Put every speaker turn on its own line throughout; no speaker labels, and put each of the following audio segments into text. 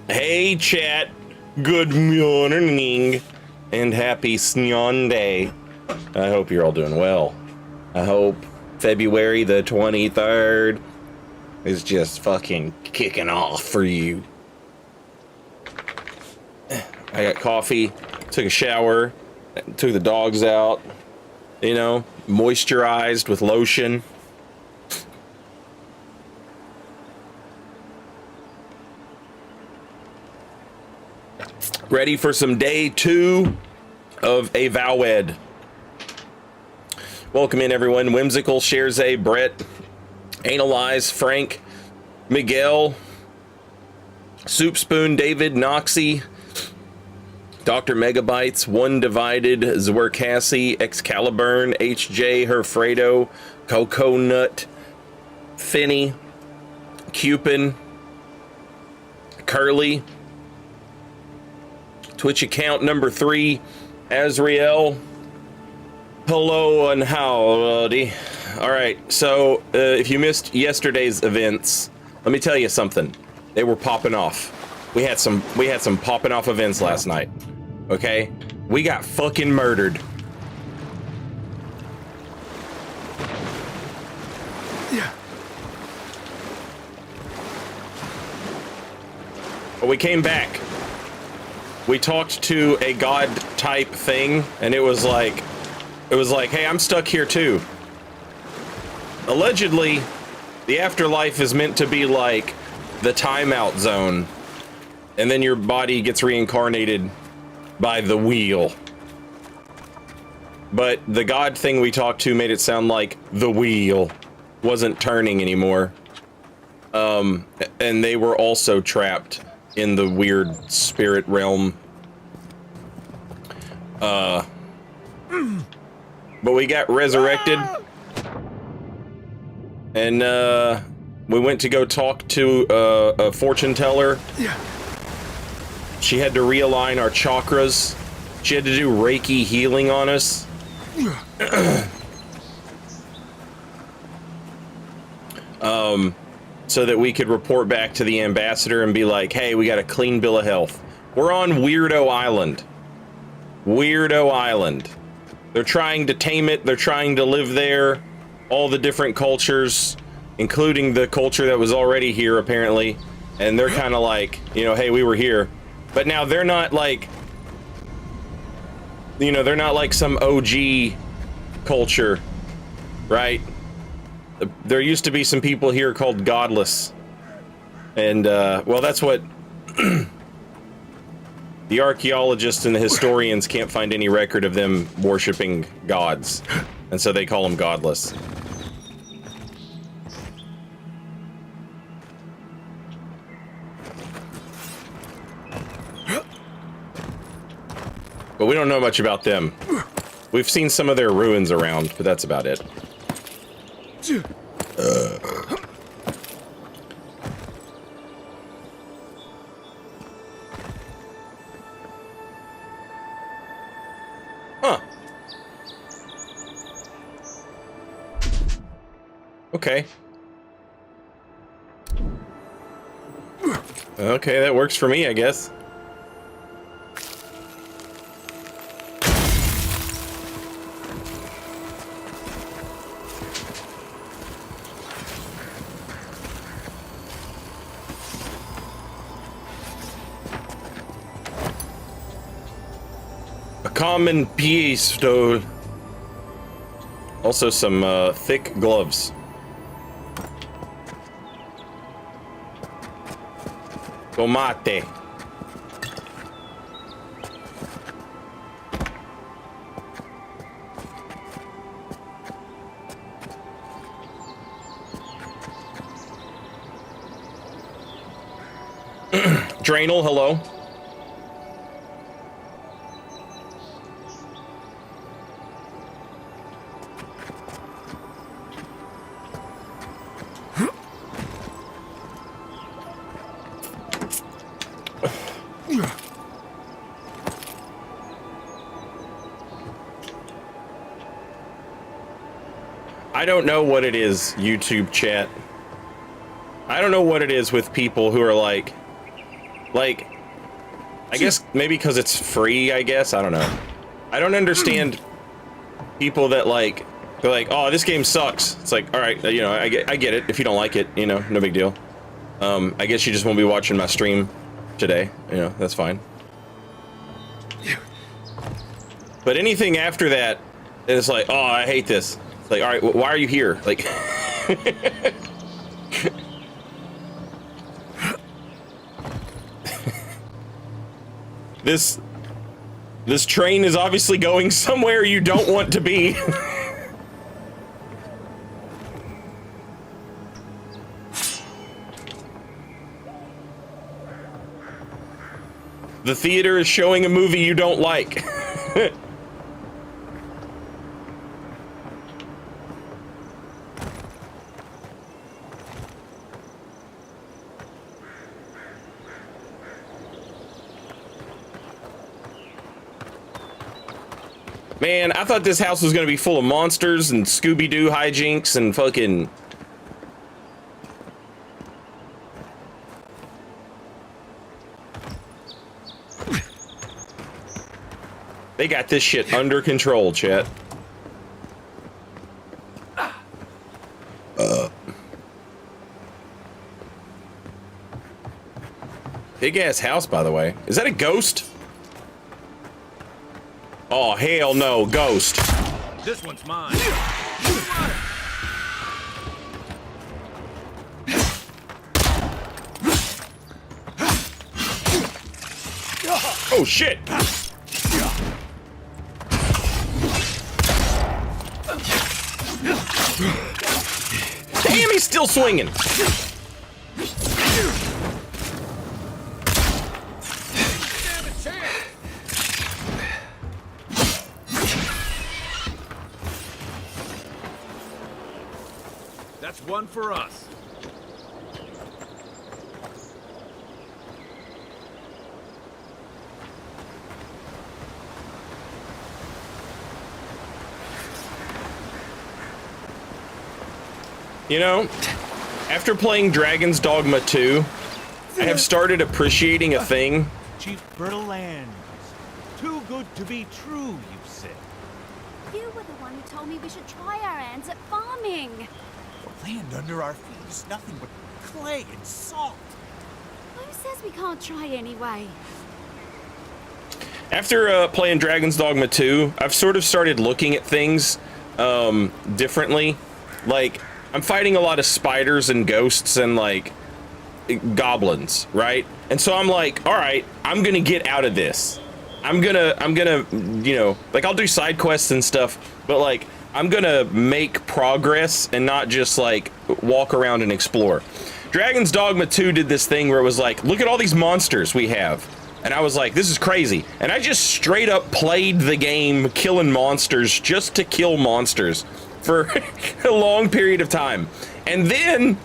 Hey chat, good morning and happy Sunday. I hope you're all doing well. I hope February the 23rd is just fucking kicking off for you. I got coffee, took a shower, took the dogs out, you know, moisturized with lotion. Ready for some day 2 of Avowed. Welcome in, everyone. Whimsical, Sherze, Brett, Analyze, Frank, Miguel, Soup Spoon, David, Noxie, Dr. Megabytes, One Divided, Zwercassi, Excaliburn, HJ, Herfredo, Coco Nut, Finny, Cupin, Curly, Twitch account number 3, Azriel. Hello and howdy. All right, so if you missed yesterday's events, let me tell you something. They were popping off. We had some popping off events last night. Okay, we got fucking murdered. Yeah. But we came back. We talked to a god type thing, and it was like, hey, I'm stuck here too. Allegedly, the afterlife is meant to be like the timeout zone, and then your body gets reincarnated by the wheel. But the god thing we talked to made it sound like the wheel wasn't turning anymore. And they were also trapped in the weird spirit realm. But we got resurrected. And we went to go talk to a fortune teller. She had to realign our chakras. She had to do Reiki healing on us. So that we could report back to the ambassador and be like, hey, we got a clean bill of health. We're on Weirdo Island. Weirdo Island. They're trying to tame it. They're trying to live there. All the different cultures, including the culture that was already here, apparently. And they're kind of like, you know, hey, we were here. But now they're not like, you know, they're not like some OG culture, right? There used to be some people here called godless. And, well, that's what the archaeologists and the historians can't find any record of them worshiping gods. And so they call them godless. But we don't know much about them. We've seen some of their ruins around, but that's about it. Huh. Okay. Okay, that works for me, I guess. Common pistol. Also some thick gloves. Tomate. Drainel, hello. I don't know what it is, YouTube chat. I don't know what it is with people who are like, Like, I guess maybe because it's free, I guess. I don't know. I don't understand people that like, they're like, oh, this game sucks. It's like, all right, you know, I get it. If you don't like it, you know, no big deal. I guess you just won't be watching my stream today. You know, that's fine. But anything after that, it's like, oh, I hate this. It's like, all right, why are you here? Like, this train is obviously going somewhere you don't want to be. The theater is showing a movie you don't like. Man, I thought this house was gonna be full of monsters and Scooby-Doo hijinks and fucking... They got this shit under control, chat. Big ass house, by the way. Is that a ghost? Oh, hell no, ghost.
This one's mine.
Oh, shit. Damn, he's still swinging.
That's one for us.
You know, after playing Dragon's Dogma 2, I have started appreciating a thing.
Chief Fertile Lands. Too good to be true, you said.
You were the one who told me we should try our hands at farming.
The land under our feet is nothing but clay and salt.
Who says we can't try anyway?
After playing Dragon's Dogma 2, I've sort of started looking at things differently. Like, I'm fighting a lot of spiders and ghosts and like goblins, right? And so I'm like, all right, I'm gonna get out of this. I'm gonna, you know, like I'll do side quests and stuff, but like I'm gonna make progress and not just like walk around and explore. Dragon's Dogma 2 did this thing where it was like, look at all these monsters we have. And I was like, this is crazy. And I just straight up played the game killing monsters just to kill monsters for a long period of time. And then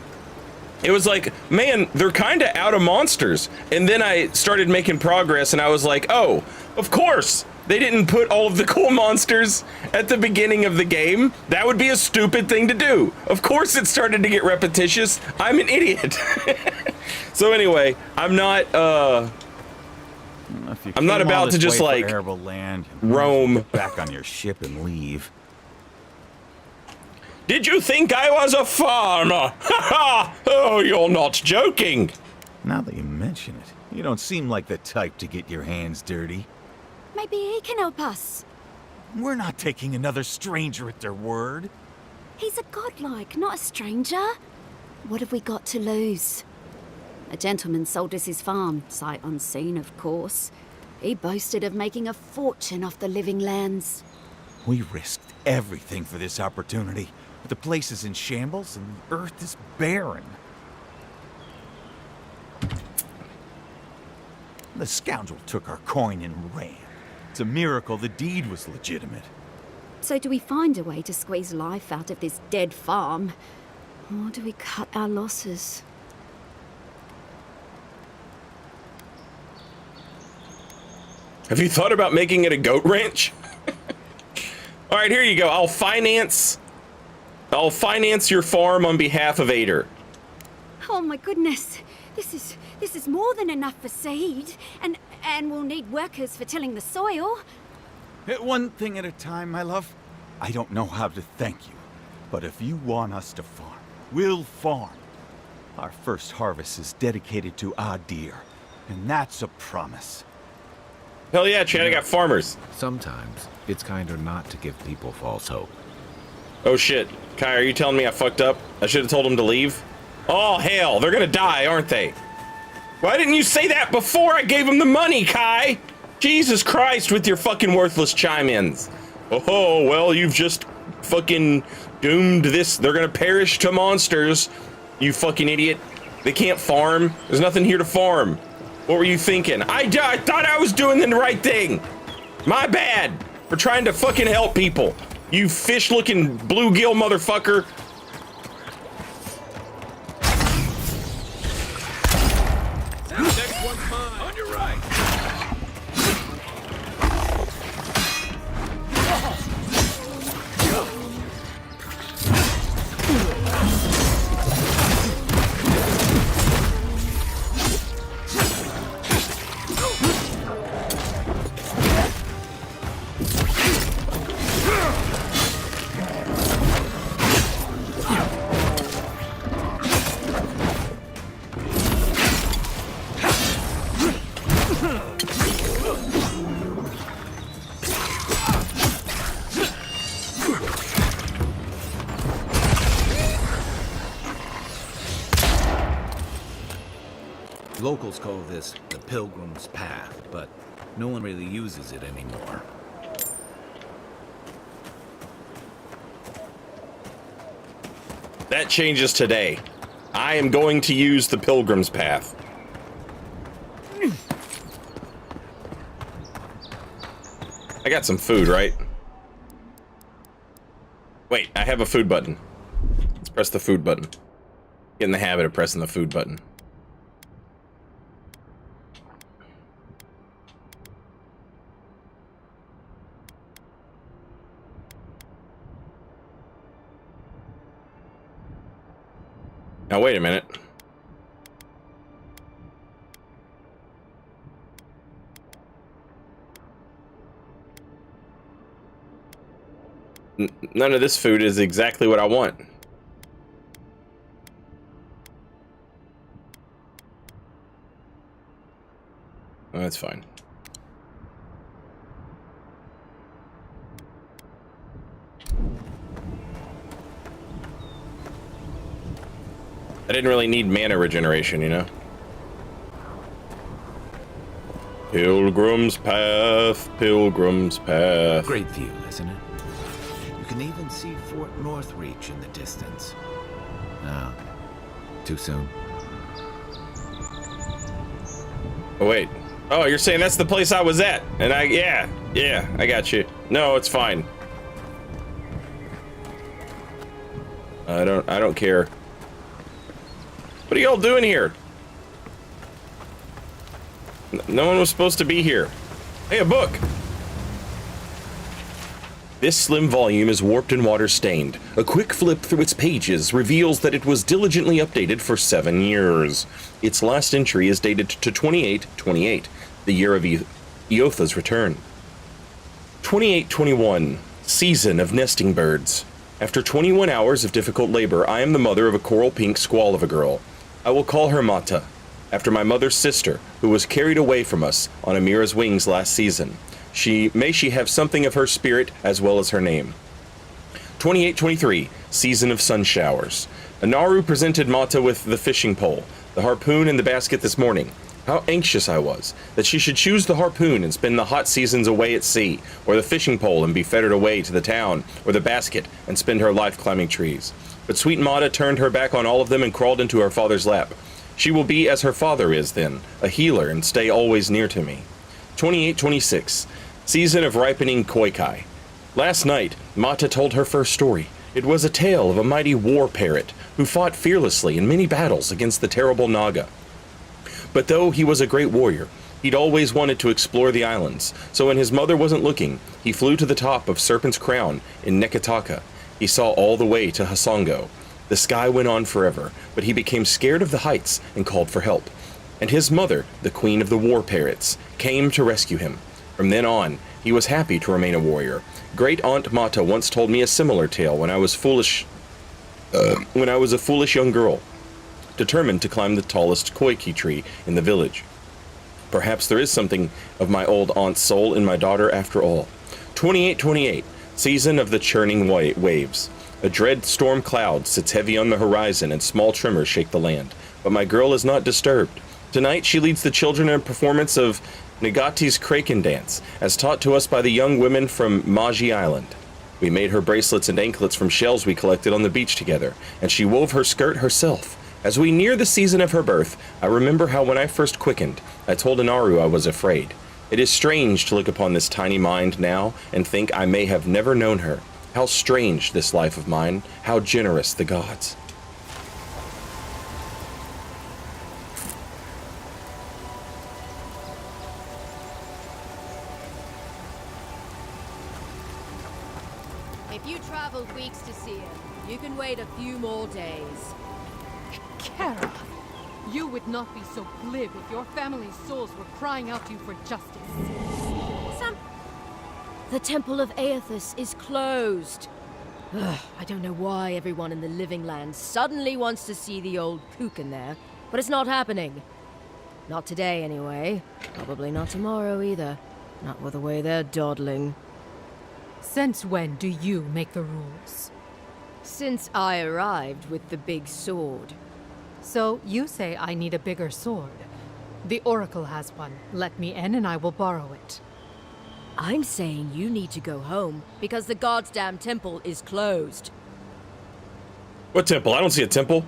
it was like, man, they're kind of out of monsters. And then I started making progress and I was like, oh, of course they didn't put all of the cool monsters at the beginning of the game. That would be a stupid thing to do. Of course it started to get repetitious. I'm an idiot. So anyway, I'm not about to just like
land,
roam
back on your ship and leave.
Did you think I was a farmer? Ha! Oh, you're not joking.
Now that you mention it, you don't seem like the type to get your hands dirty.
Maybe he can help us.
We're not taking another stranger at their word.
He's a godlike, not a stranger. What have we got to lose? A gentleman sold us his farm, sight unseen, of course. He boasted of making a fortune off the living lands.
We risked everything for this opportunity. The place is in shambles and the earth is barren. The scoundrel took our coin and ran. It's a miracle the deed was legitimate.
So do we find a way to squeeze life out of this dead farm? Or do we cut our losses?
Have you thought about making it a goat ranch? All right, here you go. I'll finance your farm on behalf of Ader.
Oh my goodness. This is more than enough for seed, and we'll need workers for tilling the soil.
One thing at a time, my love. I don't know how to thank you, but if you want us to farm, we'll farm. Our first harvest is dedicated to Adir, and that's a promise.
Hell yeah, Chad, I got farmers.
Sometimes it's kinder not to give people false hope.
Oh shit. Kai, are you telling me I fucked up? I should have told them to leave? Oh hell, they're gonna die, aren't they? Why didn't you say that before I gave them the money, Kai? Jesus Christ with your fucking worthless chime-ins. Oh, well, you've just fucking doomed this. They're gonna perish to monsters. You fucking idiot. They can't farm. There's nothing here to farm. What were you thinking? I thought I was doing the right thing. My bad for trying to fucking help people. You fish-looking bluegill motherfucker.
Next one's mine. On your right.
Locals call this the Pilgrim's Path, but no one really uses it anymore.
That changes today. I am going to use the Pilgrim's Path. I got some food, right? Wait, I have a food button. Let's press the food button. Get in the habit of pressing the food button. Now, wait a minute. None of this food is exactly what I want. Oh, that's fine. I didn't really need mana regeneration, you know? Pilgrim's Path, Pilgrim's Path.
Great view, isn't it? You can even see Fort Northreach in the distance. No, too soon.
Oh, wait. Oh, you're saying that's the place I was at? And yeah, I got you. No, it's fine. I don't care. What are y'all doing here? No one was supposed to be here. Hey, a book! This slim volume is warped and water-stained. A quick flip through its pages reveals that it was diligently updated for 7 years. Its last entry is dated to 2828, the year of Eotha's return. 2821, season of nesting birds. After 21 hours of difficult labor, I am the mother of a coral pink squall of a girl. I will call her Mata, after my mother's sister, who was carried away from us on Amira's wings last season. May she have something of her spirit as well as her name. 2823, season of sun showers. Anaru presented Mata with the fishing pole, the harpoon, and the basket this morning. How anxious I was that she should choose the harpoon and spend the hot seasons away at sea, or the fishing pole and be fettered away to the town, or the basket and spend her life climbing trees. But sweet Mata turned her back on all of them and crawled into her father's lap. She will be as her father is then, a healer, and stay always near to me. 2826, season of ripening koikai. Last night, Mata told her first story. It was a tale of a mighty war parrot who fought fearlessly in many battles against the terrible Naga. But though he was a great warrior, he'd always wanted to explore the islands, so when his mother wasn't looking, he flew to the top of Serpent's Crown in Nekataka. He saw all the way to Hasongo. The sky went on forever, but he became scared of the heights and called for help. And his mother, the queen of the war parrots, came to rescue him. From then on, he was happy to remain a warrior. Great Aunt Mata once told me a similar tale when I was a foolish young girl, determined to climb the tallest koiki tree in the village. Perhaps there is something of my old aunt's soul in my daughter after all. 2828, season of the churning waves. A dread storm cloud sits heavy on the horizon and small tremors shake the land. But my girl is not disturbed. Tonight she leads the children in a performance of Nagati's Kraken dance, as taught to us by the young women from Maji Island. We made her bracelets and anklets from shells we collected on the beach together, and she wove her skirt herself. As we near the season of her birth, I remember how when I first quickened, I told Inaru I was afraid. It is strange to look upon this tiny mind now and think I may have never known her. How strange this life of mine, how generous the gods.
If you traveled weeks to see him, you can wait a few more days.
Kara, you would not be so glib if your family's souls were crying out to you for justice.
The Temple of Aethys is closed. Ugh, I don't know why everyone in the Living Land suddenly wants to see the old kook in there, but it's not happening. Not today, anyway. Probably not tomorrow, either. Not with the way they're dawdling.
Since when do you make the rules?
Since I arrived with the big sword.
So you say I need a bigger sword. The Oracle has one. Let me in and I will borrow it.
I'm saying you need to go home because the goddamn temple is closed.
What temple? I don't see a temple.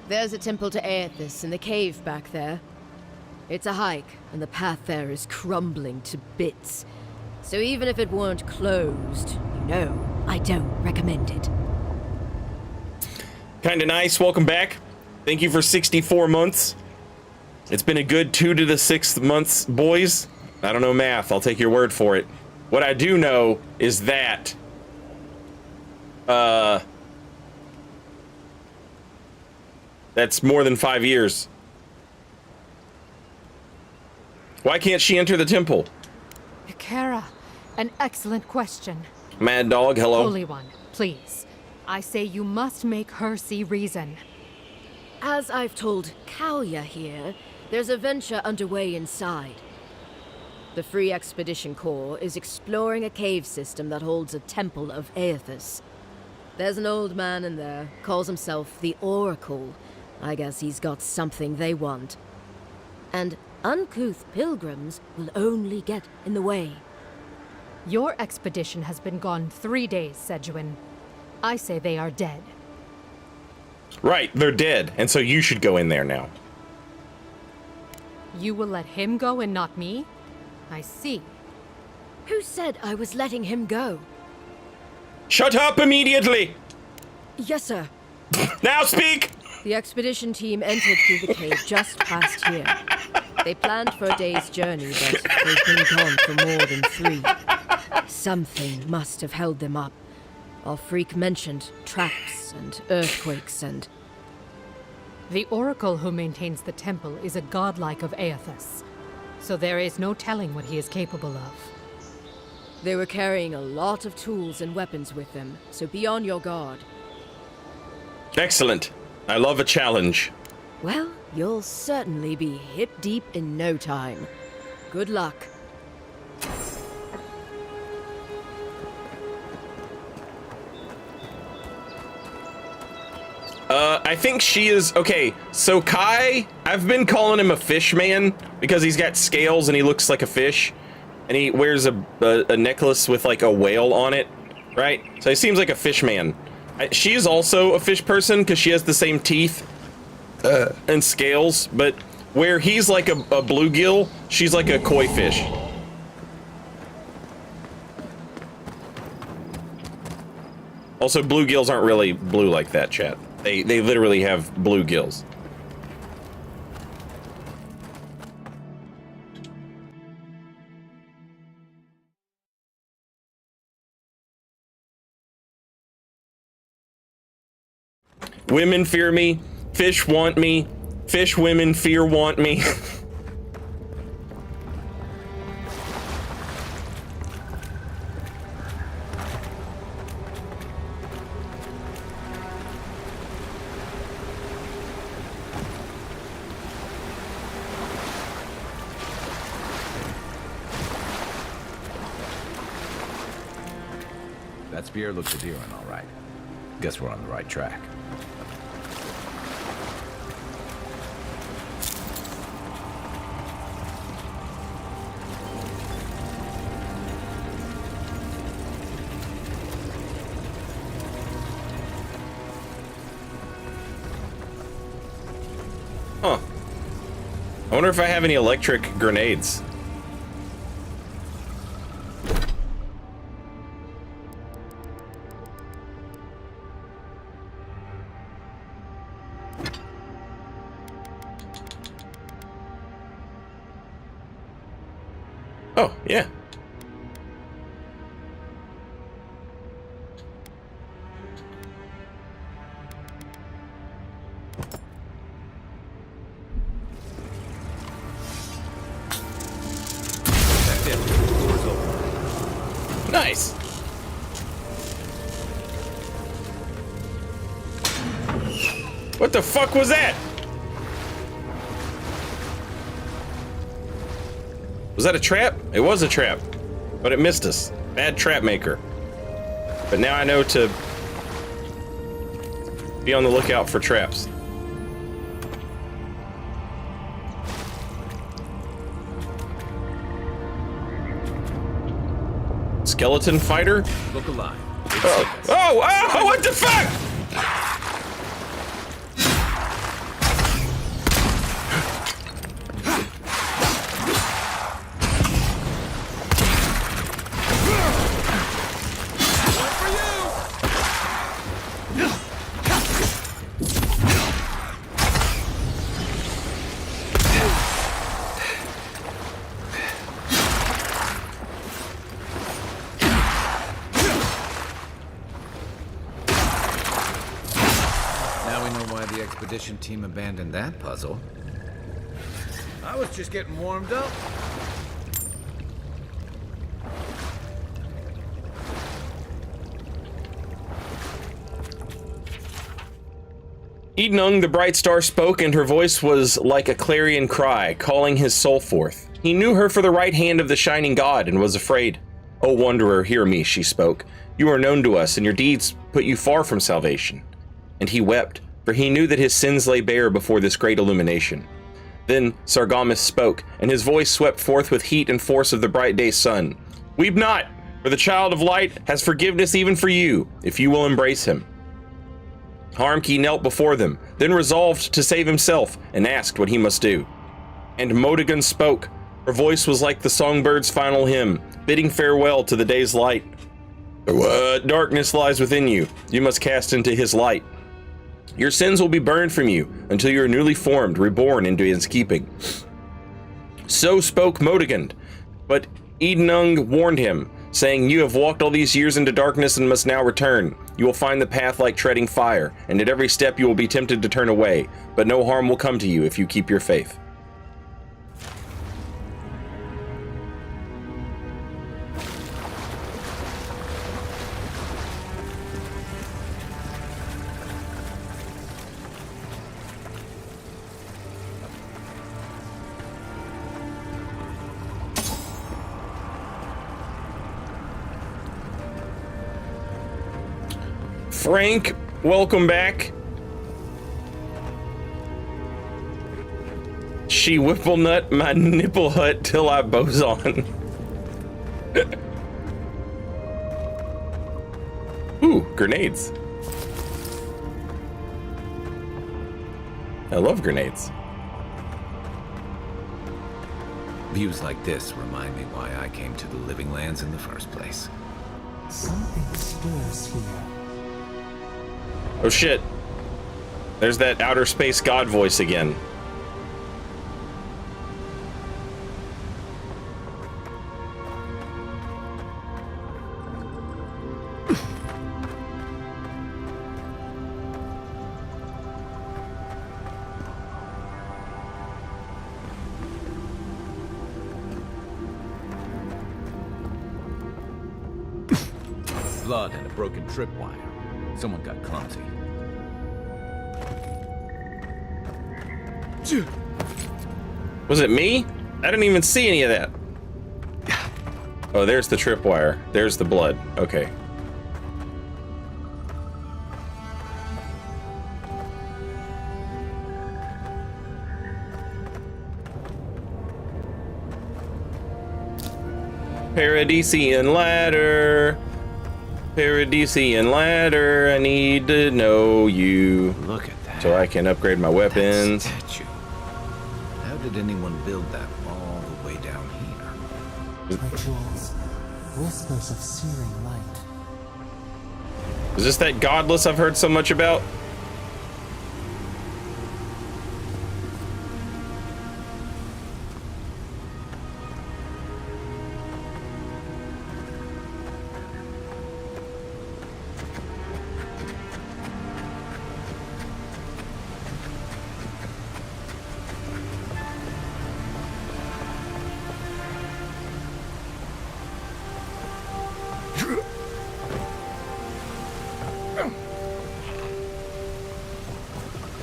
There's a temple to Aethys in the cave back there. It's a hike, and the path there is crumbling to bits. So even if it weren't closed, you know, I don't recommend it.
Kinda nice. Welcome back. Thank you for 64 months. It's been a good 2 to the 6th months, boys. I don't know math. I'll take your word for it. What I do know is that that's more than 5 years. Why can't she enter the temple?
Kara, an excellent question.
Mad Dog, hello.
Holy One, please. I say you must make her see reason.
As I've told Kalya here, there's a venture underway inside. The Free Expedition Corps is exploring a cave system that holds a temple of Aethys. There's an old man in there, calls himself the Oracle. I guess he's got something they want. And uncouth pilgrims will only get in the way.
Your expedition has been gone 3 days, Sejuan. I say they are dead.
Right, they're dead, and so you should go in there now.
You will let him go and not me? I see.
Who said I was letting him go?
Shut up immediately!
Yes, sir.
Now speak!
The expedition team entered through the cave just past here. They planned for a day's journey, but they've been gone for more than 3. Something must have held them up. Our freak mentioned traps and earthquakes and...
The Oracle who maintains the temple is a godlike of Aethys, so there is no telling what he is capable of.
They were carrying a lot of tools and weapons with them, so be on your guard.
Excellent. I love a challenge.
Well, you'll certainly be hip-deep in no time. Good luck.
I think she is... Okay, so Kai, I've been calling him a fish man because he's got scales and he looks like a fish. And he wears a necklace with like a whale on it, right? So he seems like a fish man. She is also a fish person because she has the same teeth and scales, but where he's like a bluegill, she's like a koi fish. Also, bluegills aren't really blue like that, chat. They literally have blue gills. Women fear me. Fish want me. Fish women fear want me.
That spear looks adherent, all right. Guess we're on the right track.
Huh. I wonder if I have any electric grenades. Oh, yeah.
That's it. Door's open.
Nice. What the fuck was that? Was that a trap? It was a trap, but it missed us. Bad trap maker. But now I know to be on the lookout for traps. Skeleton fighter?
Look alive.
Oh, what the fuck?
Expedition team abandoned that puzzle. I was just getting warmed up.
Ednung, the bright star, spoke, and her voice was like a clarion cry, calling his soul forth. He knew her for the right hand of the shining god and was afraid. "O wanderer, hear me," she spoke. "You are known to us, and your deeds put you far from salvation." And he wept, for he knew that his sins lay bare before this great illumination. Then Sargamus spoke, and his voice swept forth with heat and force of the bright day sun. "Weep not, for the child of light has forgiveness even for you, if you will embrace him." Harmkey knelt before them, then resolved to save himself, and asked what he must do. And Modigan spoke. Her voice was like the songbird's final hymn, bidding farewell to the day's light. "What darkness lies within you, you must cast into his light. Your sins will be burned from you until you are newly formed, reborn into his keeping." So spoke Modigan, but Ednung warned him, saying, "You have walked all these years into darkness and must now return. You will find the path like treading fire, and at every step you will be tempted to turn away, but no harm will come to you if you keep your faith." Frank, welcome back. She whipple nut my nipple hut till I boson. Ooh, grenades. I love grenades.
Views like this remind me why I came to the Living Lands in the first place.
Something stirs here.
Oh shit. There's that outer space god voice again.
blood and a broken tripwire. Someone got clumsy.
Was it me? I didn't even see any of that. Oh, there's the tripwire. There's the blood. Okay. Paradisian ladder. Paradisian ladder. I need to know you.
Look at that.
So I can upgrade my weapons.
That statue. How did anyone build that all the way down here?
My jewels, whispers of searing light.
Is this that godless I've heard so much about?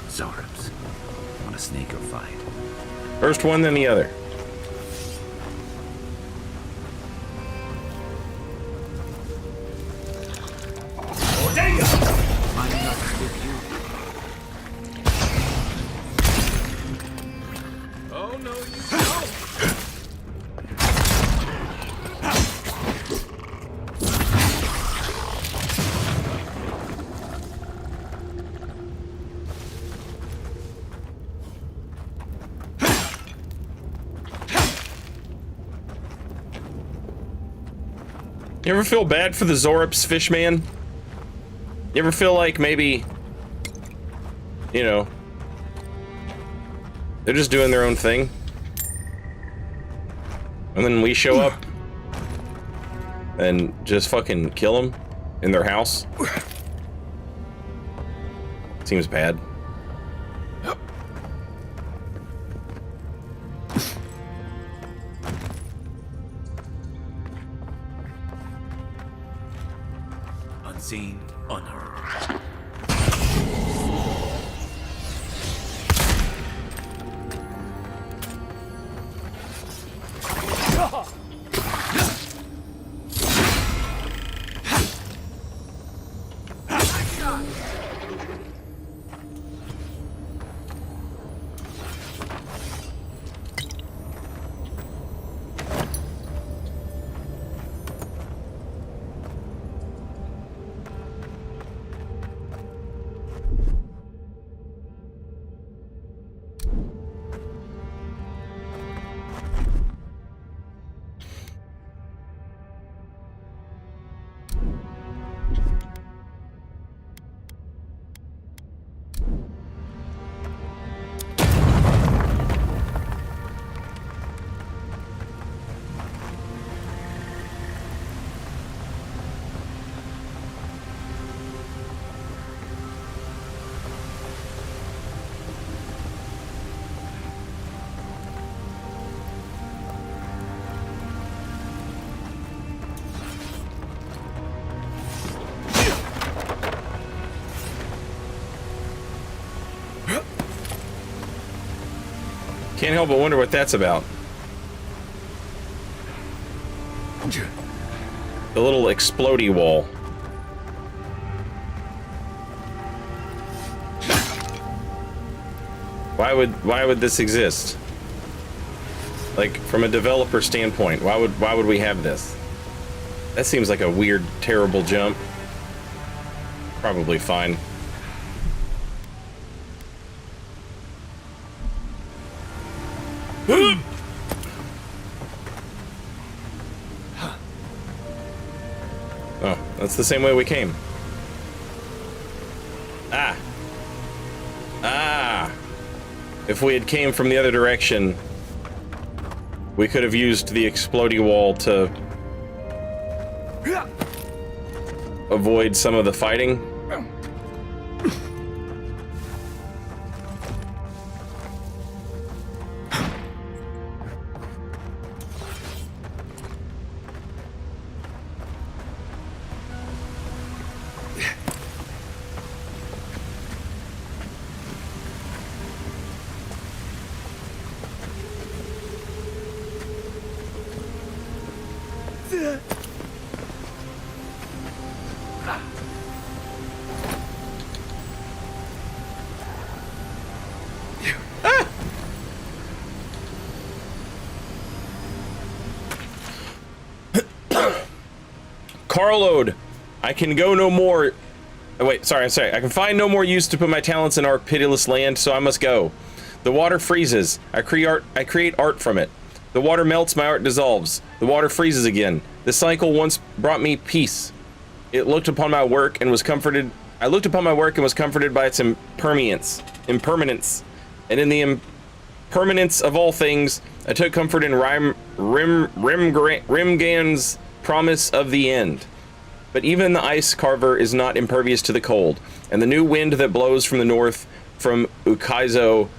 Zorps. Want a snake or fight?
First one, then the other.
Might not stick you.
Oh, no, you don't.
You ever feel bad for the Zorps, Fishman? You ever feel like maybe, you know, they're just doing their own thing? And then we show up and just fucking kill them in their house? Seems bad.
Unseen, unheard.
Can't help but wonder what that's about. The little explodey wall. Why would this exist? Like, from a developer standpoint, why would we have this? That seems like a weird, terrible jump. Probably fine. Oh, that's the same way we came. Ah. Ah. If we had came from the other direction, we could have used the explodey wall to avoid some of the fighting. Carload, I can go no more. Oh, wait, sorry. I can find no more use to put my talents in our pitiless land, so I must go. The water freezes. I create art from it. The water melts, my art dissolves. The water freezes again. This cycle once brought me peace. I looked upon my work and was comforted by its impermanence. And in the impermanence of all things, I took comfort in Rimgan's promise of the end. But even the ice carver is not impervious to the cold, and the new wind that blows from the north, from Ukaizo,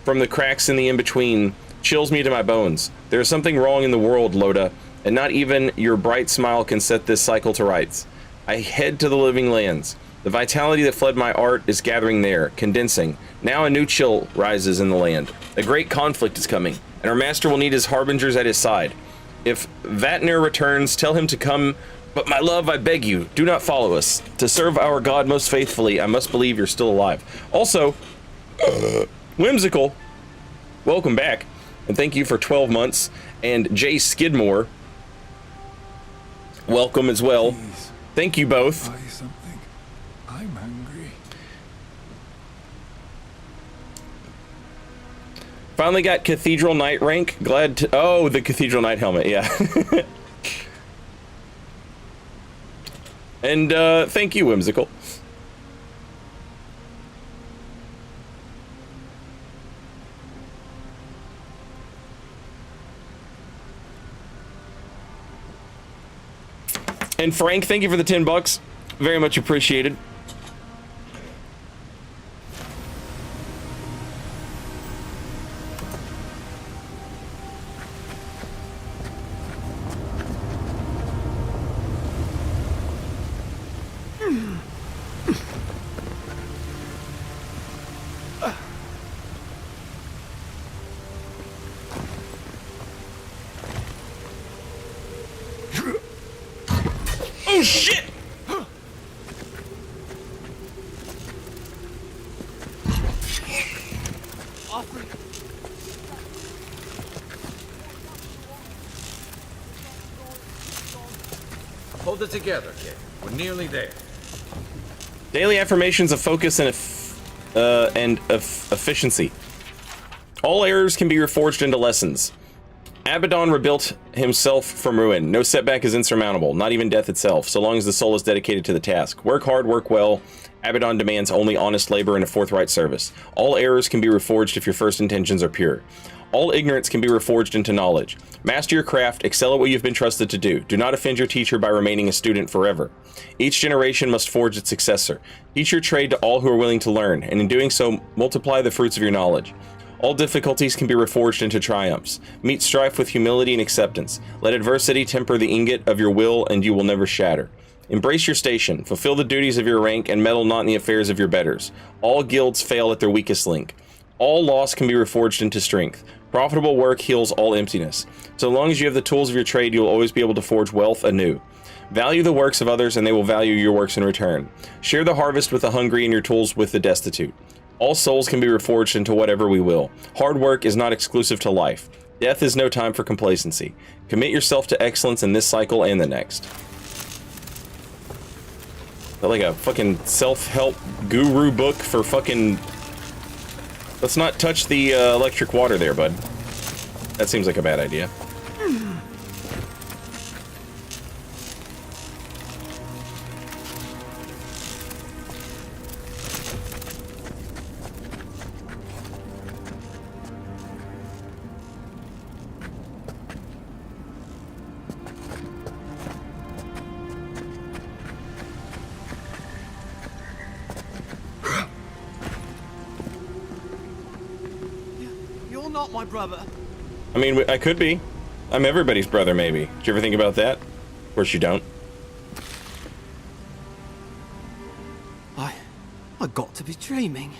from the cracks in the in-between, chills me to my bones. There is something wrong in the world, Loda, and not even your bright smile can set this cycle to rights. I head to the living lands. The vitality that fled my art is gathering there, condensing. Now a new chill rises in the land. A great conflict is coming, and our master will need his harbingers at his side. If Vatnir returns, tell him to come, but my love, I beg you, do not follow us. To serve our god most faithfully, I must believe you're still alive. Also, Whimsical, welcome back, and thank you for 12 months. And Jay Skidmore, welcome as well.
Please,
thank you both.
buy something. I'm hungry.
Finally got Cathedral Knight rank. Glad to... Oh, the Cathedral Knight helmet, yeah. And thank you, Whimsical. And Frank, thank you for the $10. Very much appreciated. Oh shit!
Hold it together, kid. We're nearly there.
Daily affirmations of focus and efficiency. All errors can be reforged into lessons. Abaddon rebuilt himself from ruin. No setback is insurmountable, not even death itself, so long as the soul is dedicated to the task. Work hard, work well. Abaddon demands only honest labor and a forthright service. All errors can be reforged if your first intentions are pure. All ignorance can be reforged into knowledge. Master your craft, excel at what you've been trusted to do. Do not offend your teacher by remaining a student forever. Each generation must forge its successor. Teach your trade to all who are willing to learn, and in doing so, multiply the fruits of your knowledge. All difficulties can be reforged into triumphs. Meet strife with humility and acceptance. Let adversity temper the ingot of your will, and you will never shatter. Embrace your station, fulfill the duties of your rank, and meddle not in the affairs of your betters. All guilds fail at their weakest link. All loss can be reforged into strength. Profitable work heals all emptiness. So long as you have the tools of your trade, you will always be able to forge wealth anew. Value the works of others, and they will value your works in return. Share the harvest with the hungry and your tools with the destitute. All souls can be reforged into whatever we will. Hard work is not exclusive to life. Death is no time for complacency. Commit yourself to excellence in this cycle and the next. That like a fucking self-help guru book for fucking... Let's not touch the electric water there, bud. That seems like a bad idea.
Not my brother.
I mean, I could be. I'm everybody's brother, maybe. Did you ever think about that? Of course you don't.
I got to be dreaming.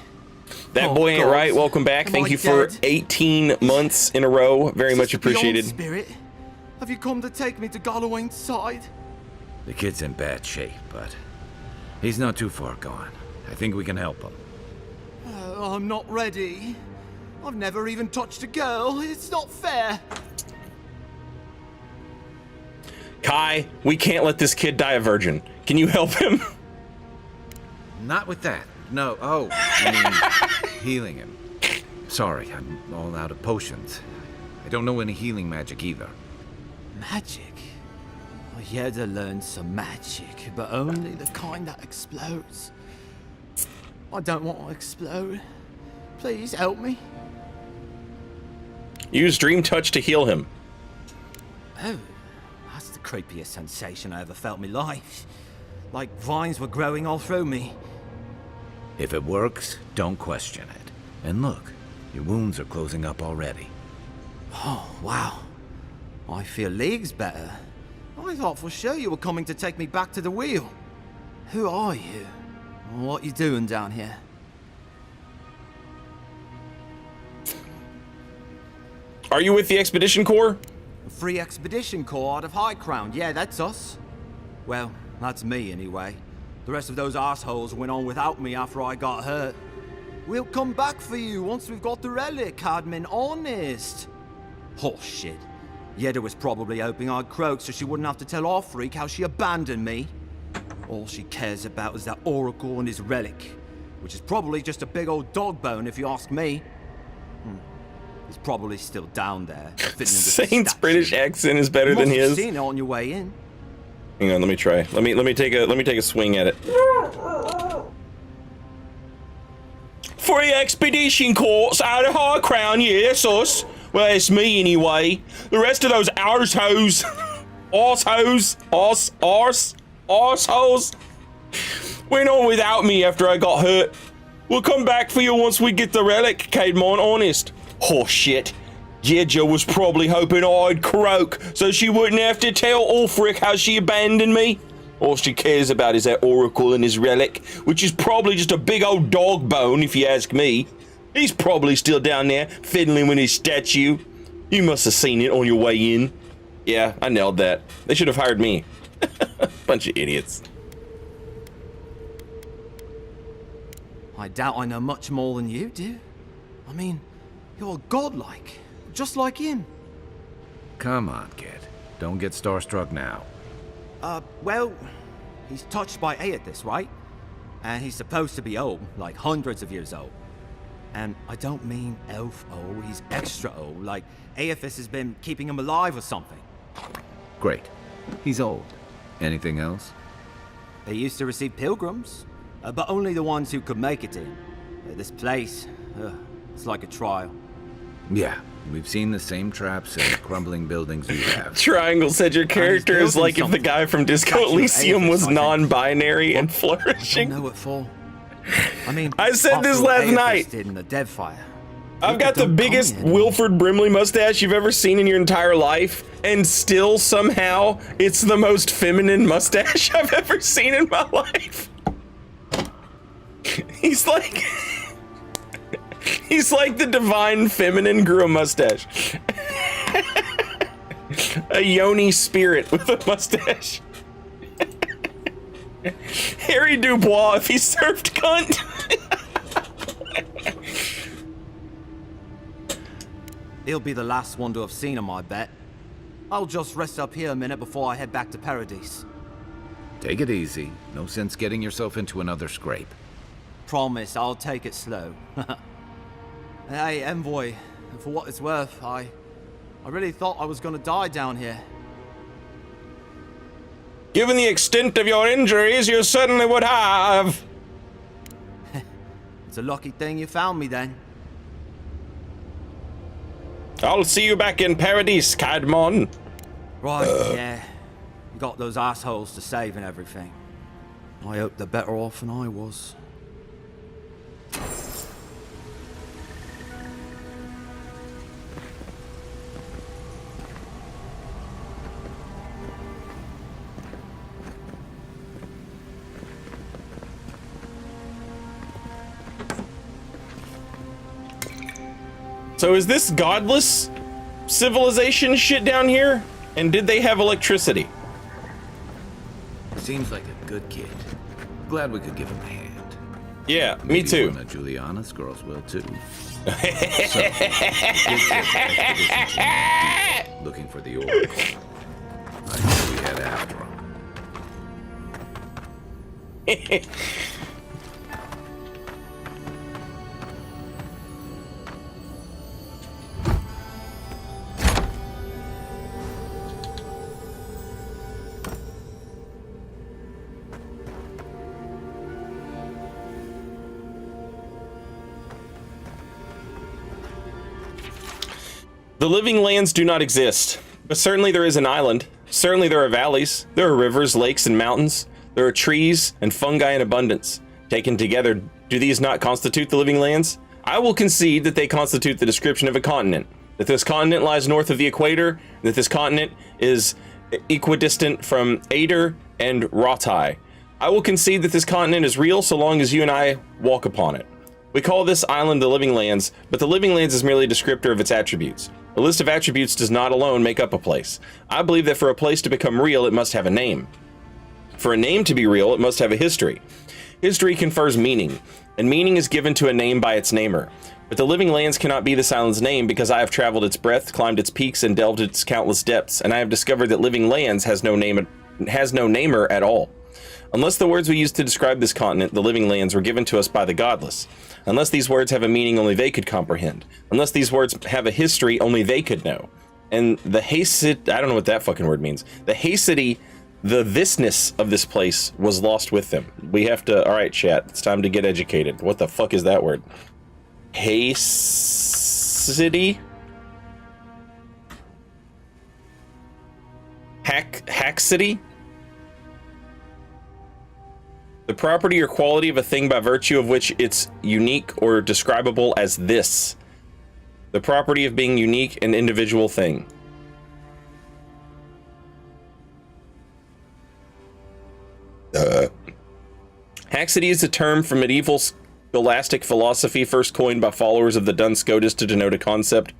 That boy ain't right. Welcome back. Thank you for 18 months in a row. Very much appreciated.
Spirit, have you come to take me to Galloway's side?
The kid's in bad shape, but he's not too far gone. I think we can help him.
I'm not ready. I've never even touched a girl. It's not fair.
Kai, we can't let this kid die a virgin. Can you help him?
Not with that. No. Oh, I mean, healing him. Sorry, I'm all out of potions. I don't know any healing magic either.
Magic? I had to learn some magic, but only the kind that explodes. I don't want to explode. Please help me.
Use Dream Touch to heal him.
Oh, that's the creepiest sensation I ever felt in my life. Like vines were growing all through me.
If it works, don't question it. And look, your wounds are closing up already.
Oh, wow. I feel leagues better. I thought for sure you were coming to take me back to the wheel. Who are you? What you doing down here?
Are you with the Expedition Corps?
A free expedition corps out of High Crown. Yeah, that's us. Well, that's me anyway. The rest of those assholes went on without me after I got hurt. We'll come back for you once we've got the relic, Cadman, honest. Oh, shit. Yeda was probably hoping I'd croak so she wouldn't have to tell our freak how she abandoned me. All she cares about is that Oracle and his relic, which is probably just a big old dog bone if you ask me. He's probably still down there.
Saint's British accent is better than his.
You must have seen it on your way in.
Hang on, let me try. Let me take a swing at it. For the Expedition Corps out of High Crown, yes, us. Well, it's me anyway. The rest of those arseholes, arseholes, went on without me after I got hurt. We'll come back for you once we get the relic, Cadmon, honest. Oh shit. Jedja was probably hoping I'd croak so she wouldn't have to tell Ulfric how she abandoned me. All she cares about is that Oracle and his relic, which is probably just a big old dog bone if you ask me. He's probably still down there fiddling with his statue. You must have seen it on your way in. Yeah, I nailed that. They should have hired me. Bunch of idiots.
I doubt I know much more than you do. I mean, you're godlike, just like him.
Come on, kid. Don't get starstruck now.
Well, he's touched by Aethys, right? And he's supposed to be old, like hundreds of years old. And I don't mean elf old, he's extra old, like Aethys has been keeping him alive or something.
Great. He's old. Anything else?
They used to receive pilgrims, but only the ones who could make it in. This place, it's like a trial.
Yeah, we've seen the same traps and crumbling buildings you have.
Triangle said your character is like if the guy from Disco Elysium was non-binary and flourishing.
I know what for. I mean,
I said this last night.
Did in the Dev Fire.
I've got the biggest Wilford Brimley mustache you've ever seen in your entire life, and still somehow it's the most feminine mustache I've ever seen in my life. He's like the divine feminine grew a mustache. A yoni spirit with a mustache. Harry Dubois if he served cunt.
He'll be the last one to have seen him, I bet. I'll just rest up here a minute before I head back to Paradise.
Take it easy. No sense getting yourself into another scrape.
Promise, I'll take it slow. Hey, Envoy, for what it's worth, I really thought I was gonna die down here.
Given the extent of your injuries, you certainly would have.
It's a lucky thing you found me then.
I'll see you back in Paradise, Cadmon.
Right, yeah. Got those assholes to save and everything. I hope they're better off than I was.
So is this godless civilization shit down here? And did they have electricity?
Seems like a good kid. Glad we could give him a hand.
Yeah, me
Maybe
too.
One of Juliana's girls will too. So, big trip expedition team deep, looking for the Oracle. I knew we had after him.
The living lands do not exist, but certainly there is an island. Certainly there are valleys, there are rivers, lakes, and mountains. There are trees and fungi in abundance. Taken together, do these not constitute the living lands? I will concede that they constitute the description of a continent, that this continent lies north of the equator, that this continent is equidistant from Ader and Rotai. I will concede that this continent is real so long as you and I walk upon it. We call this island the living lands, but the living lands is merely a descriptor of its attributes. A list of attributes does not alone make up a place. I believe that for a place to become real, it must have a name. For a name to be real, it must have a history. History confers meaning, and meaning is given to a name by its namer. But the living lands cannot be this island's name because I have traveled its breadth, climbed its peaks, and delved its countless depths, and I have discovered that living lands has no namer at all. Unless the words we use to describe this continent, the living lands, were given to us by the godless. Unless these words have a meaning only they could comprehend. Unless these words have a history only they could know. And the hasid, I don't know what that fucking word means. The hasidity, the thisness of this place was lost with them. We have to, all right, chat, it's time to get educated. What the fuck is that word? Hasidity? Haxity? The property or quality of a thing by virtue of which it's unique or describable as this. The property of being unique and individual thing. Haxity is a term from medieval scholastic philosophy first coined by followers of the Duns Scotus to denote a concept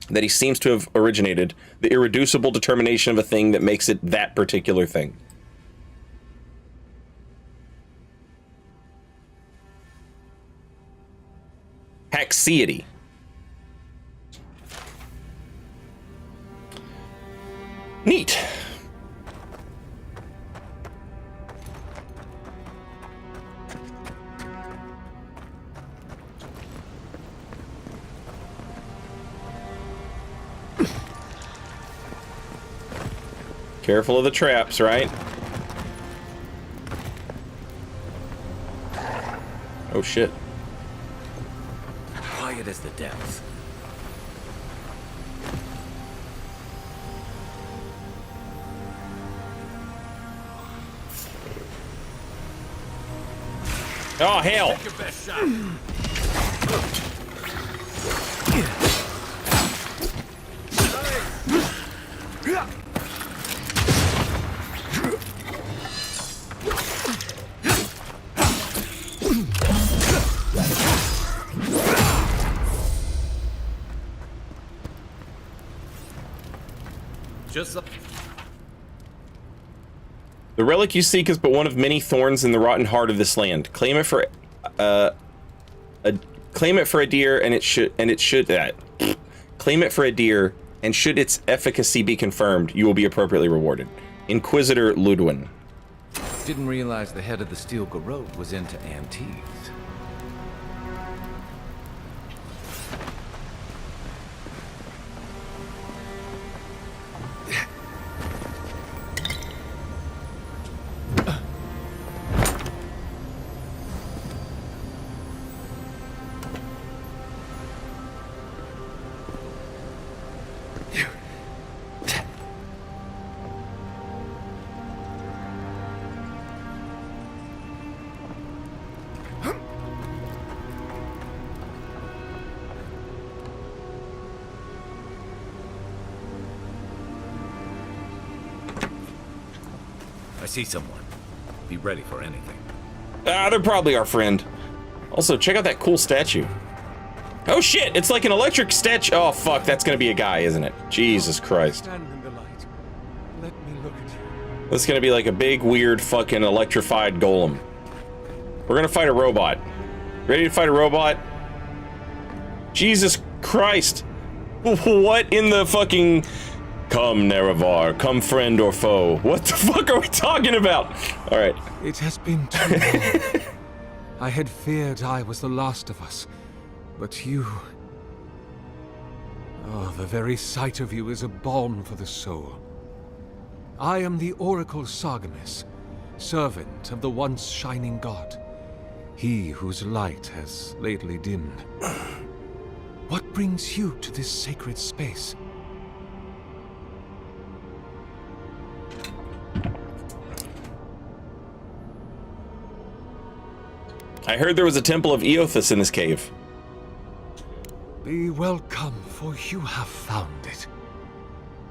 that he seems to have originated, the irreducible determination of a thing that makes it that particular thing. Haxiety. Neat. Careful of the traps, right? Oh shit.
Quiet as the depths.
Oh hell!
Take your best shot.
The relic you seek is but one of many thorns in the rotten heart of this land. Claim it for a deer, and claim it for a deer, and should its efficacy be confirmed, you will be appropriately rewarded. Inquisitor Ludwin.
Didn't realize the head of the Steel Garrote was into antiques. I see someone. Be ready for anything.
They're probably our friend. Also, check out that cool statue. Oh shit, it's like an electric statue. Oh fuck, that's gonna be a guy, isn't it? Jesus Christ.
Stand in the light. Let me look at you.
That's gonna be like a big, weird, fucking electrified golem. We're gonna fight a robot. Ready to fight a robot? Jesus Christ. What in the fucking... Come, Nerevar. Come, friend or foe. What the fuck are we talking about? All right.
It has been too long. I had feared I was the last of us, but you... Oh, the very sight of you is a balm for the soul. I am the Oracle Sargamus, servant of the once shining god, he whose light has lately dimmed. What brings you to this sacred space?
I heard there was a temple of Eothas in this cave.
Be welcome, for you have found it.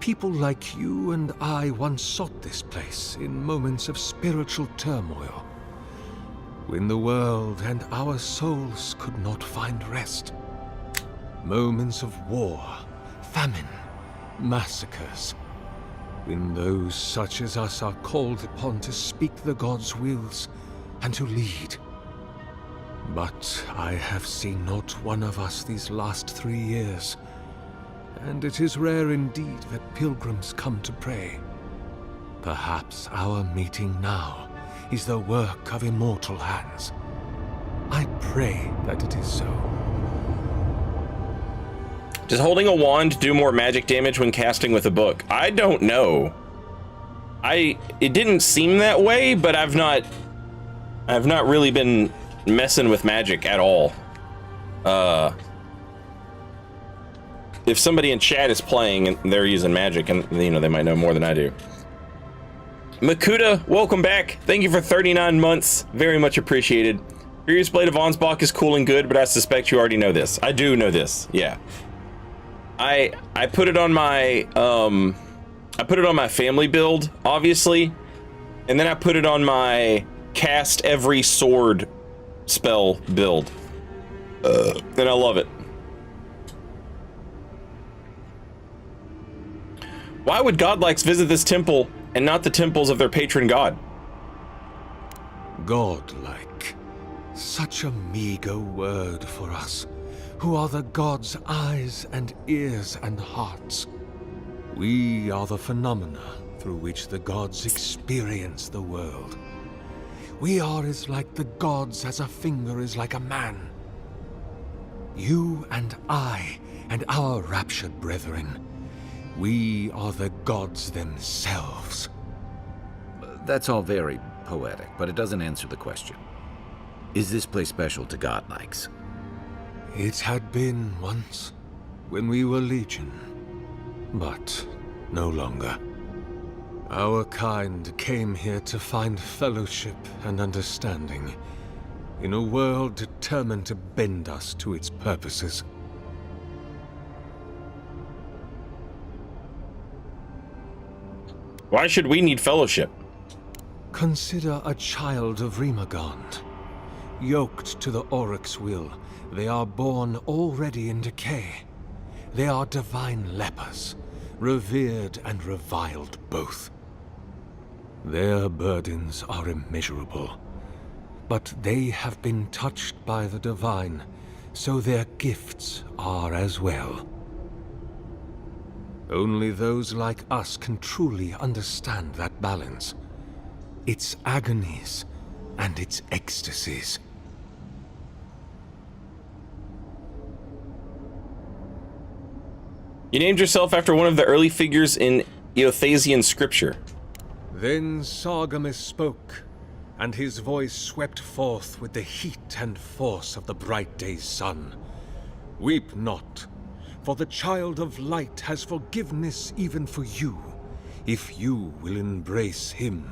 People like you and I once sought this place in moments of spiritual turmoil, when the world and our souls could not find rest. Moments of war, famine, massacres, when those such as us are called upon to speak the gods' wills and to lead. But I have seen not one of us these last 3 years, and it is rare indeed that pilgrims come to pray. Perhaps our meeting now is the work of immortal hands. I pray that it is so.
Does holding a wand do more magic damage when casting with a book? I don't know. It didn't seem that way, but I've not really been messing with magic at all. If somebody in chat is playing and they're using magic, and you know, they might know more than I do. Makuta, welcome back. Thank you for 39 months. Very much appreciated. Furious Blade of Ansbach is cool and good, but I suspect you already know this. I do know this. Yeah. I put it on my family build, obviously, and then I put it on my cast every sword spell build, and I love it. Why would godlikes visit this temple and not the temples of their patron god?
Godlike. Such a meager word for us, who are the gods' eyes and ears and hearts. We are the phenomena through which the gods experience the world. We are as like the gods as a finger is like a man. You and I and our raptured brethren, we are the gods themselves.
That's all very poetic, but it doesn't answer the question. Is this place special to godlikes?
It had been once, when we were legion, but no longer. Our kind came here to find fellowship and understanding, in a world determined to bend us to its purposes.
Why should we need fellowship?
Consider a child of Rimagond. Yoked to the Oryx's will, they are born already in decay. They are divine lepers, revered and reviled both. Their burdens are immeasurable, but they have been touched by the divine, so their gifts are as well. Only those like us can truly understand that balance, its agonies and its ecstasies.
You named yourself after one of the early figures in Eothasian scripture.
Then Sargamus spoke, and his voice swept forth with the heat and force of the bright day's sun. Weep not, for the child of light has forgiveness even for you, if you will embrace him.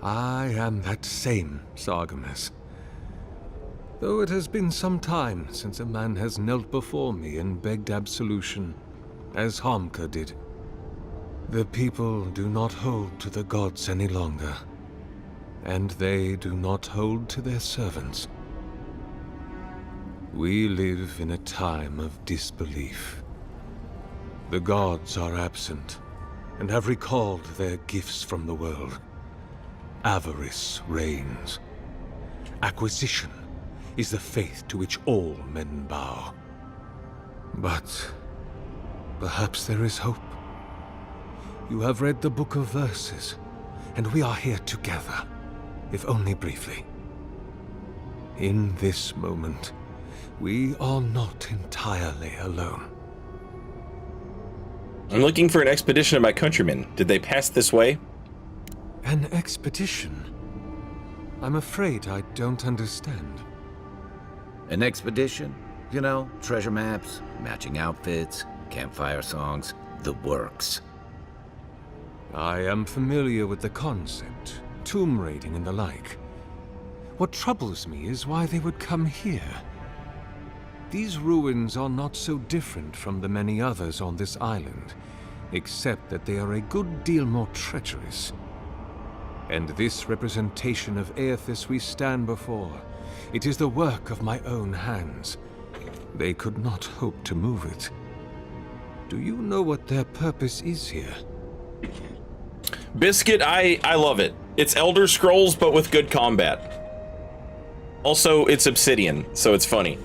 I am that same Sargamus. Though it has been some time since a man has knelt before me and begged absolution, as Hamka did. The people do not hold to the gods any longer, and they do not hold to their servants. We live in a time of disbelief. The gods are absent, and have recalled their gifts from the world. Avarice reigns. acquisition is the faith to which all men bow. But perhaps there is hope. You have read the Book of Verses, and we are here together, if only briefly. In this moment, we are not entirely alone.
I'm looking for an expedition of my countrymen. Did they pass this way?
An expedition? I'm afraid I don't understand.
An expedition? You know, treasure maps, matching outfits, campfire songs, the works.
I am familiar with the concept, tomb raiding and the like. What troubles me is why they would come here. These ruins are not so different from the many others on this island, except that they are a good deal more treacherous. And this representation of Aethys we stand before, it is the work of my own hands. They could not hope to move it. Do you know what their purpose is here?
Biscuit, I love it. It's Elder Scrolls, but with good combat. Also, it's obsidian, so it's funny.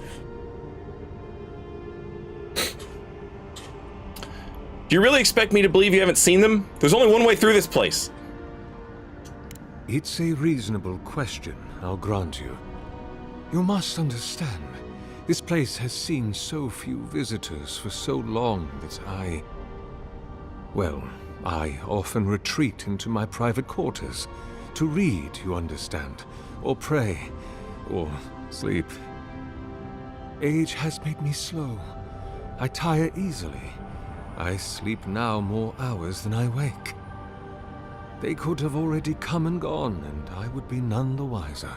Do you really expect me to believe you haven't seen them? There's only one way through this place.
It's a reasonable question, I'll grant you. You must understand, this place has seen so few visitors for so long that I often retreat into my private quarters. To read, you understand, or pray, or sleep. Age has made me slow. I tire easily. I sleep now more hours than I wake. They could have already come and gone, and I would be none the wiser.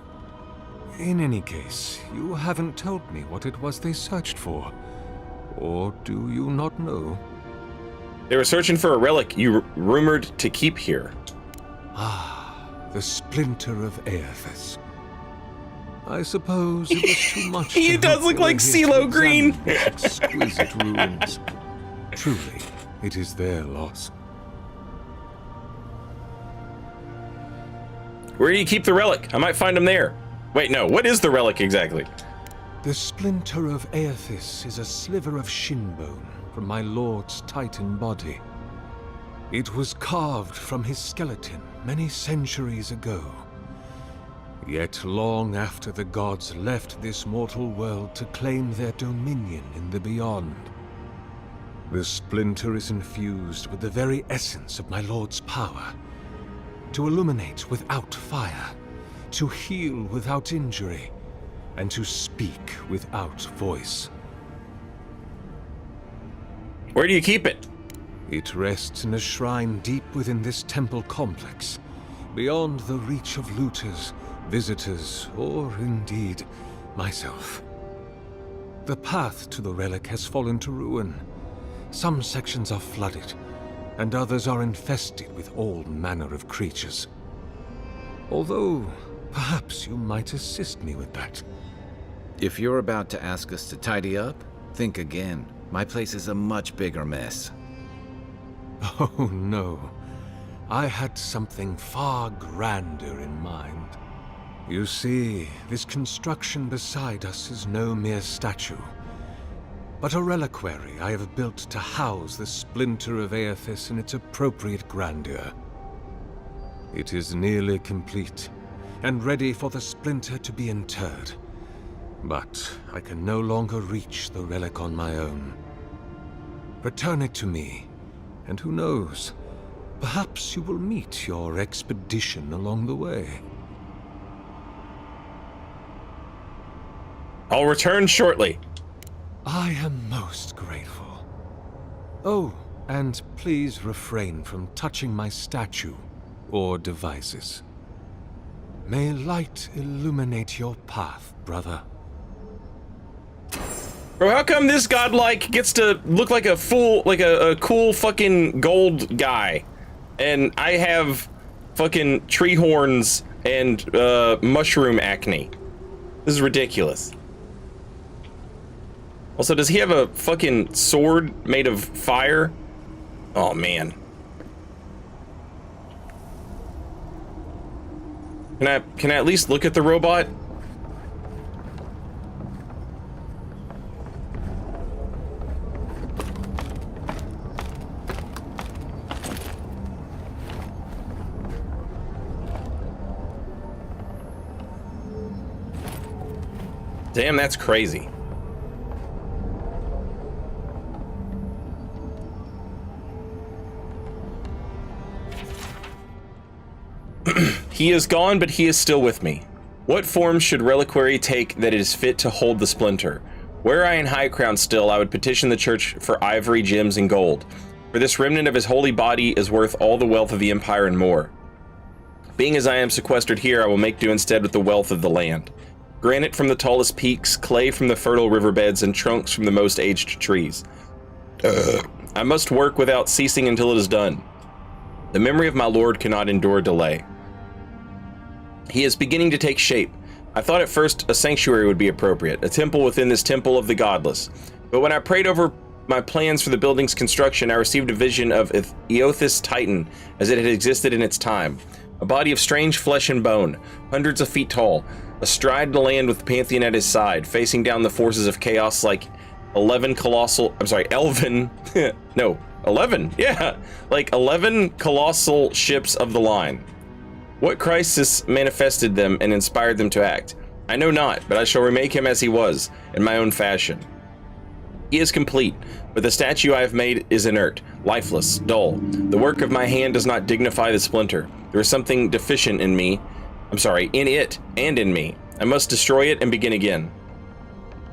In any case, you haven't told me what it was they searched for. Or do you not know?
They were searching for a relic you rumored to keep here.
Ah, the splinter of Aethys. I suppose it was too much.
He does look like CeeLo Green.
Exquisite ruins. Truly, it is their loss.
Where do you keep the relic? I might find him there. Wait, no, what is the relic exactly?
The splinter of Aethys is a sliver of shinbone from my lord's titan body. It was carved from his skeleton many centuries ago. Yet long after the gods left this mortal world to claim their dominion in the beyond, the splinter is infused with the very essence of my lord's power. To illuminate without fire, to heal without injury, and to speak without voice.
Where do you keep it?
It rests in a shrine deep within this temple complex, beyond the reach of looters, visitors, or indeed, myself. The path to the relic has fallen to ruin. Some sections are flooded, and others are infested with all manner of creatures. Although, perhaps you might assist me with that.
If you're about to ask us to tidy up, think again. My place is a much bigger mess.
Oh no. I had something far grander in mind. You see, this construction beside us is no mere statue, but a reliquary I have built to house the splinter of Aethys in its appropriate grandeur. It is nearly complete, and ready for the splinter to be interred. But I can no longer reach the relic on my own. Return it to me, and who knows, perhaps you will meet your expedition along the way.
I'll return shortly.
I am most grateful. Oh, and please refrain from touching my statue or devices. May light illuminate your path, brother.
Bro, how come this godlike gets to look like a fool, like a cool fucking gold guy, and I have fucking tree horns and mushroom acne? This is ridiculous. Also, does he have a fucking sword made of fire? Oh, man. Can I at least look at the robot? Damn, that's crazy. He is gone, but he is still with me. What form should reliquary take that it is fit to hold the splinter? Were I in High Crown still, I would petition the church for ivory, gems, and gold. For this remnant of his holy body is worth all the wealth of the empire and more. Being as I am sequestered here, I will make do instead with the wealth of the land. Granite from the tallest peaks, clay from the fertile riverbeds, and trunks from the most aged trees. I must work without ceasing until it is done. The memory of my lord cannot endure delay. He is beginning to take shape. I thought at first a sanctuary would be appropriate, a temple within this temple of the godless. But when I prayed over my plans for the building's construction, I received a vision of Eothas Titan as it had existed in its time. A body of strange flesh and bone, hundreds of feet tall, astride the land with the Pantheon at his side, facing down the forces of chaos like 11 colossal ships of the line. What crisis manifested them and inspired them to act? I know not, but I shall remake him as he was, in my own fashion. He is complete, but the statue I have made is inert, lifeless, dull. The work of my hand does not dignify the splinter. There is something deficient in me. In it and in me. I must destroy it and begin again.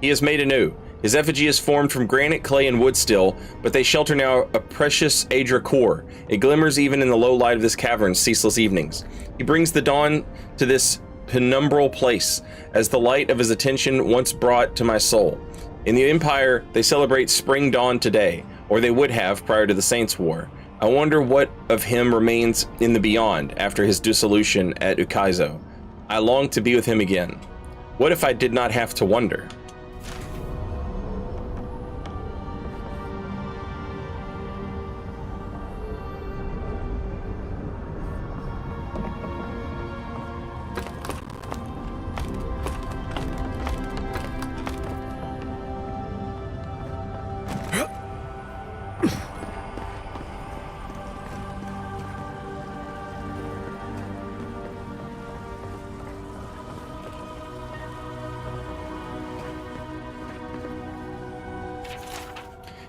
He is made anew. His effigy is formed from granite, clay, and wood still, but they shelter now a precious Adra core. It glimmers even in the low light of this cavern's ceaseless evenings. He brings the dawn to this penumbral place, as the light of his attention once brought to my soul. In the Empire, they celebrate spring dawn today, or they would have prior to the Saints' War. I wonder what of him remains in the beyond after his dissolution at Ukaizo. I long to be with him again. What if I did not have to wonder?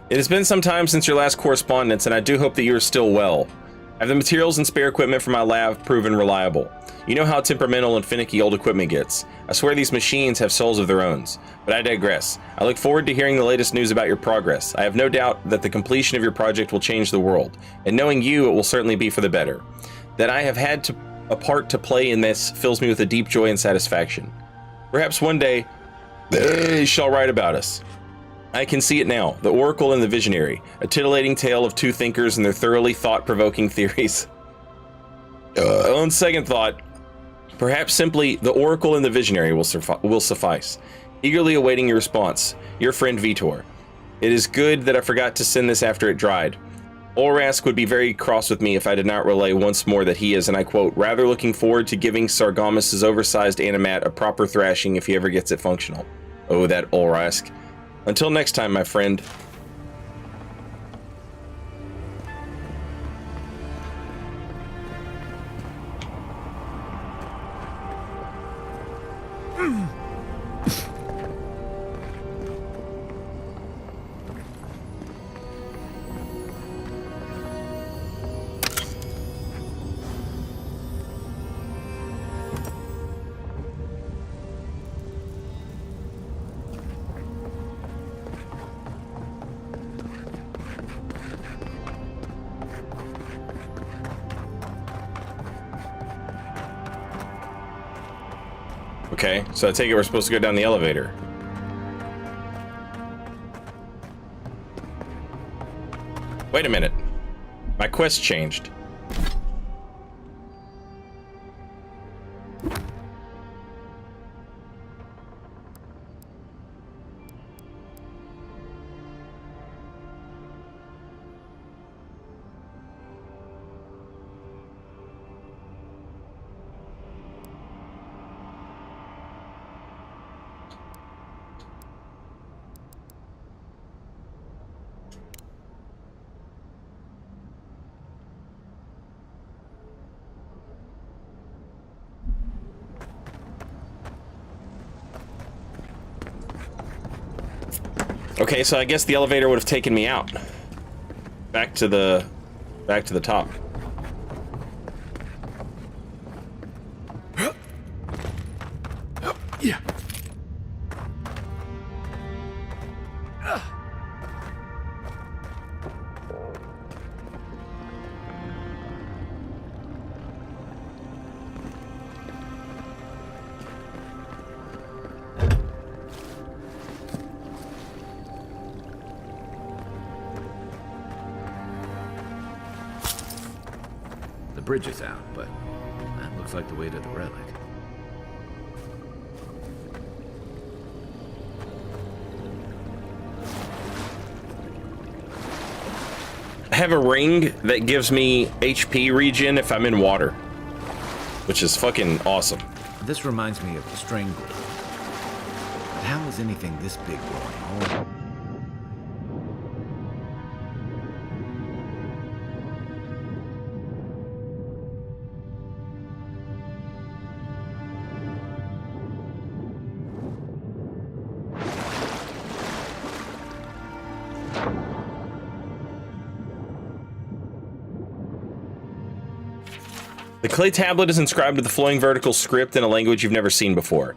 It has been some time since your last correspondence, and I do hope that you are still well. Have the materials and spare equipment from my lab proven reliable? You know how temperamental and finicky old equipment gets. I swear these machines have souls of their own. But I digress. I look forward to hearing the latest news about your progress. I have no doubt that the completion of your project will change the world, and knowing you, it will certainly be for the better. That I have had a part to play in this fills me with a deep joy and satisfaction. Perhaps one day, they shall write about us. I can see it now, the Oracle and the Visionary, a titillating tale of two thinkers and their thoroughly thought-provoking theories. On second thought, perhaps simply the Oracle and the Visionary will suffice. Eagerly awaiting your response, your friend Vitor. It is good that I forgot to send this after it dried. Olrask would be very cross with me if I did not relay once more that he is, and I quote, rather looking forward to giving Sargamos' oversized animat a proper thrashing if he ever gets it functional. Oh, that Olrask. Until next time, my friend. Okay, so I take it we're supposed to go down the elevator. Wait a minute. My quest changed. Okay, so I guess the elevator would have taken me out. Back to the top.
Yeah.
The bridge is out, but that looks like the way to the relic.
I have a ring that gives me HP regen if I'm in water, which is fucking awesome.
This reminds me of the Strangle. But how is anything this big growing? Oh.
The clay tablet is inscribed with a flowing vertical script in a language you've never seen before.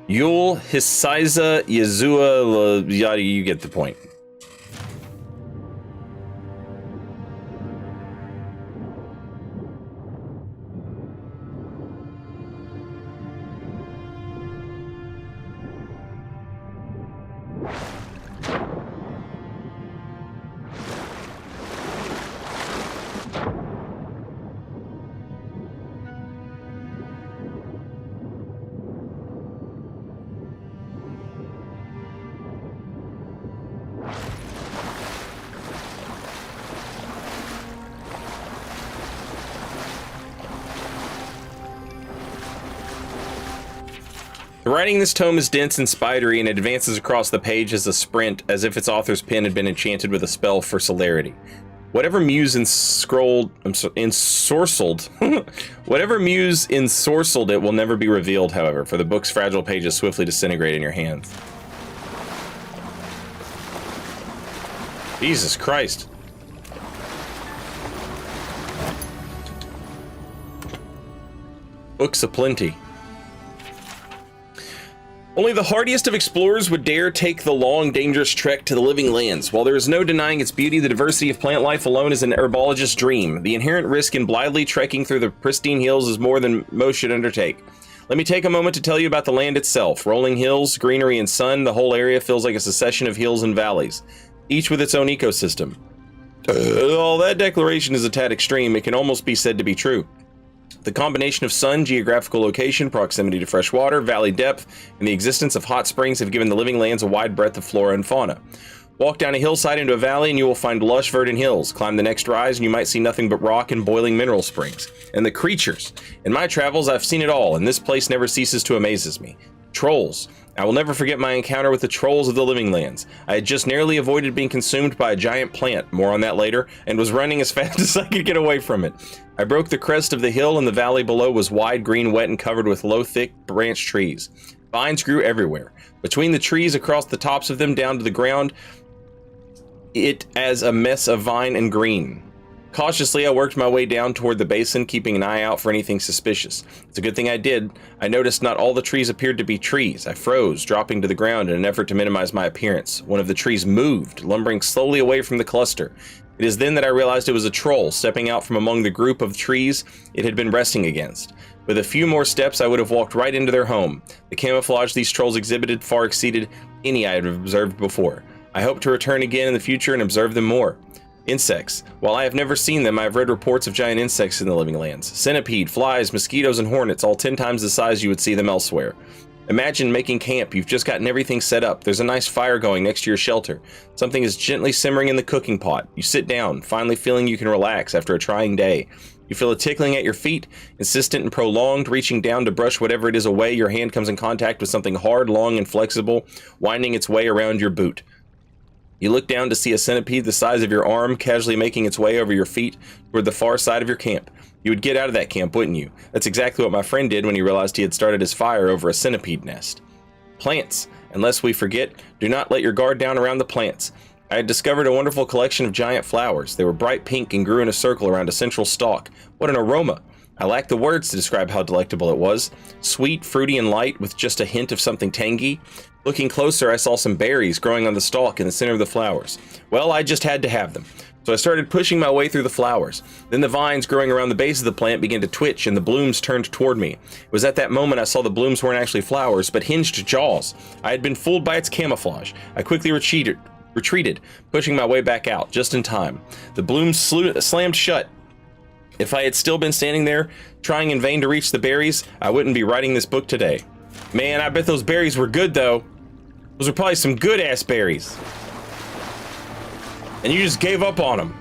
Yul Hisiza Yazua, yada, you get the point. The writing in this tome is dense and spidery, and it advances across the page as a sprint, as if its author's pen had been enchanted with a spell for celerity. Whatever muse whatever muse ensorcelled it will never be revealed, however, for the book's fragile pages swiftly disintegrate in your hands. Jesus Christ. Books aplenty. Only the hardiest of explorers would dare take the long, dangerous trek to the living lands. While there is no denying its beauty, the diversity of plant life alone is an herbologist's dream. The inherent risk in blithely trekking through the pristine hills is more than most should undertake. Let me take a moment to tell you about the land itself. Rolling hills, greenery, and sun, the whole area feels like a succession of hills and valleys, each with its own ecosystem. While that declaration is a tad extreme, it can almost be said to be true. The combination of sun, geographical location, proximity to fresh water, valley depth, and the existence of hot springs have given the living lands a wide breadth of flora and fauna. Walk down a hillside into a valley and you will find lush verdant hills. Climb the next rise and you might see nothing but rock and boiling mineral springs. And the creatures. In my travels, I've seen it all, and this place never ceases to amaze me. Trolls. I will never forget my encounter with the trolls of the living lands. I had just narrowly avoided being consumed by a giant plant, more on that later, and was running as fast as I could get away from it. I broke the crest of the hill, and the valley below was wide, green, wet, and covered with low, thick, branched trees. Vines grew everywhere. Between the trees, across the tops of them, down to the ground, it as a mess of vine and green. Cautiously, I worked my way down toward the basin, keeping an eye out for anything suspicious. It's a good thing I did. I noticed not all the trees appeared to be trees. I froze, dropping to the ground in an effort to minimize my appearance. One of the trees moved, lumbering slowly away from the cluster. It is then that I realized it was a troll, stepping out from among the group of trees it had been resting against. With a few more steps, I would have walked right into their home. The camouflage these trolls exhibited far exceeded any I had observed before. I hope to return again in the future and observe them more. Insects. While I have never seen them, I have read reports of giant insects in the living lands. Centipede, flies, mosquitoes, and hornets, all 10 times the size you would see them elsewhere. Imagine making camp. You've just gotten everything set up. There's a nice fire going next to your shelter. Something is gently simmering in the cooking pot. You sit down, finally feeling you can relax after a trying day. You feel a tickling at your feet, insistent and prolonged. Reaching down to brush whatever it is away, your hand comes in contact with something hard, long, and flexible, winding its way around your boot. You look down to see a centipede the size of your arm casually making its way over your feet toward the far side of your camp. You would get out of that camp, wouldn't you? That's exactly what my friend did when he realized he had started his fire over a centipede nest. Plants. And lest we forget, do not let your guard down around the plants. I had discovered a wonderful collection of giant flowers. They were bright pink and grew in a circle around a central stalk. What an aroma! I lacked the words to describe how delectable it was. Sweet, fruity, and light, with just a hint of something tangy. Looking closer, I saw some berries growing on the stalk in the center of the flowers. Well, I just had to have them. So I started pushing my way through the flowers. Then the vines growing around the base of the plant began to twitch and the blooms turned toward me. It was at that moment I saw the blooms weren't actually flowers, but hinged jaws. I had been fooled by its camouflage. I quickly retreated, pushing my way back out, just in time. The blooms slammed shut. If I had still been standing there, trying in vain to reach the berries, I wouldn't be writing this book today. Man, I bet those berries were good, though. Those were probably some good-ass berries. And you just gave up on them.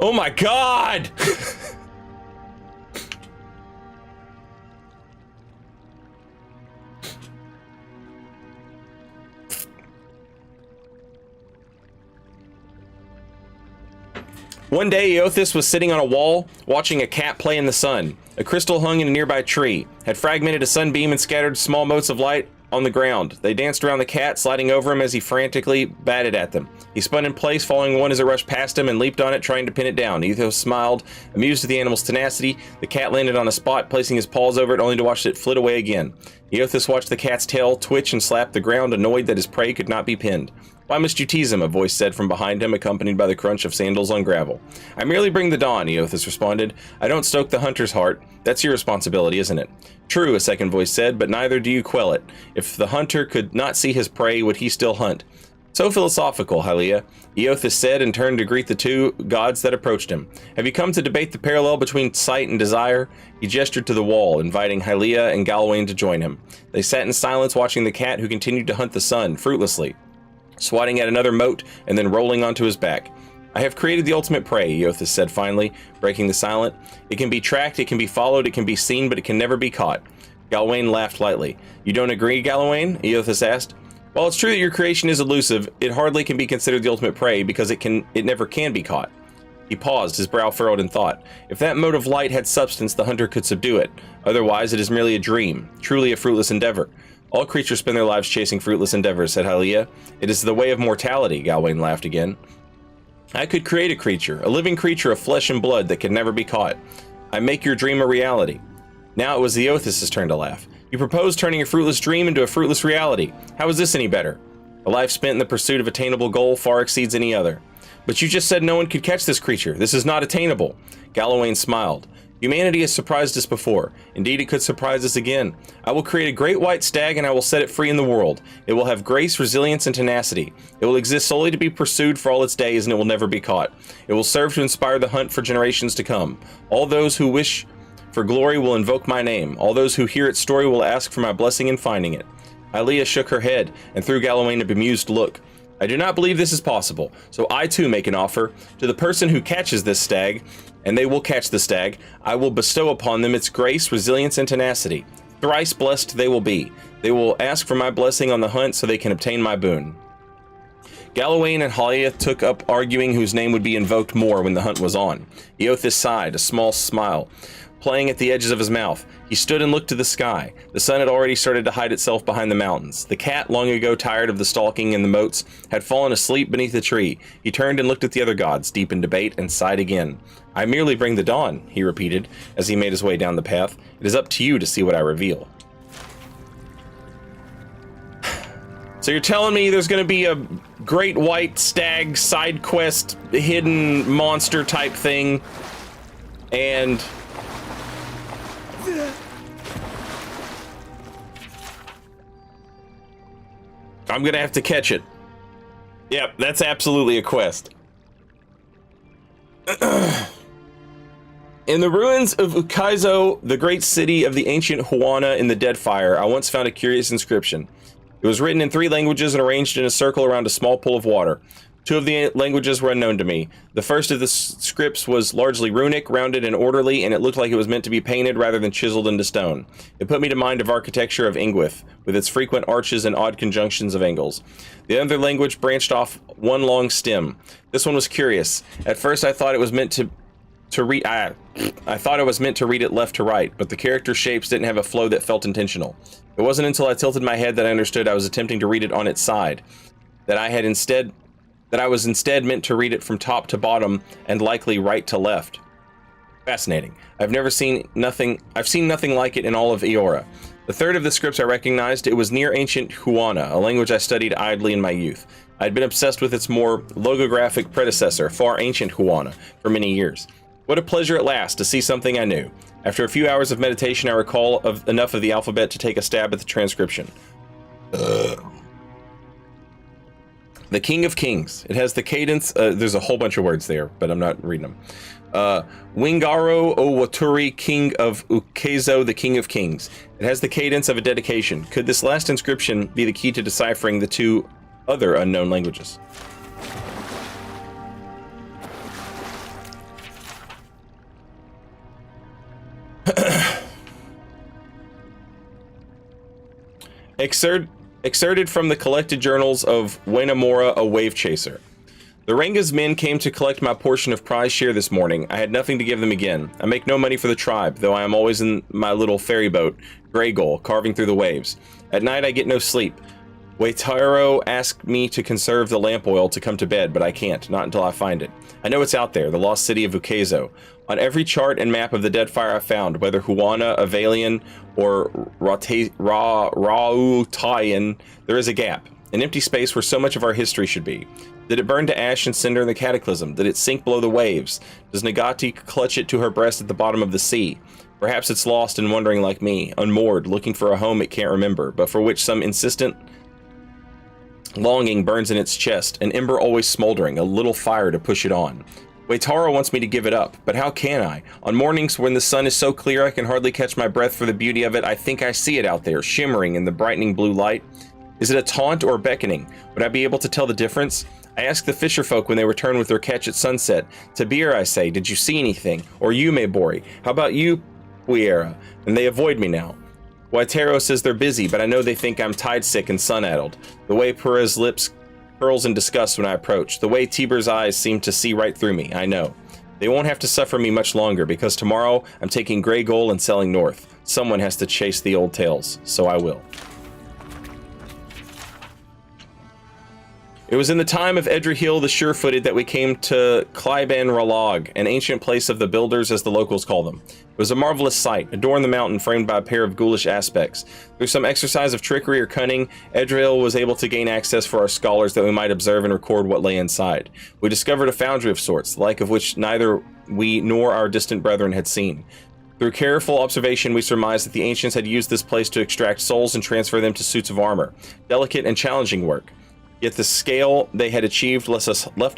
Oh my god! One day, Eothas was sitting on a wall, watching a cat play in the sun. A crystal hung in a nearby tree, had fragmented a sunbeam and scattered small motes of light on the ground. They danced around the cat, sliding over him as he frantically batted at them. He spun in place, following one as it rushed past him, and leaped on it, trying to pin it down. Eothas smiled, amused at the animal's tenacity. The cat landed on a spot, placing his paws over it, only to watch it flit away again. Eothas watched the cat's tail twitch and slap the ground, annoyed that his prey could not be pinned. Why must you tease him? A voice said from behind him, accompanied by the crunch of sandals on gravel. I merely bring the dawn, Eothas responded. I don't stoke the hunter's heart. That's your responsibility, isn't it? True, a second voice said, but neither do you quell it. If the hunter could not see his prey, would he still hunt? So philosophical, Hylia, Eothas said and turned to greet the two gods that approached him. Have you come to debate the parallel between sight and desire? He gestured to the wall, inviting Hylia and Galwain to join him. They sat in silence, watching the cat who continued to hunt the sun, fruitlessly, swatting at another mote and then rolling onto his back. I have created the ultimate prey, Eothas said finally, breaking the silence. It can be tracked, it can be followed, it can be seen, but it can never be caught. Galwain laughed lightly. You don't agree, Galwain? Eothas asked. While it's true that your creation is elusive, it hardly can be considered the ultimate prey because it never can be caught. He paused, his brow furrowed in thought. If that mote of light had substance, the hunter could subdue it. Otherwise, it is merely a dream, truly a fruitless endeavor. All creatures spend their lives chasing fruitless endeavors, said Hylia. It is the way of mortality, Galwain laughed again. I could create a creature, a living creature of flesh and blood that can never be caught. I make your dream a reality. Now it was Eothas' turn to laugh. You propose turning a fruitless dream into a fruitless reality. How is this any better? A life spent in the pursuit of attainable goal far exceeds any other. But you just said no one could catch this creature. This is not attainable. Galwain smiled. Humanity has surprised us before. Indeed, it could surprise us again. I will create a great white stag and I will set it free in the world. It will have grace, resilience, and tenacity. It will exist solely to be pursued for all its days and it will never be caught. It will serve to inspire the hunt for generations to come. All those who wish for glory will invoke my name. All those who hear its story will ask for my blessing in finding it. Hylia shook her head and threw Galwain a bemused look. I do not believe this is possible, so I too make an offer. To the person who catches this stag, and they will catch the stag, I will bestow upon them its grace, resilience, and tenacity. Thrice blessed they will be. They will ask for my blessing on the hunt so they can obtain my boon. Galwain and Hylia took up arguing whose name would be invoked more when the hunt was on. Eothas sighed, a small smile playing at the edges of his mouth. He stood and looked to the sky. The sun had already started to hide itself behind the mountains. The cat, long ago tired of the stalking and the motes, had fallen asleep beneath a tree. He turned and looked at the other gods, deep in debate, and sighed again. I merely bring the dawn, he repeated, as he made his way down the path. It is up to you to see what I reveal. So you're telling me there's going to be a great white stag side quest, hidden monster type thing, and I'm gonna have to catch it. Yep, that's absolutely a quest. In the ruins of Ukaizo, the great city of the ancient Huana in the Dead Fire, I once found a curious inscription. It was written in 3 languages and arranged in a circle around a small pool of water. 2 of the languages were unknown to me. The first of the scripts was largely runic, rounded and orderly, and it looked like it was meant to be painted rather than chiseled into stone. It put me to mind of architecture of Ingwith, with its frequent arches and odd conjunctions of angles. The other language branched off one long stem. This one was curious. At first I thought it was meant to read I thought I was meant to read it left to right, but the character shapes didn't have a flow that felt intentional. It wasn't until I tilted my head that I understood I was attempting to read it on its side, that I was instead meant to read it from top to bottom and likely right to left. Fascinating. I've seen nothing like it in all of Eora. The third of the scripts I recognized, it was near ancient Huana, a language I studied idly in my youth. I'd been obsessed with its more logographic predecessor, far ancient Huana, for many years. What a pleasure at last to see something I knew. After a few hours of meditation, I recall enough of the alphabet to take a stab at the transcription. The King of Kings. It has the cadence. There's a whole bunch of words there, but I'm not reading them. Wingaro Owaturi, King of Ukezo, the King of Kings. It has the cadence of a dedication. Could this last inscription be the key to deciphering the two other unknown languages? Excerpted from the collected journals of Wainamora, a wave chaser. The Renga's men came to collect my portion of prize share this morning. I had nothing to give them again. I make no money for the tribe, though I am always in my little ferry boat, Grey Gull, carving through the waves. At night I get no sleep. Waitaro asked me to conserve the lamp oil to come to bed, but I can't, not until I find it. I know it's out there, the lost city of Ukezo. On every chart and map of the Deadfire I found, whether Huana, Avalian, or Rautayan, there is a gap, an empty space where so much of our history should be. Did it burn to ash and cinder in the cataclysm? Did it sink below the waves? Does Nagati clutch it to her breast at the bottom of the sea? Perhaps it's lost and wandering like me, unmoored, looking for a home it can't remember, but for which some insistent longing burns in its chest, an ember always smoldering, a little fire to push it on. Waitaro wants me to give it up, but how can I? On mornings when the sun is so clear I can hardly catch my breath for the beauty of it, I think I see it out there, shimmering in the brightening blue light. Is it a taunt or beckoning? Would I be able to tell the difference? I ask the fisher folk when they return with their catch at sunset. Tabir, I say, did you see anything? Or you, Maybori? How about you, Puera? And they avoid me now. Waitaro says they're busy, but I know they think I'm tide-sick and sun-addled. The way Puera's lips curls in disgust when I approach. The way Tiber's eyes seem to see right through me, I know. They won't have to suffer me much longer, because tomorrow I'm taking Grey Gull and sailing north. Someone has to chase the old tales, so I will. It was in the time of Edrihil the Sure-Footed that we came to Clyban Ralag, an ancient place of the builders as the locals call them. It was a marvelous sight, a door in the mountain framed by a pair of ghoulish aspects. Through some exercise of trickery or cunning, Edrihil was able to gain access for our scholars that we might observe and record what lay inside. We discovered a foundry of sorts, the like of which neither we nor our distant brethren had seen. Through careful observation, we surmised that the ancients had used this place to extract souls and transfer them to suits of armor. Delicate and challenging work. Yet the scale they had achieved left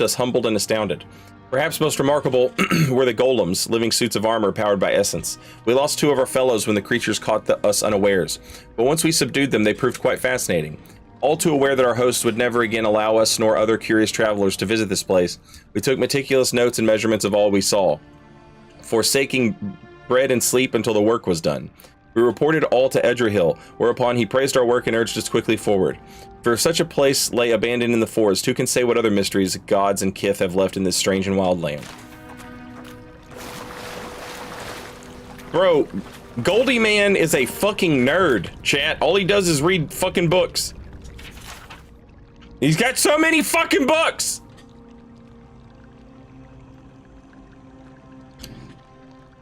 us humbled and astounded. Perhaps most remarkable were the golems, living suits of armor powered by essence. We lost two of our fellows when the creatures caught us unawares, but once we subdued them, they proved quite fascinating. All too aware that our hosts would never again allow us nor other curious travelers to visit this place, we took meticulous notes and measurements of all we saw, forsaking bread and sleep until the work was done. We reported all to Edrihil, whereupon he praised our work and urged us quickly forward. For if such a place lay abandoned in the forest, who can say what other mysteries gods and kith have left in this strange and wild land? Bro, Goldie Man is a fucking nerd, chat. All he does is read fucking books. He's got so many fucking books!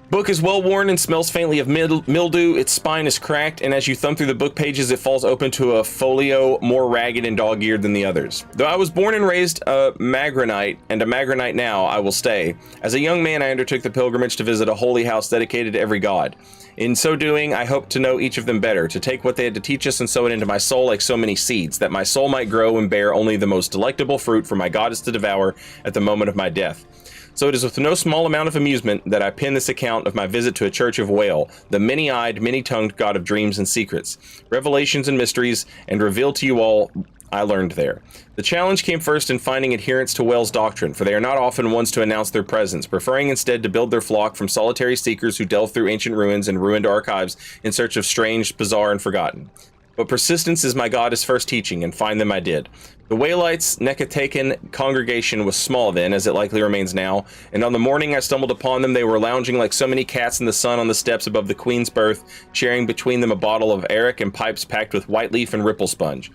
Book is well worn and smells faintly of mildew. Its spine is cracked, and as you thumb through the book pages, it falls open to a folio more ragged and dog-eared than the others. Though I was born and raised a Magronite, and a Magronite now, I will stay. As a young man, I undertook the pilgrimage to visit a holy house dedicated to every god. In so doing, I hoped to know each of them better, to take what they had to teach us and sow it into my soul like so many seeds, that my soul might grow and bear only the most delectable fruit for my goddess to devour at the moment of my death. So it is with no small amount of amusement that I pen this account of my visit to a church of Whale, the many-eyed, many-tongued god of dreams and secrets, revelations and mysteries, and revealed to you all I learned there. The challenge came first in finding adherents to Whale's doctrine, for they are not often ones to announce their presence, preferring instead to build their flock from solitary seekers who delve through ancient ruins and ruined archives in search of strange, bizarre, and forgotten. But persistence is my goddess' first teaching, and find them I did. The Waylights' Nekatakan congregation was small then, as it likely remains now, and on the morning I stumbled upon them, they were lounging like so many cats in the sun on the steps above the Queen's berth, sharing between them a bottle of Arak and pipes packed with white leaf and ripple sponge.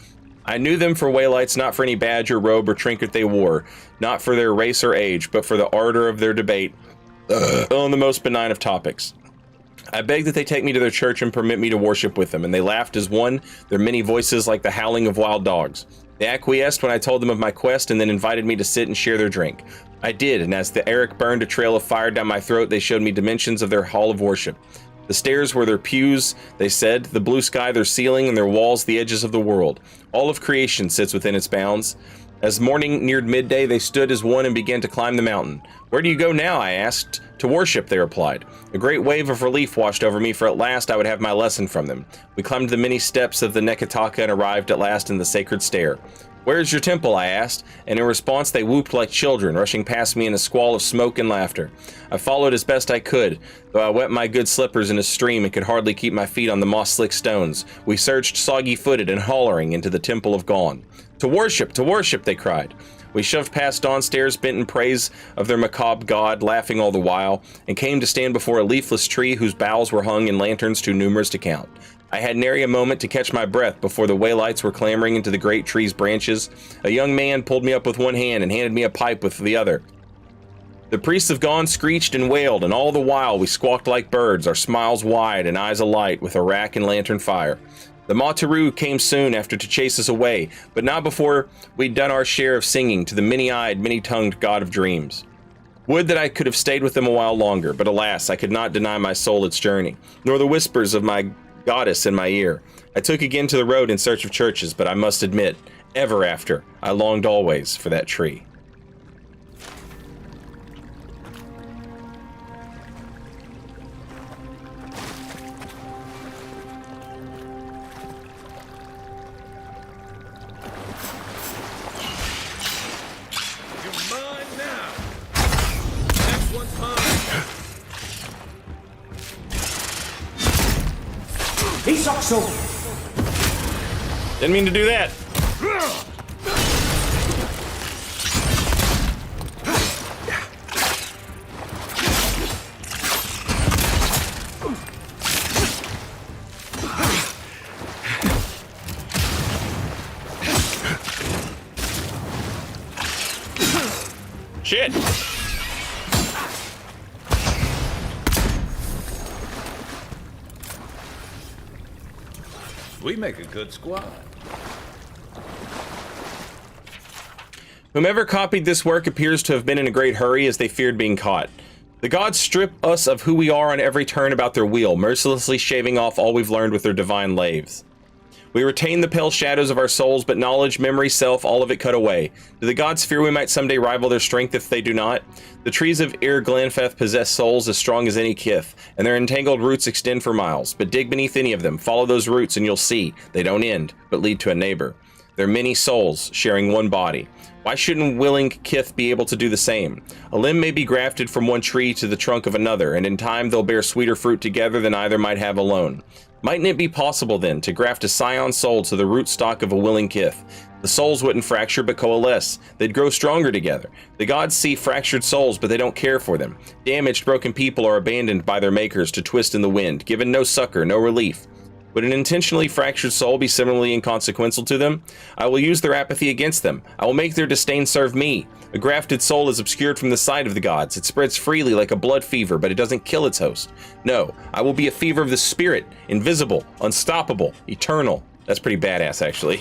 I knew them for Waylights not for any badge or robe or trinket they wore, not for their race or age, but for the ardor of their debate on the most benign of topics. I begged that they take me to their church and permit me to worship with them, and they laughed as one, their many voices like the howling of wild dogs. They acquiesced when I told them of my quest and then invited me to sit and share their drink. I did, and as the Arak burned a trail of fire down my throat, they showed me dimensions of their hall of worship. The stairs were their pews, they said, the blue sky their ceiling, and their walls the edges of the world. All of creation sits within its bounds. As morning neared midday, they stood as one and began to climb the mountain. Where do you go now? I asked. To worship, they replied. A great wave of relief washed over me, for at last I would have my lesson from them. We climbed the many steps of the Nekataka and arrived at last in the sacred stair. Where is your temple? I asked, and in response they whooped like children, rushing past me in a squall of smoke and laughter. I followed as best I could, though I wet my good slippers in a stream and could hardly keep my feet on the moss-slick stones. We surged soggy-footed and hollering into the temple of Gaun. To worship, they cried. We shoved past downstairs, bent in praise of their macabre god, laughing all the while, and came to stand before a leafless tree whose boughs were hung in lanterns too numerous to count. I had nary a moment to catch my breath before the Waylights were clambering into the great tree's branches. A young man pulled me up with one hand and handed me a pipe with the other. The priests of Gaun screeched and wailed, and all the while we squawked like birds, our smiles wide and eyes alight with Arak and lantern fire. The Mataru came soon after to chase us away, but not before we'd done our share of singing to the many-eyed, many-tongued god of dreams. Would that I could have stayed with them a while longer, but alas, I could not deny my soul its journey, nor the whispers of my goddess in my ear. I took again to the road in search of churches, but I must admit, ever after, I longed always for that tree. Didn't mean to do that. Shit.
We make a good squad.
Whomever copied this work appears to have been in a great hurry, as they feared being caught. The gods strip us of who we are on every turn about their wheel, mercilessly shaving off all we've learned with their divine lathes. We retain the pale shadows of our souls, but knowledge, memory, self, all of it cut away. Do the gods fear we might someday rival their strength if they do not? The trees of Ir Glanfeth possess souls as strong as any kith, and their entangled roots extend for miles. But dig beneath any of them, follow those roots, and you'll see they don't end, but lead to a neighbor. They're many souls sharing one body. Why shouldn't willing kith be able to do the same? A limb may be grafted from one tree to the trunk of another, and in time they'll bear sweeter fruit together than either might have alone. Mightn't it be possible, then, to graft a scion soul to the rootstock of a willing kith? The souls wouldn't fracture, but coalesce. They'd grow stronger together. The gods see fractured souls, but they don't care for them. Damaged, broken people are abandoned by their makers to twist in the wind, given no succor, no relief. Would an intentionally fractured soul be similarly inconsequential to them? I will use their apathy against them. I will make their disdain serve me. A grafted soul is obscured from the sight of the gods. It spreads freely like a blood fever, but it doesn't kill its host. No, I will be a fever of the spirit, invisible, unstoppable, eternal. That's pretty badass, actually.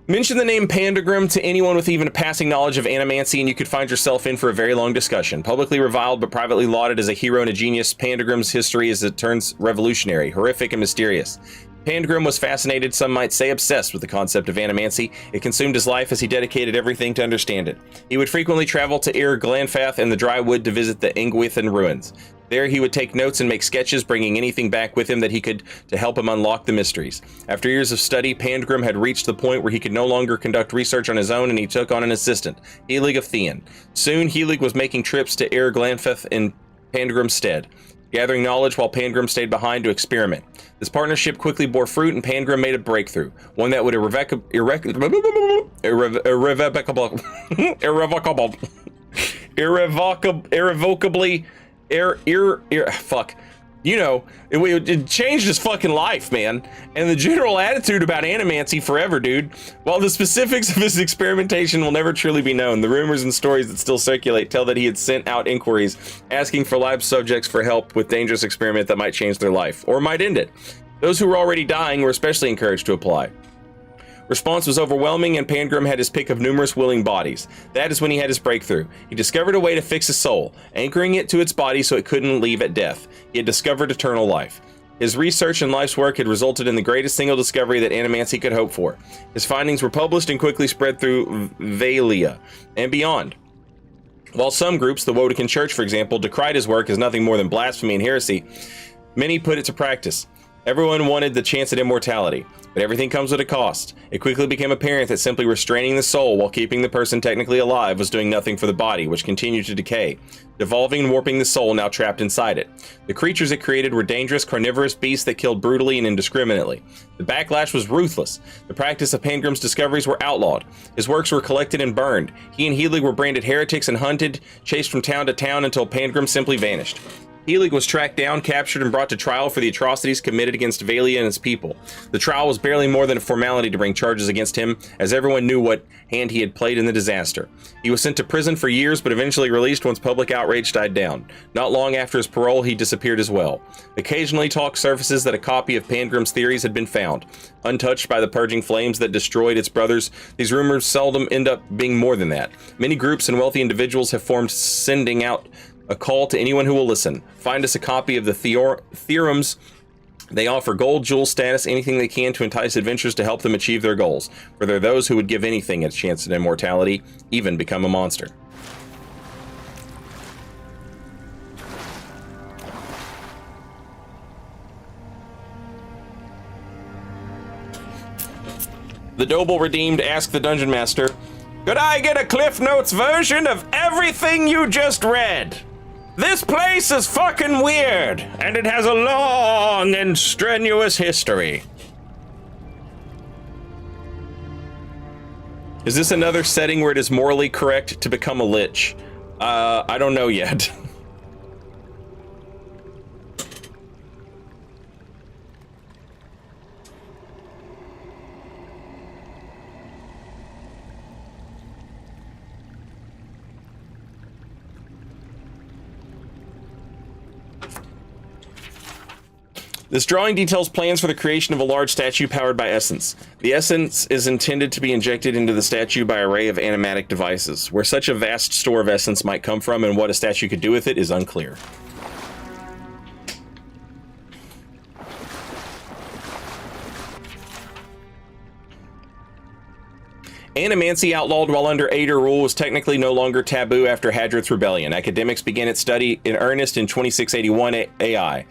Mention the name Pandagram to anyone with even a passing knowledge of animancy and you could find yourself in for a very long discussion. Publicly reviled but privately lauded as a hero and a genius, Pandagram's history is it turns revolutionary, horrific, and mysterious. Pandagram was fascinated, some might say obsessed, with the concept of animancy. It consumed his life as he dedicated everything to understand it. He would frequently travel to Ir Glanfath and the dry wood to visit the Ingwithan ruins. There he would take notes and make sketches, bringing anything back with him that he could to help him unlock the mysteries. After years of study, Pandgrim had reached the point where he could no longer conduct research on his own, and he took on an assistant, Helig of Theon. Soon, Helig was making trips to Air Glanfeth in Pandgrim's stead, gathering knowledge while Pandgrim stayed behind to experiment. This partnership quickly bore fruit, and Pandgrim made a breakthrough, one that would it changed his fucking life, man, and the general attitude about animancy forever, dude. While the specifics of his experimentation will never truly be known, the rumors and stories that still circulate tell that he had sent out inquiries asking for lab subjects for help with dangerous experiment that might change their life, or might end it. Those who were already dying were especially encouraged to apply. Response was overwhelming, and Pandgrim had his pick of numerous willing bodies. That is when he had his breakthrough. He discovered a way to fix his soul, anchoring it to its body so it couldn't leave at death. He had discovered eternal life. His research and life's work had resulted in the greatest single discovery that animancy could hope for. His findings were published and quickly spread through Valia and beyond. While some groups, the Wodekin Church for example, decried his work as nothing more than blasphemy and heresy, many put it to practice. Everyone wanted the chance at immortality, but everything comes at a cost. It quickly became apparent that simply restraining the soul while keeping the person technically alive was doing nothing for the body, which continued to decay, devolving and warping the soul now trapped inside it. The creatures it created were dangerous, carnivorous beasts that killed brutally and indiscriminately. The backlash was ruthless. The practice of Pandgrim's discoveries were outlawed. His works were collected and burned. He and Helig were branded heretics and hunted, chased from town to town until Pandgrim simply vanished. Helig was tracked down, captured, and brought to trial for the atrocities committed against Valia and its people. The trial was barely more than a formality to bring charges against him, as everyone knew what hand he had played in the disaster. He was sent to prison for years, but eventually released once public outrage died down. Not long after his parole, he disappeared as well. Occasionally, talk surfaces that a copy of Pandgrim's theories had been found. Untouched by the purging flames that destroyed its brothers, these rumors seldom end up being more than that. Many groups and wealthy individuals have formed, sending out a call to anyone who will listen. Find us a copy of the theorems. They offer gold, jewel status, anything they can to entice adventurers to help them achieve their goals. For there are those who would give anything a chance at immortality, even become a monster. The Noble Redeemed asked the Dungeon Master, "Could I get a Cliff Notes version of everything you just read? This place is fucking weird, and it has a long and strenuous history." Is this another setting where it is morally correct to become a lich? I don't know yet. This drawing details plans for the creation of a large statue powered by essence. The essence is intended to be injected into the statue by an array of animatic devices. Where such a vast store of essence might come from and what a statue could do with it is unclear. Animancy, outlawed while under Ader rule, was technically no longer taboo after Hadrith's rebellion. Academics began its study in earnest in 2681 AI.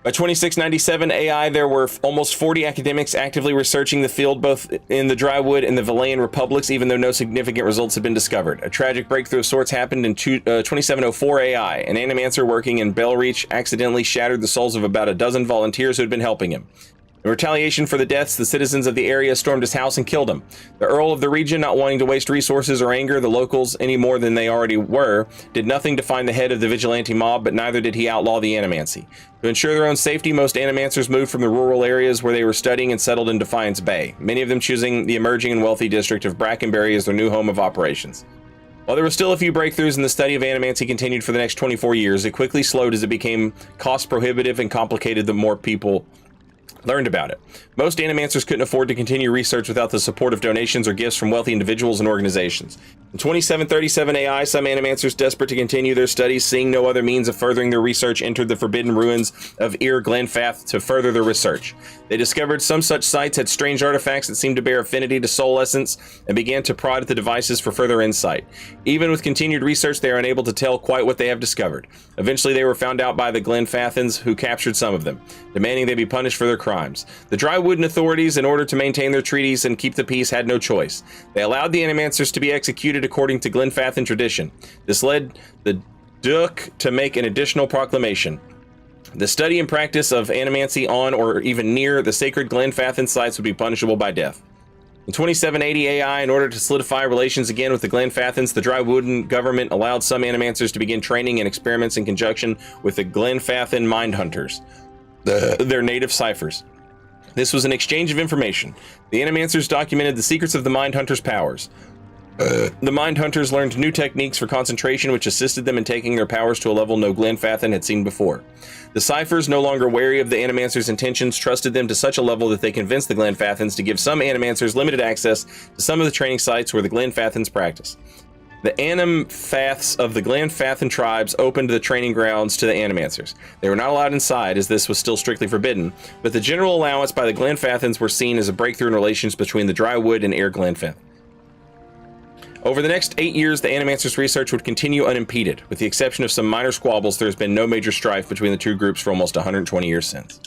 By 2697 AI, there were almost 40 academics actively researching the field, both in the Drywood and the Valayan republics, even though no significant results had been discovered. A tragic breakthrough of sorts happened in 2704 AI. An animancer working in Bellreach accidentally shattered the souls of about a dozen volunteers who had been helping him. In retaliation for the deaths, the citizens of the area stormed his house and killed him. The Earl of the region, not wanting to waste resources or anger the locals any more than they already were, did nothing to find the head of the vigilante mob, but neither did he outlaw the animancy. To ensure their own safety, most animancers moved from the rural areas where they were studying and settled in Defiance Bay, many of them choosing the emerging and wealthy district of Brackenbury as their new home of operations. While there were still a few breakthroughs and the study of animancy continued for the next 24 years, it quickly slowed as it became cost prohibitive and complicated the more people learned about it. Most animancers couldn't afford to continue research without the support of donations or gifts from wealthy individuals and organizations. In 2737 AI, some animancers desperate to continue their studies, seeing no other means of furthering their research, entered the forbidden ruins of Ir Glenfath to further their research. They discovered some such sites had strange artifacts that seemed to bear affinity to soul essence and began to prod at the devices for further insight. Even with continued research, they are unable to tell quite what they have discovered. Eventually, they were found out by the Glenfathans, who captured some of them, demanding they be punished for their crimes. The Drywooden authorities, in order to maintain their treaties and keep the peace, had no choice. They allowed the animancers to be executed according to Glenfathan tradition. This led the Duke to make an additional proclamation. The study and practice of animancy on or even near the sacred Glenfathan sites would be punishable by death. In 2780 AI, in order to solidify relations again with the Glenfathans, the Drywooden government allowed some animancers to begin training and experiments in conjunction with the Glenfathan mind hunters, their native ciphers. This was an exchange of information. The animancers documented the secrets of the mind hunters' powers. The mind hunters learned new techniques for concentration, which assisted them in taking their powers to a level no Glenfathan had seen before. The ciphers, no longer wary of the animancers' intentions, trusted them to such a level that they convinced the Glenfathans to give some animancers limited access to some of the training sites where the Glenfathans practice. The Animfaths of the Glenfathan tribes opened the training grounds to the animancers. They were not allowed inside, as this was still strictly forbidden, but the general allowance by the Glenfathans were seen as a breakthrough in relations between the Drywood and Ir Glenfath. Over the next 8 years, the animancers' research would continue unimpeded. With the exception of some minor squabbles, there has been no major strife between the two groups for almost 120 years since.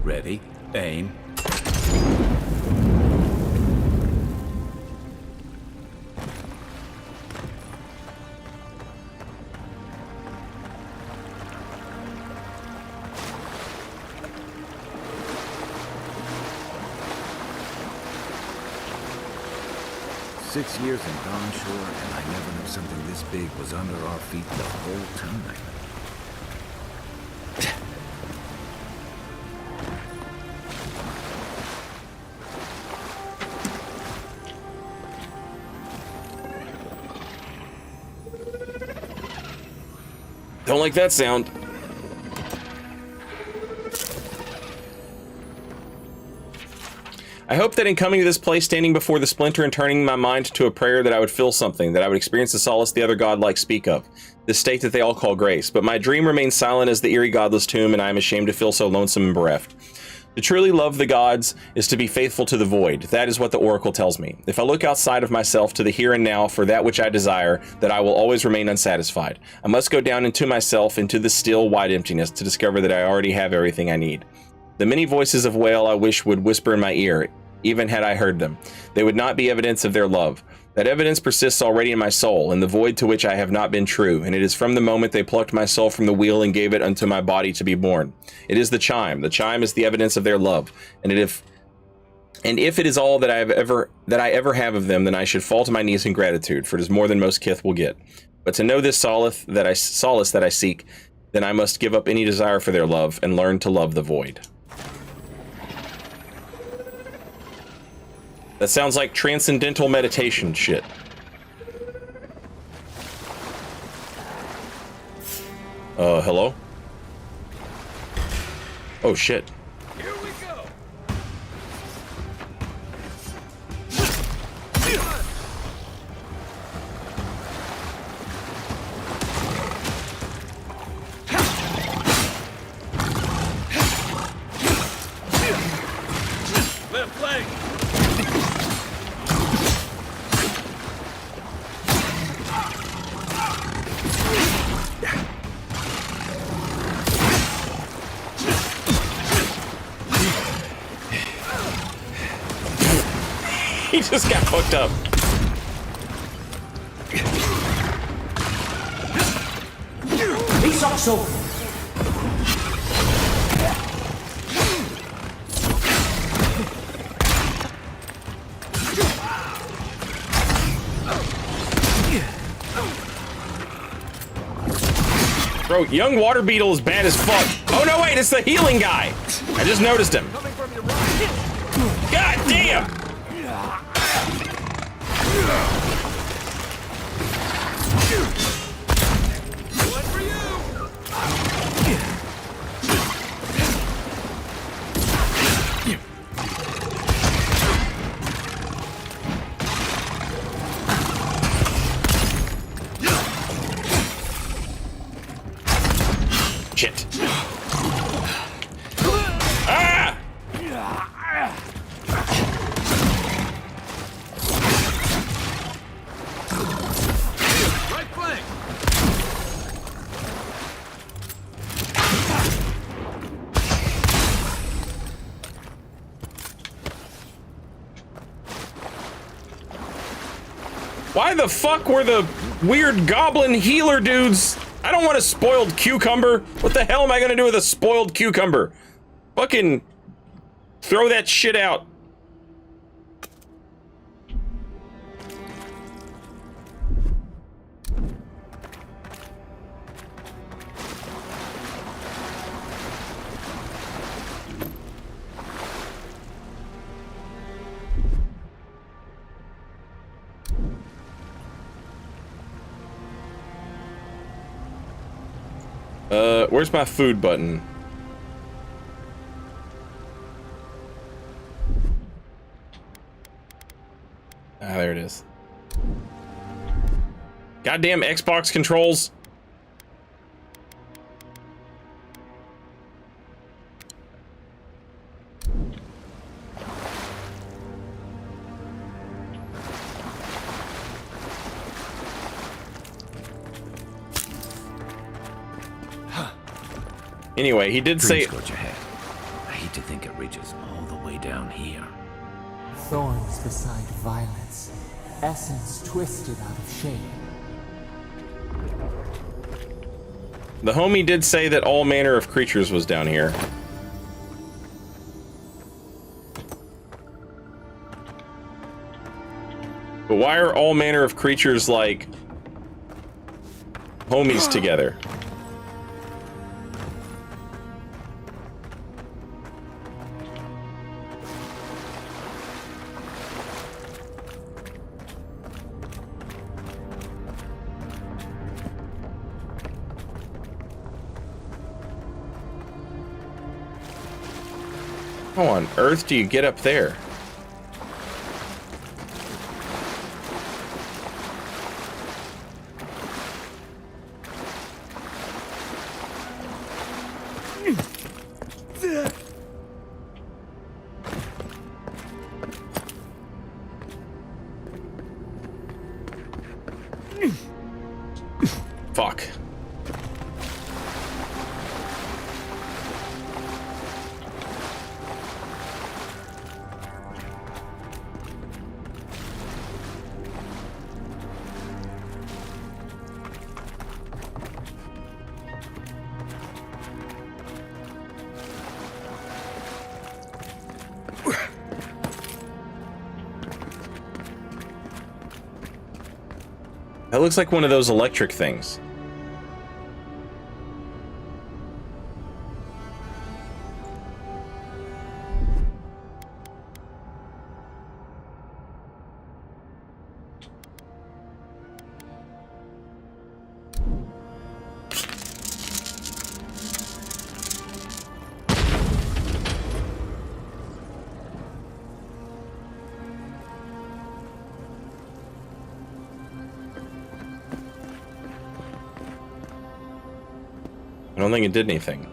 Ready, aim.
Six years in Dawn Shore, and I never knew something this big was under our feet the whole time.
Don't like that sound. I hope that in coming to this place, standing before the splinter and turning my mind to a prayer, that I would feel something, that I would experience the solace the other godlike speak of, this state that they all call grace. But my dream remains silent as the eerie godless tomb, and I am ashamed to feel so lonesome and bereft. To truly love the gods is to be faithful to the void. That is what the oracle tells me. If I look outside of myself to the here and now for that which I desire, that I will always remain unsatisfied. I must go down into myself, into the still, wide emptiness, to discover that I already have everything I need. The many voices of wail I wish would whisper in my ear, even had I heard them. They would not be evidence of their love. That evidence persists already in my soul, in the void to which I have not been true, and it is from the moment they plucked my soul from the wheel and gave it unto my body to be born. It is the chime. The chime is the evidence of their love, and if it is all that I ever have of them, then I should fall to my knees in gratitude, for it is more than most kith will get. But to know this solace that I seek, then I must give up any desire for their love and learn to love the void. That sounds like transcendental meditation shit. Hello? Oh shit.
Here we go. Left leg.
He just got hooked up.
He's also.
Bro, young water beetle is bad as fuck. Oh no, wait, it's the healing guy. I just noticed him. God damn!
One for you.
Watch it. Ah!
Right flank.
Why the fuck were the weird goblin healer dudes? I don't want a spoiled cucumber. What the hell am I gonna do with a spoiled cucumber? Fucking throw that shit out. Where's my food button? Ah, there it is. Goddamn Xbox controls. Anyway, he did say...
Dreamscorch ahead. I hate to think it reaches all the way down here.
Thorns beside violets. Essence twisted out of shape.
The homie did say that all manner of creatures was down here. But why are all manner of creatures like homies together? How on earth do you get up there? Fuck. That looks like one of those electric things. I don't think it did anything.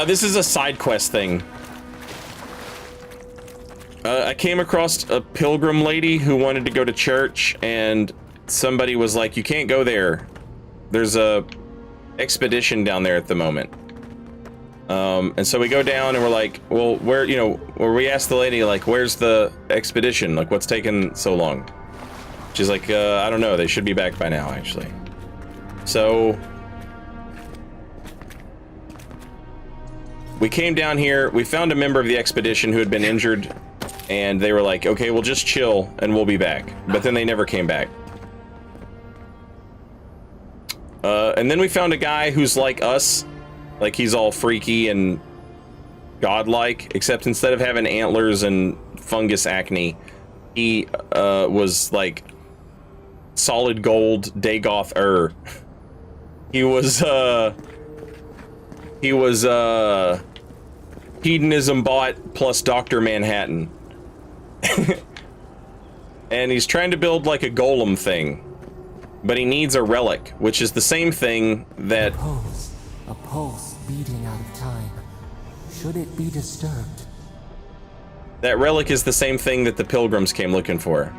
This is a side quest thing. I came across a pilgrim lady who wanted to go to church, and somebody was like, you can't go there. There's a expedition down there at the moment. And so we go down and we're like, well, where, you know, where we asked the lady, like, where's the expedition? Like, what's taking so long? She's like, I don't know. They should be back by now, actually. So we came down here, we found a member of the expedition who had been injured, and they were like, okay, we'll just chill and we'll be back. But then they never came back. And then we found a guy who's like us, like he's all freaky and godlike, except instead of having antlers and fungus acne, he was like solid gold Dagoth He was hedonism bot plus Dr. Manhattan. And he's trying to build like a golem thing, but he needs a relic, which is the same thing that
A pulse beating out of time. Should it be disturbed?
that relic is the same thing that the pilgrims came looking for.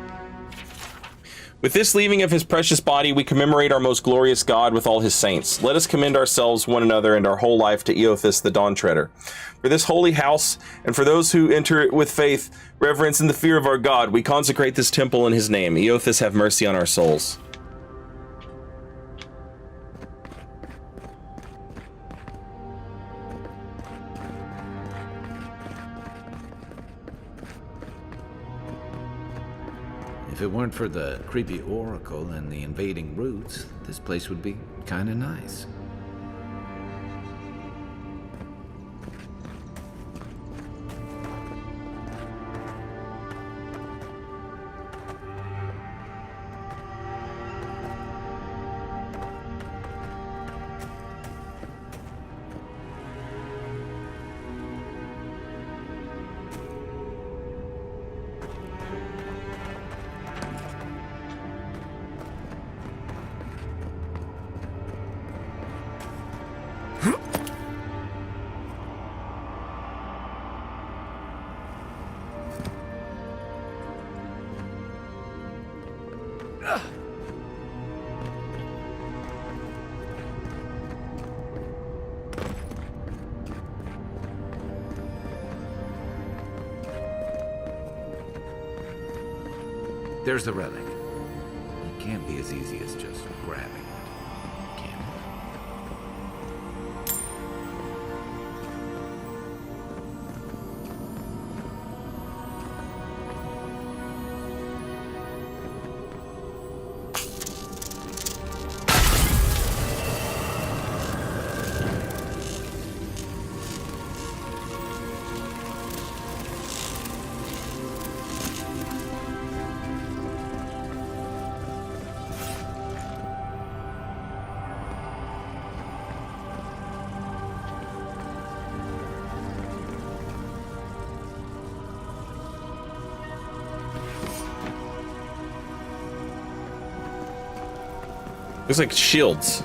With this leaving of his precious body, we commemorate our most glorious God with all his saints. Let us commend ourselves, one another, and our whole life to Eothas the Dawn Treader. For this holy house, and for those who enter it with faith, reverence, and the fear of our God, we consecrate this temple in his name. Eothas, have mercy on our souls.
If it weren't for the creepy oracle and the invading roots, this place would be kinda nice. There's the relic. It can't be as easy as just grabbing it, can it?
Looks like shields.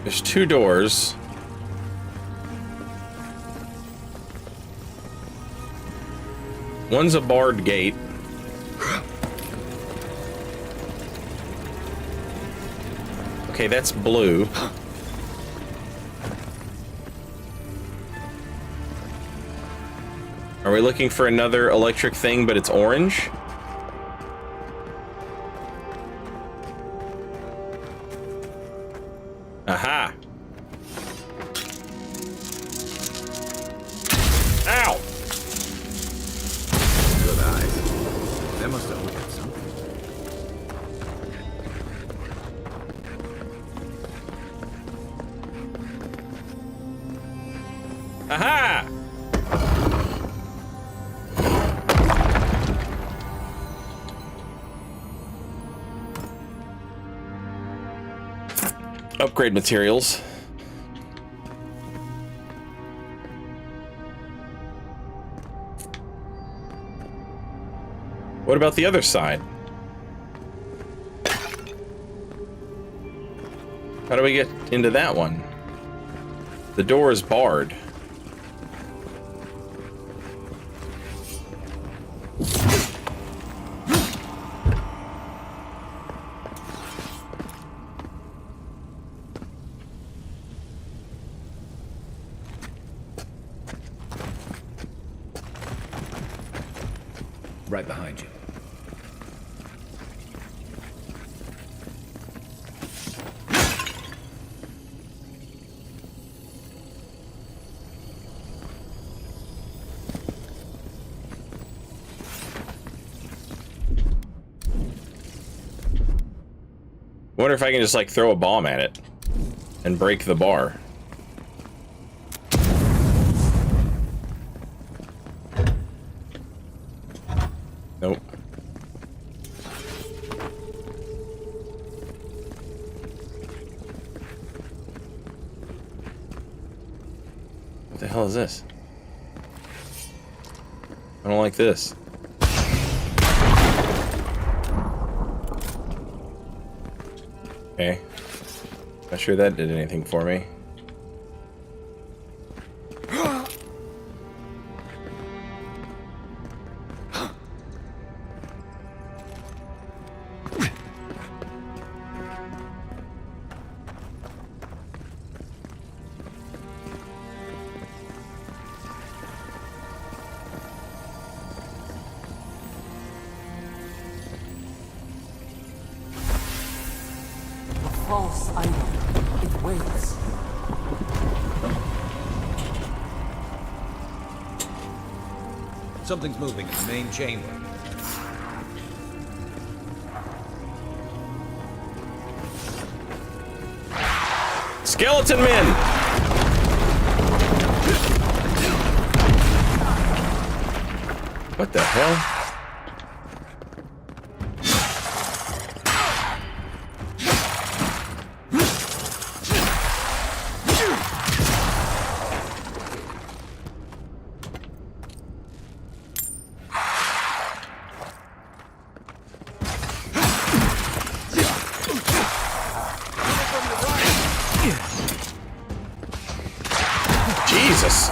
There's two doors. One's a barred gate. Okay, that's blue. Are we looking for another electric thing, but it's orange? Aha! Ow!
Good eyes. That must have looked at something.
Aha! Upgrade materials. What about the other side? How do we get into that one? The door is barred.
Right behind you.
Wonder if I can just like throw a bomb at it and break the bar. Nope. What the hell is this? I don't like this. Okay. Not sure that did anything for me.
False idol. It waits.
Something's moving in the main chamber.
Skeleton men! What the hell? Jesus.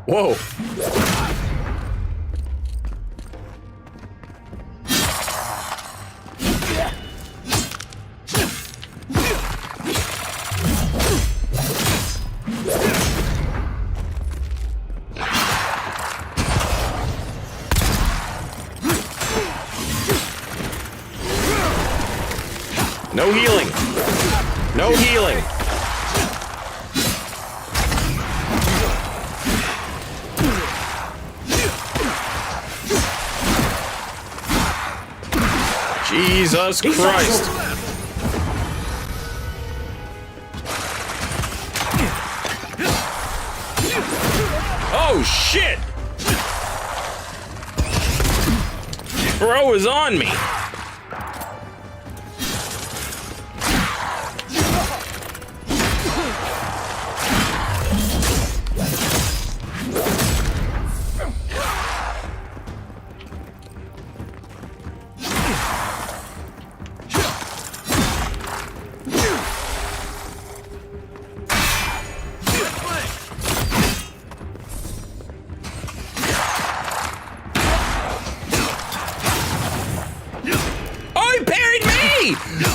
Whoa. No healing. No healing. Jesus Christ. Oh shit. Bro is on me.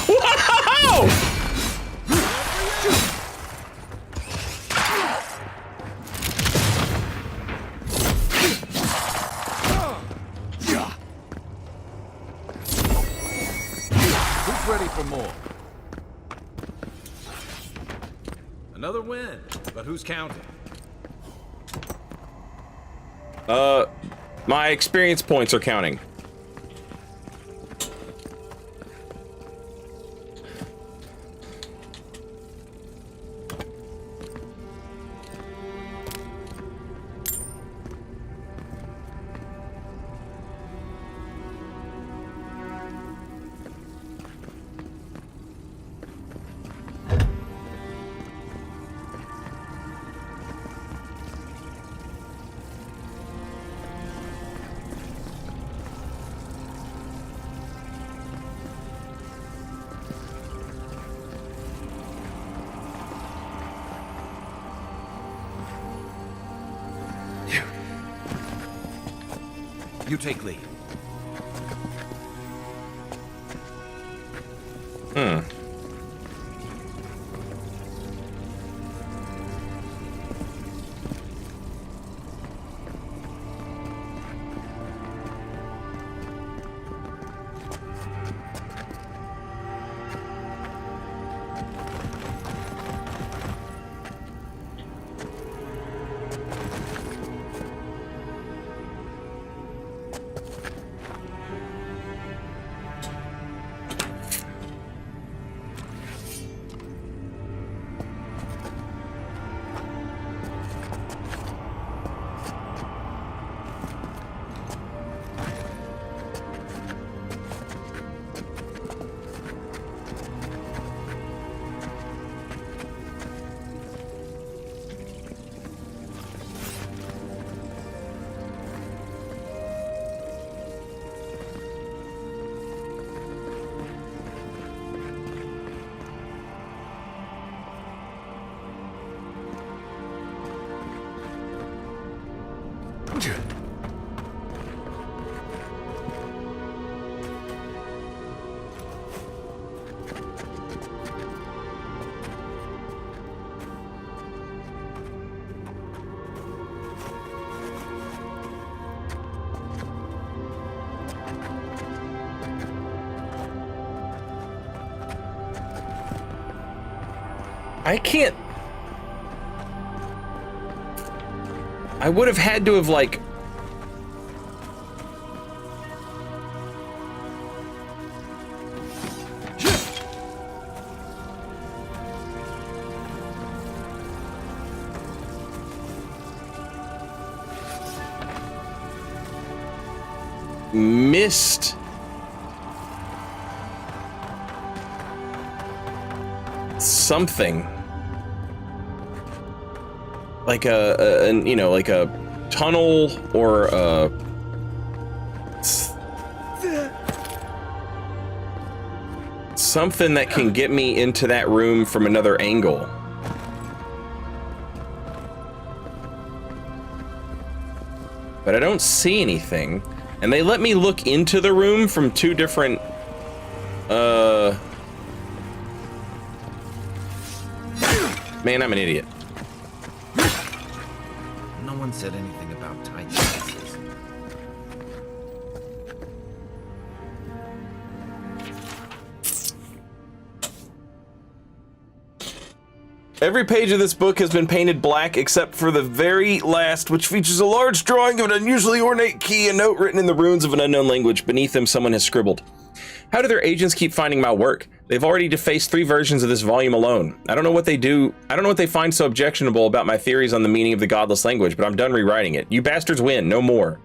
Whoa!
Who's ready for more? Another win, but who's counting?
My experience points are counting.
You take lead.
I can't. I would have had to have, like... missed something, like you know, like a tunnel or a something that can get me into that room from another angle. But I don't see anything. And they let me look into the room from two different, man, I'm an idiot.
No one said anything about tight spaces.
Every page of this book has been painted black except for the very last, which features a large drawing of an unusually ornate key, a note written in the runes of an unknown language. Beneath them, someone has scribbled. How do their agents keep finding my work? They've already defaced 3 versions of this volume alone. I don't know what they do. I don't know what they find so objectionable about my theories on the meaning of the godless language, but I'm done rewriting it. You bastards win, no more.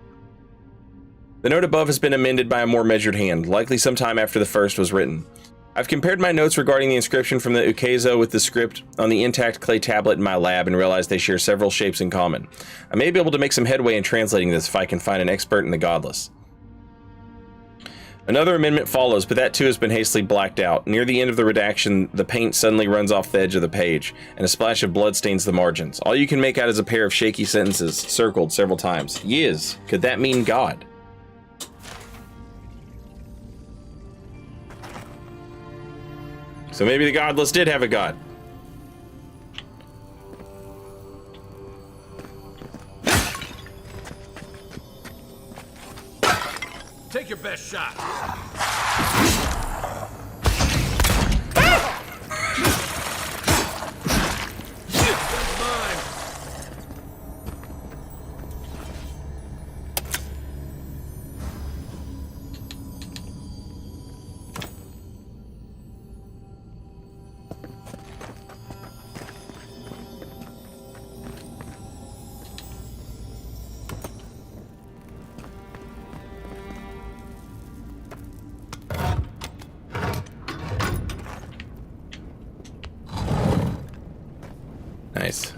The note above has been amended by a more measured hand, likely sometime after the first was written. I've compared my notes regarding the inscription from the Ukezo with the script on the intact clay tablet in my lab and realized they share several shapes in common. I may be able to make some headway in translating this if I can find an expert in the godless. Another amendment follows, but that too has been hastily blacked out. Near the end of the redaction, the paint suddenly runs off the edge of the page, and a splash of blood stains the margins. All you can make out is a pair of shaky sentences, circled several times. Yiz, could that mean God? So maybe the godless did have a god.
Take your best shot. That's mine.
Nice.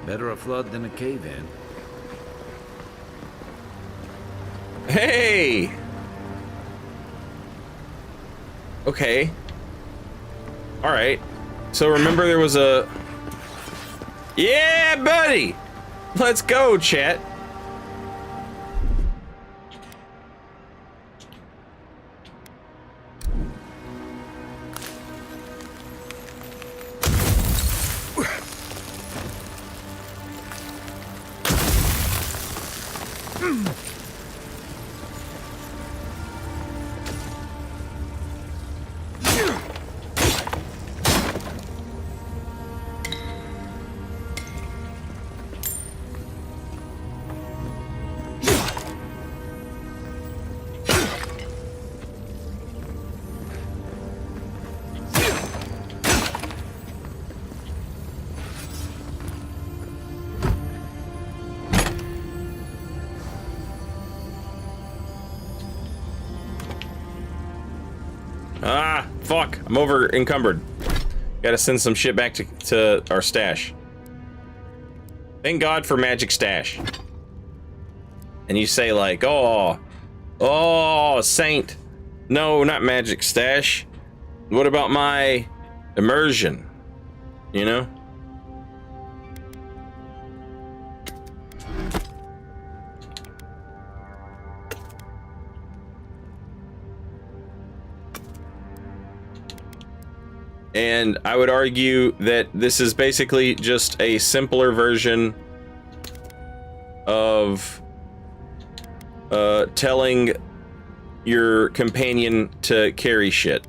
Better a flood than a cave-in.
Hey! Okay. Alright. So remember there was a... Yeah, buddy! Let's go, chat. Ah, fuck. I'm over encumbered. Gotta send some shit back to our stash. Thank God for magic stash. And you say like, oh, saint. No, not magic stash. What about my immersion? You know? And I would argue that this is basically just a simpler version of telling your companion to carry shit.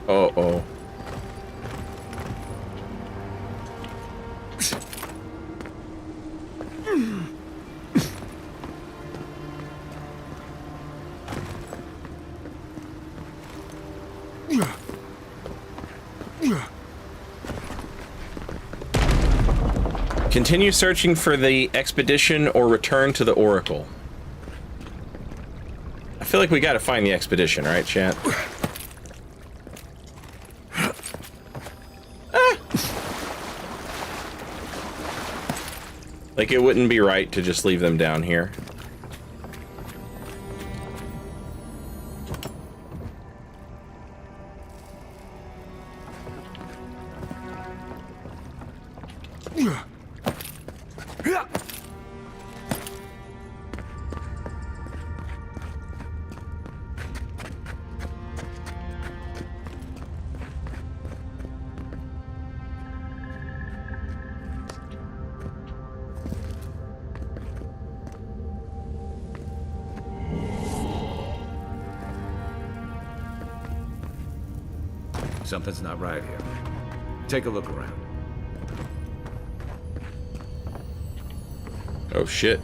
Uh-oh. Continue searching for the expedition or return to the Oracle. I feel like we gotta find the expedition, right, chat? Like, it wouldn't be right to just leave them down here.
Something's not right here. Take a look around.
Oh, shit.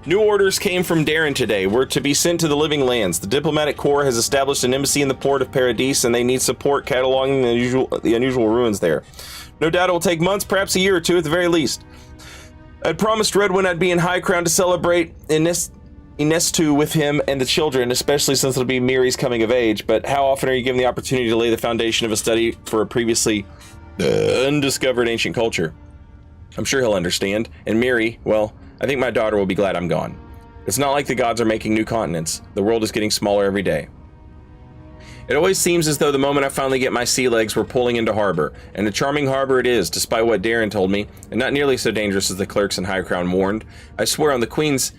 New orders came from Darren today. We're to be sent to the Living Lands. The Diplomatic Corps has established an embassy in the port of Paradise, and they need support cataloging the unusual ruins there. No doubt it will take months, perhaps a year or two at the very least. I'd promised Redwin I'd be in High Crown to celebrate Inestu with him and the children, especially since it'll be Miri's coming of age, but how often are you given the opportunity to lay the foundation of a study for a previously undiscovered ancient culture? I'm sure he'll understand, and Miri, well, I think my daughter will be glad I'm gone. It's not like the gods are making new continents. The world is getting smaller every day. It always seems as though the moment I finally get my sea legs, we're pulling into harbor, and a charming harbor it is, despite what Darren told me, and not nearly so dangerous as the clerks in High Crown warned. I swear on the Queen's,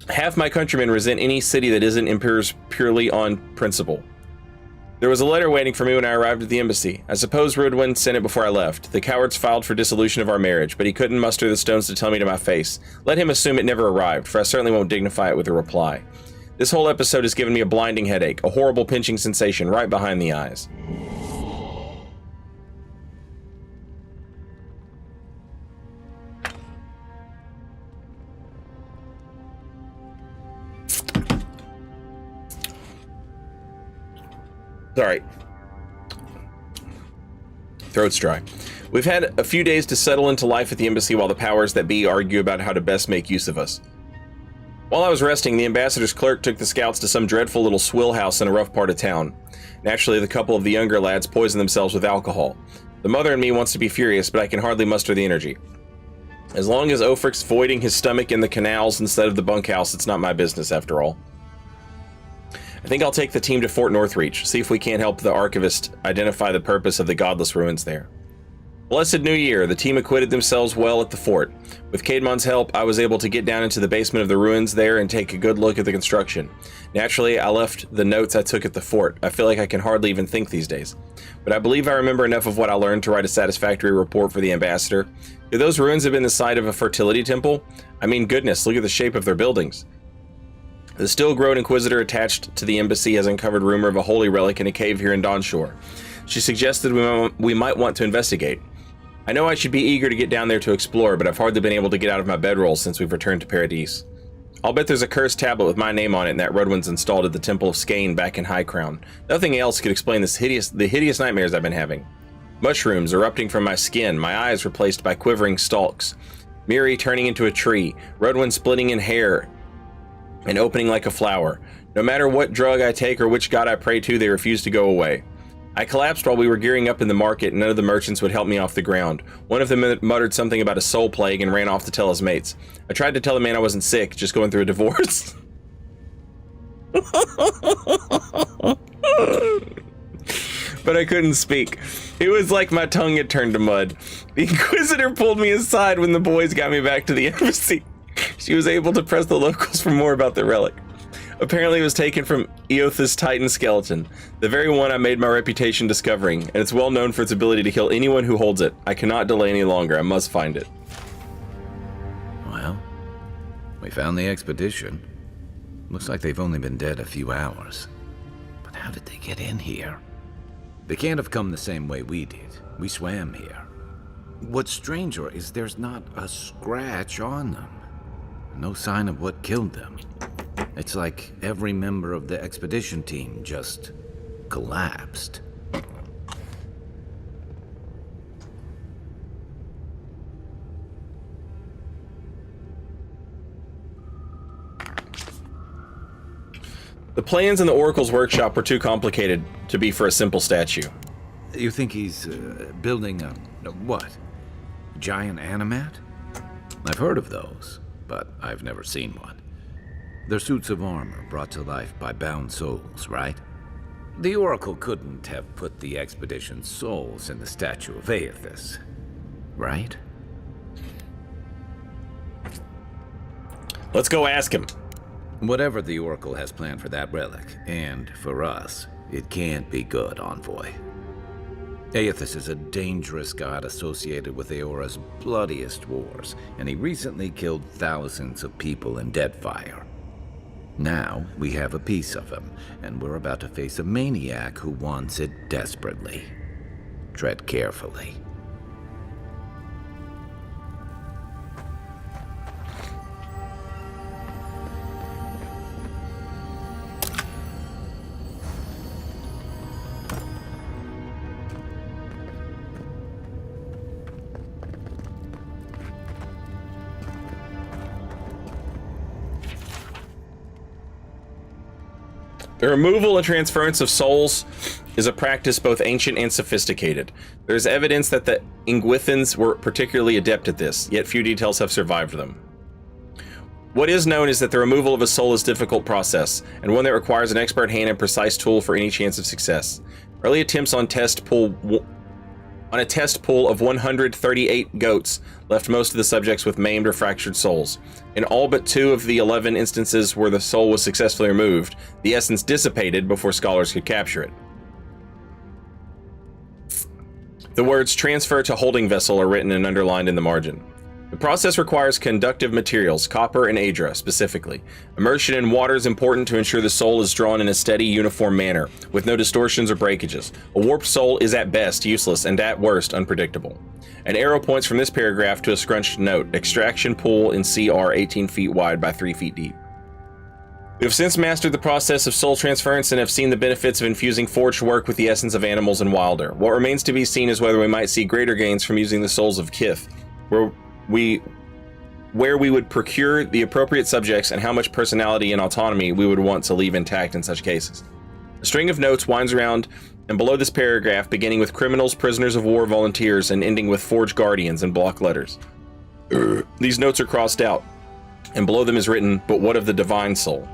half my countrymen resent any city that isn't imperious purely on principle. There was a letter waiting for me when I arrived at the embassy. I suppose Rudwin sent it before I left. The cowards filed for dissolution of our marriage, but he couldn't muster the stones to tell me to my face. Let him assume it never arrived, for I certainly won't dignify it with a reply. This whole episode has given me a blinding headache, a horrible pinching sensation right behind the eyes. Sorry. Throat's dry. We've had a few days to settle into life at the embassy while the powers that be argue about how to best make use of us. While I was resting, the ambassador's clerk took the scouts to some dreadful little swill house in a rough part of town. Naturally, the couple of the younger lads poisoned themselves with alcohol. The mother in me wants to be furious, but I can hardly muster the energy. As long as Ofric's voiding his stomach in the canals instead of the bunkhouse, it's not my business after all. I think I'll take the team to Fort Northreach, see if we can't help the archivist identify the purpose of the godless ruins there. Blessed New Year, the team acquitted themselves well at the fort. With Caedmon's help, I was able to get down into the basement of the ruins there and take a good look at the construction. Naturally, I left the notes I took at the fort. I feel like I can hardly even think these days. But I believe I remember enough of what I learned to write a satisfactory report for the ambassador. Could those ruins have been the site of a fertility temple? I mean, goodness, look at the shape of their buildings. The still-grown inquisitor attached to the embassy has uncovered rumor of a holy relic in a cave here in Dawnshore. She suggested we might want to investigate. I know I should be eager to get down there to explore, but I've hardly been able to get out of my bedroll since we've returned to Paradise. I'll bet there's a cursed tablet with my name on it and that Rudwin's installed at the Temple of Skane back in High Crown. Nothing else could explain the hideous nightmares I've been having. Mushrooms erupting from my skin, my eyes replaced by quivering stalks, Miri turning into a tree, Rudwin splitting in hair and opening like a flower. No matter what drug I take or which god I pray to, they refuse to go away. I collapsed while we were gearing up in the market and none of the merchants would help me off the ground. One of them muttered something about a soul plague and ran off to tell his mates. I tried to tell the man I wasn't sick, just going through a divorce. But I couldn't speak. It was like my tongue had turned to mud. The Inquisitor pulled me aside when the boys got me back to the embassy. She was able to press the locals for more about the relic. Apparently it was taken from Eoth's Titan skeleton, the very one I made my reputation discovering, and it's well known for its ability to kill anyone who holds it. I cannot delay any longer. I must find it.
Well, we found the expedition. Looks like they've only been dead a few hours. But how did they get in here? They can't have come the same way we did. We swam here. What's stranger is there's not a scratch on them. No sign of what killed them. It's like every member of the expedition team just collapsed.
The plans in the Oracle's workshop were too complicated to be for a simple statue.
You think he's building a what? Giant animat? I've heard of those, but I've never seen one. They're suits of armor brought to life by bound souls, right? The Oracle couldn't have put the expedition's souls in the statue of Aethys, right?
Let's go ask him.
Whatever the Oracle has planned for that relic, and for us, it can't be good, Envoy. Aethys is a dangerous god associated with Eora's bloodiest wars, and he recently killed thousands of people in Deadfire. Now we have a piece of him, and we're about to face a maniac who wants it desperately. Tread carefully.
The removal and transference of souls is a practice both ancient and sophisticated. There is evidence that the Ingwithans were particularly adept at this, yet few details have survived them. What is known is that the removal of a soul is a difficult process, and one that requires an expert hand and precise tool for any chance of success. Early attempts on a test pool of 138 goats left most of the subjects with maimed or fractured souls. In all but 2 of the 11 instances where the soul was successfully removed, the essence dissipated before scholars could capture it. The words "transfer to holding vessel" are written and underlined in the margin. The process requires conductive materials, copper and adra specifically. Immersion in water is important to ensure the soul is drawn in a steady, uniform manner, with no distortions or breakages. A warped soul is at best useless and at worst unpredictable. An arrow points from this paragraph to a scrunched note: extraction pool in CR 18 feet wide by 3 feet deep. We have since mastered the process of soul transference and have seen the benefits of infusing forged work with the essence of animals and wilder. What remains to be seen is whether we might see greater gains from using the souls of Kith, where we would procure the appropriate subjects and how much personality and autonomy we would want to leave intact in such cases. A string of notes winds around and below this paragraph, beginning with criminals, prisoners of war, volunteers, and ending with forged guardians in block letters. These notes are crossed out, and below them is written, "But what of the divine soul?"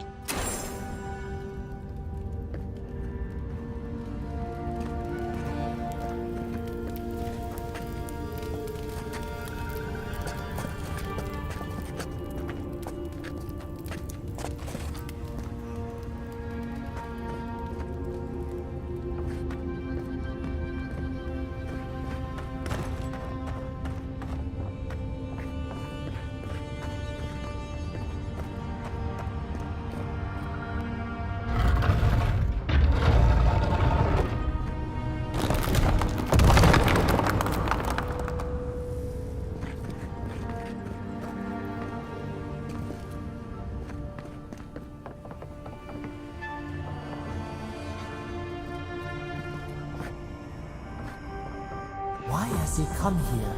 Why has he come here?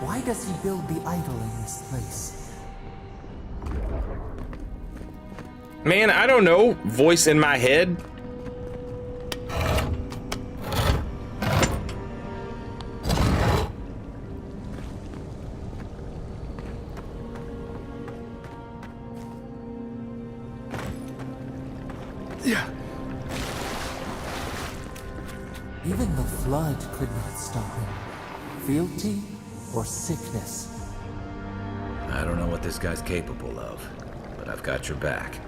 Why does he build the idol in this place?
Man, I don't know. Voice in my head.
Even the flood could not stop him. Fealty or sickness?
I don't know what this guy's capable of, but I've got your back.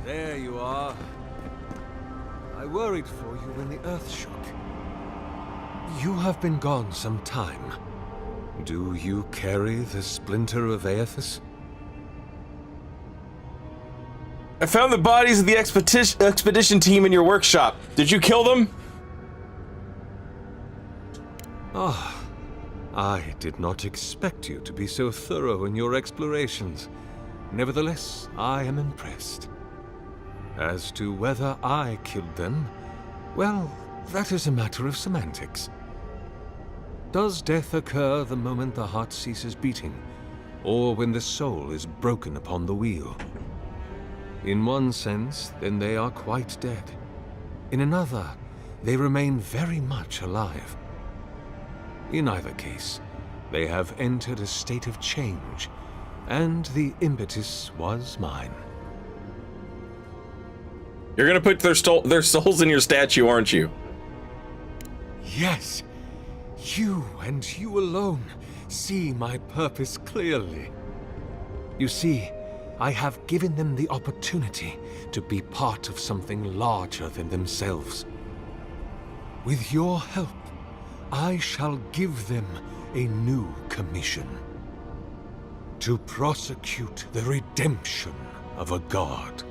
There you are. I worried for you when the earth shook. You have been gone some time. Do you carry the splinter of Aethys?
I found the bodies of the expedition team in your workshop. Did you kill them?
Ah, I did not expect you to be so thorough in your explorations. Nevertheless, I am impressed. As to whether I killed them, well, that is a matter of semantics. Does death occur the moment the heart ceases beating, or when the soul is broken upon the wheel? In one sense, then they are quite dead. In another, they remain very much alive. In either case, they have entered a state of change, and the impetus was mine.
You're gonna put their souls in your statue, aren't you?
Yes, you and you alone see my purpose clearly. You see, I have given them the opportunity to be part of something larger than themselves. With your help, I shall give them a new commission. To prosecute the redemption of a god.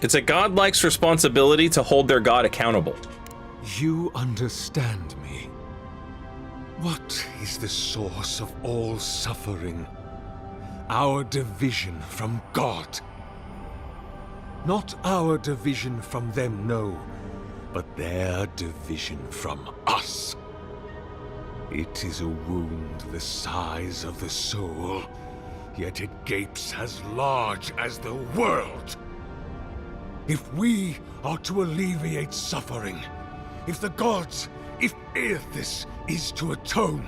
It's a godlike's responsibility to hold their god accountable.
You understand me. What is the source of all suffering? Our division from God. Not our division from them, no, but their division from us. It is a wound the size of the soul, yet it gapes as large as the world. If we are to alleviate suffering, if the gods, if Aethys is to atone,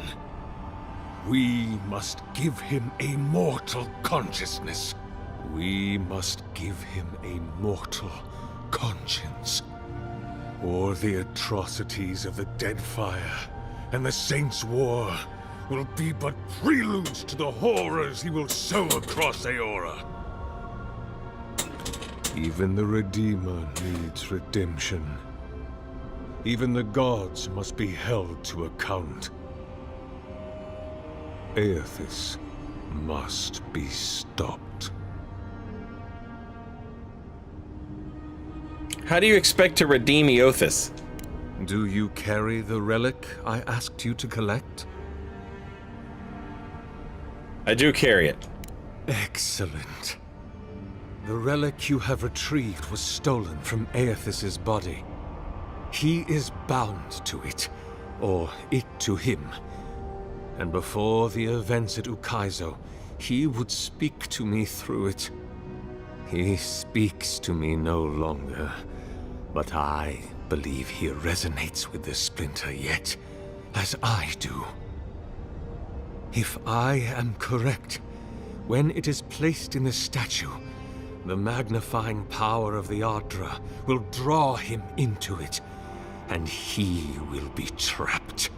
we must give him a mortal consciousness. We must give him a mortal conscience. Or the atrocities of the Deadfire and the Saints' War will be but preludes to the horrors he will sow across Aora. Even the Redeemer needs redemption. Even the gods must be held to account. Aethys must be stopped.
How do you expect to redeem Aethys?
Do you carry the relic I asked you to collect?
I do carry it.
Excellent. The relic you have retrieved was stolen from Aethys' body. He is bound to it, or it to him. And before the events at Ukaizo, he would speak to me through it. He speaks to me no longer, but I believe he resonates with the splinter yet, as I do. If I am correct, when it is placed in the statue, the magnifying power of the Ardra will draw him into it, and he will be trapped.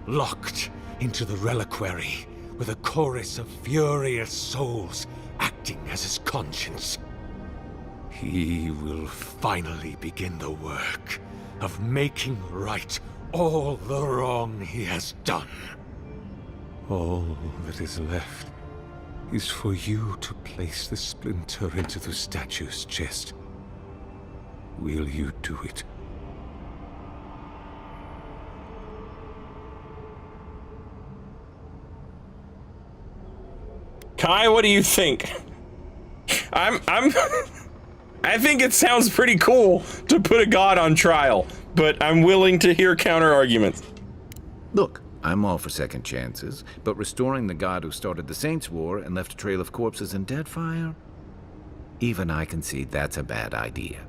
Locked into the reliquary with a chorus of furious souls acting as his conscience. He will finally begin the work of making right all the wrong he has done. All that is left is for you to place the splinter into the statue's chest. Will you do it?
Kai, what do you think? I think it sounds pretty cool to put a god on trial, but I'm willing to hear counter arguments.
Look, I'm all for second chances, but restoring the god who started the Saints' War and left a trail of corpses in Deadfire? Even I can see that's a bad idea.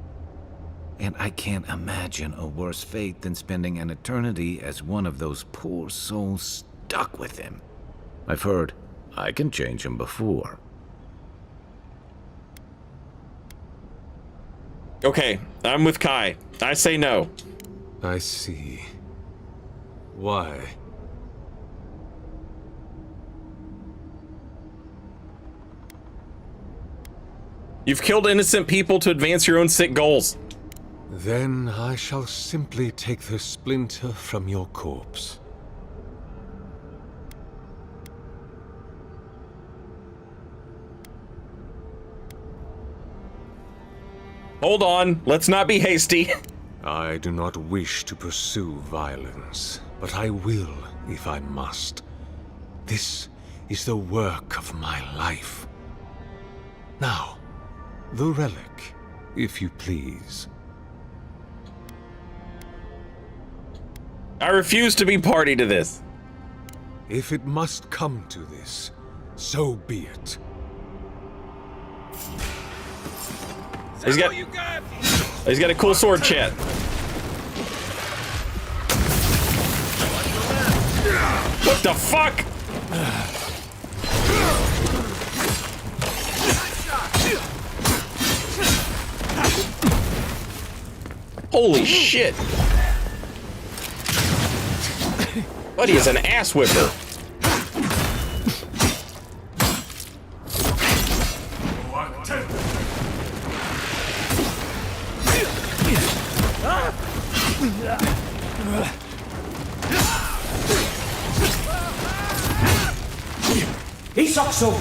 And I can't imagine a worse fate than spending an eternity as one of those poor souls stuck with him. I've heard I can change him before.
Okay, I'm with Kai. I say no.
I see. Why?
You've killed innocent people to advance your own sick goals.
Then I shall simply take the splinter from your corpse.
Hold on, let's not be hasty.
I do not wish to pursue violence, but I will if I must. This is the work of my life. Now, the relic, if you please.
I refuse to be party to this.
If it must come to this, so be it.
He's got a cool sword, chat. What the fuck? Holy shit. Buddy is an ass whipper.
Isakso!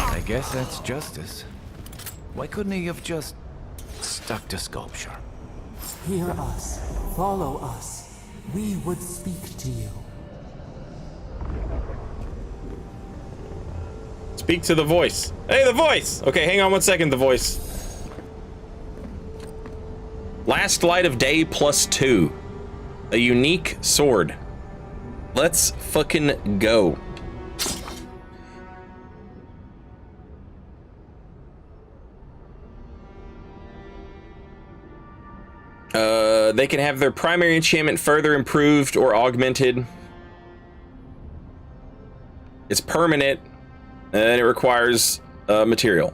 I guess that's justice. Why couldn't he have just stuck to sculpture?
Hear us. Follow us. We would speak to you.
Speak to the voice. Hey, the voice! Okay, hang on 1 second, the voice. Last light of day +2. A unique sword. Let's fucking go. They can have their primary enchantment further improved or augmented. It's permanent, and it requires material.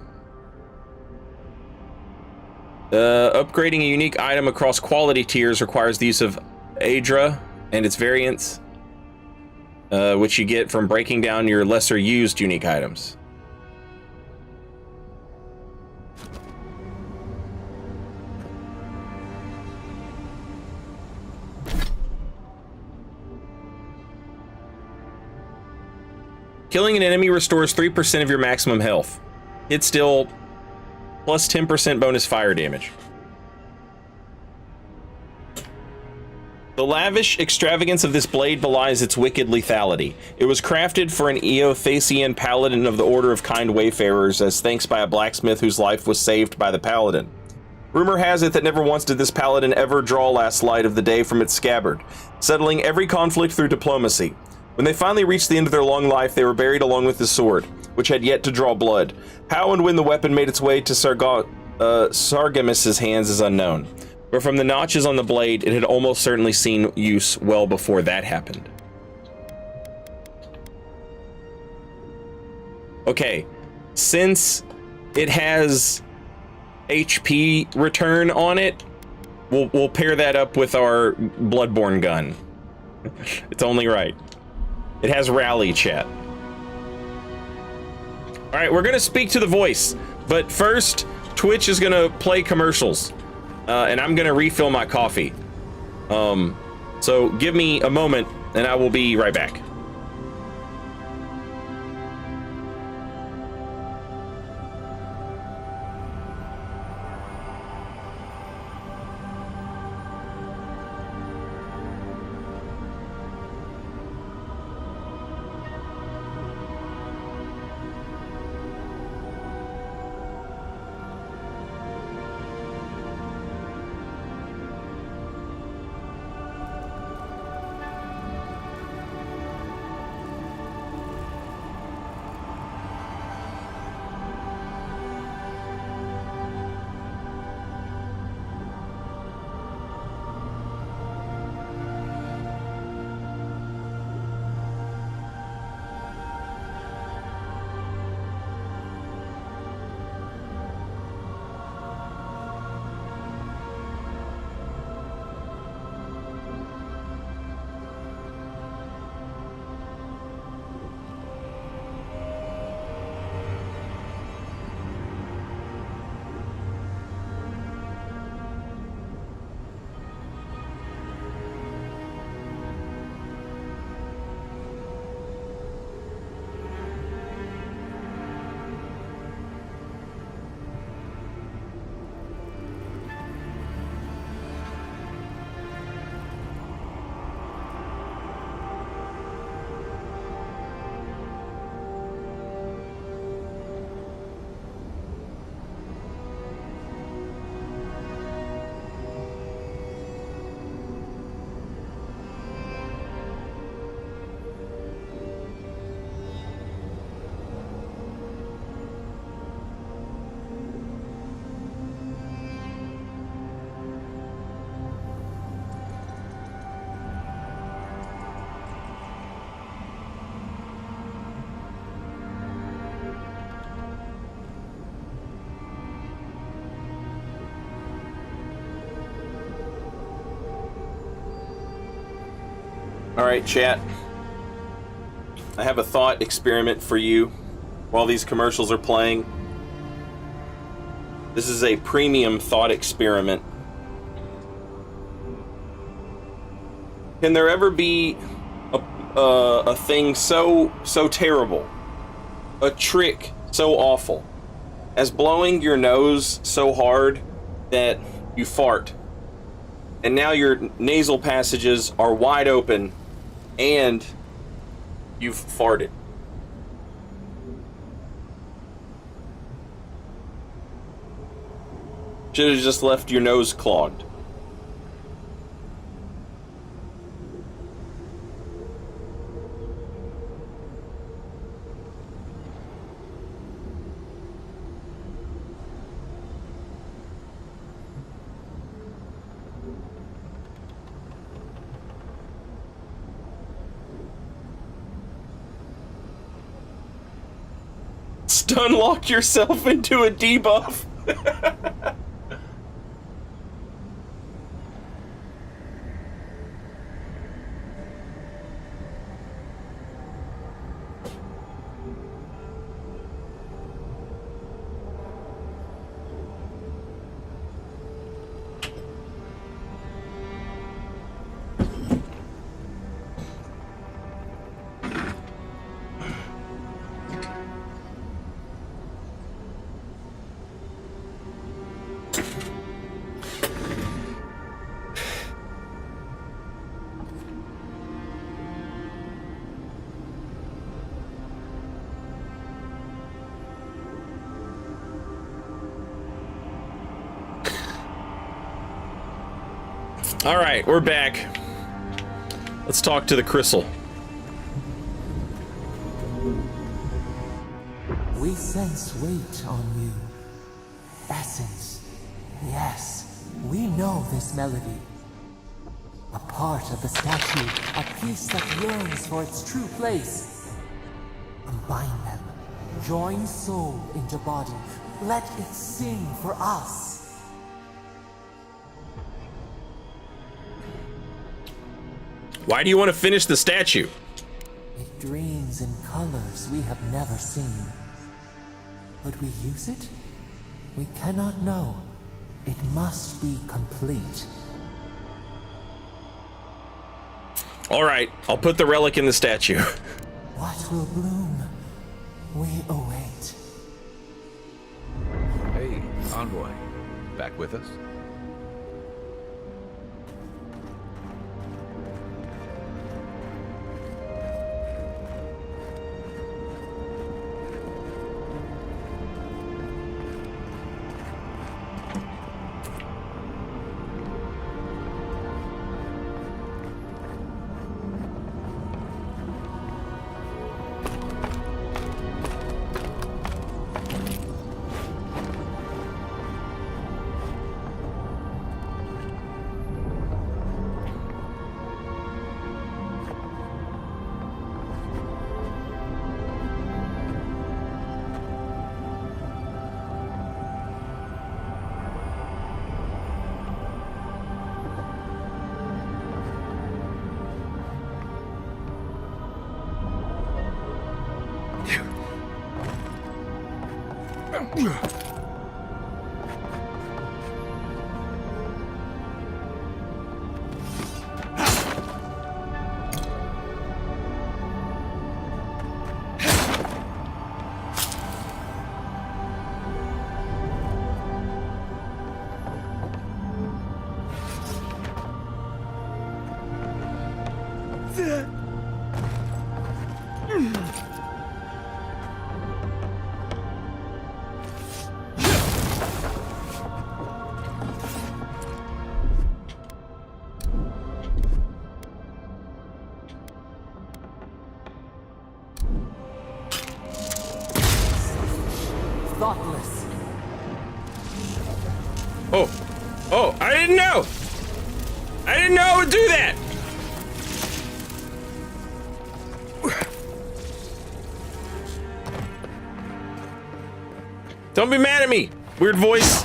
Upgrading a unique item across quality tiers requires the use of Aedra and its variants, which you get from breaking down your lesser used unique items. Killing an enemy restores 3% of your maximum health. Hit still plus 10% bonus fire damage. The lavish extravagance of this blade belies its wicked lethality. It was crafted for an Eothasian paladin of the Order of Kind Wayfarers as thanks by a blacksmith whose life was saved by the paladin. Rumor has it that never once did this paladin ever draw last light of the day from its scabbard, settling every conflict through diplomacy. When they finally reached the end of their long life, they were buried along with his sword, which had yet to draw blood. How and when the weapon made its way to Sargemus's hands is unknown, but from the notches on the blade, it had almost certainly seen use well before that happened. Okay, since it has HP return on it, we'll pair that up with our Bloodborne gun. It's only right. It has rally, chat. All right, we're gonna speak to the voice, but first, Twitch is gonna play commercials, and I'm gonna refill my coffee. So give me a moment, and I will be right back. All right, chat. I have a thought experiment for you while these commercials are playing. This is a premium thought experiment. Can there ever be a thing so terrible, a trick so awful, as blowing your nose so hard that you fart, and now your nasal passages are wide open, and you've farted? Should have just left your nose clogged. Stunlock yourself into a debuff. All right, we're back. Let's talk to the Crystal.
We sense weight on you. Essence. Yes, we know this melody. A part of the statue, a piece that yearns for its true place. Combine them. Join soul into body. Let it sing for us.
Why do you want to finish the statue?
It dreams in colors we have never seen. Would we use it? We cannot know. It must be complete.
All right, I'll put the relic in the statue.
What will bloom? We await.
Hey, Envoy. Back with us?
Thoughtless.
Oh, I didn't know! I didn't know it would do that! Don't be mad at me, weird voice.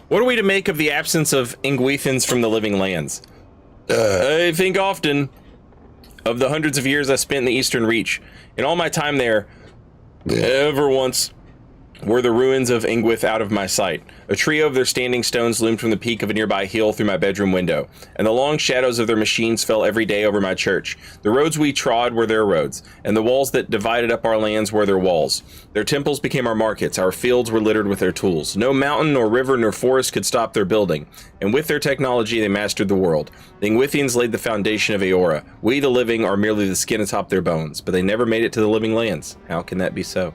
What are we to make of the absence of Ingwethans from the living lands? I think often of the hundreds of years I spent in the Eastern Reach. In all my time there, ever once were the ruins of Ingwith out of my sight. A trio of their standing stones loomed from the peak of a nearby hill through my bedroom window, and the long shadows of their machines fell every day over my church. The roads we trod were their roads, and the walls that divided up our lands were their walls. Their temples became our markets, our fields were littered with their tools. No mountain, nor river, nor forest could stop their building, and with their technology they mastered the world. The Ingwithians laid the foundation of Aora. We, the living, are merely the skin atop their bones, but they never made it to the living lands. How can that be so?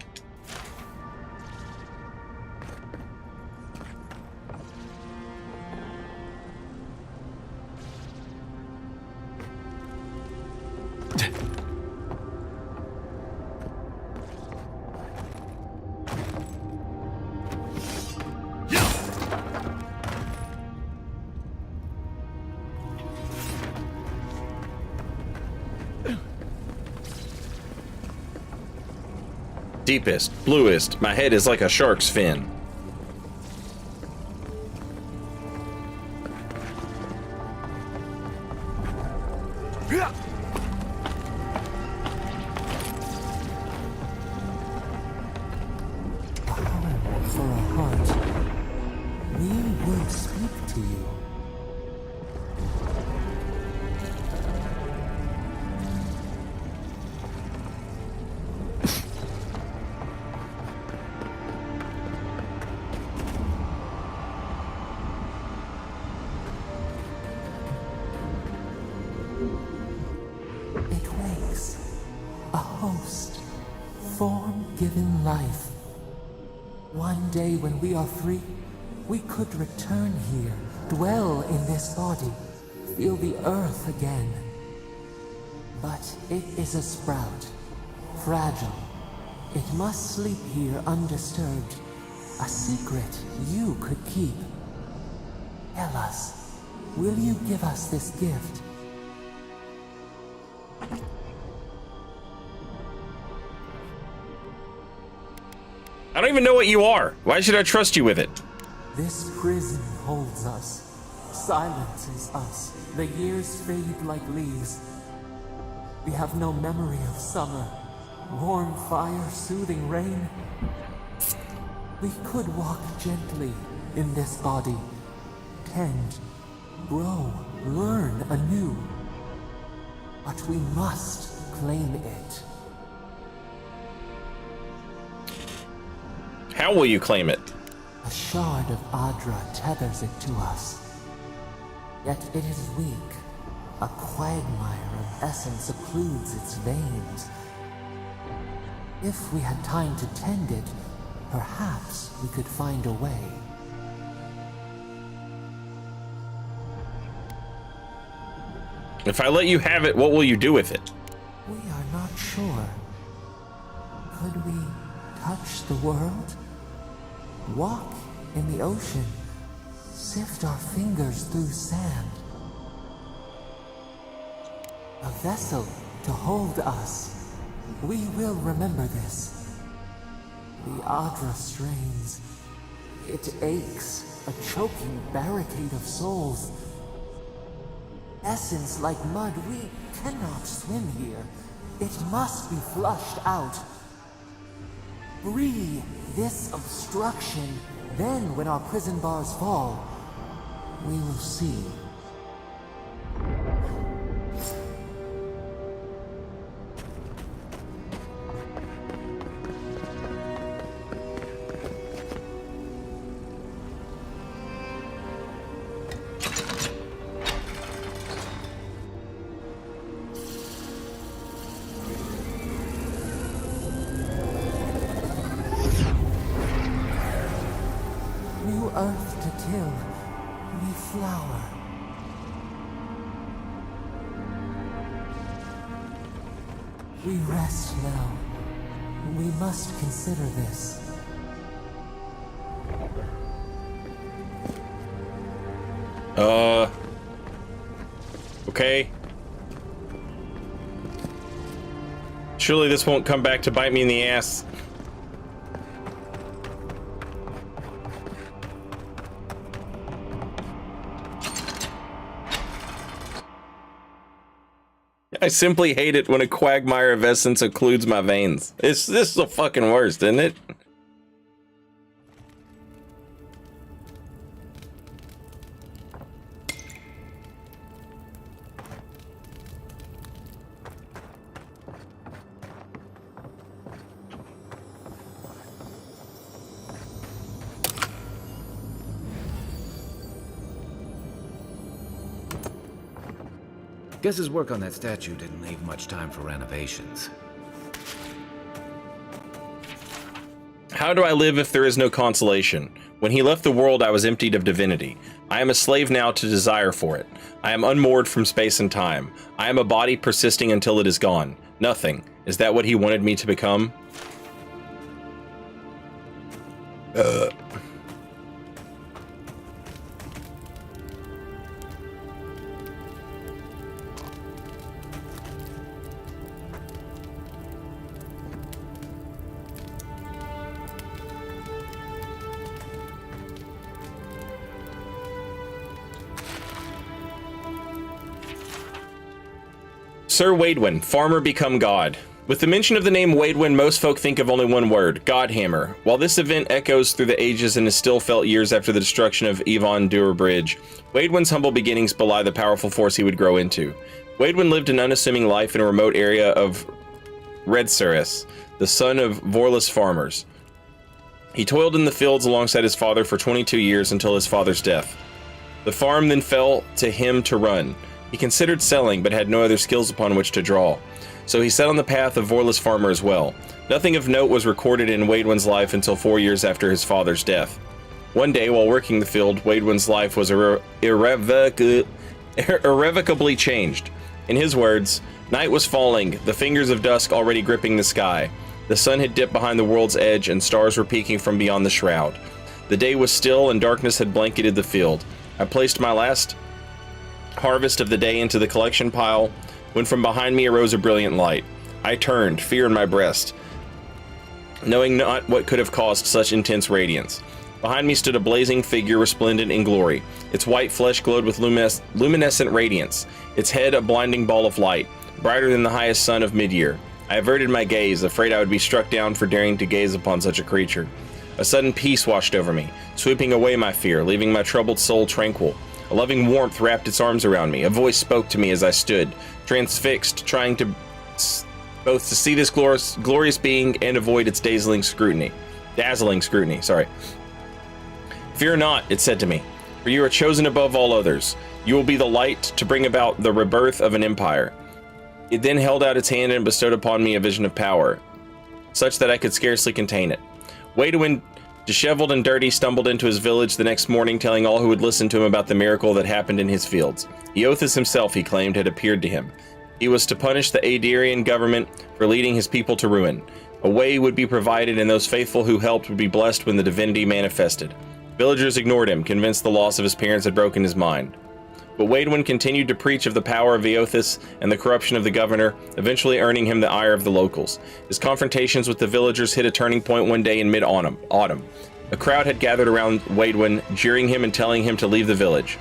Deepest, bluest, my head is like a shark's fin.
For a heart, we will speak to you. It wakes, a host, form-given life. One day when we are free, we could return here, dwell in this body, feel the earth again. But it is a sprout, fragile. It must sleep here undisturbed. A secret you could keep. Tell us, will you give us this gift?
I don't even know what you are. Why should I trust you with it?
This prison holds us, silences us. The years fade like leaves. We have no memory of summer, warm fire, soothing rain. We could walk gently in this body, tend, grow, learn anew. But we must claim it.
How will you claim it?
A shard of Adra tethers it to us. Yet it is weak. A quagmire of essence occludes its veins. If we had time to tend it, perhaps we could find a way.
If I let you have it, what will you do with it?
We are not sure. Could we touch the world? Walk in the ocean? Sift our fingers through sand? A vessel to hold us. We will remember this. The Adra strains. It aches, a choking barricade of souls. Essence like mud, we cannot swim here. It must be flushed out. Free this obstruction, then when our prison bars fall, we will see. earth to kill, we flower. We rest now. We must consider this.
Okay. Surely this won't come back to bite me in the ass. I simply hate it when a quagmire of essence occludes my veins. This is the fucking worst, isn't it?
Guess his work on that statue didn't leave much time for renovations.
How do I live if there is no consolation? When he left the world, I was emptied of divinity. I am a slave now to desire for it. I am unmoored from space and time. I am a body persisting until it is gone. Nothing. Is that what he wanted me to become? Sir Waidwin, farmer become god. With the mention of the name Waidwin, most folk think of only one word, Godhammer. While this event echoes through the ages and is still felt years after the destruction of Yvonne Dura Bridge, Waidwin's humble beginnings belie the powerful force he would grow into. Waidwin lived an unassuming life in a remote area of Redsurus, the son of Vorless farmers. He toiled in the fields alongside his father for 22 years until his father's death. The farm then fell to him to run. He considered selling, but had no other skills upon which to draw. So he set on the path of Vorless farmer as well. Nothing of note was recorded in Waidwin's life until 4 years after his father's death. One day, while working the field, Waidwin's life was irrevocably changed. In his words, night was falling, the fingers of dusk already gripping the sky. The sun had dipped behind the world's edge, and stars were peeking from beyond the shroud. The day was still, and darkness had blanketed the field. I placed my last harvest of the day into the collection pile, when from behind me arose a brilliant light. I turned, fear in my breast, knowing not what could have caused such intense radiance. Behind me stood a blazing figure resplendent in glory. Its white flesh glowed with luminescent radiance, its head a blinding ball of light, brighter than the highest sun of mid-year. I averted my gaze, afraid I would be struck down for daring to gaze upon such a creature. A sudden peace washed over me, sweeping away my fear, leaving my troubled soul tranquil. A loving warmth wrapped its arms around me. A voice spoke to me as I stood, transfixed, trying to both to see this glorious being and avoid its dazzling scrutiny. Fear not, it said to me, for you are chosen above all others. You will be the light to bring about the rebirth of an empire. It then held out its hand and bestowed upon me a vision of power, such that I could scarcely contain it. Waidwin, disheveled and dirty, stumbled into his village the next morning, telling all who would listen to him about the miracle that happened in his fields. Eothas himself, he claimed, had appeared to him. He was to punish the Aedirian government for leading his people to ruin. A way would be provided, and those faithful who helped would be blessed when the divinity manifested. Villagers ignored him, convinced the loss of his parents had broken his mind. But Waidwin continued to preach of the power of Eothas and the corruption of the governor, eventually earning him the ire of the locals. His confrontations with the villagers hit a turning point one day in mid-autumn. A crowd had gathered around Waidwin, jeering him and telling him to leave the village.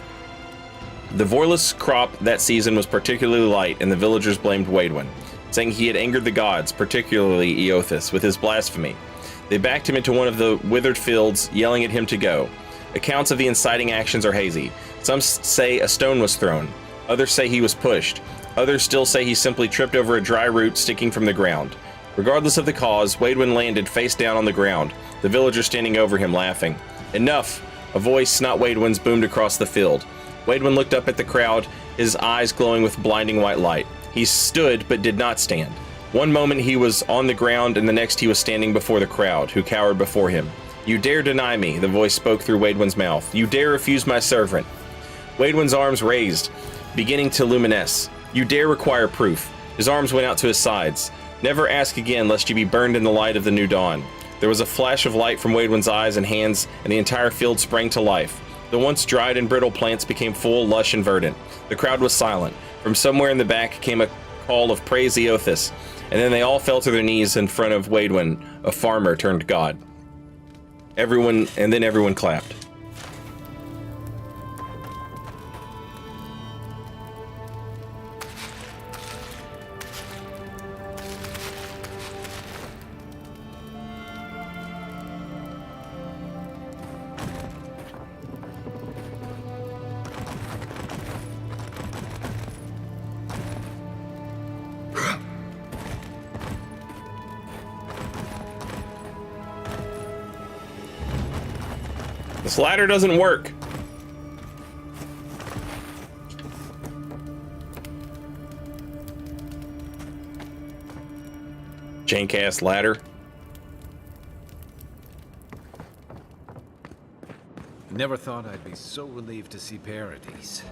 The Vorless crop that season was particularly light, and the villagers blamed Waidwin, saying he had angered the gods, particularly Eothas, with his blasphemy. They backed him into one of the withered fields, yelling at him to go. Accounts of the inciting actions are hazy. Some say a stone was thrown. Others say he was pushed. Others still say he simply tripped over a dry root sticking from the ground. Regardless of the cause, Waidwin landed face down on the ground, the villagers standing over him laughing. Enough! A voice, not Waidwin's, boomed across the field. Waidwin looked up at the crowd, his eyes glowing with blinding white light. He stood, but did not stand. One moment he was on the ground, and the next he was standing before the crowd, who cowered before him. You dare deny me, the voice spoke through Waidwin's mouth. You dare refuse my servant. Waidwin's arms raised, beginning to luminesce. You dare require proof. His arms went out to his sides. Never ask again, lest you be burned in the light of the new dawn. There was a flash of light from Waidwin's eyes and hands, and the entire field sprang to life. The once dried and brittle plants became full, lush, and verdant. The crowd was silent. From somewhere in the back came a call of praise Eothas, and then they all fell to their knees in front of Waidwin, a farmer turned god. Everyone clapped. This ladder doesn't work. Jank-ass ladder.
Never thought I'd be so relieved to see Paradise.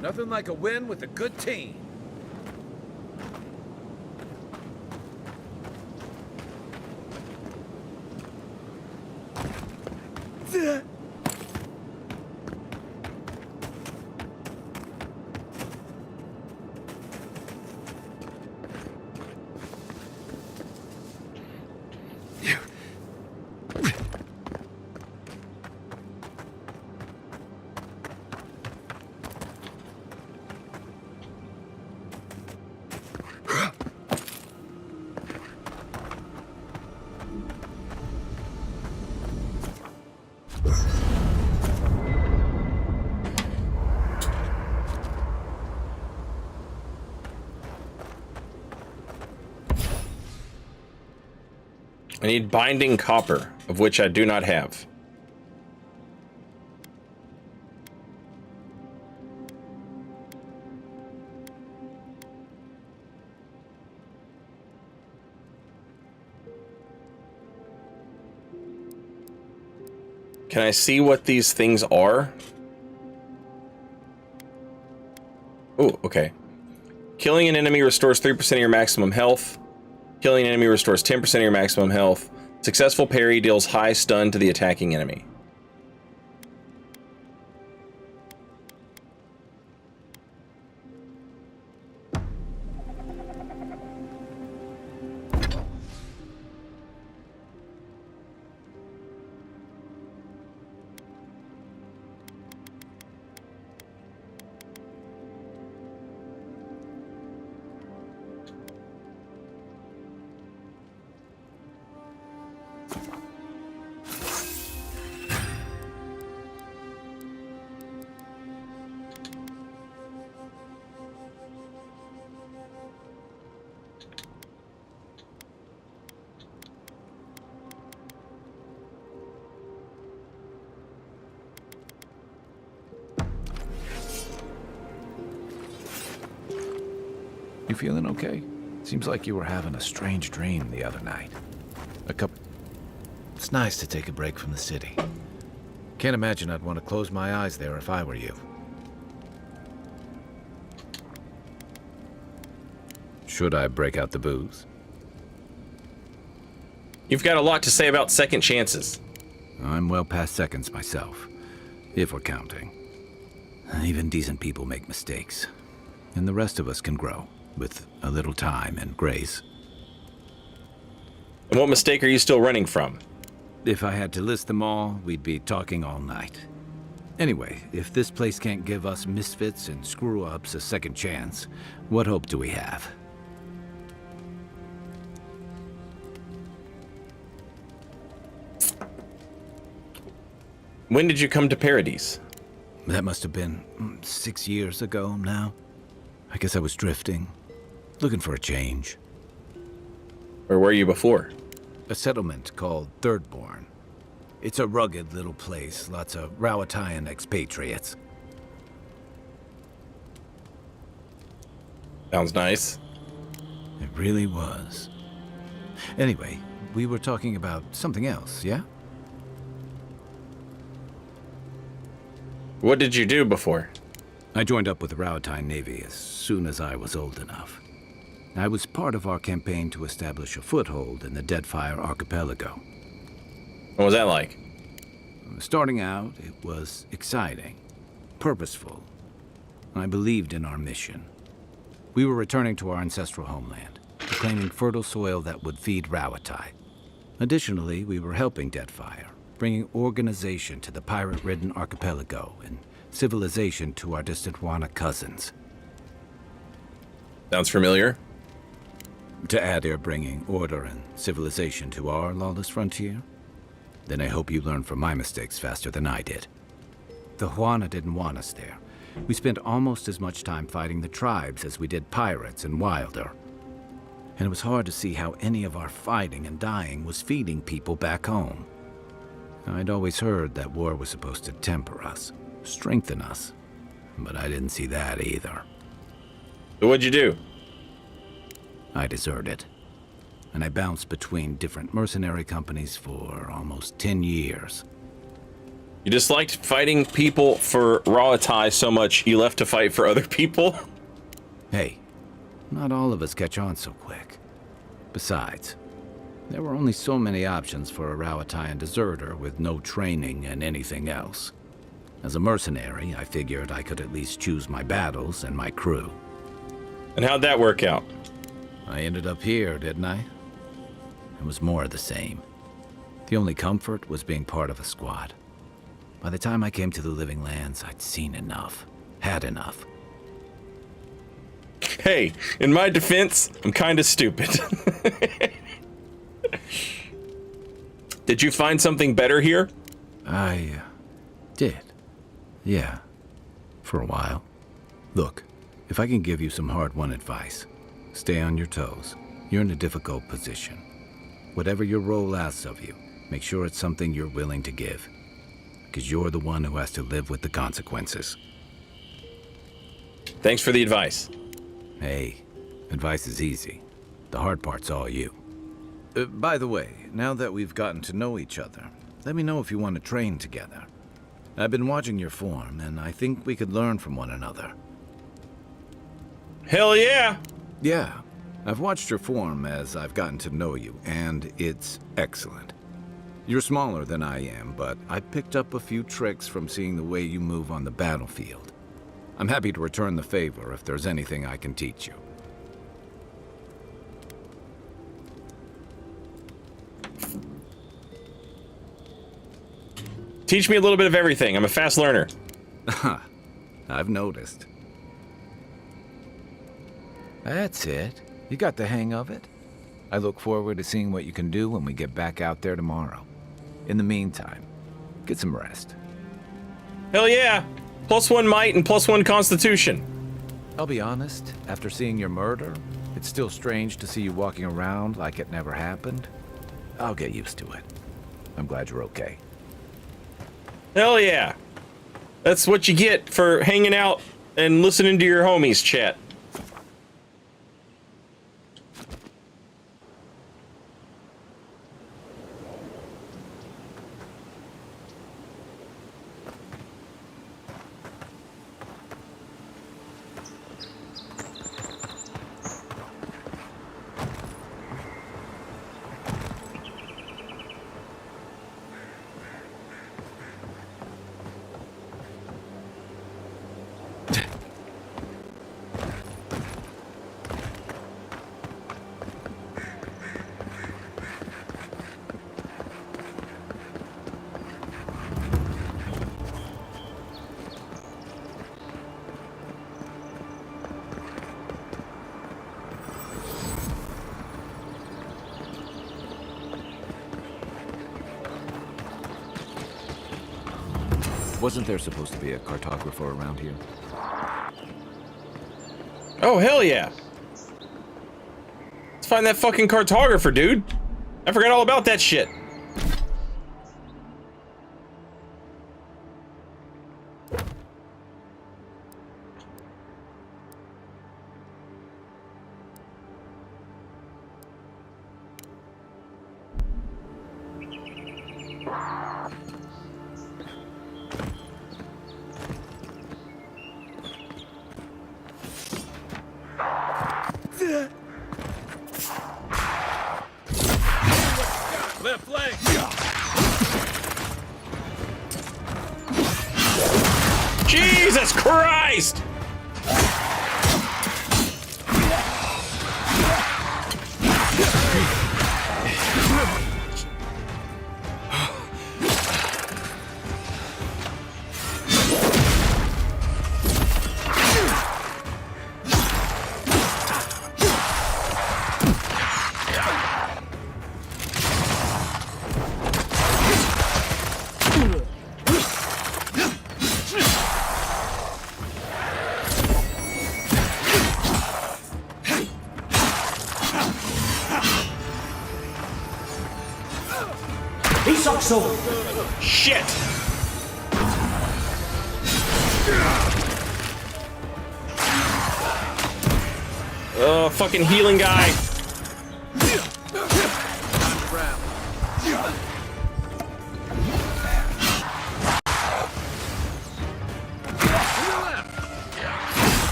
Nothing like a win with a good team.
I need binding copper, of which I do not have. Can I see what these things are? Oh, okay. Killing an enemy restores 3% of your maximum health. Killing an enemy restores 10% of your maximum health. Successful parry deals high stun to the attacking enemy.
You feeling okay? Seems like you were having a strange dream the other night. It's nice to take a break from the city. Can't imagine I'd want to close my eyes there if I were you. Should I break out the booze?
You've got a lot to say about second chances.
I'm well past seconds myself, if we're counting. Even decent people make mistakes, and the rest of us can grow with a little time and grace.
And what mistake are you still running from?
If I had to list them all, we'd be talking all night.
Anyway, if this place can't give us misfits and screw-ups a second chance, what hope do we have?
When did you come to Paradise?
That must have been 6 years ago now. I guess I was drifting, looking for a change.
Where were you before?
A settlement called Thirdborn. It's a rugged little place, lots of Rawatayan expatriates.
Sounds nice.
It really was. Anyway, we were talking about something else, yeah?
What did you do before?
I joined up with the Rawatayan Navy as soon as I was old enough. I was part of our campaign to establish a foothold in the Deadfire Archipelago.
What was that like?
Starting out, it was exciting, purposeful. I believed in our mission. We were returning to our ancestral homeland, reclaiming fertile soil that would feed Rawatai. Additionally, we were helping Deadfire, bringing organization to the pirate-ridden archipelago and civilization to our distant Wana cousins.
Sounds familiar.
To add they're bringing order and civilization to our lawless frontier? Then I hope you learn from my mistakes faster than I did. The Huana didn't want us there. We spent almost as much time fighting the tribes as we did pirates and Wilder. And it was hard to see how any of our fighting and dying was feeding people back home. I'd always heard that war was supposed to temper us, strengthen us. But I didn't see that either.
So what'd you do?
I deserted. And I bounced between different mercenary companies for almost 10 years.
You disliked fighting people for Rawatai so much you left to fight for other people?
Hey, not all of us catch on so quick. Besides, there were only so many options for a Rawatayan deserter with no training and anything else. As a mercenary, I figured I could at least choose my battles and my crew.
And how'd that work out?
I ended up here, didn't I? It was more of the same. The only comfort was being part of a squad. By the time I came to the Living Lands, I'd seen enough. Had enough.
Hey, in my defense, I'm kind of stupid. Did you find something better here?
I did. Yeah. For a while. Look, if I can give you some hard-won advice, stay on your toes. You're in a difficult position. Whatever your role asks of you, make sure it's something you're willing to give. Because you're the one who has to live with the consequences.
Thanks for the advice.
Hey, advice is easy. The hard part's all you. By the way, now that we've gotten to know each other, let me know if you want to train together. I've been watching your form, and I think we could learn from one another.
Hell yeah!
Yeah, I've watched your form as I've gotten to know you, and it's excellent. You're smaller than I am, but I picked up a few tricks from seeing the way you move on the battlefield. I'm happy to return the favor if there's anything I can teach you.
Teach me a little bit of everything. I'm a fast learner.
I've noticed. That's it. You got the hang of it. I look forward to seeing what you can do when we get back out there tomorrow. In the meantime, get some rest.
Hell yeah! +1 might and +1 constitution.
I'll be honest, after seeing your murder, it's still strange to see you walking around like it never happened. I'll get used to it. I'm glad you're okay.
Hell yeah. That's what you get for hanging out and listening to your homies chat.
Wasn't there supposed to be a cartographer around here?
Oh, hell yeah. Let's find that fucking cartographer, dude. I forgot all about that shit.
Left leg.
Jesus Christ! Shit! Oh, fucking healing guy.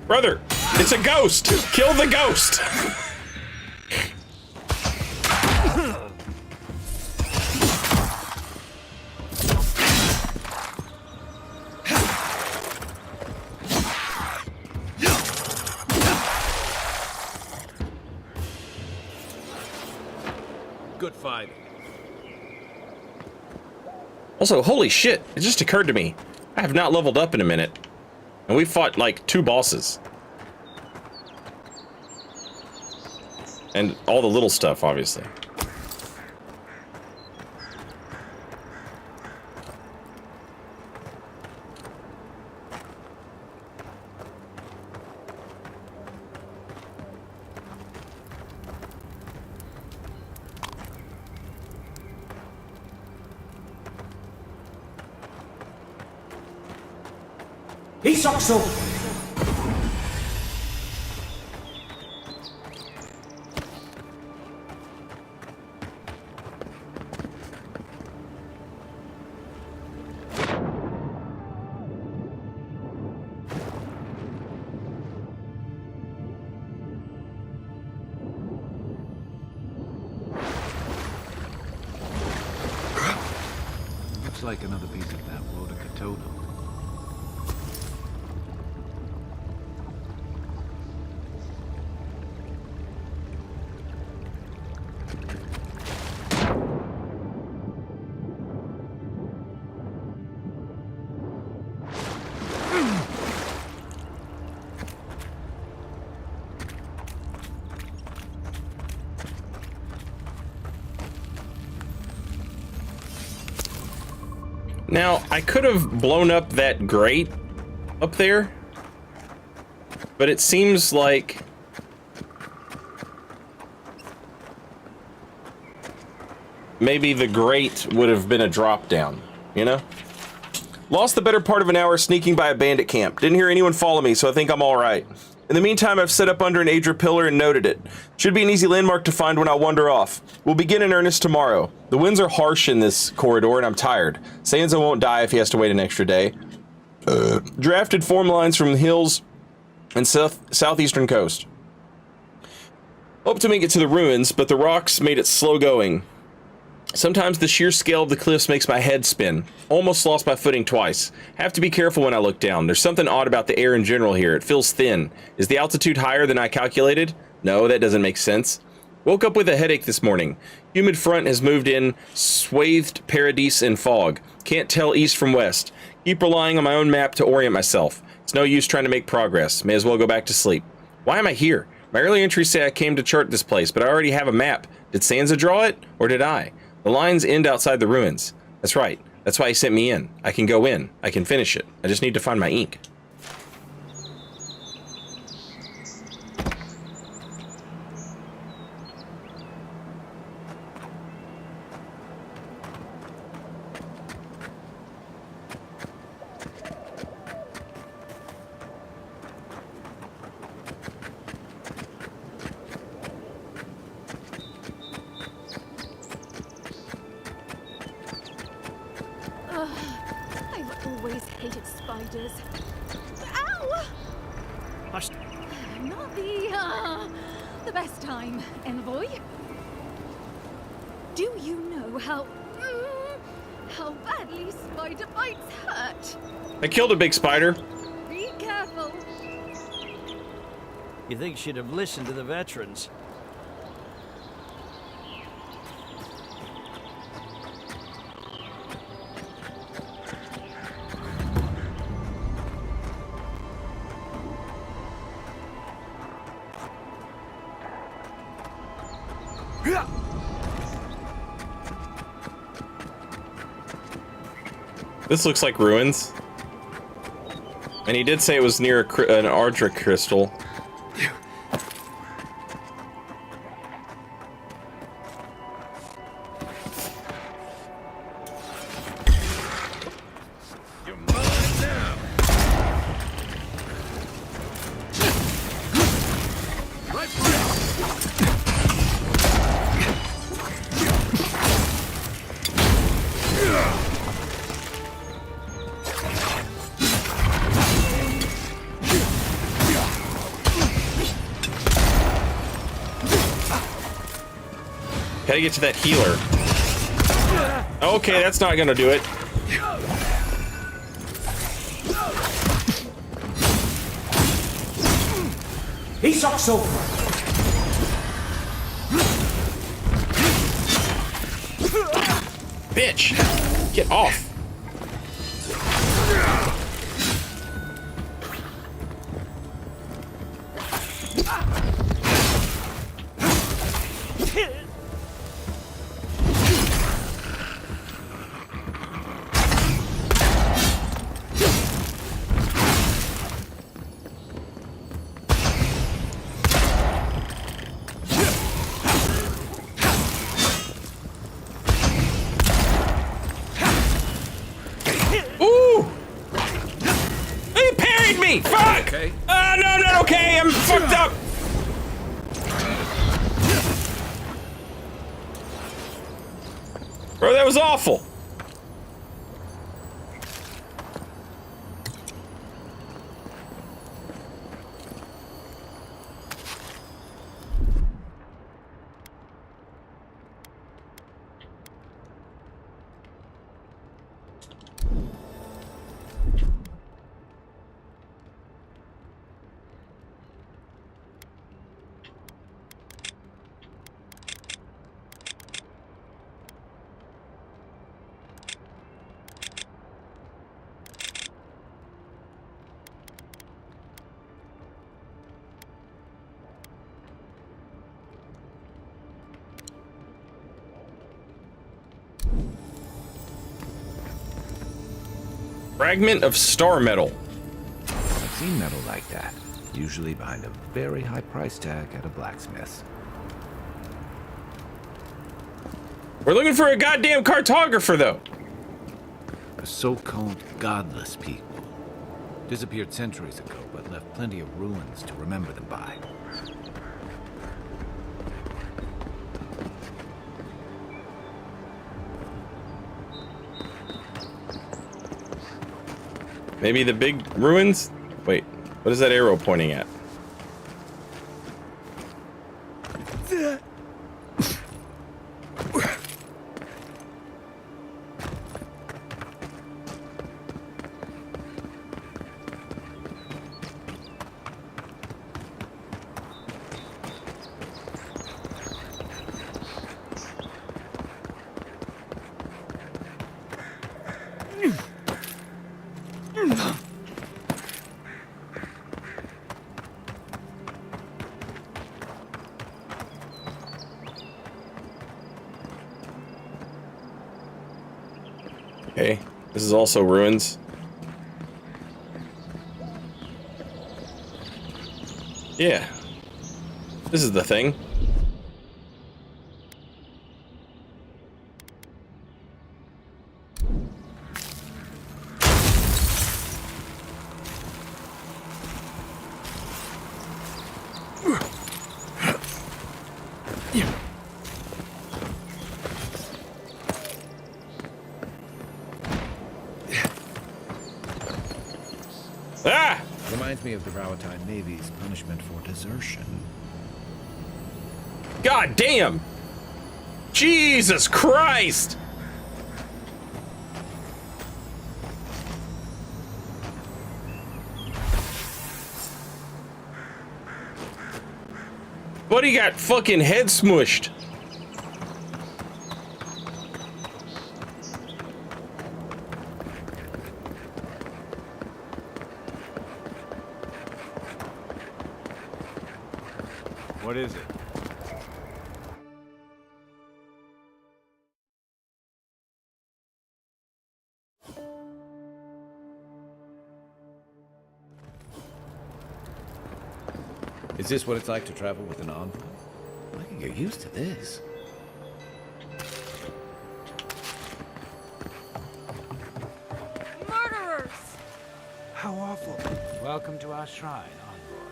Brother, it's a ghost! Kill the ghost!
Good fight.
Also, holy shit, it just occurred to me. I have not leveled up in a minute. And we fought like 2 bosses. And all the little stuff, obviously.
Looks like another piece of that Woda Katono.
Now, I could have blown up that grate up there, but it seems like maybe the grate would have been a drop down, you know? Lost the better part of an hour sneaking by a bandit camp. Didn't hear anyone follow me, so I think I'm all right. In the meantime, I've set up under an Adra pillar and noted it. Should be an easy landmark to find when I wander off. We'll begin in earnest tomorrow. The winds are harsh in this corridor, and I'm tired. Sansa won't die if he has to wait an extra day. Drafted form lines from the hills and southeastern coast. Hope to make it to the ruins, but the rocks made it slow going. Sometimes the sheer scale of the cliffs makes my head spin. Almost lost my footing twice. Have to be careful when I look down. There's something odd about the air in general here. It feels thin. Is the altitude higher than I calculated? No, that doesn't make sense. Woke up with a headache this morning. Humid front has moved in, swathed paradise in fog. Can't tell east from west. Keep relying on my own map to orient myself. It's no use trying to make progress. May as well go back to sleep. Why am I here? My early entries say I came to chart this place, but I already have a map. Did Sansa draw it, or did I? The lines end outside the ruins. That's right. That's why he sent me in. I can go in. I can finish it. I just need to find my ink.
I've always hated spiders. Ow!
Hush.
Not the best time, envoy. Do you know how badly spider bites hurt?
I killed a big spider.
Be careful.
You think she'd have listened to the veterans?
This looks like ruins. And he did say it was near an Ardra crystal.
You're mine now. Right foot.
Gotta get to that healer. Okay, that's not gonna do it.
He sucks over.
Bitch! Get off! Fuck!
Okay.
No, I'm not okay. I'm fucked up. Bro, that was awful. Fragment of star metal.
I've seen metal like that, usually behind a very high price tag at a blacksmith.
We're looking for a goddamn cartographer, though.
The so-called godless people. Disappeared centuries ago, but left plenty of ruins to remember them by.
Maybe the big ruins? Wait, what is that arrow pointing at? Okay, this is also ruins. Yeah, this is the thing. Ah!
Reminds me of the Rawatine Navy's punishment for desertion.
God damn! Jesus Christ! Buddy got fucking head smushed.
What is it?
Is this what it's like to travel with an envoy? I can get used to this.
Murderers!
How awful. Welcome to our shrine, envoy.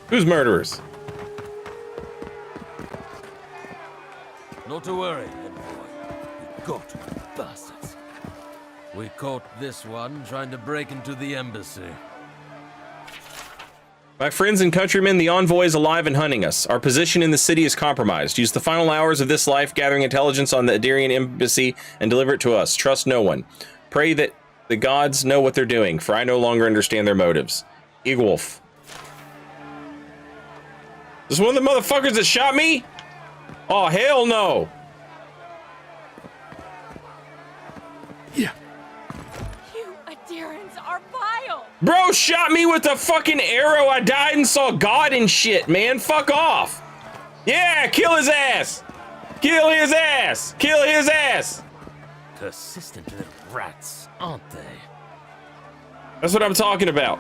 Who's murderers?
Not to worry, envoy. You got bastards. We caught this one trying to break into the embassy.
My friends and countrymen, the envoy is alive and hunting us. Our position in the city is compromised. Use the final hours of this life gathering intelligence on the Adirian embassy and deliver it to us. Trust no one. Pray that the gods know what they're doing, for I no longer understand their motives. Eagwolf. This one of the motherfuckers that shot me? Oh, hell no.
You Adirans are vile!
Bro shot me with a fucking arrow. I died and saw God and shit, man. Fuck off. Yeah, kill his ass. Kill his ass. Kill his ass.
Persistent little rats, aren't they?
That's what I'm talking about.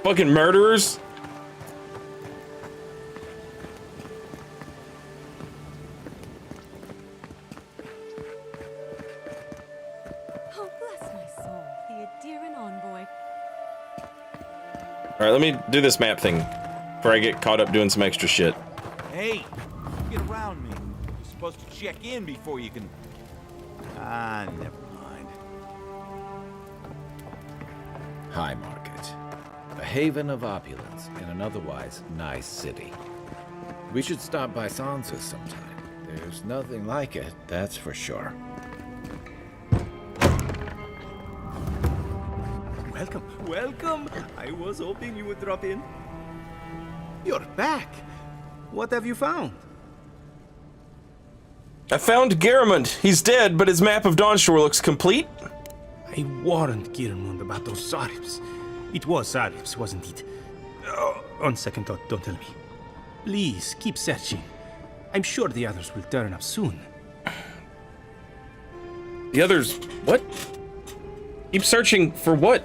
Fucking murderers.
Oh, bless my soul, the Adiran envoy.
All right, let me do this map thing before I get caught up doing some extra shit.
Hey, get around me. You're supposed to check in before you can... Ah, never mind.
High Market. A haven of opulence in an otherwise nice city. We should stop by Sansa's sometime. There's nothing like it, that's for sure.
Welcome, welcome. I was hoping you would drop in. You're back. What have you found?
I found Garamond. He's dead, but his map of Dawnshore looks complete.
I warned Girmund about those Sarifs. It was Sarifs, wasn't it? On second thought, don't tell me. Please, keep searching. I'm sure the others will turn up soon.
The others... What? Keep searching for what?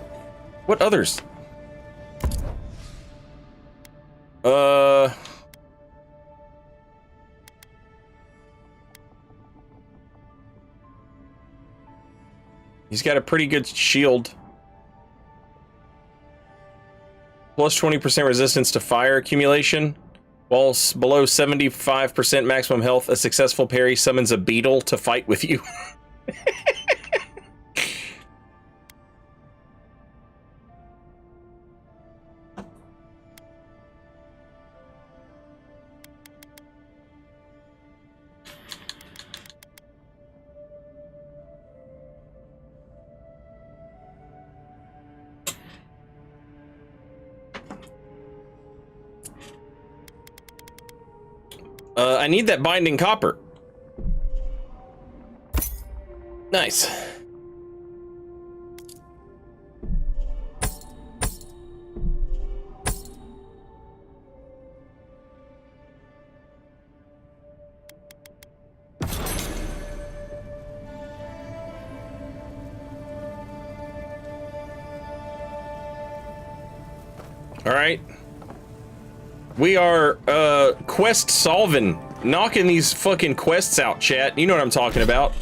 What others? He's got a pretty good shield. Plus 20% resistance to fire accumulation. While below 75% maximum health, a successful parry summons a beetle to fight with you. I need that binding copper. Nice. All right. We are quest solving, knocking these fucking quests out, chat. You know what I'm talking about.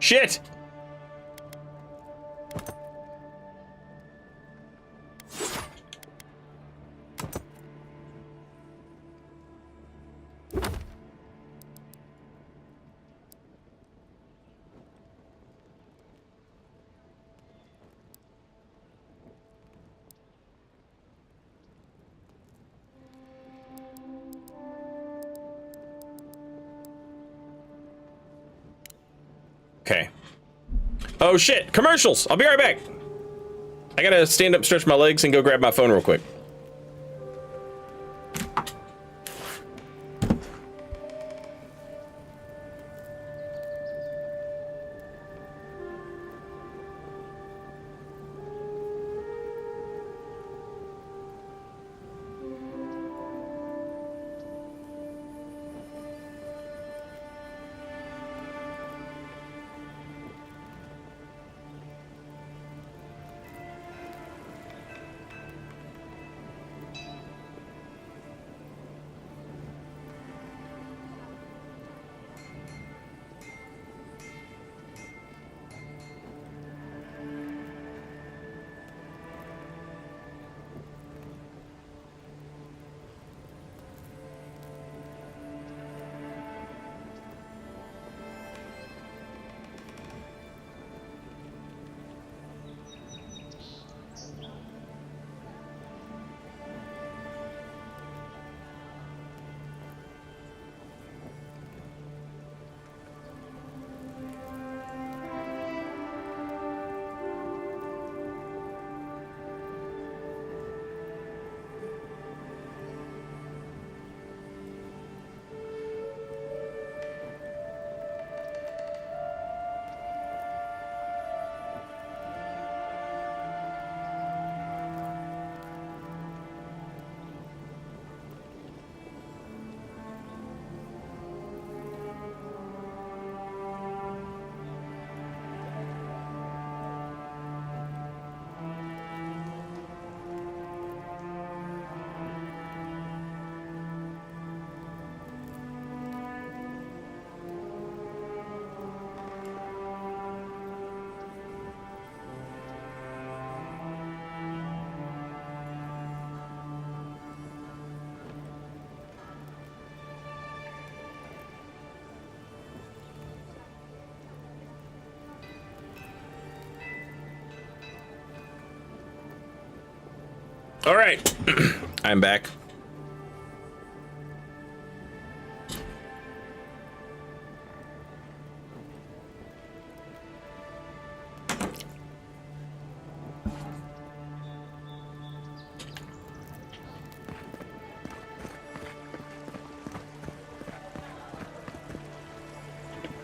Shit. Okay. Oh shit, commercials! I'll be right back. I gotta stand up, stretch my legs, and go grab my phone real quick. All right, I'm back.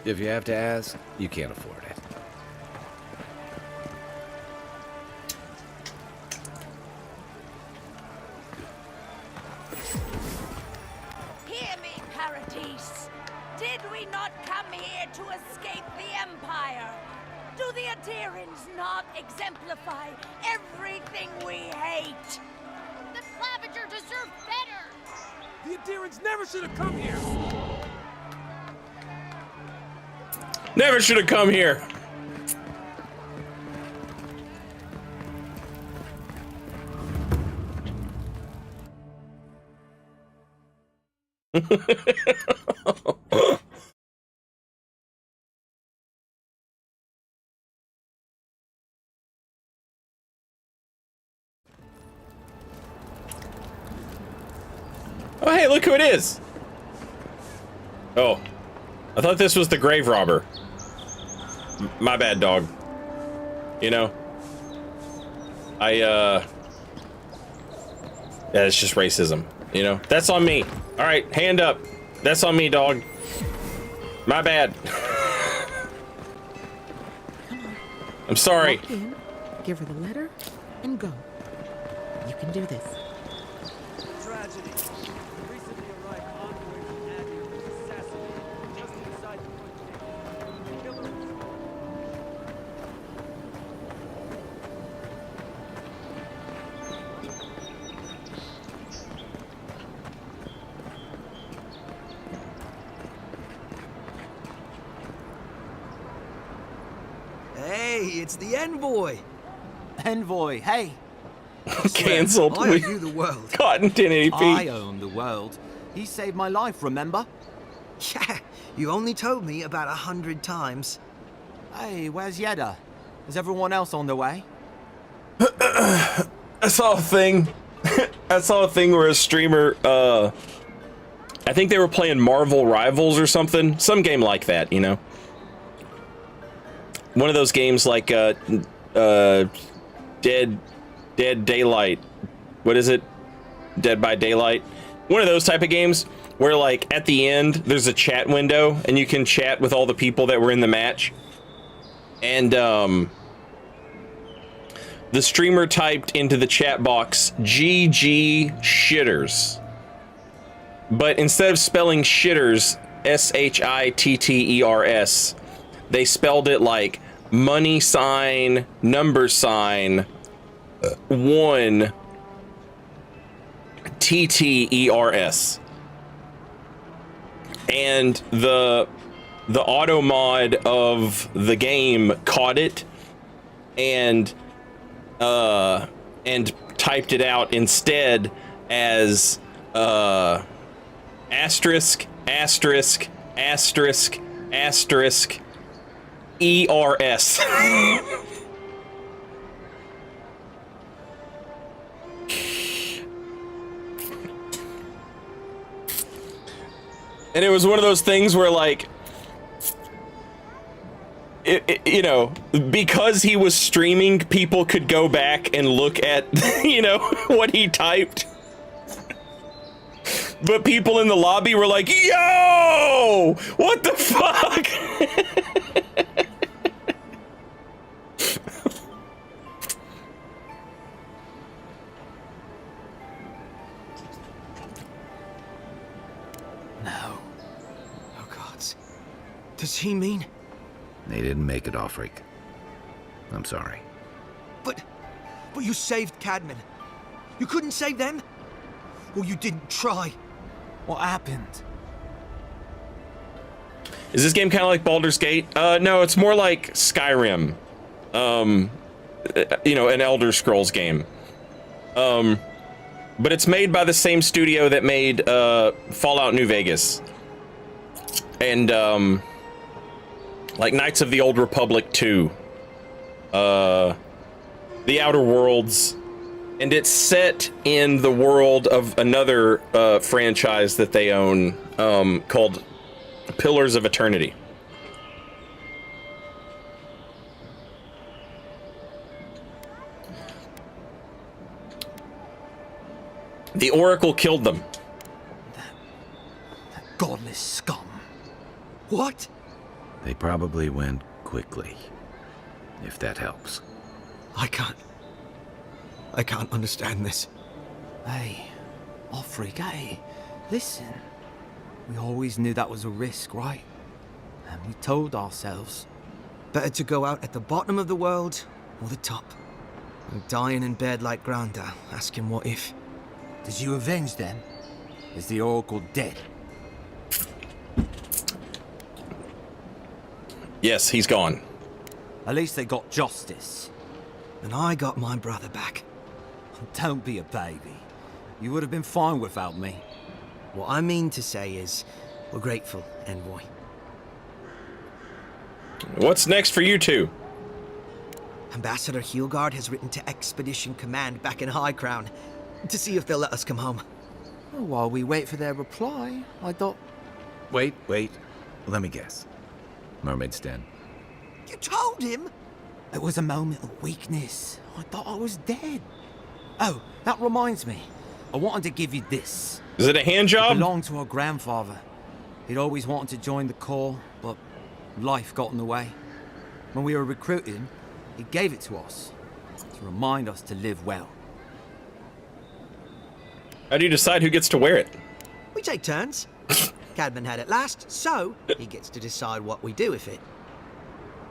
If you have to ask, you can't afford it.
Hear me, Paradis. Did we not come here to escape the Empire? Do the Adherents not exemplify everything we hate?
The Clavager deserve better!
The Adherents never should have come here!
Never should have come here. Oh, hey, look who it is. Oh, I thought this was the grave robber. My bad, dog. You know, yeah, it's just racism. You know, that's on me. All right, hand up. That's on me, dog. My bad. I'm sorry.
Walk in, give her the letter, and go. You can do this.
Tragedy. Recently arrived envoy from Adir was assassinated just inside the foot. Killer.
Hey, it's the Envoy.
Envoy, hey.
Cancelled.
I owe you the world.
Caught in 1080p.
I owe him the world. He saved my life, remember?
Yeah, you only told me about 100 times.
Hey, where's Yeda? Is everyone else on the way?
I saw a thing. I saw a thing where a streamer, I think they were playing Marvel Rivals or something. Some game like that, you know? One of those games like, Dead Daylight. What is it? Dead by Daylight? One of those type of games where, like, at the end, there's a chat window and you can chat with all the people that were in the match. And, the streamer typed into the chat box, GG shitters. But instead of spelling shitters, SHITTERS, they spelled it like money sign, number sign, 1 TTERS. And the auto mod of the game caught it and typed it out instead as asterisk asterisk asterisk asterisk ERS. And it was one of those things where, like, you know, because he was streaming, people could go back and look at, you know, what he typed. But people in the lobby were like, yo, what the fuck?
No. Oh, God. Does he mean?
They didn't make it, Offric. I'm sorry.
But you saved Cadman. You couldn't save them? Or you didn't try?
What happened?
Is this game kind of like Baldur's Gate? No, it's more like Skyrim. You know, an Elder Scrolls game. But it's made by the same studio that made Fallout New Vegas. And like Knights of the Old Republic 2. The Outer Worlds. And it's set in the world of another franchise that they own, called Pillars of Eternity. The Oracle killed them.
That godless scum. What?
They probably went quickly, if that helps.
I can't understand this.
Hey, Offric, hey, listen. We always knew that was a risk, right? And we told ourselves.
Better to go out at the bottom of the world or the top. And dying in bed like Granda, asking what if.
Did you avenge them? Is the Oracle dead?
Yes, he's gone.
At least they got justice.
And I got my brother back.
Don't be a baby. You would have been fine without me.
What I mean to say is, we're grateful, Envoy.
What's next for you two?
Ambassador Heelguard has written to Expedition Command back in High Crown to see if they'll let us come home.
Well, while we wait for their reply, I thought...
Wait. Let me guess. Mermaid's Den.
You told him?
It was a moment of weakness. I thought I was dead. Oh, that reminds me. I wanted to give you this.
Is it a hand job?
It belonged to our grandfather. He'd always wanted to join the Corps, but life got in the way. When we were recruited, he gave it to us to remind us to live well.
How do you decide who gets to wear it?
We take turns. Cadman had it last, so he gets to decide what we do with it.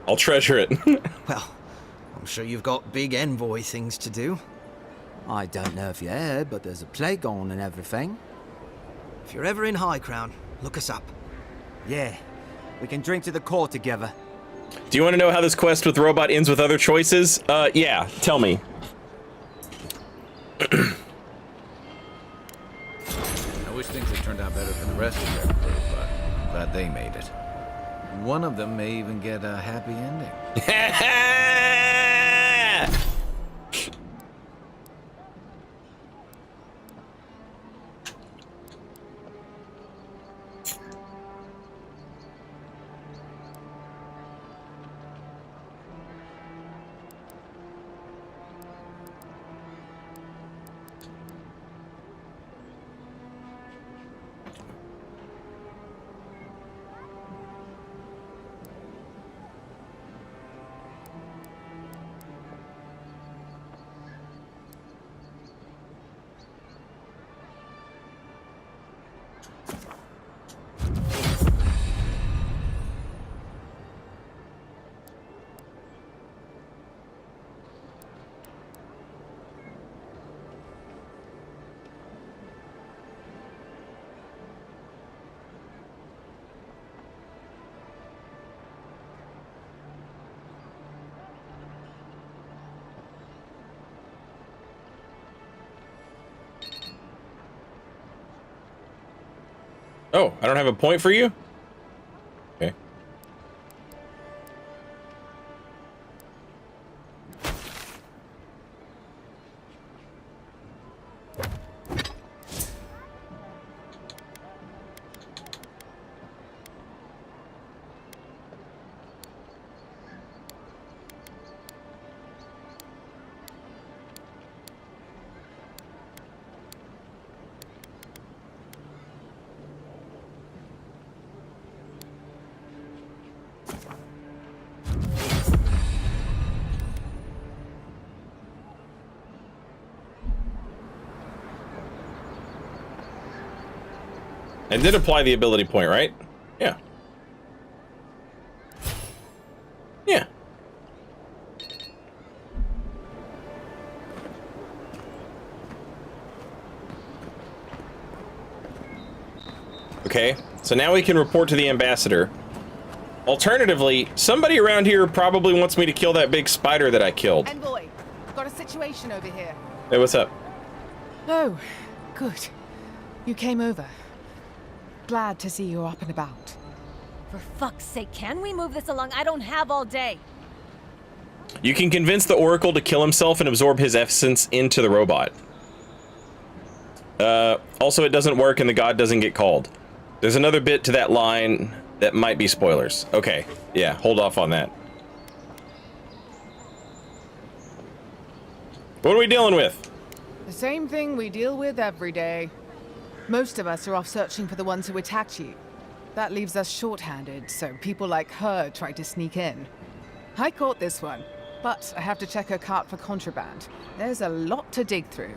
I'll treasure it.
Well, I'm sure you've got big Envoy things to do.
I don't know if you heard, but there's a plague on and everything.
If you're ever in High Crown, look us up.
Yeah, we can drink to the Corps together.
Do you want to know how this quest with robot ends with other choices? Yeah, tell me.
I wish things had turned out better for the rest of their crew, but I'm glad they made it. One of them may even get a happy ending.
Oh, I don't have a point for you? Okay. And did apply the ability point, right? Yeah. Yeah. Okay, so now we can report to the ambassador. Alternatively, somebody around here probably wants me to kill that big spider that I killed.
Envoy, got a situation over here.
Hey, what's up?
Oh, good. You came over. Glad to see you're up and about.
For fuck's sake, can we move this along? I don't have all day.
You can convince the Oracle to kill himself and absorb his essence into the robot. Also, it doesn't work and the god doesn't get called. There's another bit to that line that might be spoilers. Okay, yeah, hold off on that. What are we dealing with?
The same thing we deal with every day. Most of us are off searching for the ones who attacked you. That leaves us short-handed, so people like her try to sneak in. I caught this one, but I have to check her cart for contraband. There's a lot to dig through.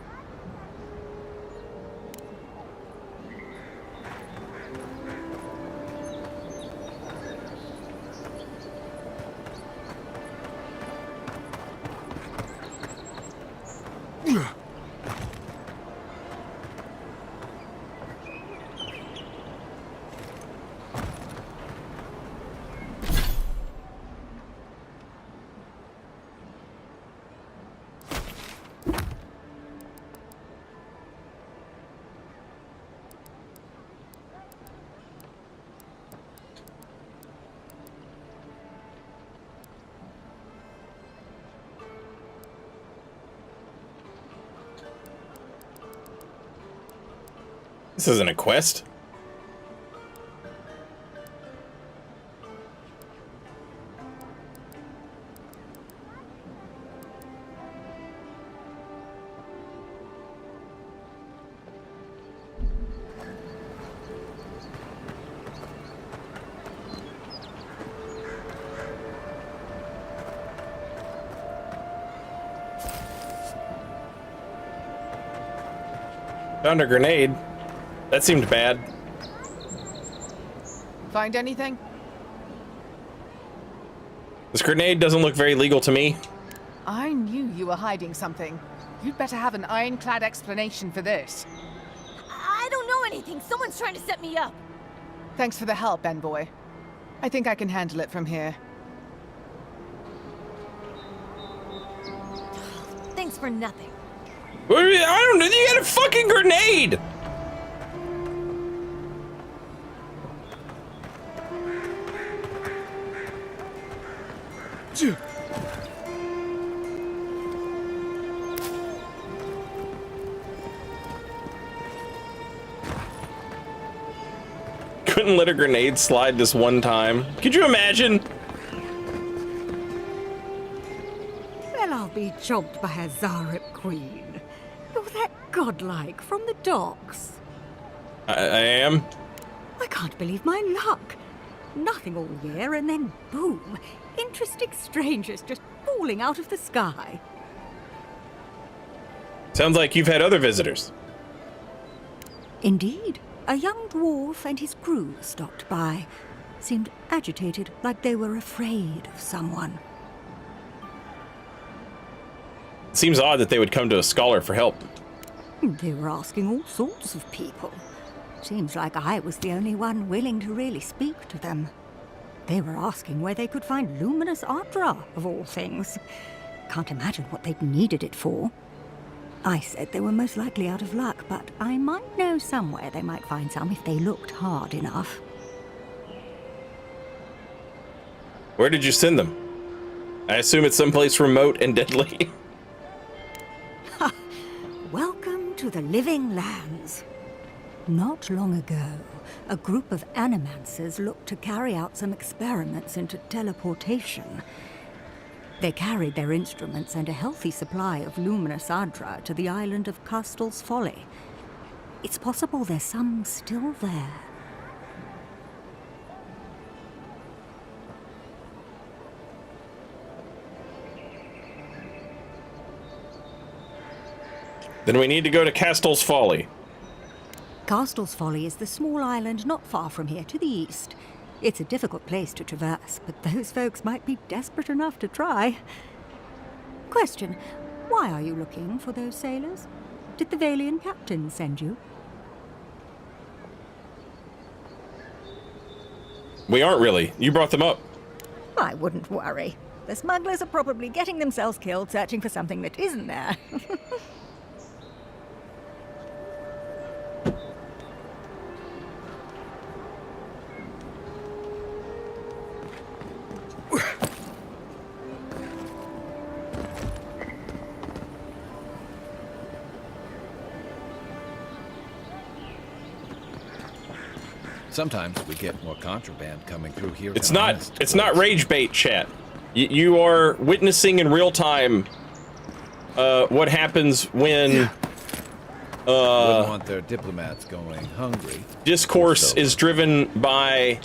This isn't a quest. Found a grenade. That seemed bad.
Find anything?
This grenade doesn't look very legal to me.
I knew you were hiding something. You'd better have an ironclad explanation for this.
I don't know anything. Someone's trying to set me up.
Thanks for the help, Envoy. I think I can handle it from here.
for nothing.
I don't know. You got a fucking grenade. Couldn't let a grenade slide this one time. Could you imagine?
Well, I'll be chopped by a Zarep queen. You're that godlike from the docks.
I am.
I can't believe my luck. Nothing all year, and then boom, interesting strangers just falling out of the sky.
Sounds like you've had other visitors.
Indeed. A young dwarf and his crew stopped by. Seemed agitated, like they were afraid of someone.
It seems odd that they would come to a scholar for help.
They were asking all sorts of people. Seems like I was the only one willing to really speak to them. They were asking where they could find luminous Ardra, of all things. Can't imagine what they'd needed it for. I said they were most likely out of luck, but I might know somewhere they might find some if they looked hard enough.
Where did you send them? I assume it's someplace remote and deadly.
Welcome to the Living Lands. Not long ago, a group of animancers looked to carry out some experiments into teleportation. They carried their instruments and a healthy supply of luminous Ardra to the island of Castel's Folly. It's possible there's some still there.
Then we need to go to Castel's Folly.
Castel's Folly is the small island not far from here to the east. It's a difficult place to traverse, but those folks might be desperate enough to try. Question, why are you looking for those sailors? Did the Valian captain send you?
We aren't really. You brought them up.
I wouldn't worry. The smugglers are probably getting themselves killed searching for something that isn't there.
Sometimes we get more contraband coming through here.
It's not rage bait, chat. You are witnessing in real time what happens when
wouldn't want their diplomats going hungry.
Discourse is driven by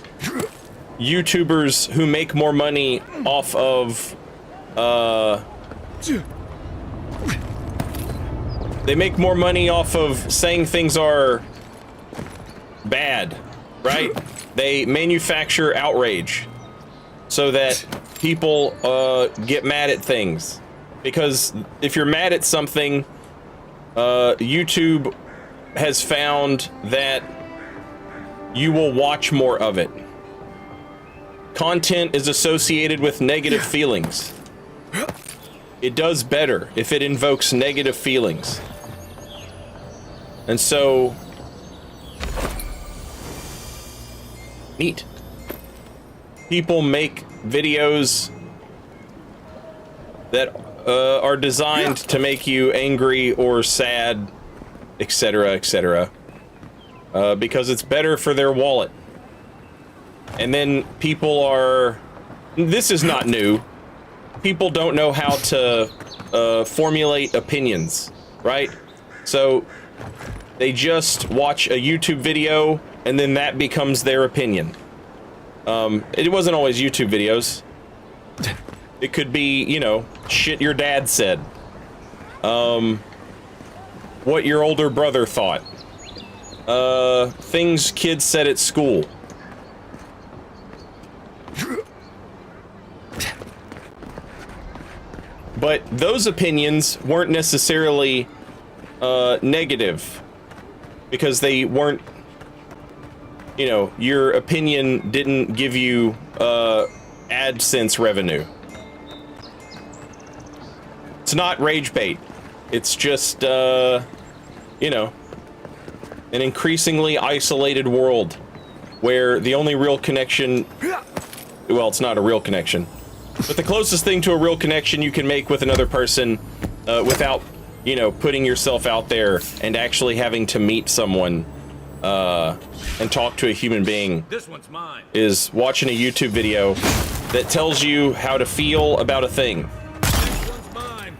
YouTubers who make more money off of they make more money off of saying things are bad, right? They manufacture outrage so that people get mad at things. Because if you're mad at something, YouTube has found that you will watch more of it. Content is associated with negative feelings. It does better if it invokes negative feelings. And so... neat. People make videos that are designed to make you angry or sad, etc., etc. Because it's better for their wallet. And then people are... this is not new. People don't know how to formulate opinions, right? So they just watch a YouTube video and then that becomes their opinion. It wasn't always YouTube videos. It could be, you know, shit your dad said. What your older brother thought. Things kids said at school. But those opinions weren't necessarily negative because they weren't, you know, your opinion didn't give you AdSense revenue. It's not rage bait. It's just, you know, an increasingly isolated world where the only real connection, well, it's not a real connection, but the closest thing to a real connection you can make with another person without, you know, putting yourself out there and actually having to meet someone and talk to a human being
This one's mine.
is watching a YouTube video that tells you how to feel about a thing.
This one's mine.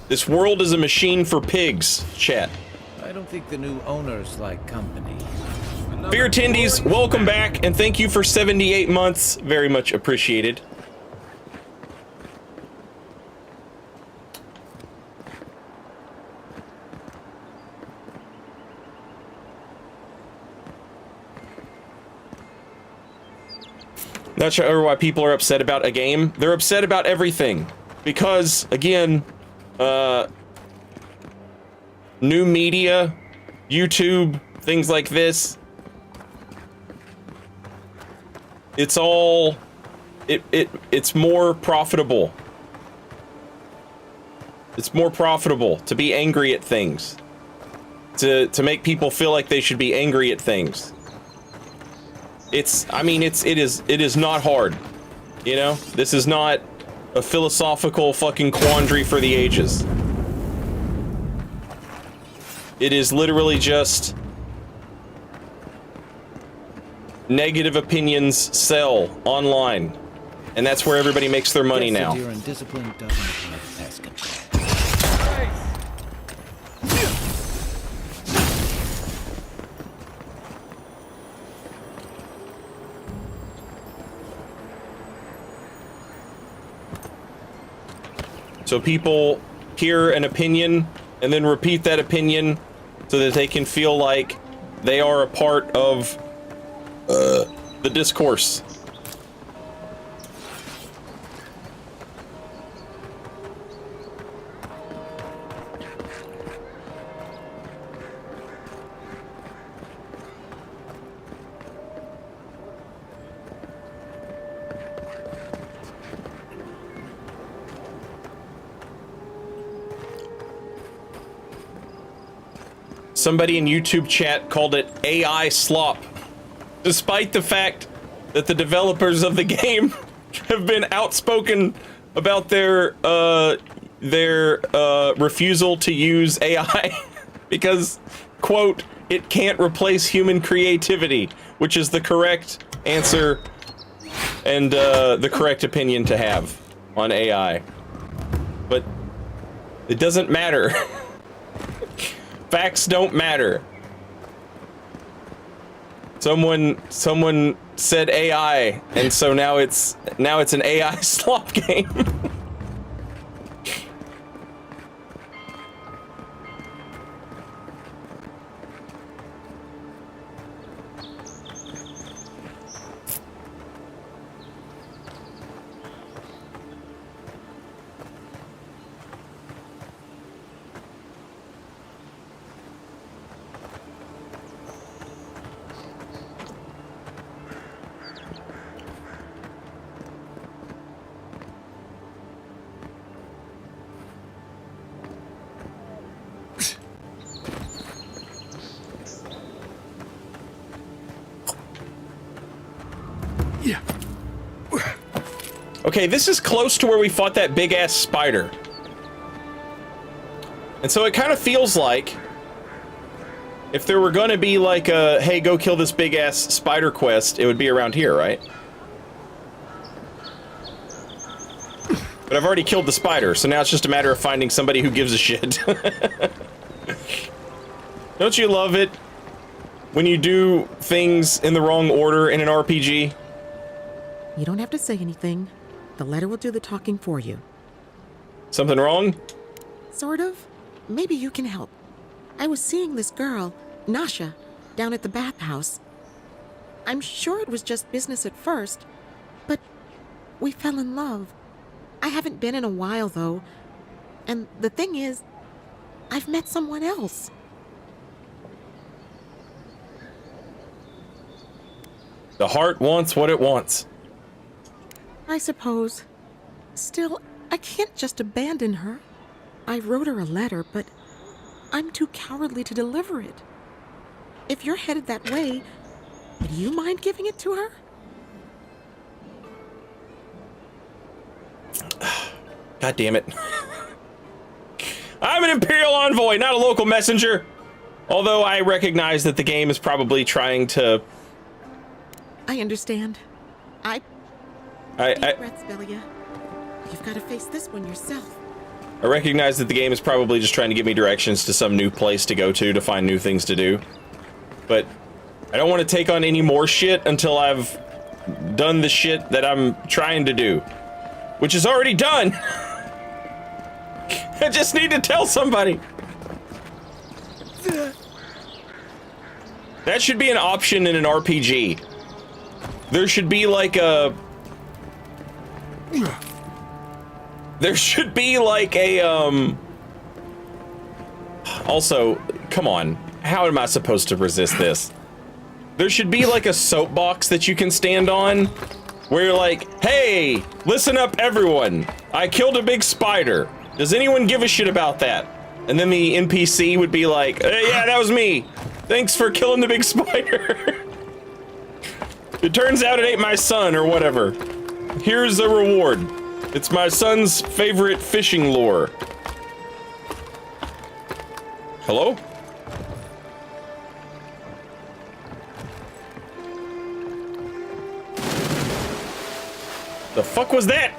This world is a machine for pigs, chat.
I don't think the new owners like company.
Beer Tendies, welcome back, and thank you for 78 months. Very much appreciated. Not sure why people are upset about a game. They're upset about everything. Because, again, new media, YouTube, things like this, it's all, it's more profitable. It's more profitable to be angry at things. To make people feel like they should be angry at things. I mean, it is not hard, you know? This is not a philosophical fucking quandary for the ages. It is literally just negative opinions sell online, and that's where everybody makes their money now. So people hear an opinion and then repeat that opinion so that they can feel like they are a part of the discourse. Somebody in YouTube chat called it AI slop, despite the fact that the developers of the game have been outspoken about their refusal to use AI because, quote, it can't replace human creativity, which is the correct answer and the correct opinion to have on AI. But it doesn't matter. Facts don't matter. Someone said AI, and so now it's an AI slop game. Okay, this is close to where we fought that big-ass spider. And so it kind of feels like if there were going to be like a, hey, go kill this big-ass spider quest, it would be around here, right? But I've already killed the spider, so now it's just a matter of finding somebody who gives a shit. Don't you love it when you do things in the wrong order in an RPG?
You don't have to say anything. The letter will do the talking for you.
Something wrong?
Sort of. Maybe you can help. I was seeing this girl, Nasha, down at the bathhouse. I'm sure it was just business at first, but we fell in love. I haven't been in a while, though. And the thing is, I've met someone else.
The heart wants what it wants.
I suppose. Still, I can't just abandon her. I wrote her a letter, but I'm too cowardly to deliver it. If you're headed that way, would you mind giving it to her?
God damn it. I'm an Imperial envoy, not a local messenger. Although I recognize that the game is probably trying to...
I understand. Deep breaths, Velia. You've got to face this one yourself.
I recognize that the game is probably just trying to give me directions to some new place to go to find new things to do. But I don't want to take on any more shit until I've done the shit that I'm trying to do. Which is already done! I just need to tell somebody! That should be an option in an RPG. There should be like a... There should be like a, Also, come on. How am I supposed to resist this? There should be like a soapbox that you can stand on where you're like, hey, listen up everyone. I killed a big spider. Does anyone give a shit about that? And then the NPC would be like, yeah, that was me. Thanks for killing the big spider. It turns out it ain't my son or whatever. Here's a reward. It's my son's favorite fishing lure. Hello? The fuck was that?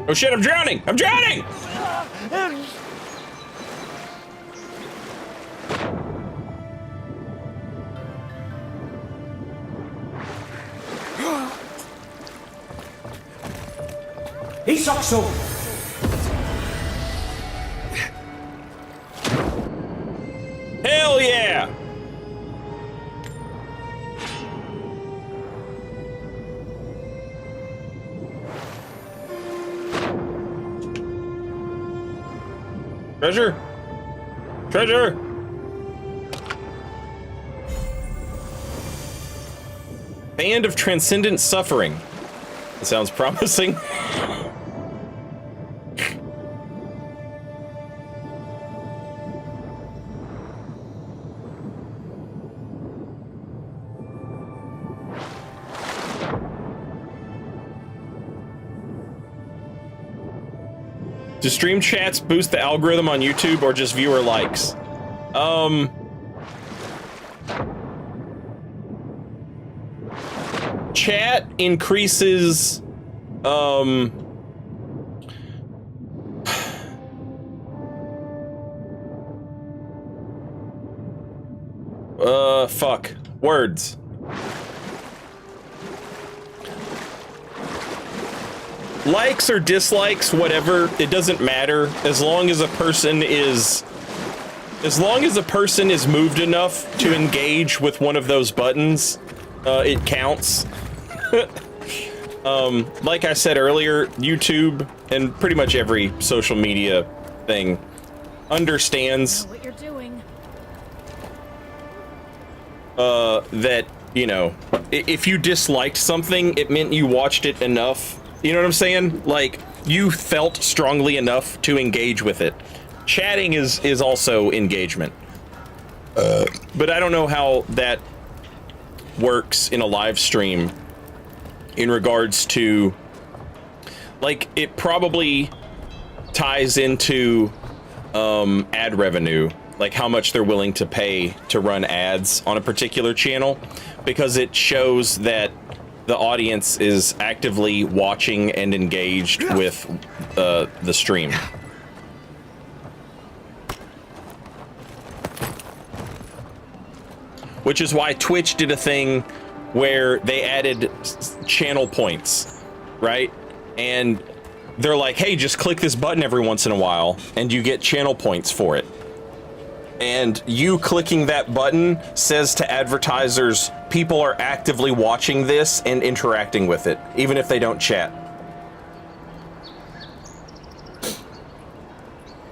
Oh shit, I'm drowning! I'm drowning!
Isakso!
Hell yeah! Treasure! Treasure! Band of Transcendent Suffering. That sounds promising. Do stream chats boost the algorithm on YouTube or just viewer likes? Chat increases, fuck. Words. Likes or dislikes, whatever, it doesn't matter as long as a person is moved enough to engage with one of those buttons, it counts. Like I said earlier, YouTube and pretty much every social media thing understands
what you're doing.
That, you know, if you disliked something, it meant you watched it enough. You know what I'm saying? Like, you felt strongly enough to engage with it. Chatting is also engagement. But I don't know how that works in a live stream in regards to, like, it probably ties into ad revenue, like how much they're willing to pay to run ads on a particular channel, because it shows that the audience is actively watching and engaged with the stream. Which is why Twitch did a thing where they added channel points, right? And they're like, hey, just click this button every once in a while and you get channel points for it. And you clicking that button says to advertisers, people are actively watching this and interacting with it, even if they don't chat.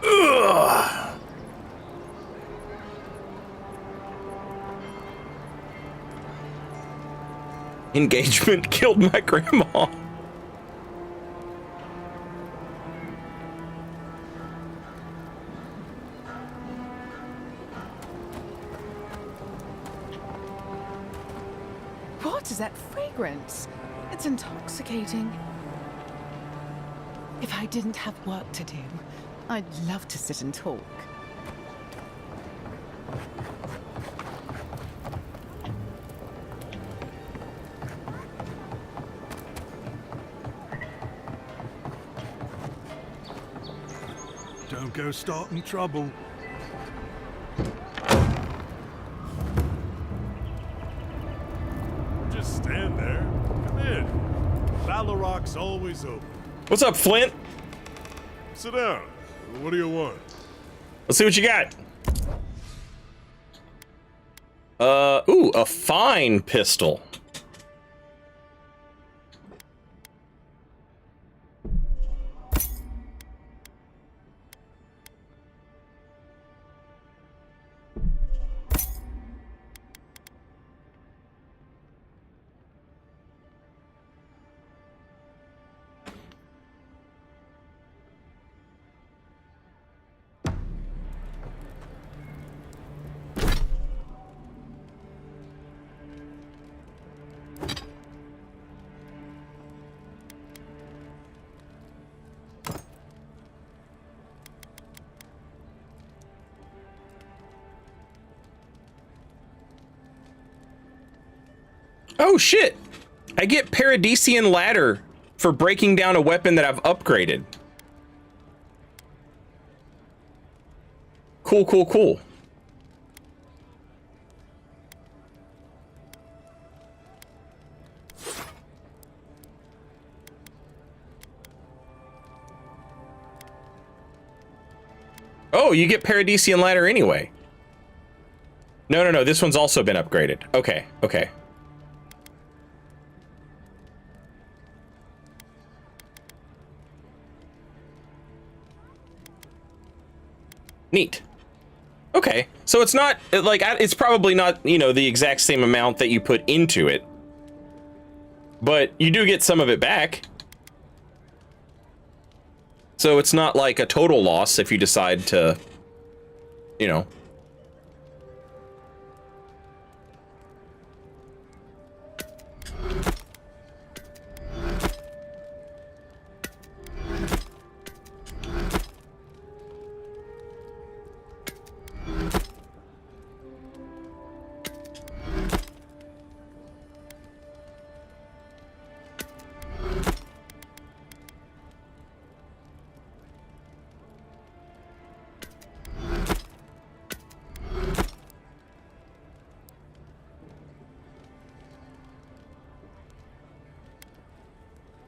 Ugh. Engagement killed my grandma.
What is that fragrance? It's intoxicating. If I didn't have work to do, I'd love to sit and talk.
Don't go starting trouble. Just stand there. Come in. Valorok's always open.
What's up, Flint?
Sit down. What do you want?
Let's see what you got. Ooh, a fine pistol. Oh shit! I get Paradisian Ladder for breaking down a weapon that I've upgraded. Cool, cool, cool. Oh, you get Paradisian Ladder anyway. No, this one's also been upgraded. Okay, okay. Neat. Okay, so it's not, like, it's probably not, you know, the exact same amount that you put into it. But you do get some of it back. So it's not like a total loss if you decide to, you know.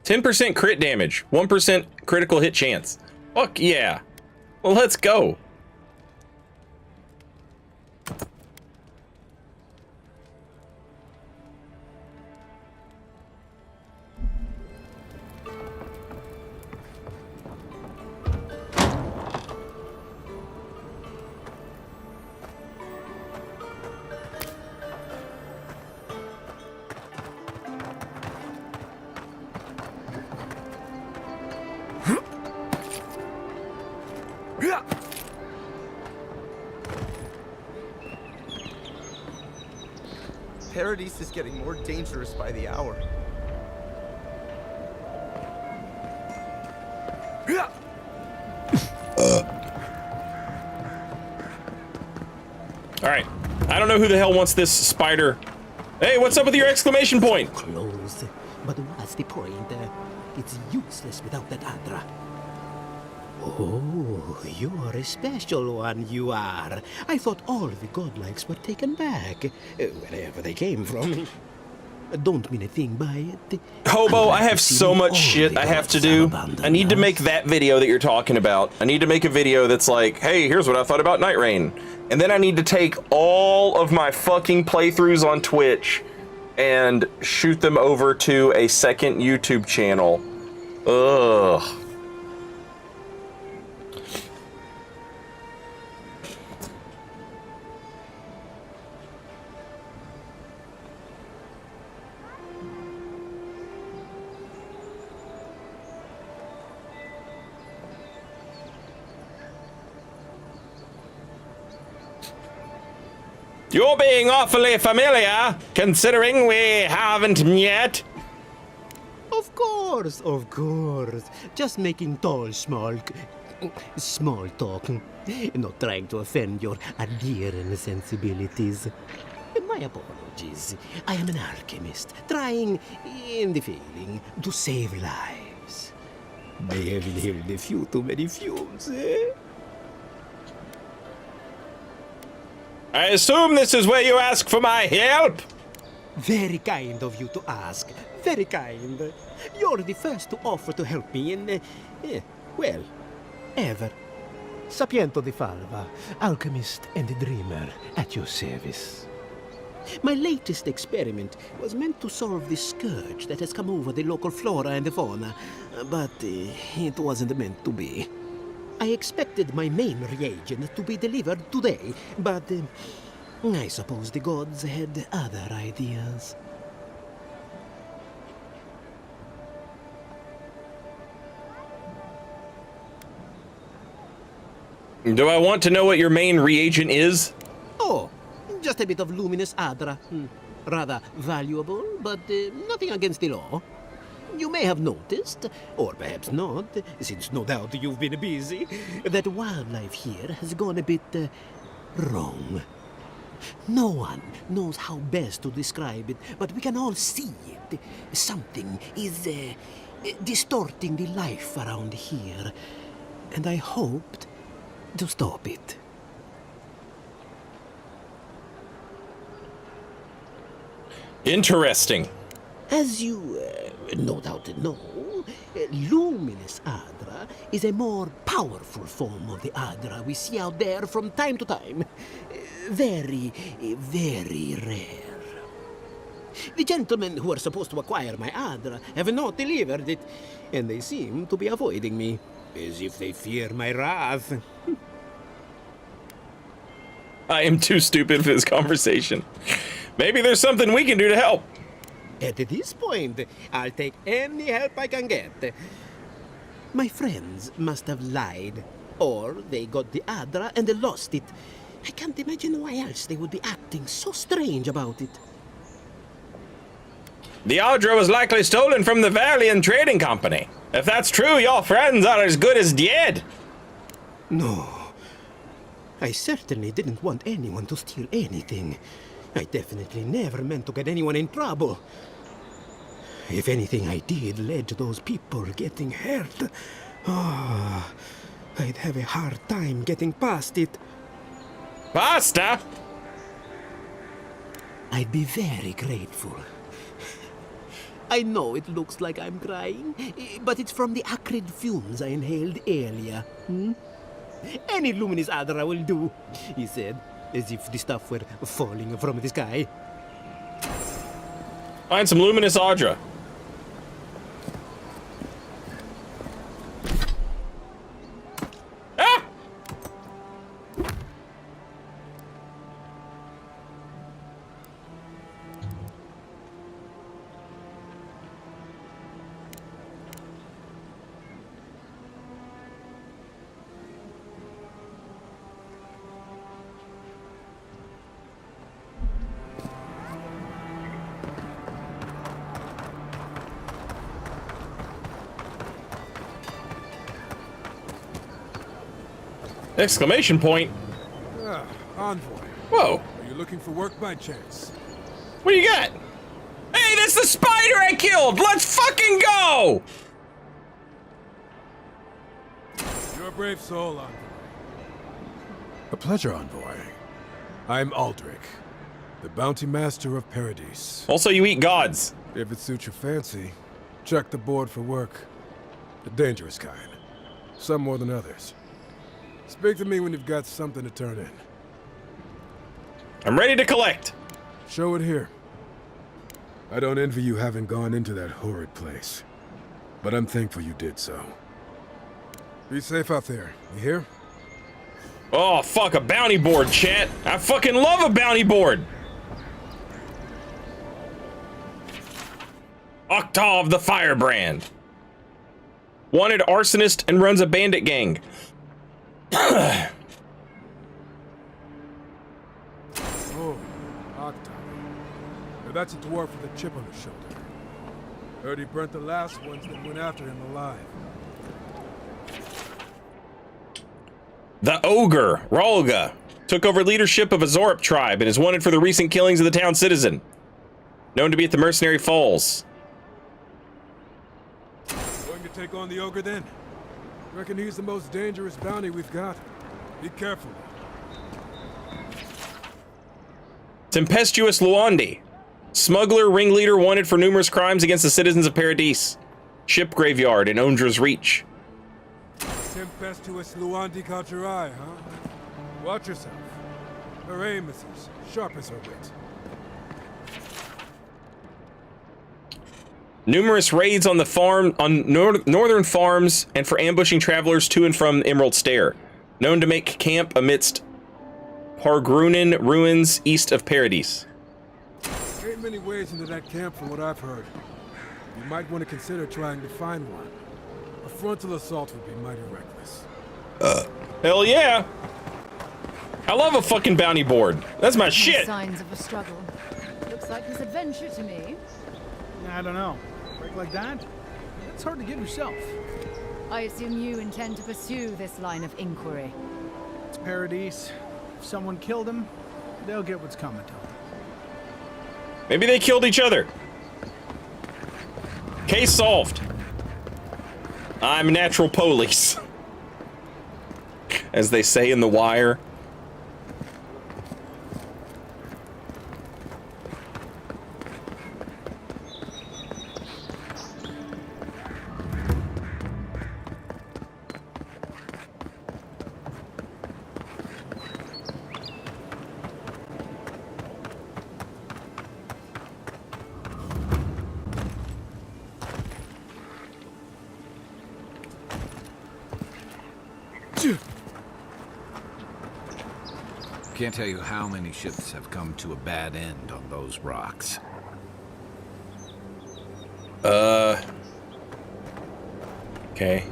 %10 crit damage, 1% critical hit chance. Fuck yeah. Well, let's go.
Paradise is getting more dangerous by the hour.
All right. I don't know who the hell wants this spider. Hey, what's up with your exclamation point?
Close. But what's the point? It's useless without that Adra. Oh, you're a special one, you are. I thought all the godlikes were taken back, wherever they came from. don't mean a thing by it.
Hobo, I have so much shit I have to do. I need to make that video that you're talking about. I need to make a video that's like, hey, here's what I thought about Night Rain. And then I need to take all of my fucking playthroughs on Twitch and shoot them over to a second YouTube channel. Ugh. You're being awfully familiar, considering we haven't met.
Of course. Just making small talk. Not trying to offend your adherent sensibilities. My apologies. I am an alchemist, trying, in the feeling, to save lives. May have inhaled a few too many fumes, eh?
I assume this is where you ask for my help?
Very kind of you to ask. Very kind. You're the first to offer to help me in, well, ever. Sapiento di Falva, alchemist and dreamer, at your service. My latest experiment was meant to solve the scourge that has come over the local flora and fauna, but it wasn't meant to be. I expected my main reagent to be delivered today, but I suppose the gods had other ideas.
Do I want to know what your main reagent is?
Oh, just a bit of luminous adra. Rather valuable, but nothing against the law. You may have noticed, or perhaps not, since no doubt you've been busy, that wildlife here has gone a bit wrong. No one knows how best to describe it, but we can all see it. Something is distorting the life around here, and I hoped to stop it.
Interesting.
As you no doubt know, luminous Adra is a more powerful form of the Adra we see out there from time to time. Very, very rare. The gentlemen who are supposed to acquire my Adra have not delivered it, and they seem to be avoiding me, as if they fear my wrath.
I am too stupid for this conversation. Maybe there's something we can do to help.
At this point, I'll take any help I can get. My friends must have lied, or they got the Adra and they lost it. I can't imagine why else they would be acting so strange about it.
The Adra was likely stolen from the Valiant Trading Company. If that's true, your friends are as good as dead.
No. I certainly didn't want anyone to steal anything. I definitely never meant to get anyone in trouble. If anything I did led to those people getting hurt, I'd have a hard time getting past it.
Pasta?
I'd be very grateful. I know it looks like I'm crying, but it's from the acrid fumes I inhaled earlier. Any luminous Adra will do, he said, as if the stuff were falling from the sky.
Find some luminous Adra. Ah! Exclamation point.
Envoy.
Whoa.
Are you looking for work by chance?
What do you got? Hey, that's the spider I killed! Let's fucking go!
You're a brave soul, Envoy. A pleasure, Envoy. I'm Aldrich.
The Bounty Master of Paradise.
Also, you eat gods.
If it suits your fancy, check the board for work. The dangerous kind. Some more than others. Speak to me when you've got something to turn in.
I'm ready to collect.
Show it here. I don't envy you having gone into that horrid place. But I'm thankful you did so. Be safe out there, you hear?
Oh, fuck, a bounty board, chat. I fucking love a bounty board. Octave the Firebrand. Wanted arsonist and runs a bandit gang.
Oh, Octave. Now that's a dwarf with a chip on his shoulder. Heard he burnt the last ones that went after him alive.
The Ogre, Rolga, took over leadership of a Zorp tribe and is wanted for the recent killings of the town citizen. Known to be at the Mercenary Falls.
Going to take on the Ogre then? Reckon he's the most dangerous bounty we've got. Be careful.
Tempestuous Luandi, smuggler ringleader wanted for numerous crimes against the citizens of Paradise. Ship graveyard in Ondra's Reach.
Tempestuous Luandi caught your eye, huh? Watch yourself. Her aim is as sharp as her wit.
Numerous raids on the farm, on northern farms, and for ambushing travelers to and from Emerald Stair. Known to make camp amidst Pargrunin ruins east of Paradise.
There ain't many ways into that camp from what I've heard. You might want to consider trying to find one. A frontal assault would be mighty reckless.
Hell yeah! I love a fucking bounty board. That's my shit.
Signs of a struggle. Looks like his adventure to me.
I don't know. Break like that? It's hard to get yourself.
I assume you intend to pursue this line of inquiry.
It's Paradise. If someone killed him, they'll get what's coming to them.
Maybe they killed each other. Case solved. I'm natural police. As they say in The Wire.
Can't tell you how many ships have come to a bad end on those rocks.
Okay.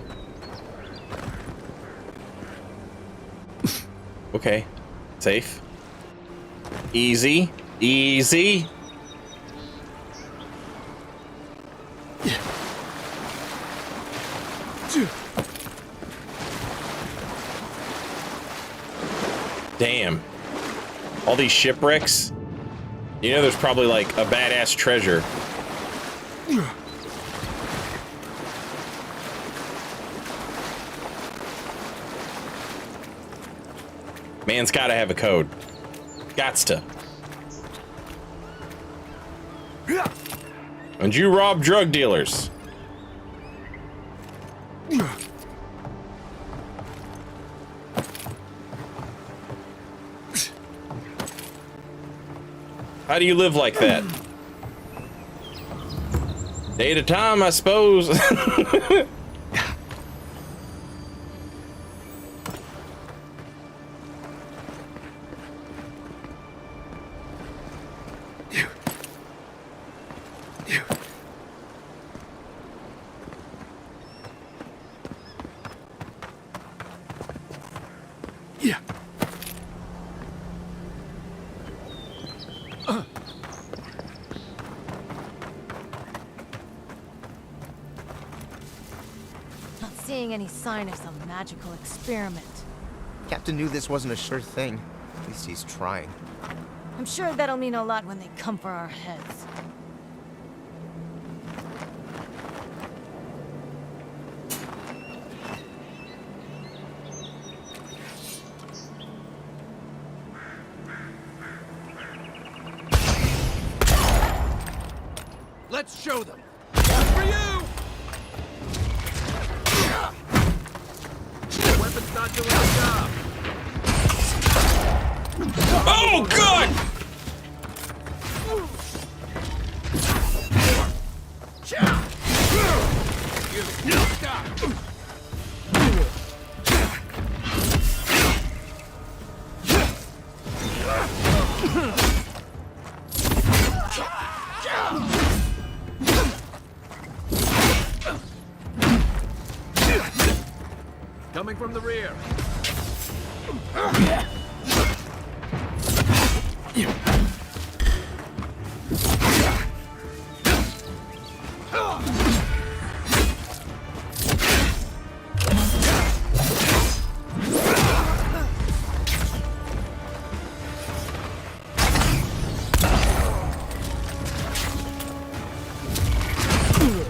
Okay. Safe. Easy. Easy. Damn. All these shipwrecks. You know there's probably like a badass treasure. Man's gotta have a code. Gots to. And you rob drug dealers. How do you live like that? Day at a time, I suppose.
Not seeing any sign of some magical experiment.
Captain knew this wasn't a sure thing. At least he's trying.
I'm sure that'll mean a lot when they come for our heads.
Let's show them. One for you. The weapon's not doing the job.
Oh, God!
Coming from the rear.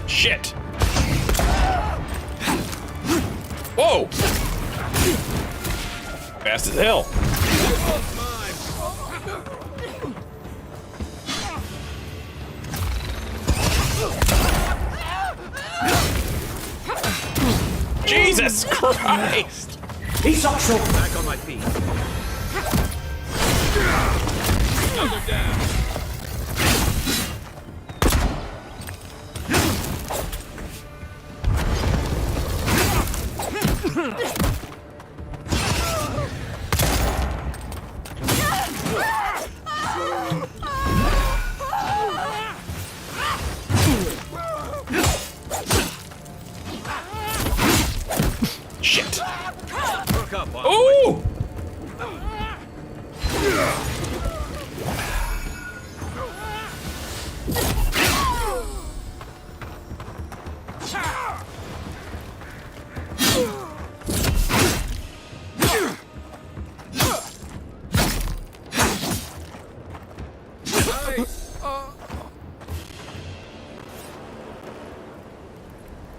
Shit! Whoa! Fast as hell. Jesus Christ!
He's also back on my feet. Another down.
Shit!
Ooh!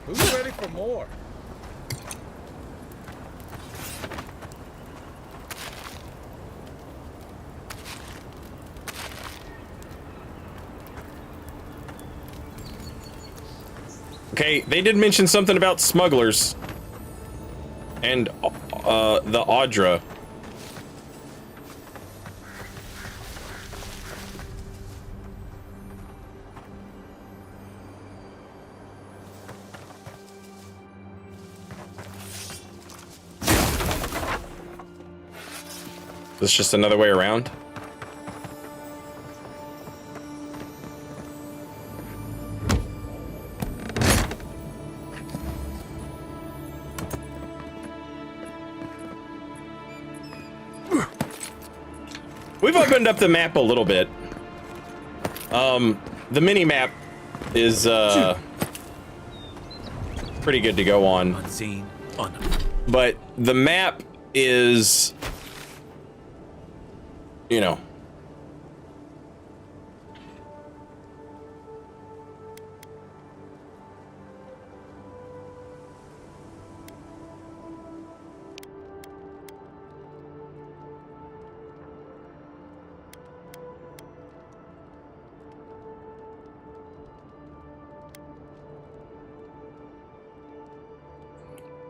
Who's ready for more?
Okay, they did mention something about smugglers. And, the Audra. This is just another way around? We've opened up the map a little bit. The mini map is pretty good to go on.
Unseen,
but the map is, you know.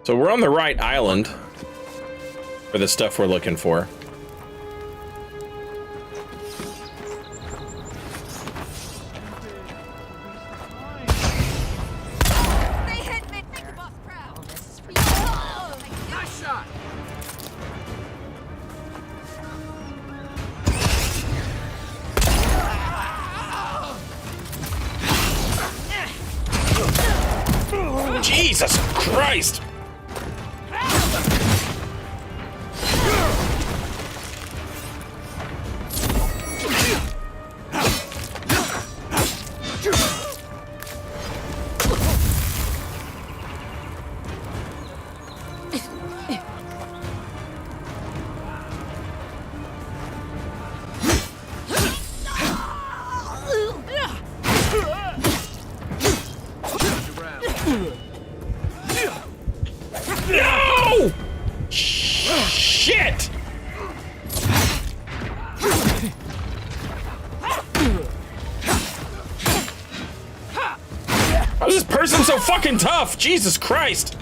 So we're on the right island for the stuff we're looking for.
They hit me. Make the boss proud. This is for you.
Nice shot.
Jesus Christ! No! Shit! fucking tough! Jesus Christ!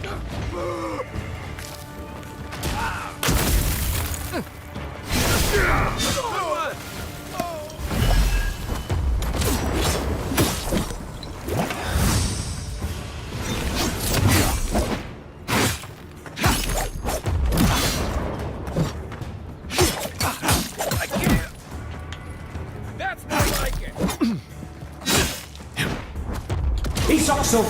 That's not like it.
He's also.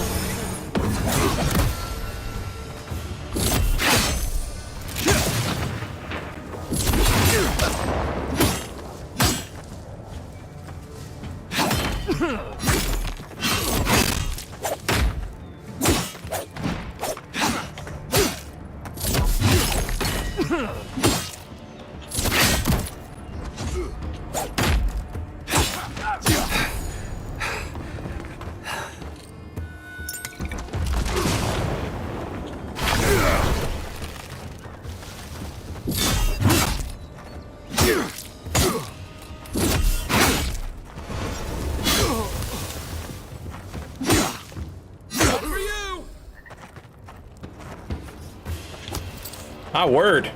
My word.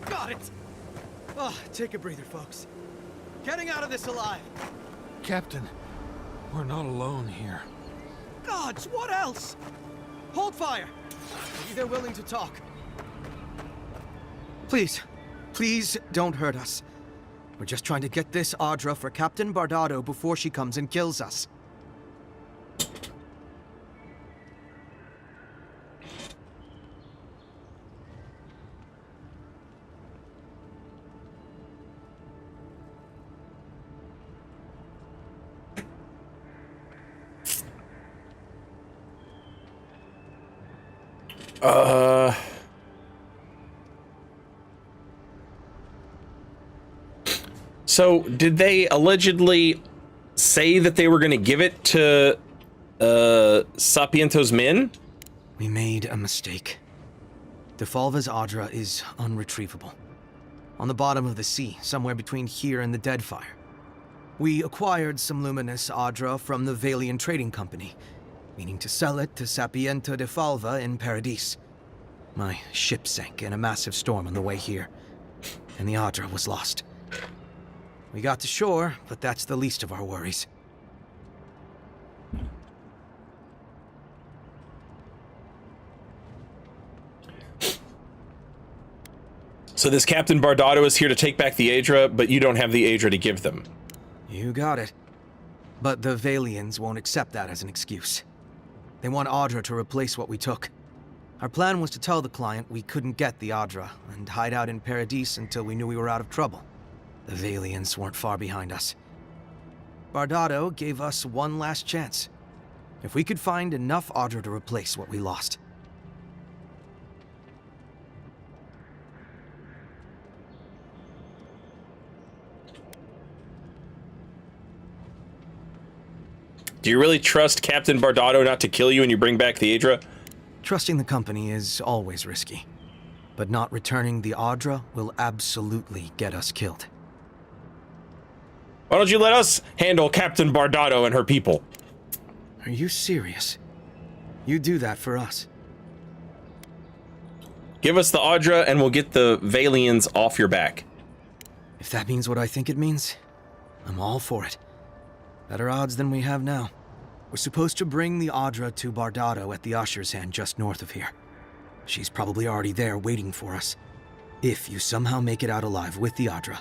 Got it! Oh, take a breather, folks. Getting out of this alive.
Captain, we're not alone here.
Gods, what else? Hold fire! Maybe they're willing to talk. Please, please don't hurt us. We're just trying to get this Audra for Captain Bardado before she comes and kills us.
So, did they allegedly say that they were going to give it to Sapiento's men?
We made a mistake. DeFalva's Audra is unretrievable. On the bottom of the sea, somewhere between here and the Deadfire. We acquired some luminous Audra from the Valian Trading Company, meaning to sell it to Sapiento DeFalva in Paradis. My ship sank in a massive storm on the way here, and the Audra was lost. We got to shore, but that's the least of our worries.
So this Captain Bardado is here to take back the Aedra, but you don't have the Aedra to give them.
You got it. But the Valians won't accept that as an excuse. They want Audra to replace what we took. Our plan was to tell the client we couldn't get the Audra and hide out in Paradis until we knew we were out of trouble. The Valians weren't far behind us. Bardado gave us one last chance. If we could find enough Audra to replace what we lost.
Do you really trust Captain Bardado not to kill you when you bring back the Aedra?
Trusting the company is always risky. But not returning the Audra will absolutely get us killed.
Why don't you let us handle Captain Bardado and her people?
Are you serious? You do that for us.
Give us the Audra and we'll get the Valians off your back.
If that means what I think it means, I'm all for it. Better odds than we have now. We're supposed to bring the Audra to Bardado at the Usher's Hand just north of here. She's probably already there waiting for us. If you somehow make it out alive with the Audra,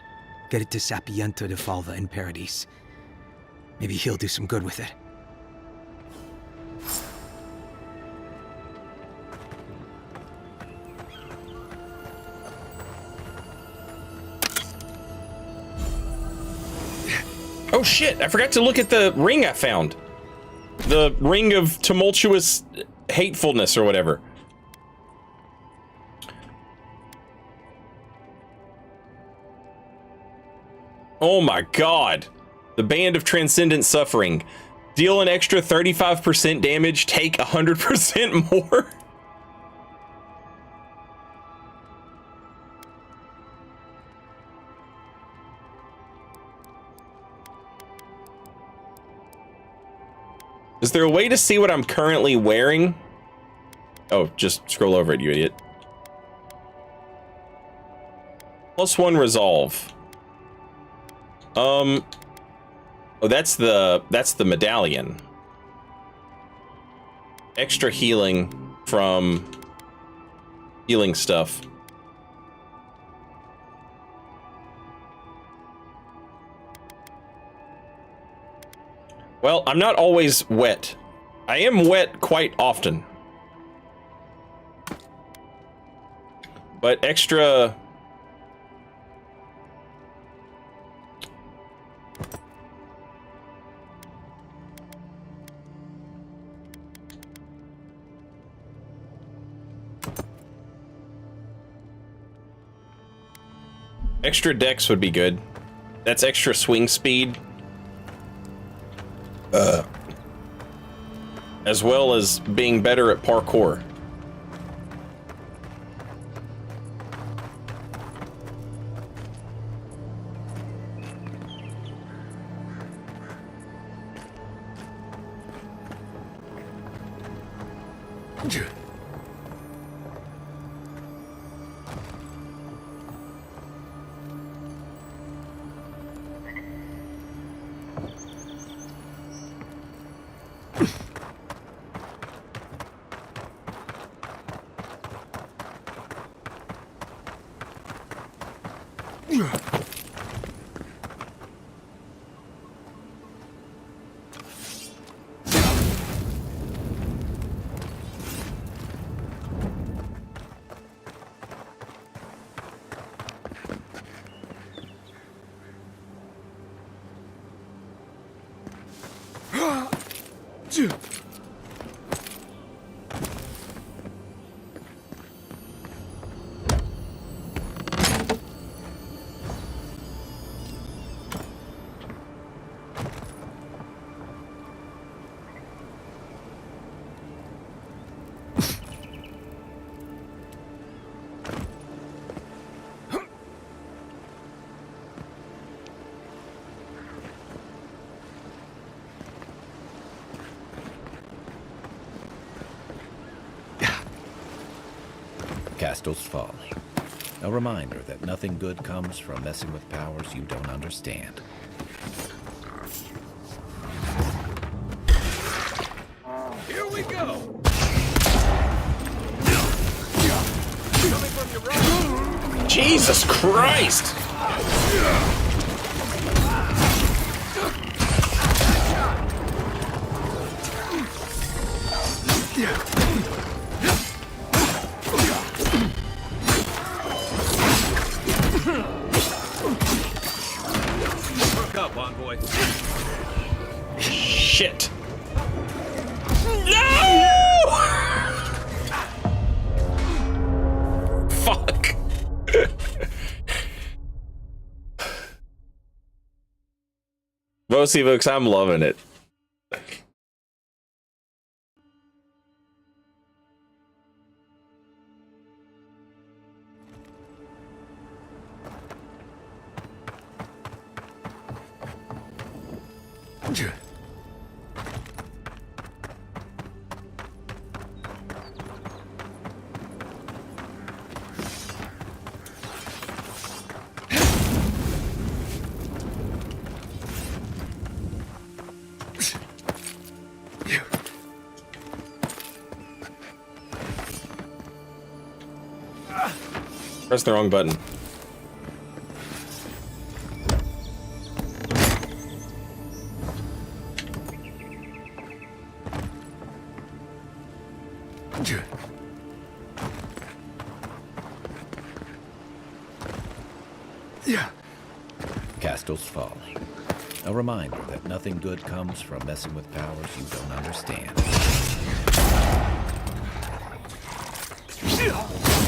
get it to Sapiento DeFalva in Paradis. Maybe he'll do some good with it.
Oh shit, I forgot to look at the ring I found. the ring of tumultuous hatefulness or whatever. Oh my god. The Band of Transcendent Suffering. Deal an extra 35% damage, take 100% more. Is there a way to see what I'm currently wearing? Oh, just scroll over it, you idiot. +1 resolve. Oh, that's the medallion. Extra healing from healing stuff. Well, I'm not always wet. I am wet quite often. But extra... Extra dex would be good. That's extra swing speed. As well as being better at parkour.
Castel's Folly. A reminder that nothing good comes from messing with powers you don't understand.
Here we go!
Jesus Christ!
Hook up, envoy.
Shit. No! Fuck. Vosivux, I'm loving it. Press the wrong button.
Castel's Folly. A reminder that nothing good comes from messing with powers you don't understand.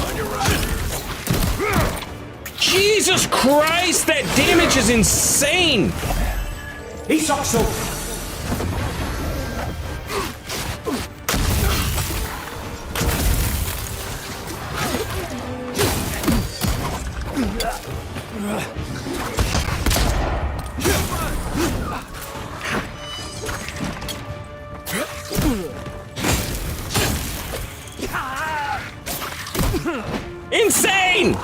On your right.
Jesus Christ, that damage is insane!
He's also.
Insane!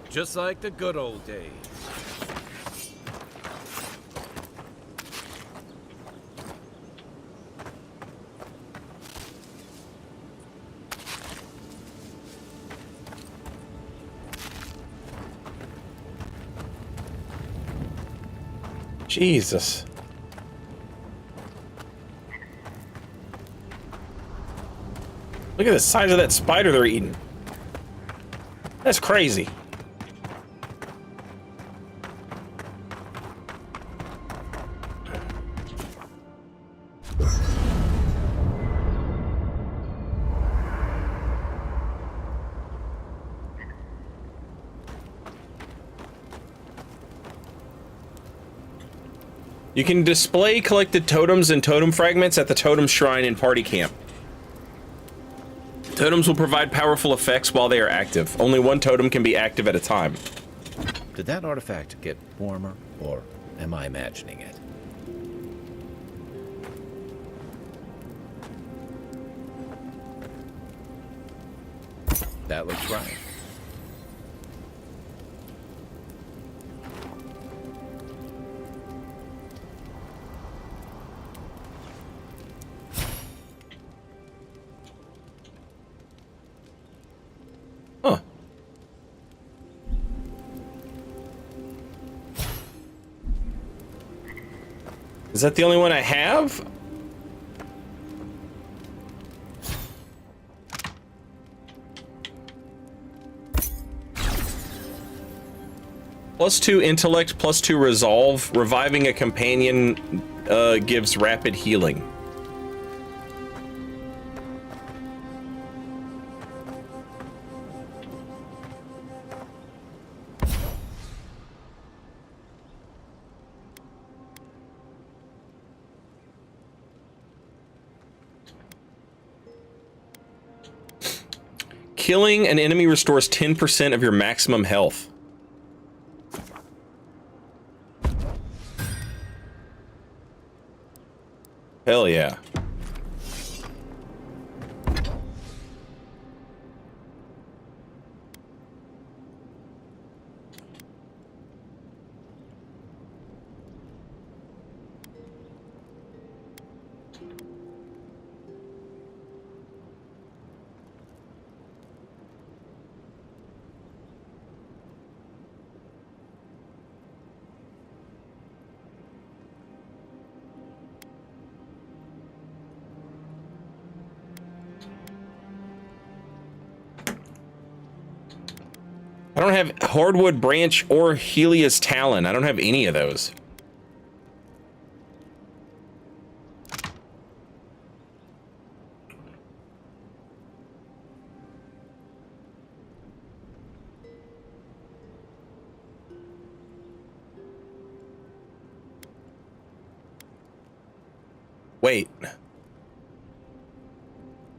Just like the good old days.
Jesus. Look at the size of that spider they're eating. That's crazy. You can display collected totems and totem fragments at the totem shrine in party camp. Totems will provide powerful effects while they are active. Only one totem can be active at a time.
Did that artifact get warmer, or am I imagining it? That looks right.
Huh. Is that the only one I have? +2 intellect, +2 resolve. Reviving a companion gives rapid healing. Killing an enemy restores 10% of your maximum health. Hell yeah. I don't have Hardwood Branch or Helios Talon. I don't have any of those. Wait.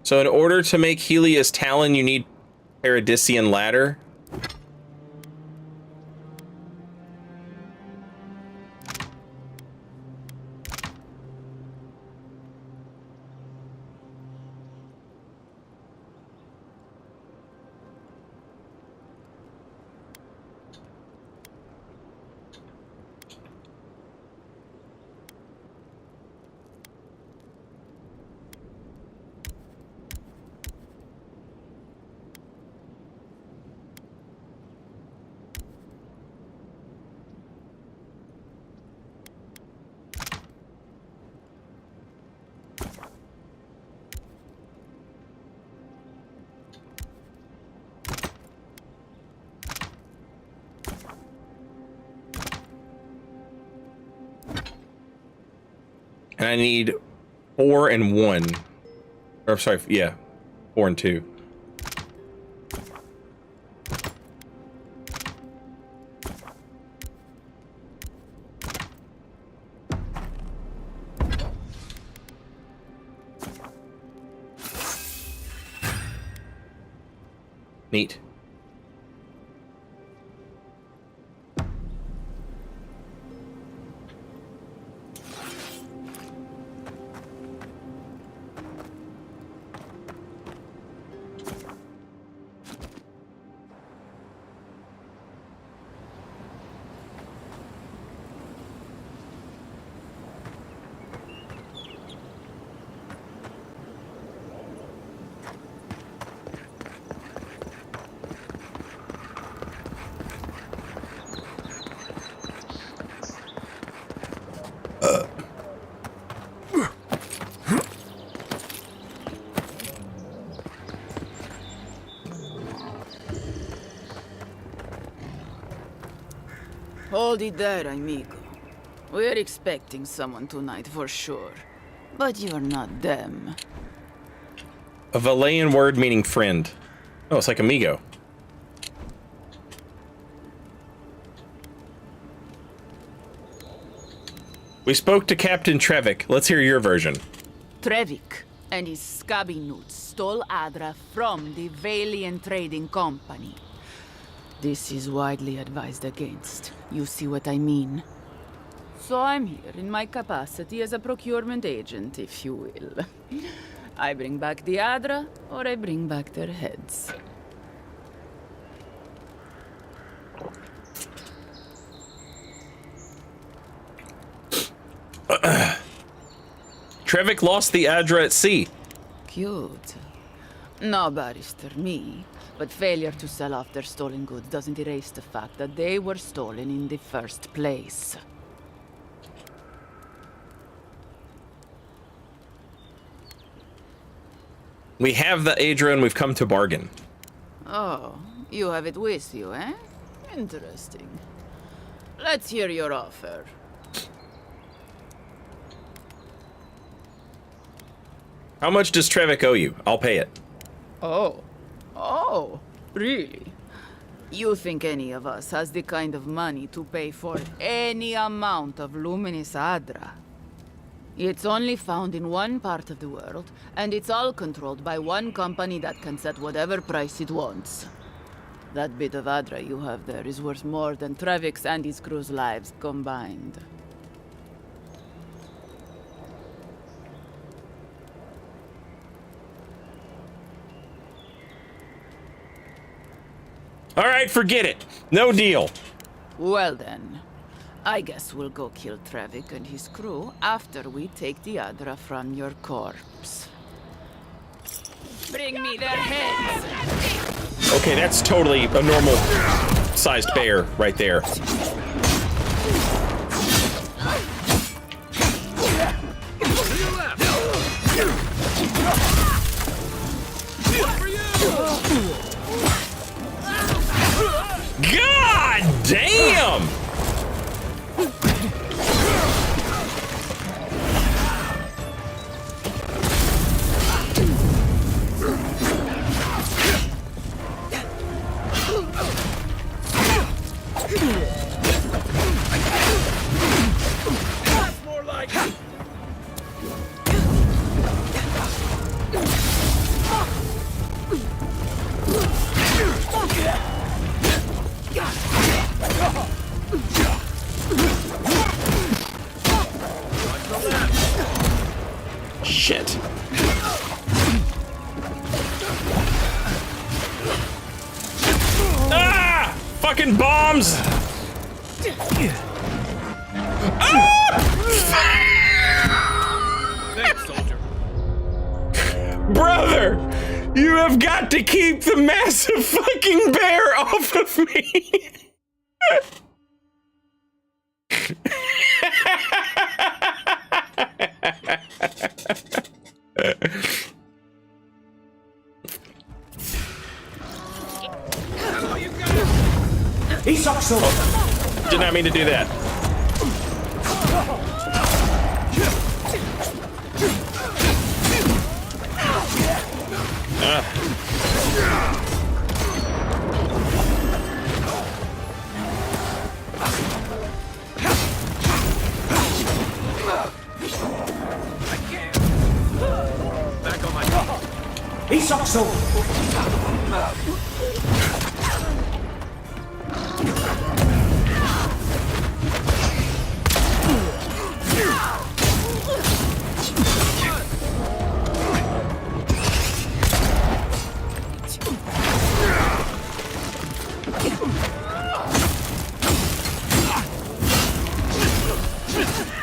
So in order to make Helia's Talon, you need Paradisian Ladder. And I need 4 and 1. Or sorry, yeah, 4 and 2. Neat.
Hold it there, amigo. We're expecting someone tonight for sure. But you're not them.
A Valayan word meaning friend. Oh, it's like amigo. We spoke to Captain Trevik. Let's hear your version.
Trevik and his scabby newts stole Adra from the Valian Trading Company. This is widely advised against. You see what I mean? So I'm here in my capacity as a procurement agent, if you will. I bring back the Adra, or I bring back their heads.
Trevik lost the Adra at sea.
Cute. No barrister me, but failure to sell off their stolen goods doesn't erase the fact that they were stolen in the first place.
We have the Adra and we've come to bargain.
Oh, you have it with you, eh? Interesting. Let's hear your offer.
How much does Trevik owe you? I'll pay it.
Oh, really? You think any of us has the kind of money to pay for any amount of luminous Adra? It's only found in one part of the world, and it's all controlled by one company that can set whatever price it wants. That bit of Adra you have there is worth more than Trevik's and his crew's lives combined.
All right, forget it. No deal.
Well then, I guess we'll go kill Trevik and his crew after we take the Adra from your corpse. Bring me their heads!
Okay, that's totally a normal sized bear right there. God damn! fucking bombs! Ah!
Thanks, soldier.
Brother, you have got to keep the massive fucking bear off of me. Did not mean to do that.
Back on my feet.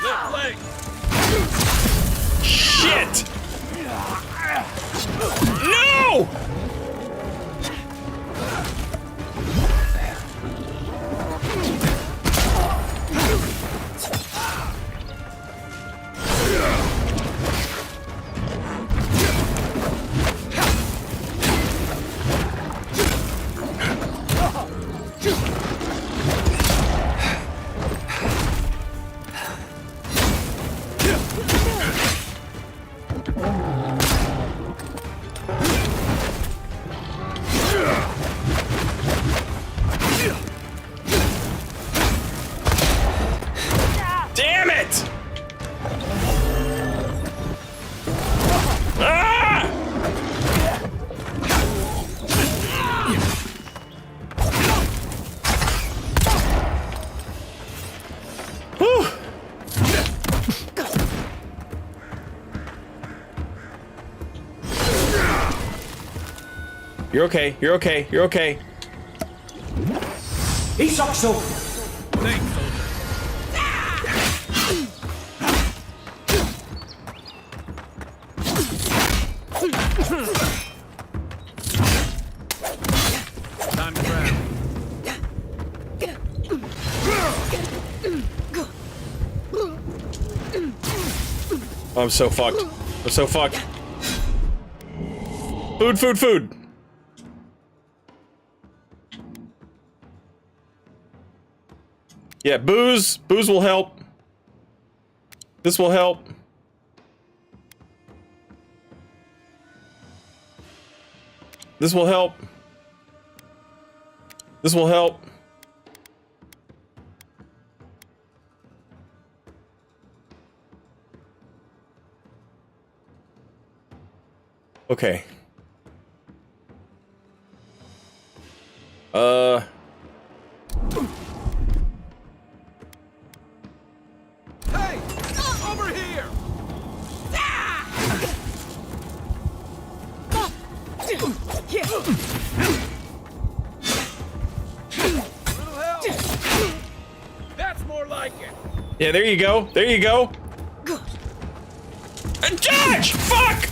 Left leg.
Shit! No! Damn it! Ah! Whew. You're okay. You're okay. You're okay.
Thanks, soldier. Time to grab.
Oh, I'm so fucked. I'm so fucked. Food, food, food. Yeah, booze. Booze will help. This will help. This will help. This will help. Okay.
Hey! Over here! Little help! That's more like it!
Yeah, there you go. There you go. Dodge! Fuck!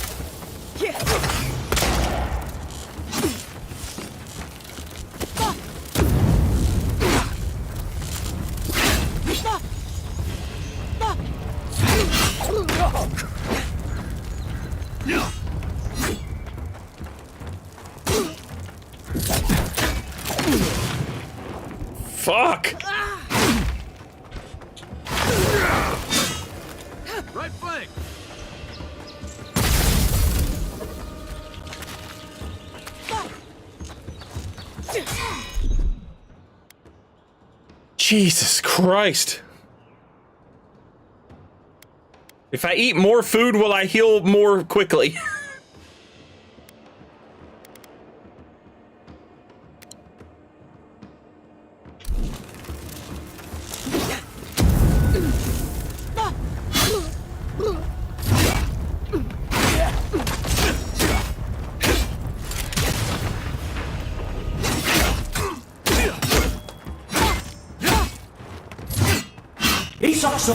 Fuck!
Right flank!
Jesus Christ. If I eat more food, will I heal more quickly?
Sakso!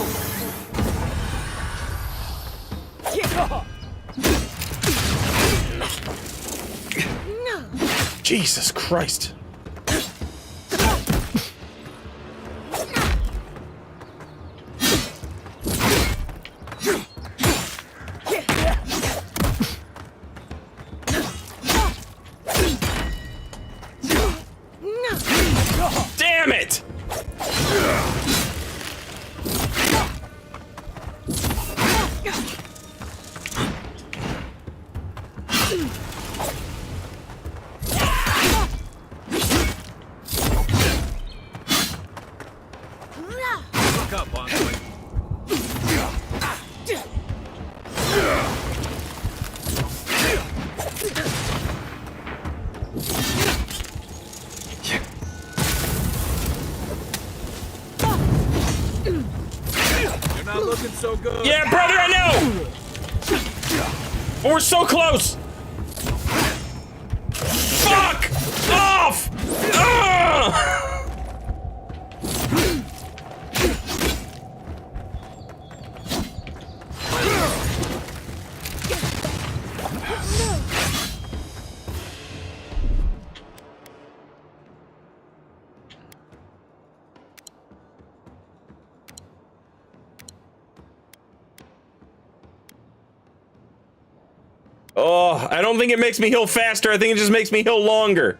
Jesus Christ. Damn it!
Look up, Bonzoid. You're not looking so good.
Yeah, brother, I know! But we're so close! Fuck off! Ugh! Oh, I don't think it makes me heal faster. I think it just makes me heal longer.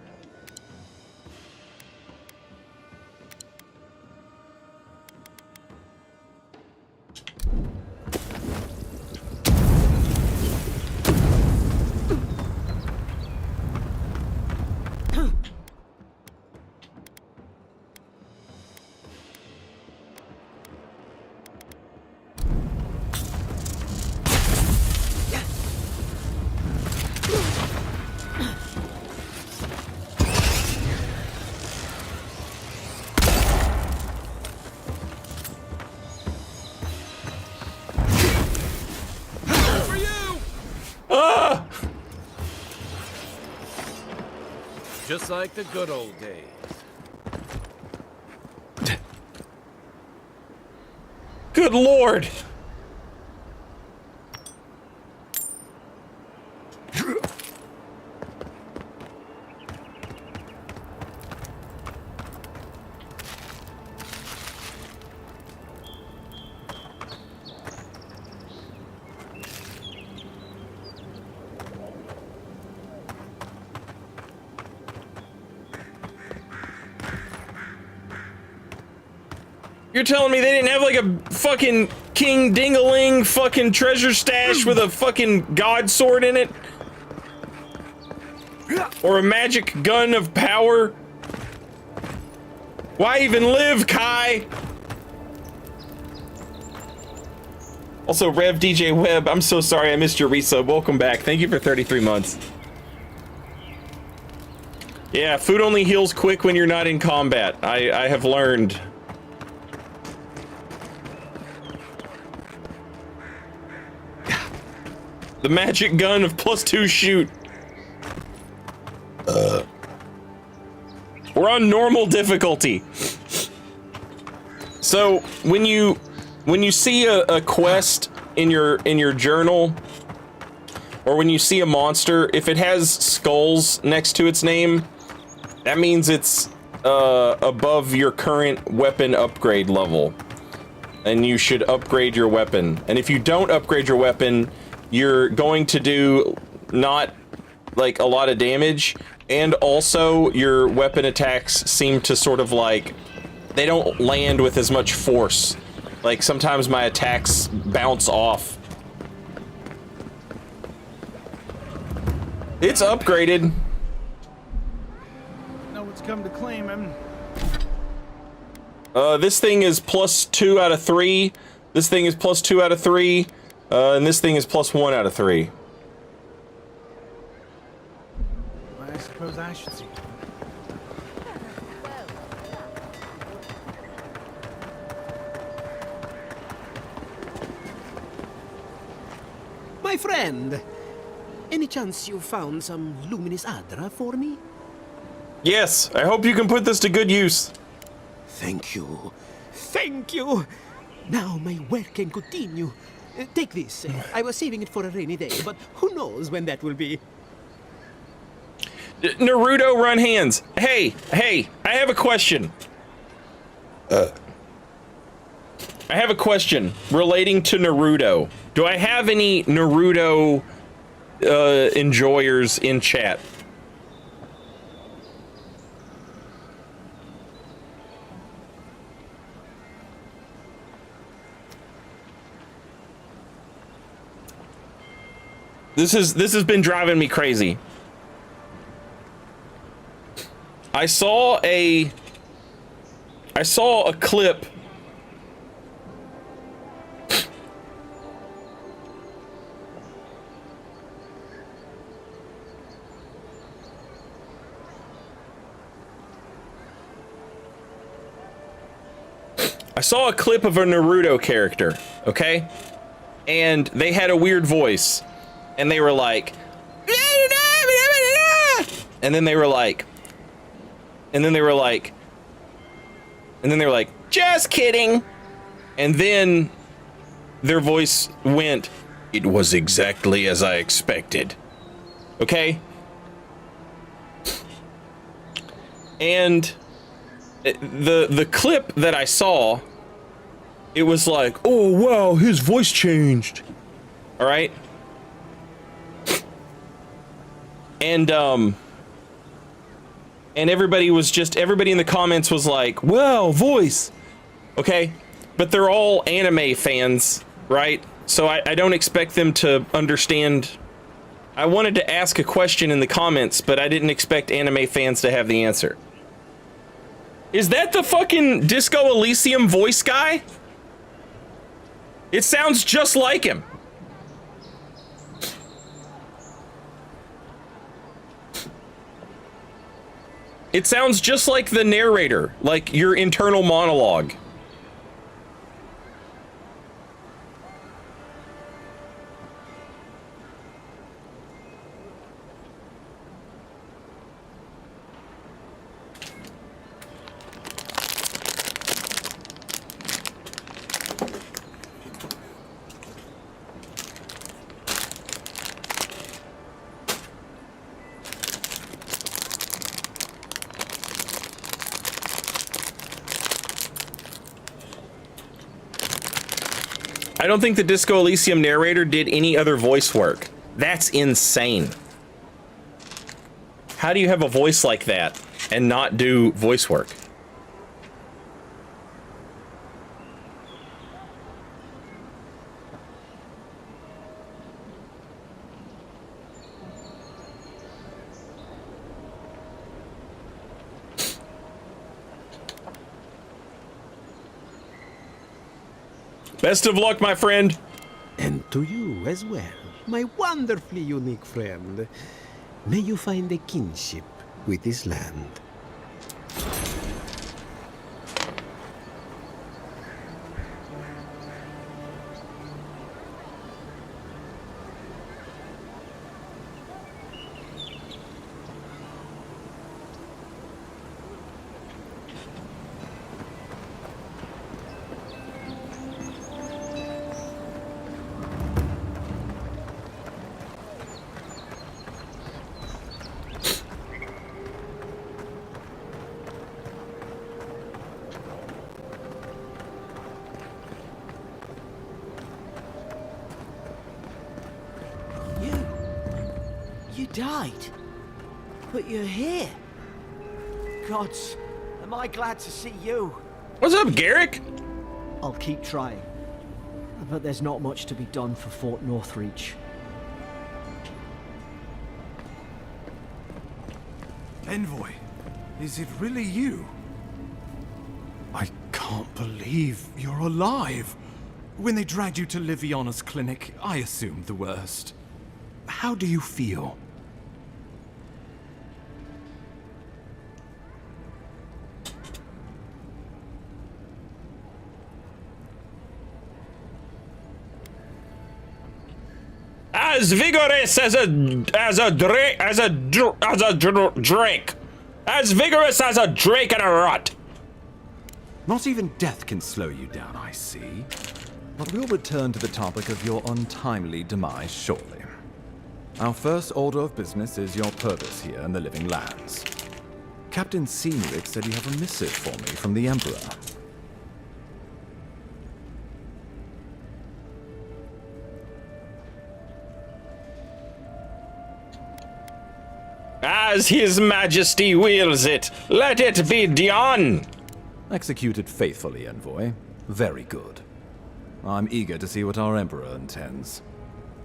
Just like the good old days.
Good Lord! You're telling me they didn't have like a fucking King Dingaling fucking treasure stash with a fucking god sword in it? Or a magic gun of power? Why even live, Kai? Also, Rev DJ Webb, I'm so sorry I missed your resub. Welcome back. Thank you for 33 months. Yeah, food only heals quick when you're not in combat. I have learned. The magic gun of +2 shoot. We're on normal difficulty. So when you see a quest in your journal, or when you see a monster, if it has skulls next to its name, that means it's above your current weapon upgrade level, and you should upgrade your weapon. And if you don't upgrade your weapon, you're going to do not like a lot of damage, and also your weapon attacks seem to sort of like, they don't land with as much force. Like sometimes my attacks bounce off. It's upgraded.
Know what's come to claim him.
This thing is +2 out of 3. This thing is +2 out of 3. And this thing is +1 out of 3.
I suppose I should see.
My friend, any chance you found some luminous Adra for me?
Yes, I hope you can put this to good use.
Thank you. Thank you. Now my work can continue. Take this. I was saving it for a rainy day, but who knows when that will be.
Naruto run hands. Hey, I have a question. I have a question relating to Naruto. Do I have any Naruto enjoyers in chat? This has been driving me crazy. I saw a clip. I saw a clip of a Naruto character, okay? And they had a weird voice. And they were like, and then they were like, just kidding. And then their voice went, it was exactly as I expected. Okay? And the clip that I saw, it was like, oh wow, his voice changed. All right? And everybody in the comments was like, well, voice. Okay. But they're all anime fans, right? So I don't expect them to understand. I wanted to ask a question in the comments, but I didn't expect anime fans to have the answer. Is that the fucking Disco Elysium voice guy? It sounds just like him. It sounds just like the narrator, like your internal monologue. I don't think the Disco Elysium narrator did any other voice work. That's insane. How do you have a voice like that and not do voice work? Best of luck, my friend.
And to you as well, my wonderfully unique friend. May you find a kinship with this land.
You died. But you're here. Gods, am I glad to see you.
What's up, Garrick?
I'll keep trying. But there's not much to be done for Fort Northreach.
Envoy, is it really you? I can't believe you're alive. When they dragged you to Liviana's clinic, I assumed the worst. How do you feel?
As vigorous as a drake, as a drake, as vigorous as a drake and a rot.
Not even death can slow you down, I see. But we'll return to the topic of your untimely demise shortly. Our first order of business is your purpose here in the Living Lands. Captain Seniwick said you have a missive for me from the Emperor.
As His Majesty wills it, let it be done!
Executed faithfully, Envoy. Very good. I'm eager to see what our Emperor intends.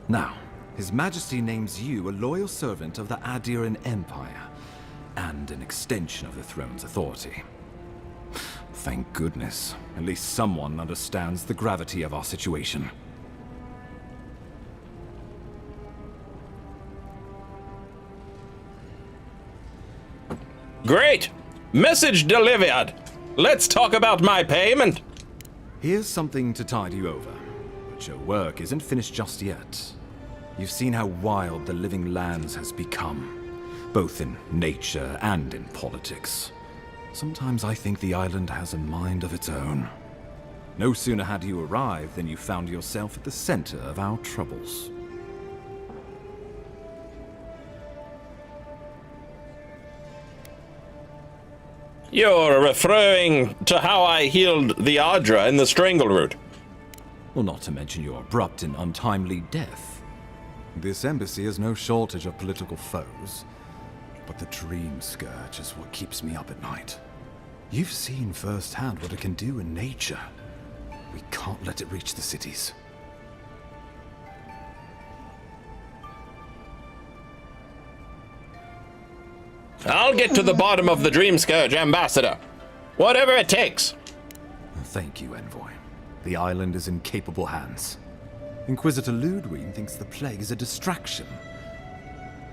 Now, His Majesty names you a loyal servant of the Adiran Empire, and an extension of the throne's authority. Thank goodness. At least someone understands the gravity of our situation.
Great! Message delivered! Let's talk about my payment!
Here's something to tide you over. But your work isn't finished just yet. You've seen how wild the Living Lands has become, both in nature and in politics. Sometimes I think the island has a mind of its own. No sooner had you arrived than you found yourself at the center of our troubles.
You're referring to how I healed the Adra in the Strangle Root.
Well, not to mention your abrupt and untimely death. This embassy has no shortage of political foes, but the Dream Scourge is what keeps me up at night. You've seen firsthand what it can do in nature. We can't let it reach the cities.
I'll get to the bottom of the Dream Scourge, Ambassador. Whatever it takes.
Thank you, Envoy. The island is in capable hands. Inquisitor Ludwig thinks the plague is a distraction.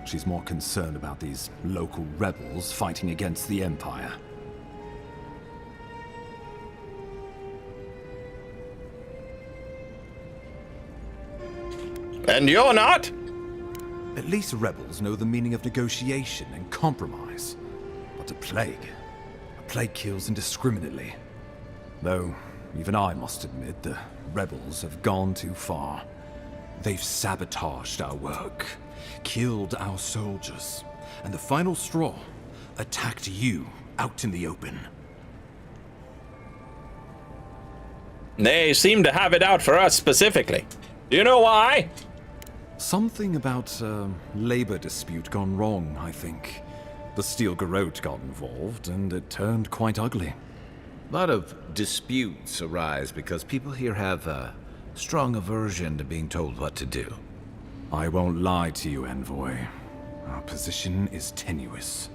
She's more concerned about these local rebels fighting against the Empire.
And you're not?
At least rebels know the meaning of negotiation and compromise. But a plague kills indiscriminately. Though, even I must admit, the rebels have gone too far. They've sabotaged our work, killed our soldiers, and the final straw, attacked you out in the open.
They seem to have it out for us specifically. Do you know why?
Something about a labor dispute gone wrong, I think. The Steel Garrote got involved, and it turned quite ugly.
A lot of disputes arise because people here have a strong aversion to being told what to do.
I won't lie to you, Envoy. Our position is tenuous.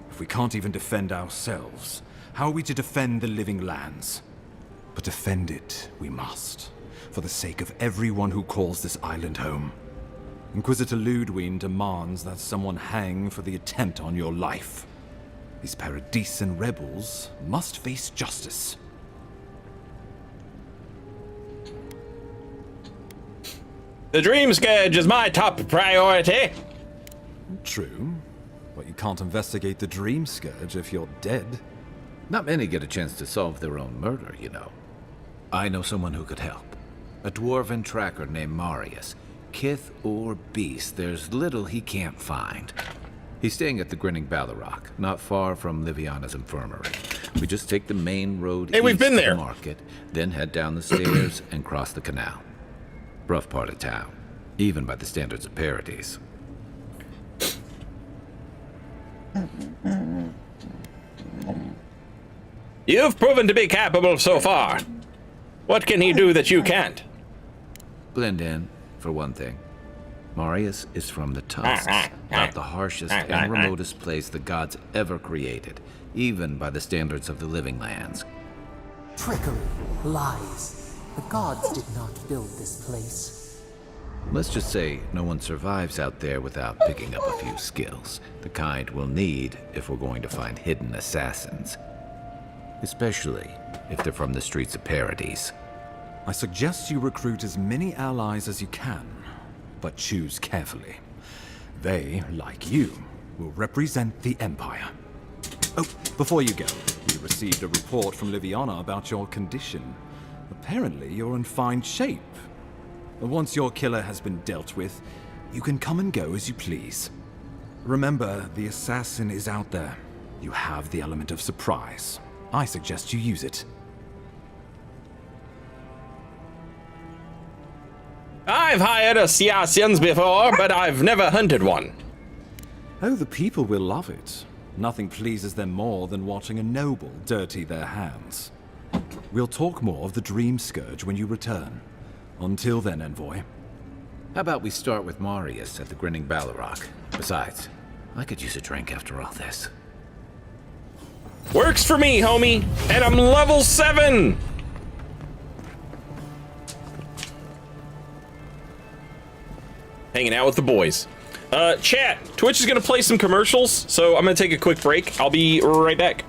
If we can't even defend ourselves, how are we to defend the Living Lands? But defend it we must, for the sake of everyone who calls this island home. Inquisitor Ludwig demands that someone hang for the attempt on your life. These Paradisian rebels must face justice.
The Dream Scourge is my top priority.
True, but you can't investigate the Dream Scourge if you're dead.
Not many get a chance to solve their own murder, you know. I know someone who could help. A dwarven tracker named Marius. Kith or beast, there's little he can't find. He's staying at the Grinning Ballarok, not far from Liviana's infirmary. We just take the main road
Hey, we've
east
been
to
there.
the market, then head down the stairs and cross the canal. Rough part of town, even by the standards of Paradise.
You've proven to be capable so far. What can he do that you can't?
Blend in, for one thing. Marius is from the Tusks, not the harshest and remotest place the gods ever created, even by the standards of the Living Lands.
Trickery, lies. The gods did not build this place.
Let's just say no one survives out there without picking up a few skills, the kind we'll need if we're going to find hidden assassins. Especially if they're from the streets of Paradise.
I suggest you recruit as many allies as you can, but choose carefully. They, like you, will represent the Empire. Oh, before you go,
received a report from Liviana about your condition. Apparently, you're in fine shape. Once your killer has been dealt with, you can come and go as you please. Remember, the assassin is out there. You have the element of surprise. I suggest you use it.
I've hired assassins before, but I've never hunted one.
Oh, the people will love it. Nothing pleases them more than watching a noble dirty their hands. We'll talk more of the Dream Scourge when you return. Until then, Envoy.
How about we start with Marius at the Grinning Balrog? Besides, I could use a drink after all this.
Works for me, homie. And I'm level 7. Hanging out with the boys. Chat, Twitch is gonna play some commercials, so I'm gonna take a quick break. I'll be right back.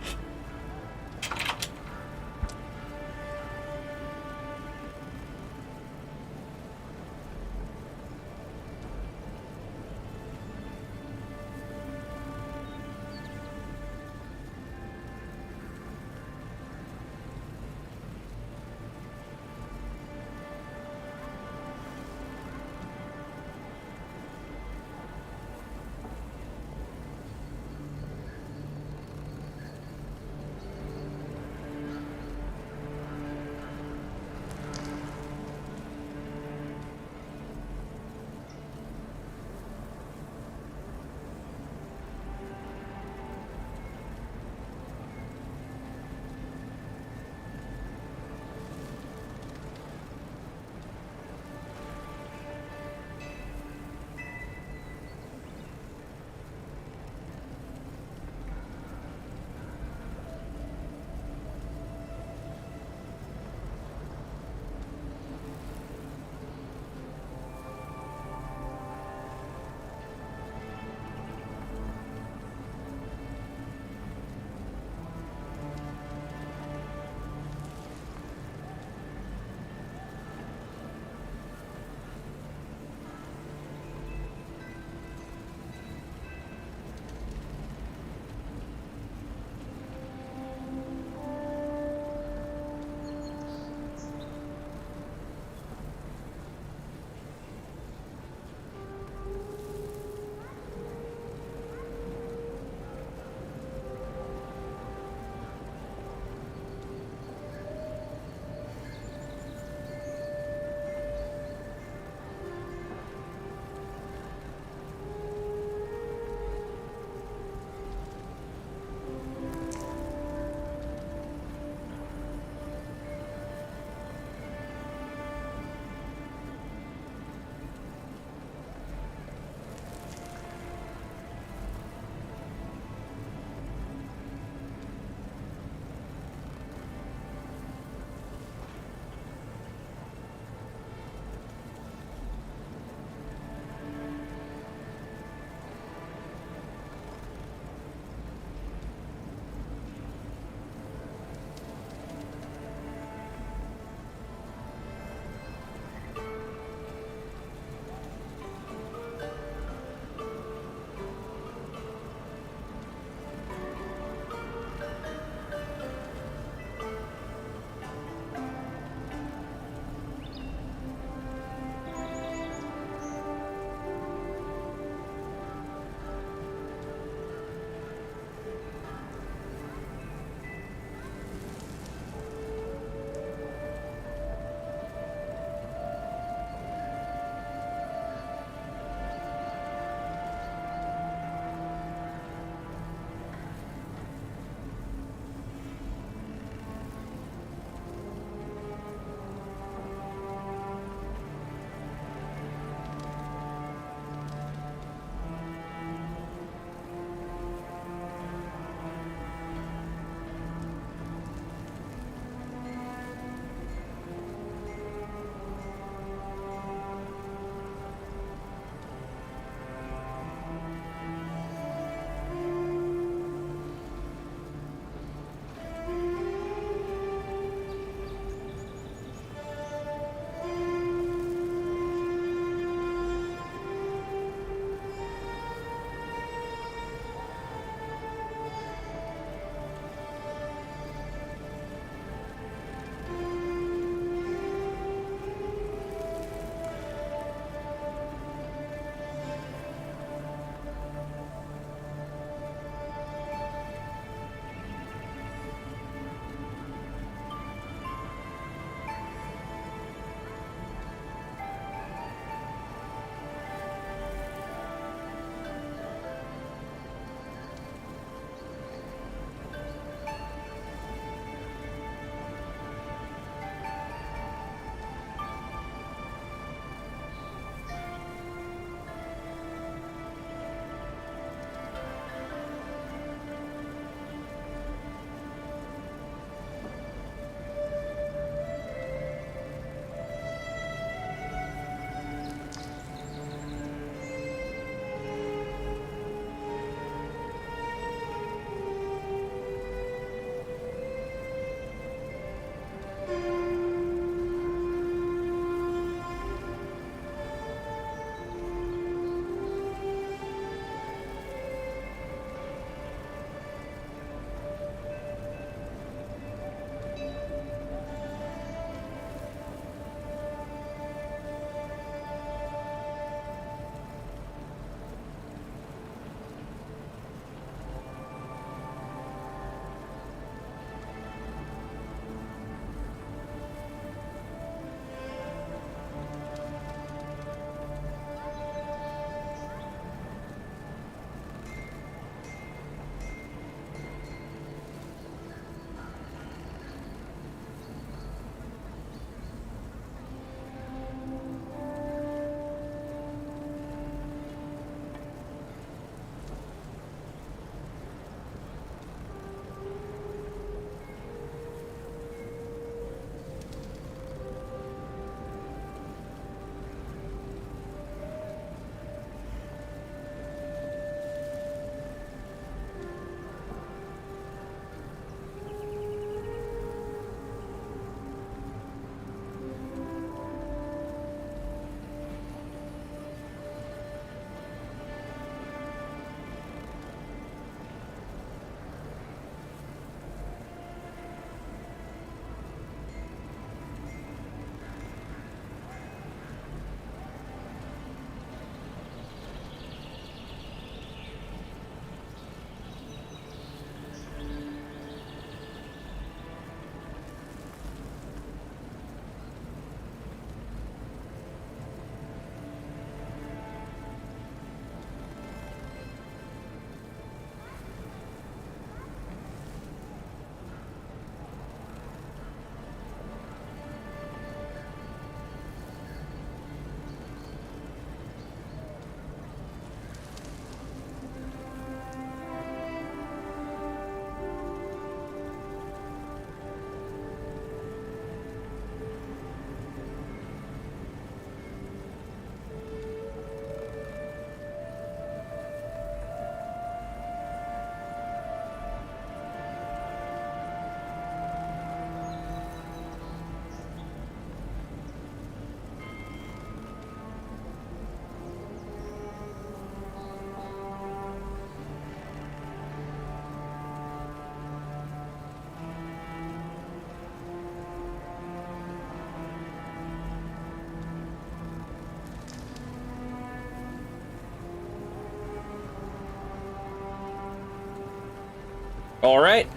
All right.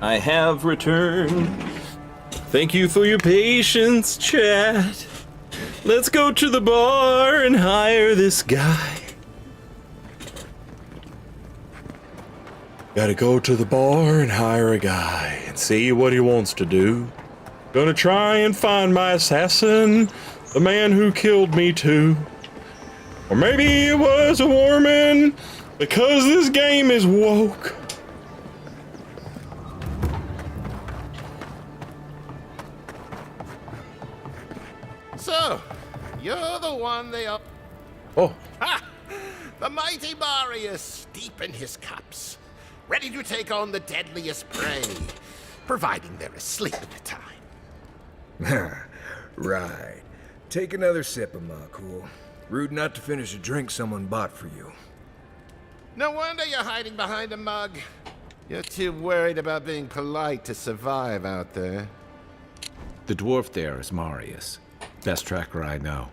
I have returned. Thank you for your patience, chat. Let's go to the bar and hire this guy. Gotta go to the bar and hire a guy and see what he wants to do. Gonna try and find my assassin, the man who killed me too. Or maybe it was a woman, because this game is woke.
So, you're the one they up.
Oh.
Ha! The mighty Marius, deep in his cups, ready to take on the deadliest prey, providing they're asleep at the time.
Right. Take another sip of my cool. Rude not to finish a drink someone bought for you.
No wonder you're hiding behind a mug. You're too worried about being polite to survive out there.
The dwarf there is Marius. Best tracker I know.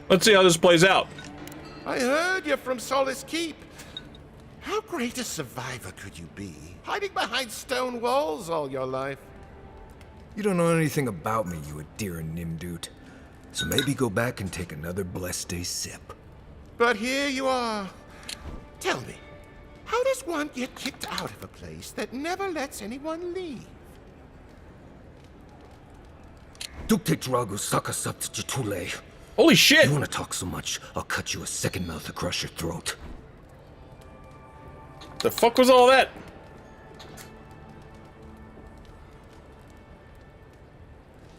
Let's see how this plays out.
I heard you're from Solace Keep. How great a survivor could you be, hiding behind stone walls all your life?
You don't know anything about me, you Adira Nimdut. So maybe go back and take another blessed day sip.
But here you are. Tell me, how does one get kicked out of a place that never lets anyone leave?
Dukte Drago Sakasat Jitule.
Holy shit!
You wanna talk so much, I'll cut you a second mouth across your throat.
The fuck was all that?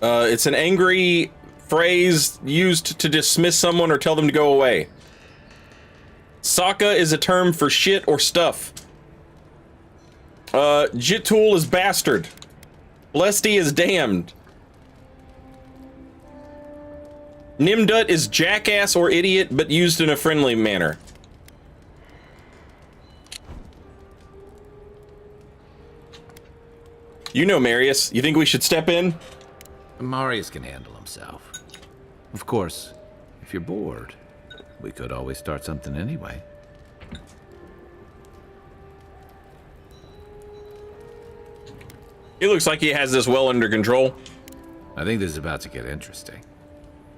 It's an angry phrase used to dismiss someone or tell them to go away. Saka is a term for shit or stuff. Jitul is bastard. Lesty is damned. Nimdut is jackass or idiot, but used in a friendly manner. You know, Marius. You think we should step in?
Marius can handle himself. Of course, if you're bored, we could always start something anyway.
He looks like he has this well under control.
I think this is about to get interesting.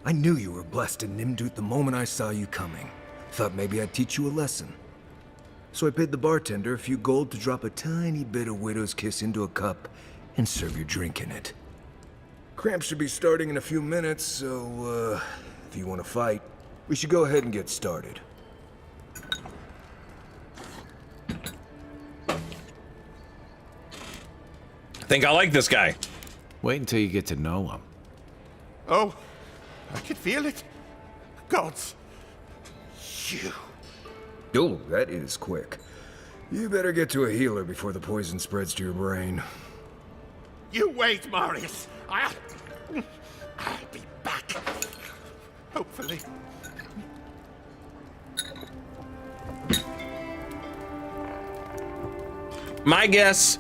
I knew you were blessed in Nimdut the moment I saw you coming. Thought maybe I'd teach you a lesson. So I paid the bartender a few gold to drop a tiny bit of Widow's Kiss into a cup and serve your drink in it. Cramps should be starting in a few minutes, so, if you want to fight, we should go ahead and get started.
I think I like this guy.
Wait until you get to know him.
Oh, I can feel it. Gods. You.
Oh, that is quick. You better get to a healer before the poison spreads to your brain.
You wait, Marius. I'll be back. Hopefully.
My guess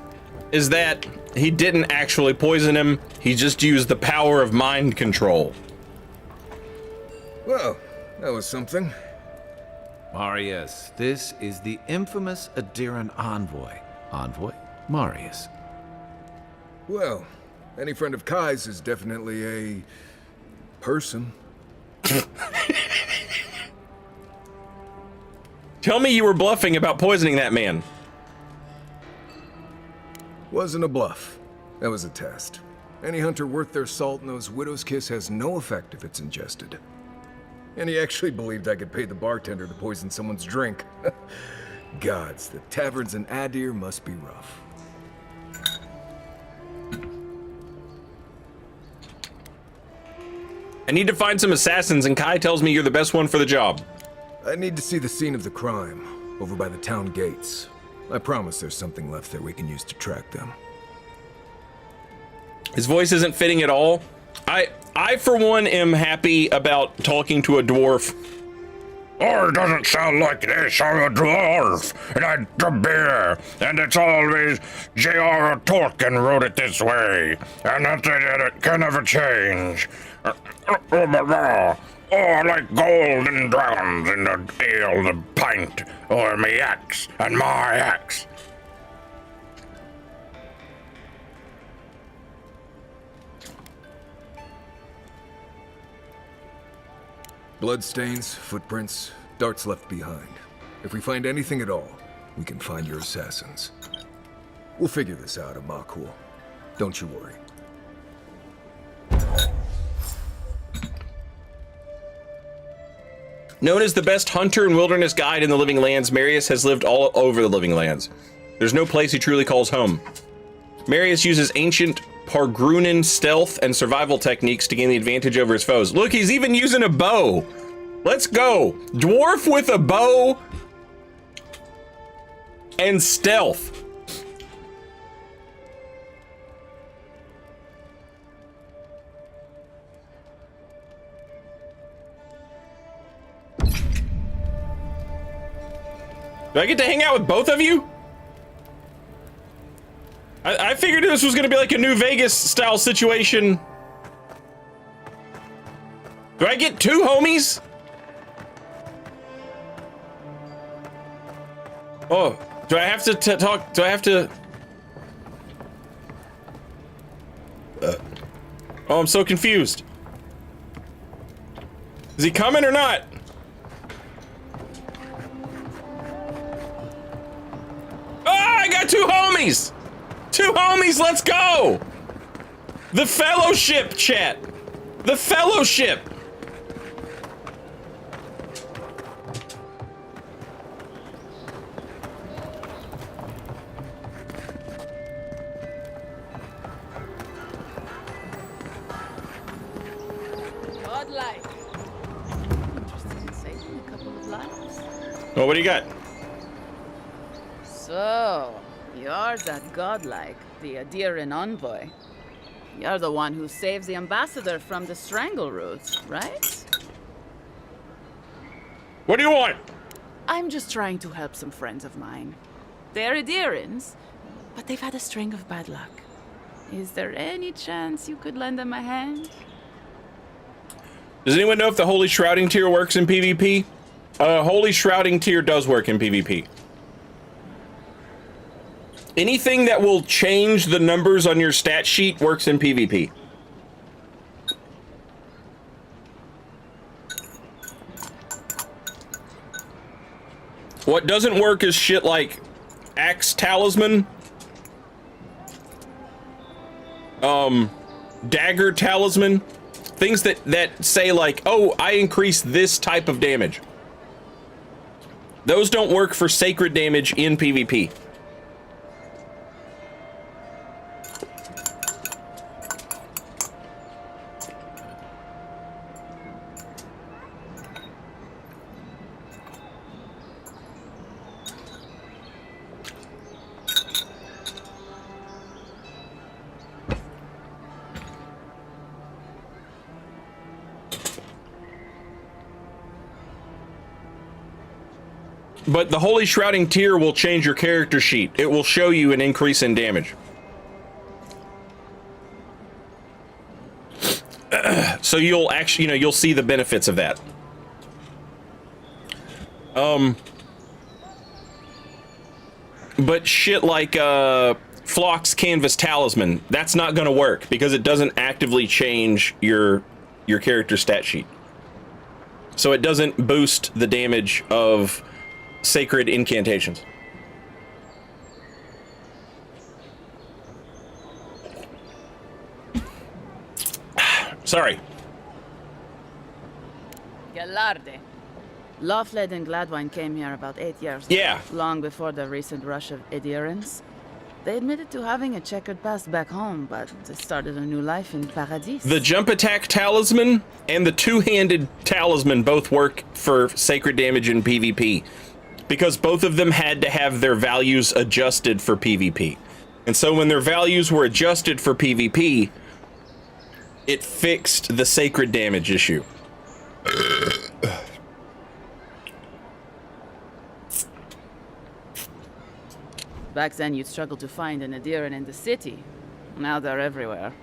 is that he didn't actually poison him. He just used the power of mind control.
Well, that was something.
Marius, this is the infamous Adiran envoy. Envoy? Marius.
Well, any friend of Kai's is definitely a person.
Tell me you were bluffing about poisoning that man.
Wasn't a bluff. That was a test. Any hunter worth their salt knows Widow's Kiss has no effect if it's ingested. And he actually believed I could pay the bartender to poison someone's drink. Gods, the taverns in Adir must be rough.
I need to find some assassins, and Kai tells me you're the best one for the job.
I need to see the scene of the crime, over by the town gates. I promise there's something left there we can use to track them.
His voice isn't fitting at all. I for one, am happy about talking to a dwarf.
Oh, it doesn't sound like this. I'm a dwarf, and I drink beer, and it's always J.R.R. Tolkien wrote it this way, and that it can never change. Oh, like gold and dragons in the ale, the pint, or me axe and my axe.
Bloodstains, footprints, darts left behind. If we find anything at all, we can find your assassins. We'll figure this out, Amakul. Don't you worry.
Known as the best hunter and wilderness guide in the Living Lands, Marius has lived all over the Living Lands. There's no place he truly calls home. Marius uses ancient Pargrunan stealth and survival techniques to gain the advantage over his foes. Look, he's even using a bow. Let's go. Dwarf with a bow and stealth. Do I get to hang out with both of you? I figured this was gonna be like a New Vegas style situation. Do I get two homies? Oh, do I have to talk? Do I have to? Oh, I'm so confused. Is he coming or not? Ah, I got two homies! Two homies, let's go! The Fellowship, chat! The Fellowship!
Godlike. Interested in saving a couple of lives.
Oh, what do you got?
So, you're that godlike, the Adiran envoy. You're the one who saves the ambassador from the strangle roots, right?
What do you want?
I'm just trying to help some friends of mine. They're Adirans, but they've had a string of bad luck. Is there any chance you could lend them a hand?
Does anyone know if the Holy Shrouding Tier works in PvP? Holy Shrouding Tier does work in PvP. Anything that will change the numbers on your stat sheet works in PvP. What doesn't work is shit like Axe Talisman, Dagger Talisman, things that say like, oh, I increase this type of damage. Those don't work for sacred damage in PvP. But the Holy Shrouding Tier will change your character sheet. It will show you an increase in damage. So you'll actually, you'll see the benefits of that. But shit like Flock's Canvas Talisman, that's not going to work because it doesn't actively change your character stat sheet. So it doesn't boost the damage of sacred incantations. Sorry.
Gallarde. Lawfled and Gladwine came here about 8 years ago.
Yeah.
Long before the recent rush of Adirans. They admitted to having a checkered past back home, but they started a new life in Paradis.
The Jump Attack Talisman and the Two-Handed Talisman both work for sacred damage in PvP. Because both of them had to have their values adjusted for PvP. And so when their values were adjusted for PvP, it fixed the sacred damage issue.
Back then, you'd struggle to find an Adiran in the city. Now they're everywhere.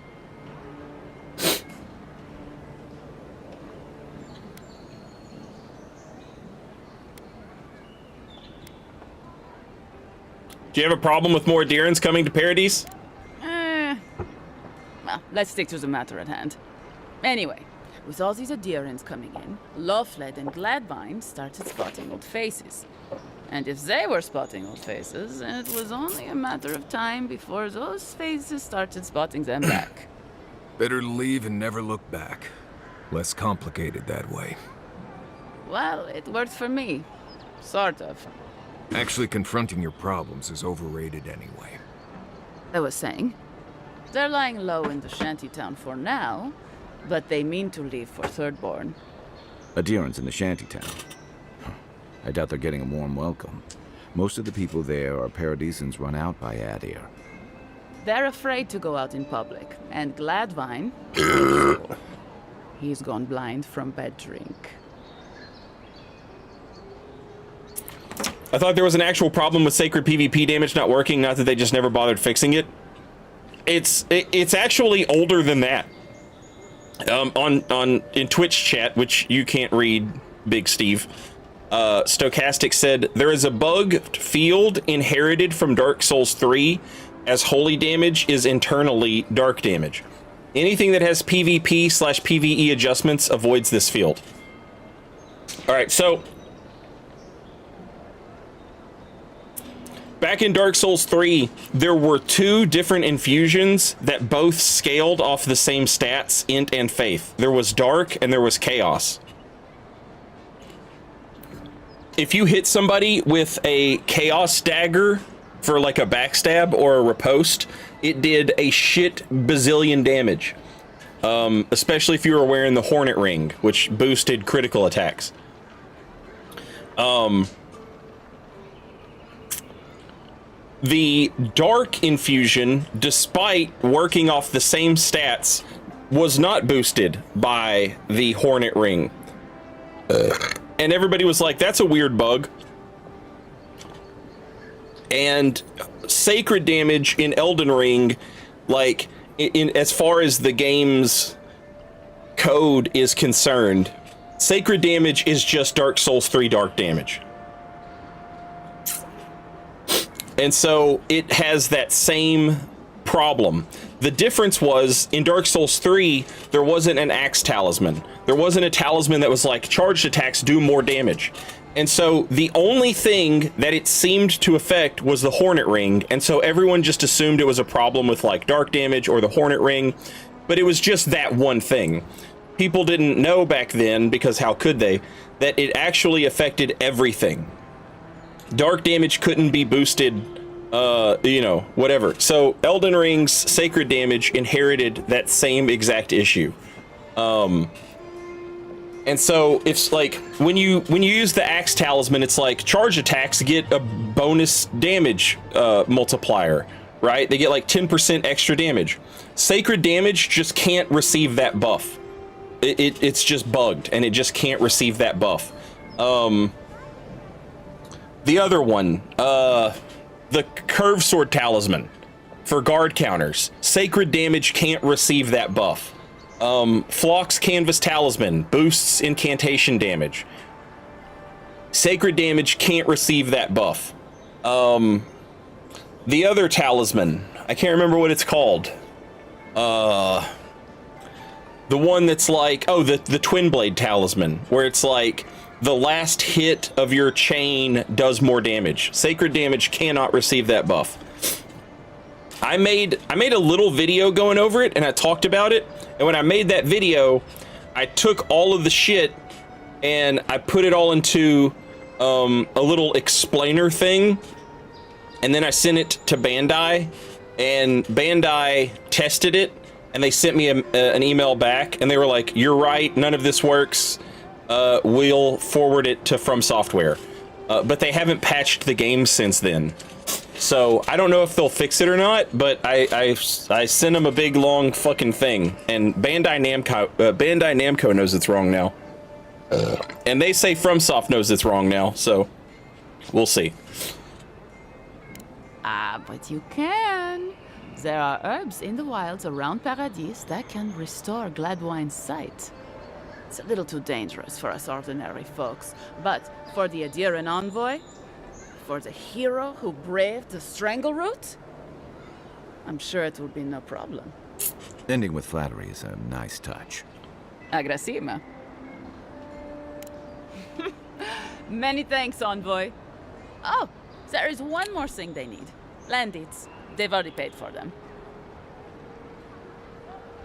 Do you have a problem with more Adherents coming to Paradise?
Well, let's stick to the matter at hand. Anyway, with all these adherents coming in, Lawfled and Gladvine started spotting old faces. And if they were spotting old faces, it was only a matter of time before those faces started spotting them back.
Better to leave and never look back. Less complicated that way.
Well, it worked for me. Sort of.
Actually confronting your problems is overrated anyway.
I was saying, they're lying low in the shantytown for now, but they mean to leave for Thirdborn.
Adherents in the shantytown. I doubt they're getting a warm welcome. Most of the people there are Paradisans run out by Adir.
They're afraid to go out in public, and Gladvine... he's gone blind from bad drink.
I thought there was an actual problem with sacred PvP damage not working, not that they just never bothered fixing it. It's actually older than that. In Twitch chat, which you can't read, Big Steve, Stochastic said, there is a bugged field inherited from Dark Souls 3 as holy damage is internally dark damage. Anything that has PvP/PvE adjustments avoids this field. Alright, so back in Dark Souls 3, there were 2 different infusions that both scaled off the same stats, Int and Faith. There was Dark and there was Chaos. If you hit somebody with a Chaos Dagger for like a backstab or a riposte, it did a shit bazillion damage. Especially if you were wearing the Hornet Ring, which boosted critical attacks. The Dark infusion, despite working off the same stats, was not boosted by the Hornet Ring. And everybody was like, that's a weird bug. And sacred damage in Elden Ring, like, in as far as the game's code is concerned, sacred damage is just Dark Souls 3 dark damage. And so it has that same problem. The difference was, in Dark Souls 3, there wasn't an axe talisman. There wasn't a talisman that was like, charged attacks do more damage. And so the only thing that it seemed to affect was the Hornet Ring, and so everyone just assumed it was a problem with like dark damage or the Hornet Ring, but it was just that one thing. People didn't know back then, because how could they, that it actually affected everything. Dark damage couldn't be boosted, you know, whatever. So Elden Ring's sacred damage inherited that same exact issue. And so it's like, when you use the axe talisman, it's like charge attacks get a bonus damage multiplier, right? They get like 10% extra damage. Sacred damage just can't receive that buff. It's just bugged, and it just can't receive that buff. The other one, the curved sword talisman for guard counters. Sacred damage can't receive that buff. Flock's Canvas Talisman boosts incantation damage. Sacred damage can't receive that buff. The other talisman, I can't remember what it's called. The one that's like, oh, the Twin Blade Talisman, where it's like the last hit of your chain does more damage. Sacred damage cannot receive that buff. I made a little video going over it, and I talked about it. And when I made that video, I took all of the shit and I put it all into a little explainer thing, and then I sent it to Bandai, and Bandai tested it, and they sent me an email back, and they were like, "You're right, none of this works. We'll forward it to From Software." But they haven't patched the game since then. So I don't know if they'll fix it or not, but I sent them a big long fucking thing, and Bandai Namco knows it's wrong now, and they say FromSoft knows it's wrong now. So we'll see.
But you can. There are herbs in the wilds around Paradis that can restore Gladwine's sight. It's a little too dangerous for us ordinary folks, but for the Adiran envoy, for the hero who braved the strangle route? I'm sure it will be no problem.
Ending with flattery is a nice touch.
Agrasima. Many thanks, Envoy. Oh, there is one more thing they need. Land deeds. They've already paid for them.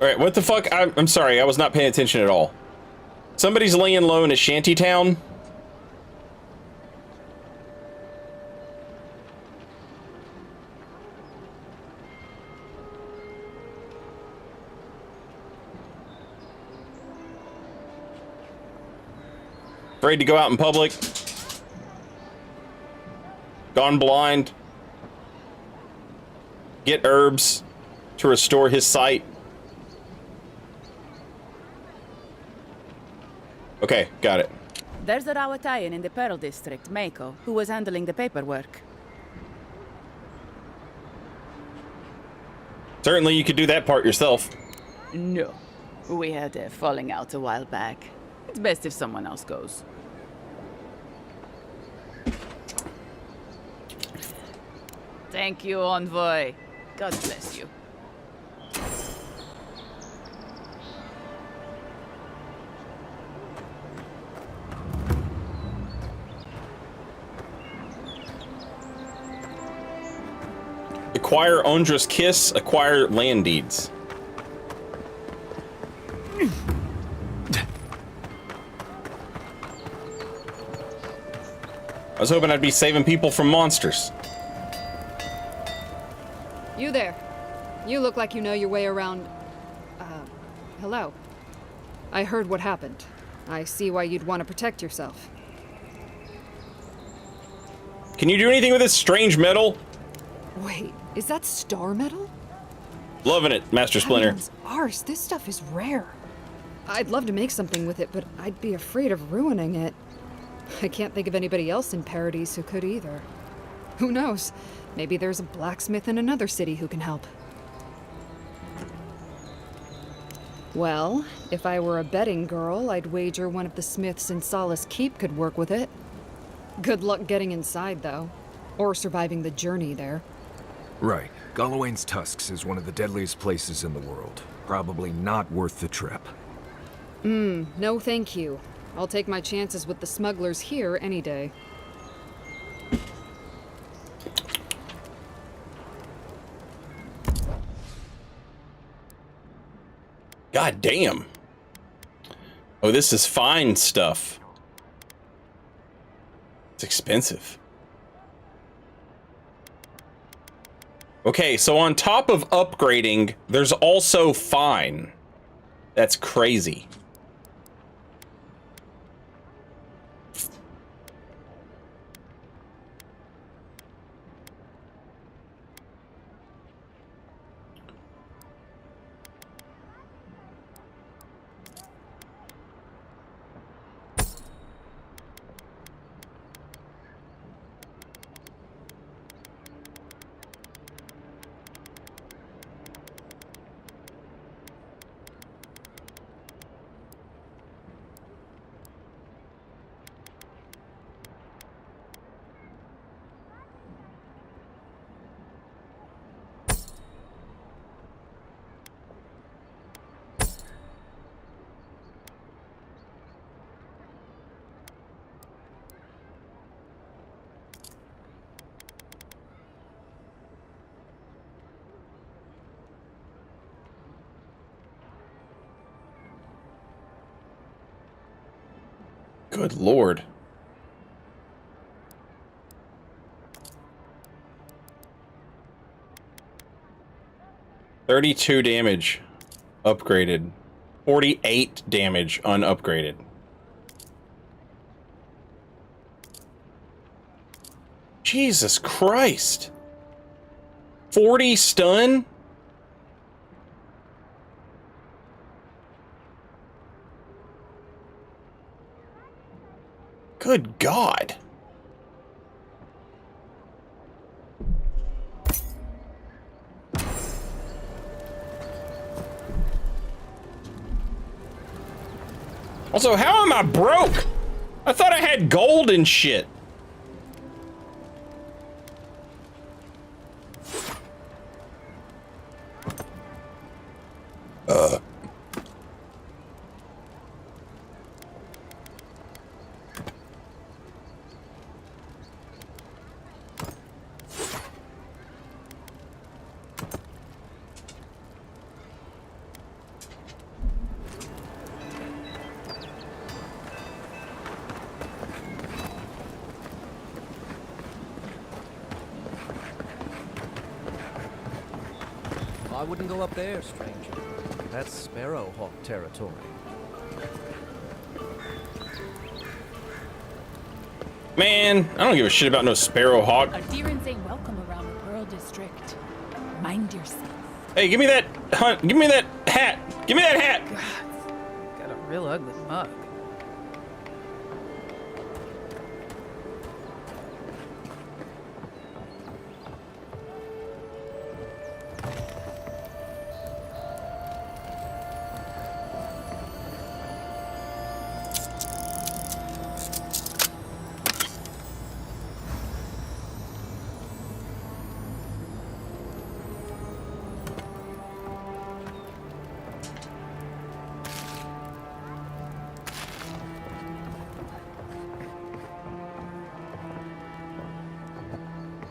Alright, what the fuck? I'm sorry, I was not paying attention at all. Somebody's laying low in a shantytown? Afraid to go out in public? Gone blind? Get herbs to restore his sight? Okay, got it.
There's a Rawatayan in the Pearl District, Mako, who was handling the paperwork.
Certainly you could do that part yourself.
No. We had a falling out a while back. It's best if someone else goes. Thank you, Envoy. God bless you.
Acquire Ondra's Kiss, acquire land deeds. I was hoping I'd be saving people from monsters.
You there. You look like you know your way around... hello. I heard what happened. I see why you'd want to protect yourself.
Can you do anything with this strange metal?
Wait, is that star metal?
Loving it, Master Splinter.
Heavens, Arse, this stuff is rare. I'd love to make something with it, but I'd be afraid of ruining it. I can't think of anybody else in Paradise who could either. Who knows? Maybe there's a blacksmith in another city who can help. Well, if I were a betting girl, I'd wager one of the smiths in Solace Keep could work with it. Good luck getting inside, though. Or surviving the journey there.
Right. Galawain's Tusks is one of the deadliest places in the world. Probably not worth the trip.
No thank you. I'll take my chances with the smugglers here any day.
God damn. Oh, this is fine stuff. It's expensive. Okay, so on top of upgrading, there's also fine. That's crazy. Good lord. $32 damage upgraded. 48 damage unupgraded. Jesus Christ. 40 stun? Good God. Also, how am I broke? I thought I had gold and shit.
I wouldn't go up there, stranger. That's Sparrowhawk territory.
Man, I don't give a shit about no Sparrowhawk.
Adherents ain't welcome around the Pearl District. Mind yourself.
Hey, give me that hunt. Give me that hat. Give me that hat.
Got a real ugly mug.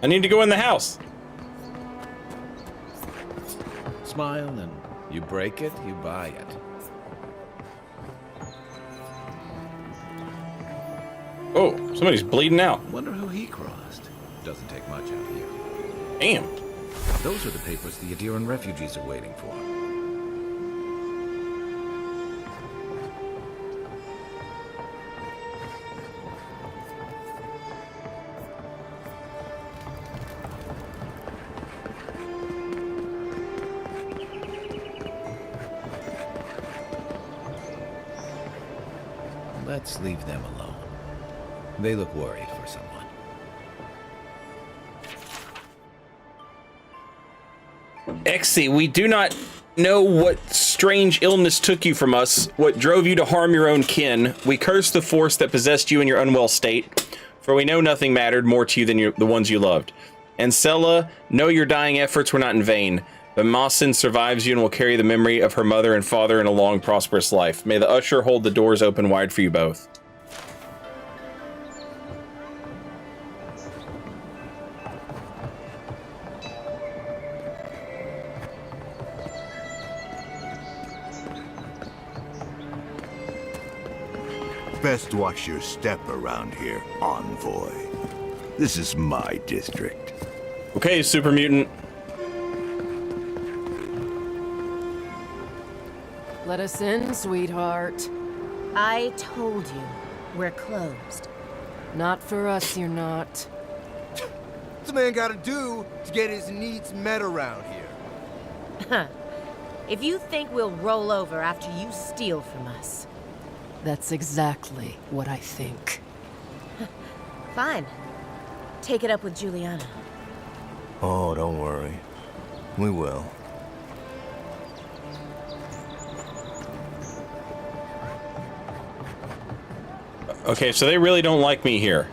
I need to go in the house.
Smile and you break it, you buy it.
Oh, somebody's bleeding out.
Wonder who he crossed. Doesn't take much out here.
Damn.
Those are the papers the Adiran refugees are waiting for. Let's leave them alone. They look worried for someone.
Exy, we do not know what strange illness took you from us, what drove you to harm your own kin. We curse the force that possessed you in your unwell state, for we know nothing mattered more to you than the ones you loved. And Sela, know your dying efforts were not in vain, but Mawson survives you and will carry the memory of her mother and father in a long, prosperous life. May the usher hold the doors open wide for you both.
Best watch your step around here, envoy. This is my district.
Okay, super mutant.
Let us in, sweetheart.
I told you, we're closed.
Not for us, you're not.
What's a man gotta do to get his needs met around here?
If you think we'll roll over after you steal from us.
That's exactly what I think.
Fine. Take it up with Juliana.
Oh, don't worry. We will.
Okay, so they really don't like me here.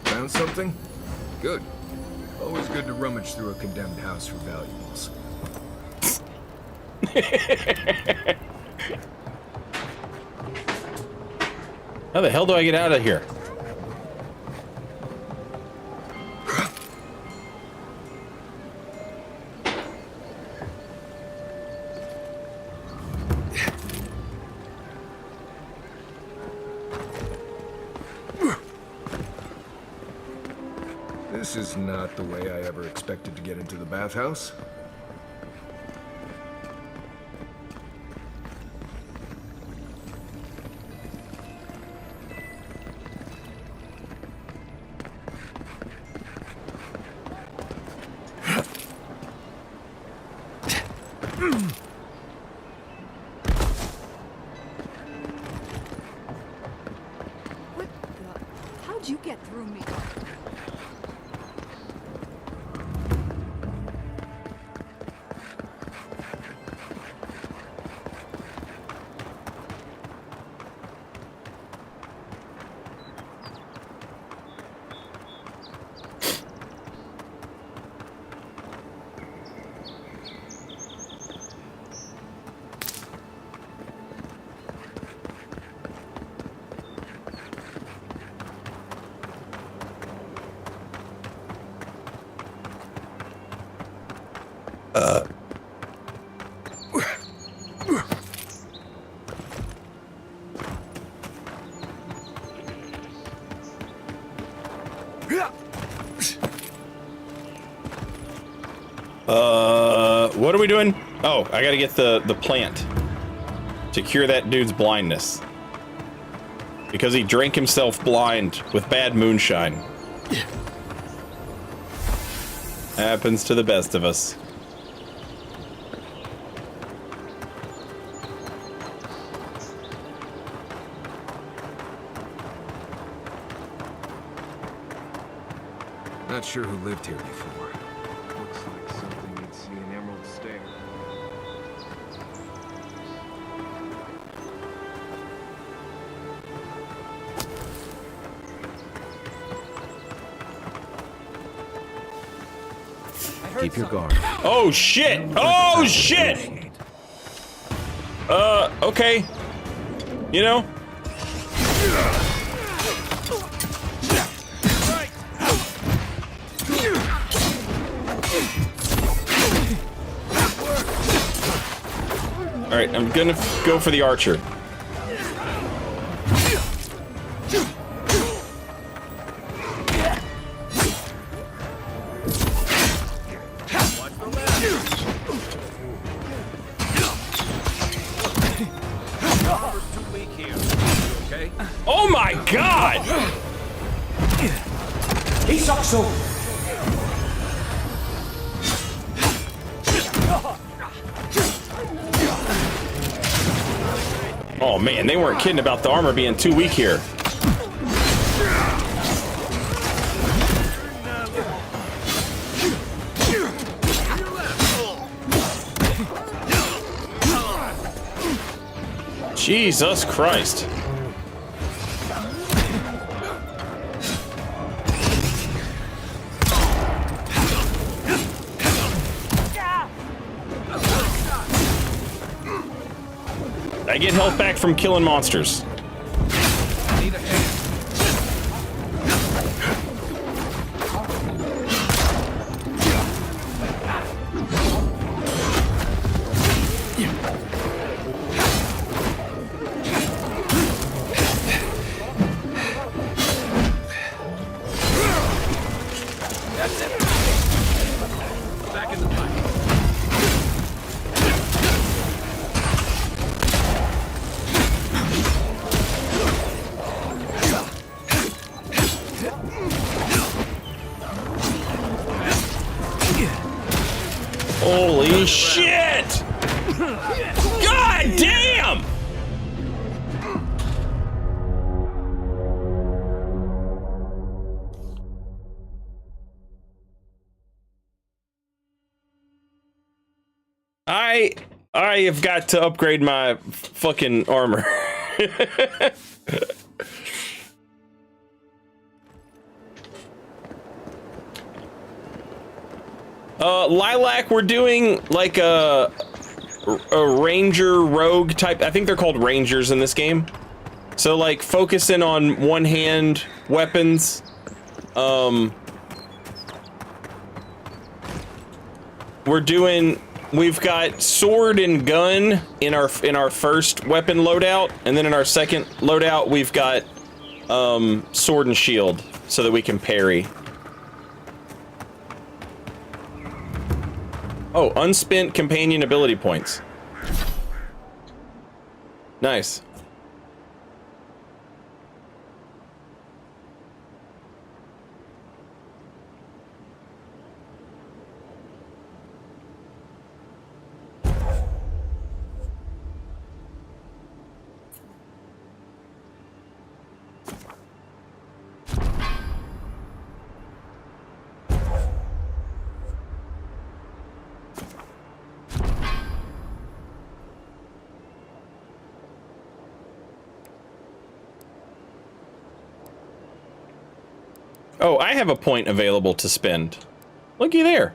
Found something? Good. Always good to rummage through a condemned house for valuables.
How the hell do I get out of here?
This is not the way I ever expected to get into the bathhouse.
How'd you get through me?
What are we doing? Oh, I gotta get the plant to cure that dude's blindness. Because he drank himself blind with bad moonshine. Happens to the best of us.
Not sure who lived here before. Looks like something you'd see in Emerald Stair.
Keep your guard.
Oh shit! Oh shit! Okay. You know? Alright, I'm gonna go for the archer. Oh my god!
He sucks so.
Oh man, they weren't kidding about the armor being too weak here. Jesus Christ. I get health back from killing monsters.
That's it. Back in the fight.
Holy shit! God damn! I have got to upgrade my fucking armor. Lilac, we're doing like a ranger rogue type. I think they're called rangers in this game. So like focusing on one hand weapons. We've got sword and gun in our first weapon loadout, and then in our second loadout we've got sword and shield so that we can parry. Oh, unspent companion ability points. Nice. Oh, I have a point available to spend. Looky there.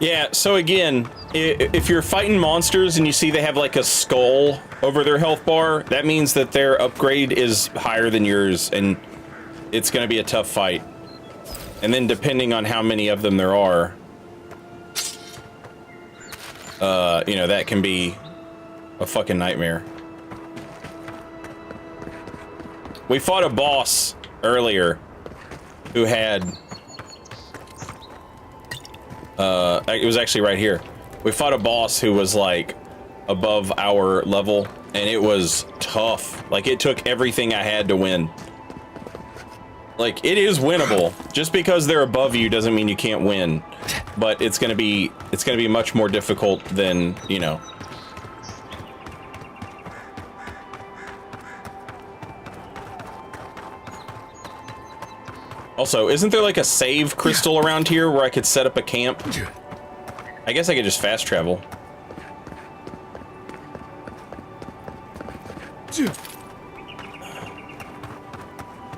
Yeah, so again, if you're fighting monsters and you see they have like a skull over their health bar, that means that their upgrade is higher than yours, and it's going to be a tough fight. And then depending on how many of them there are, you know, that can be a fucking nightmare. We fought a boss earlier who had... it was actually right here. We fought a boss who was like above our level, and it was tough. Like, it took everything I had to win. Like, it is winnable. Just because they're above you doesn't mean you can't win. But it's gonna be much more difficult than, you know. Also, isn't there like a save crystal around here where I could set up a camp? I guess I could just fast travel.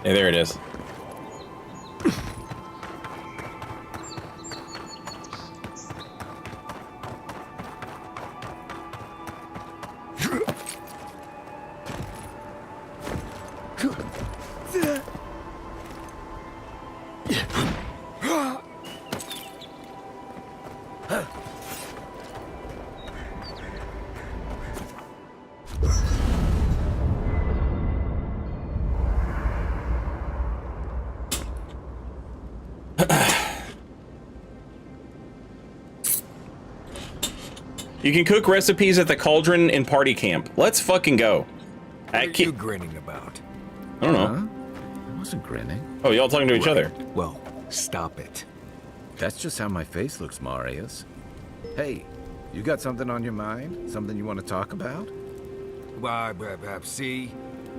Hey, there it is. You can cook recipes at the cauldron in party camp. Let's fucking go.
What are you grinning about?
I don't know.
I wasn't grinning.
Oh, y'all talking to each other.
Well, stop it.
That's just how my face looks, Marius. Hey, you got something on your mind? Something you want to talk about?
Why, see?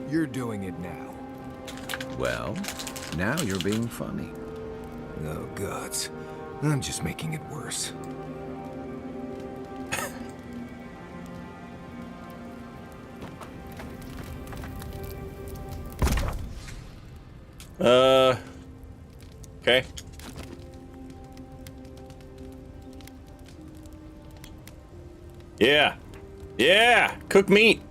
You're doing it now.
Well, now you're being funny.
Oh, gods. I'm just making it worse.
Okay. Yeah. Yeah! Cook meat!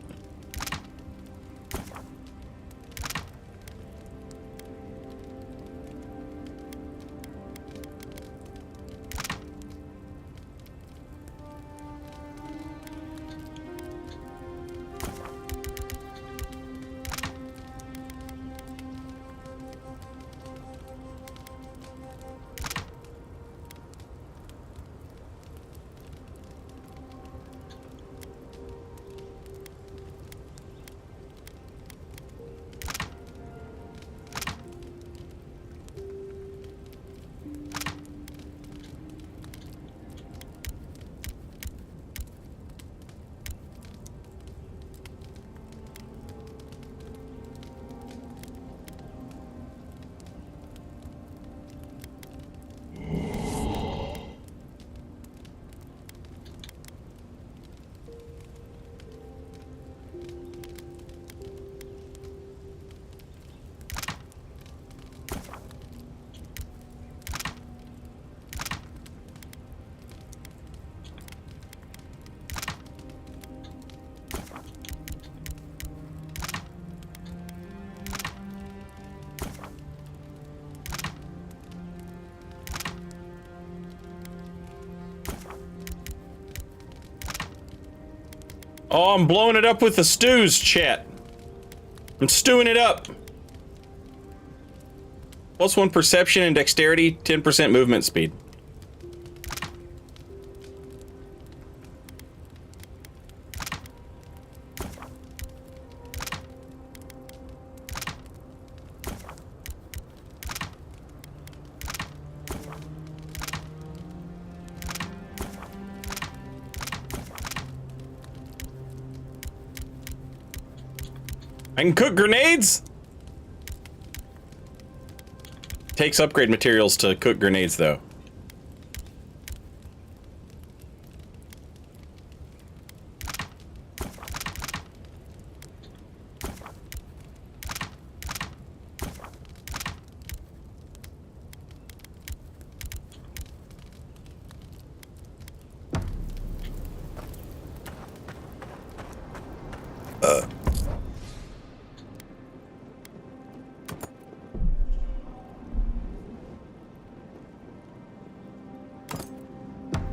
Oh, I'm blowing it up with the stews, chat. I'm stewing it up. +1 perception and dexterity, 10% movement speed. I can cook grenades? Takes upgrade materials to cook grenades, though.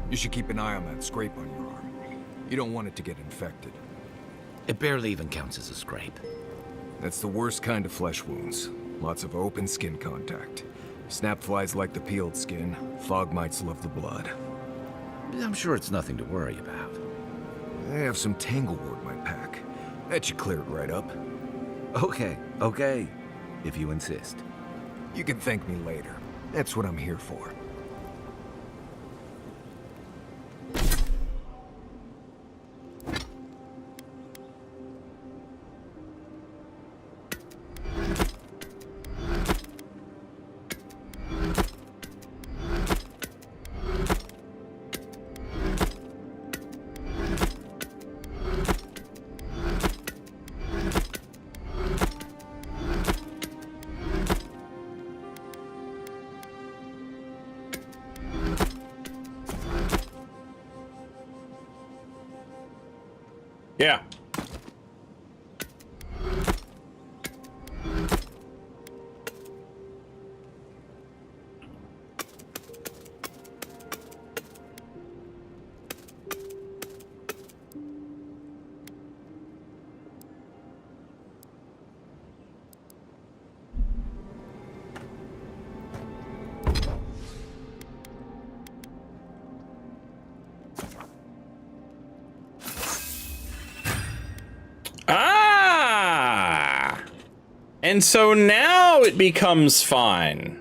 You should keep an eye on that scrape on your arm. You don't want it to get infected.
It barely even counts as a scrape.
That's the worst kind of flesh wounds. Lots of open skin contact. Snap flies like the peeled skin. Fog mites love the blood.
I'm sure it's nothing to worry about.
I have some tanglewort in my pack. That should clear it right up.
Okay. If you insist.
You can thank me later. That's what I'm here for.
Yeah. And so now it becomes fine.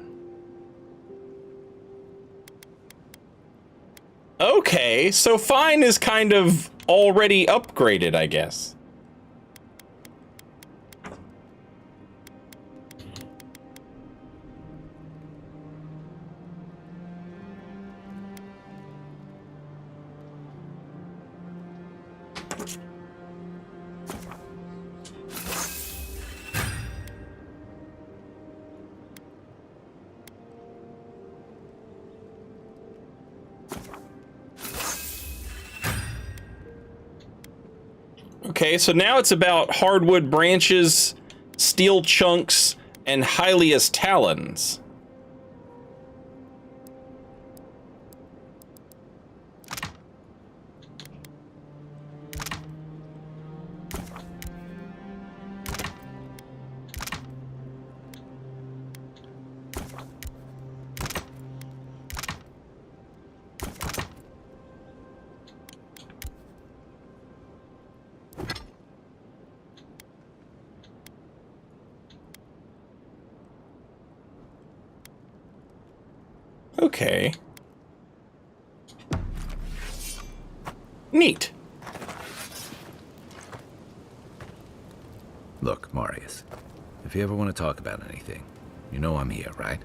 Okay, so fine is kind of already upgraded, I guess. Okay, so now it's about hardwood branches, steel chunks, and Hylia's talons. Okay. Neat.
Look, Marius, if you ever want to talk about anything, you know I'm here, right?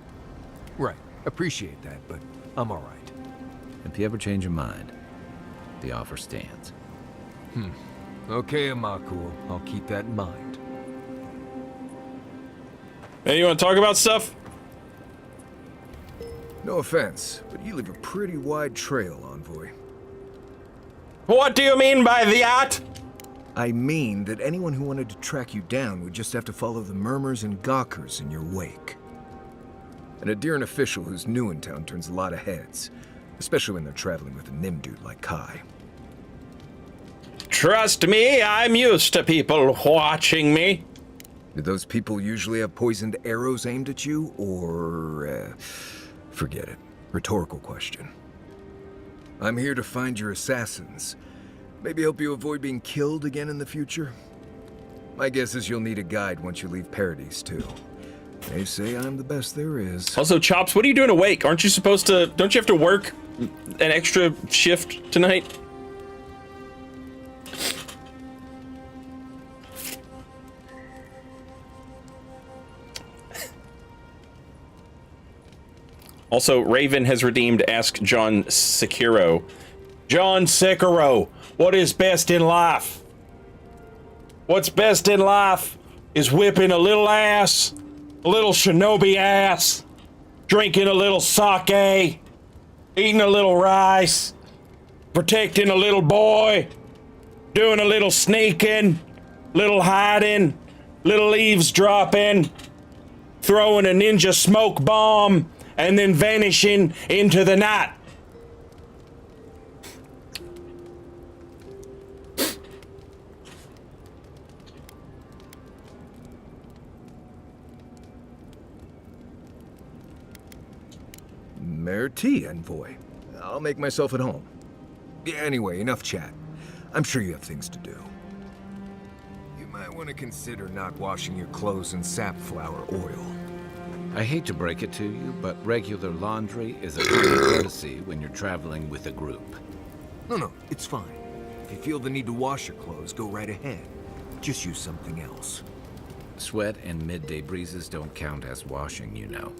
Right. Appreciate that, but I'm all right.
If you ever change your mind, the offer stands.
Okay, Amakul. I'll keep that in mind.
Hey, you want to talk about stuff?
No offense, but you leave a pretty wide trail, Envoy.
What do you mean by that?
I mean that anyone who wanted to track you down would just have to follow the murmurs and gawkers in your wake. An Adiran official who's new in town turns a lot of heads, especially when they're traveling with a Nim dude like Kai.
Trust me, I'm used to people watching me.
Do those people usually have poisoned arrows aimed at you, or... forget it. Rhetorical question. I'm here to find your assassins. Maybe help you avoid being killed again in the future? My guess is you'll need a guide once you leave Paradise, too. They say I'm the best there is.
Also, Chops, what are you doing awake? Aren't you supposed to... Don't you have to work an extra shift tonight? Also, Raven has redeemed Ask John Sekiro. John Sekiro, what is best in life? What's best in life is whipping a little ass, a little shinobi ass, drinking a little sake, eating a little rice, protecting a little boy, doing a little sneaking, little hiding, little eavesdropping, throwing a ninja smoke bomb, and then vanishing into the night.
Merci, envoy. I'll make myself at home. Anyway, enough chat. I'm sure you have things to do. You might want to consider not washing your clothes in safflower oil.
I hate to break it to you, but regular laundry is a common courtesy when you're traveling with a group.
No, it's fine. If you feel the need to wash your clothes, go right ahead. Just use something else.
Sweat and midday breezes don't count as washing, you know.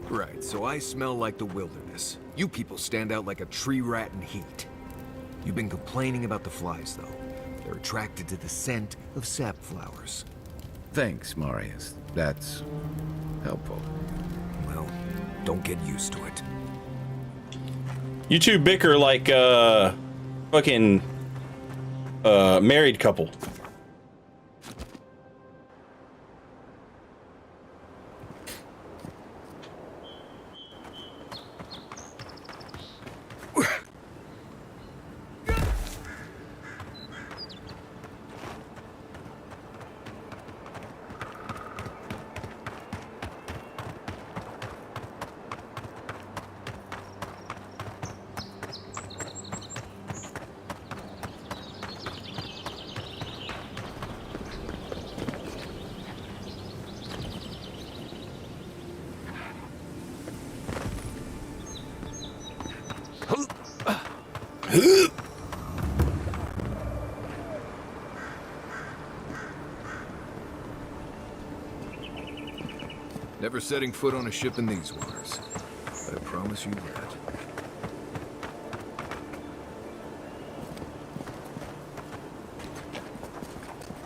Right, so I smell like the wilderness. You people stand out like a tree rat in heat. You've been complaining about the flies, though. They're attracted to the scent of sap flowers.
Thanks, Marius. That's helpful.
Well, don't get used to it.
You two bicker like fucking married couple.
Never setting foot on a ship in these waters. I promise you that.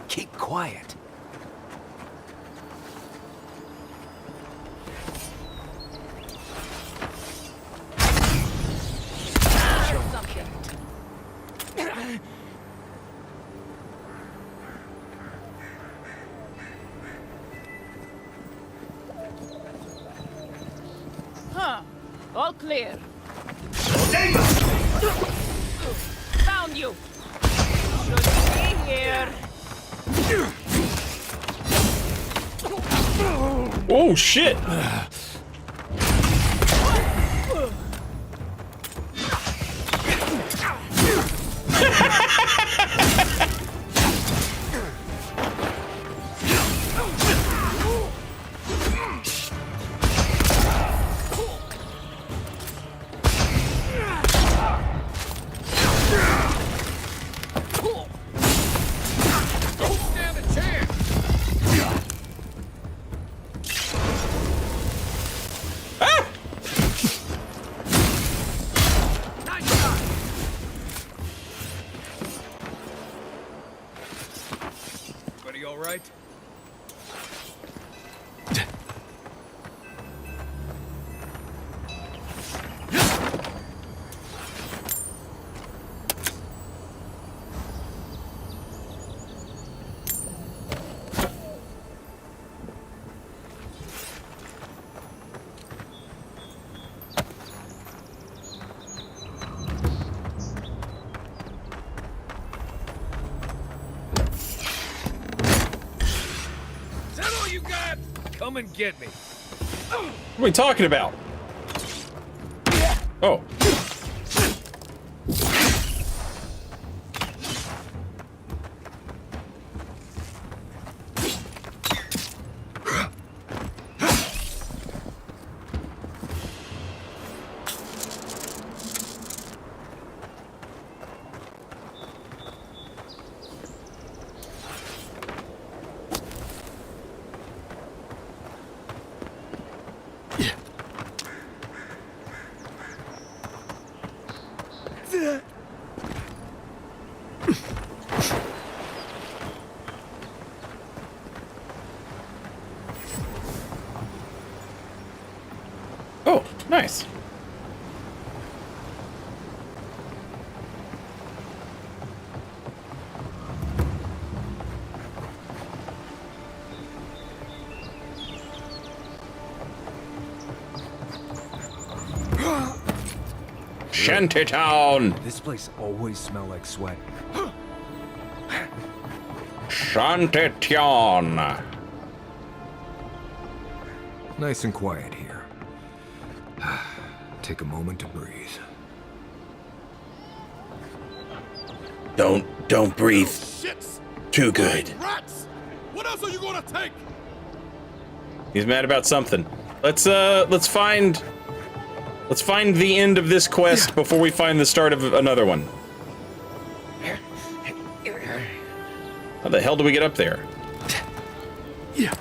Keep quiet.
Huh. All clear. Found you. Should be here.
Oh shit!
Everybody all right?
Come and get me.
What are we talking about? Oh. Oh, nice. Shantytown!
This place always smells like sweat.
Shantytown!
Nice and quiet here. Take a moment to breathe.
Don't breathe.
Shits!
Too good.
Rats! What else are you gonna take?
He's mad about something. Let's find the end of this quest before we find the start of another one. How the hell do we get up there?
Yeah.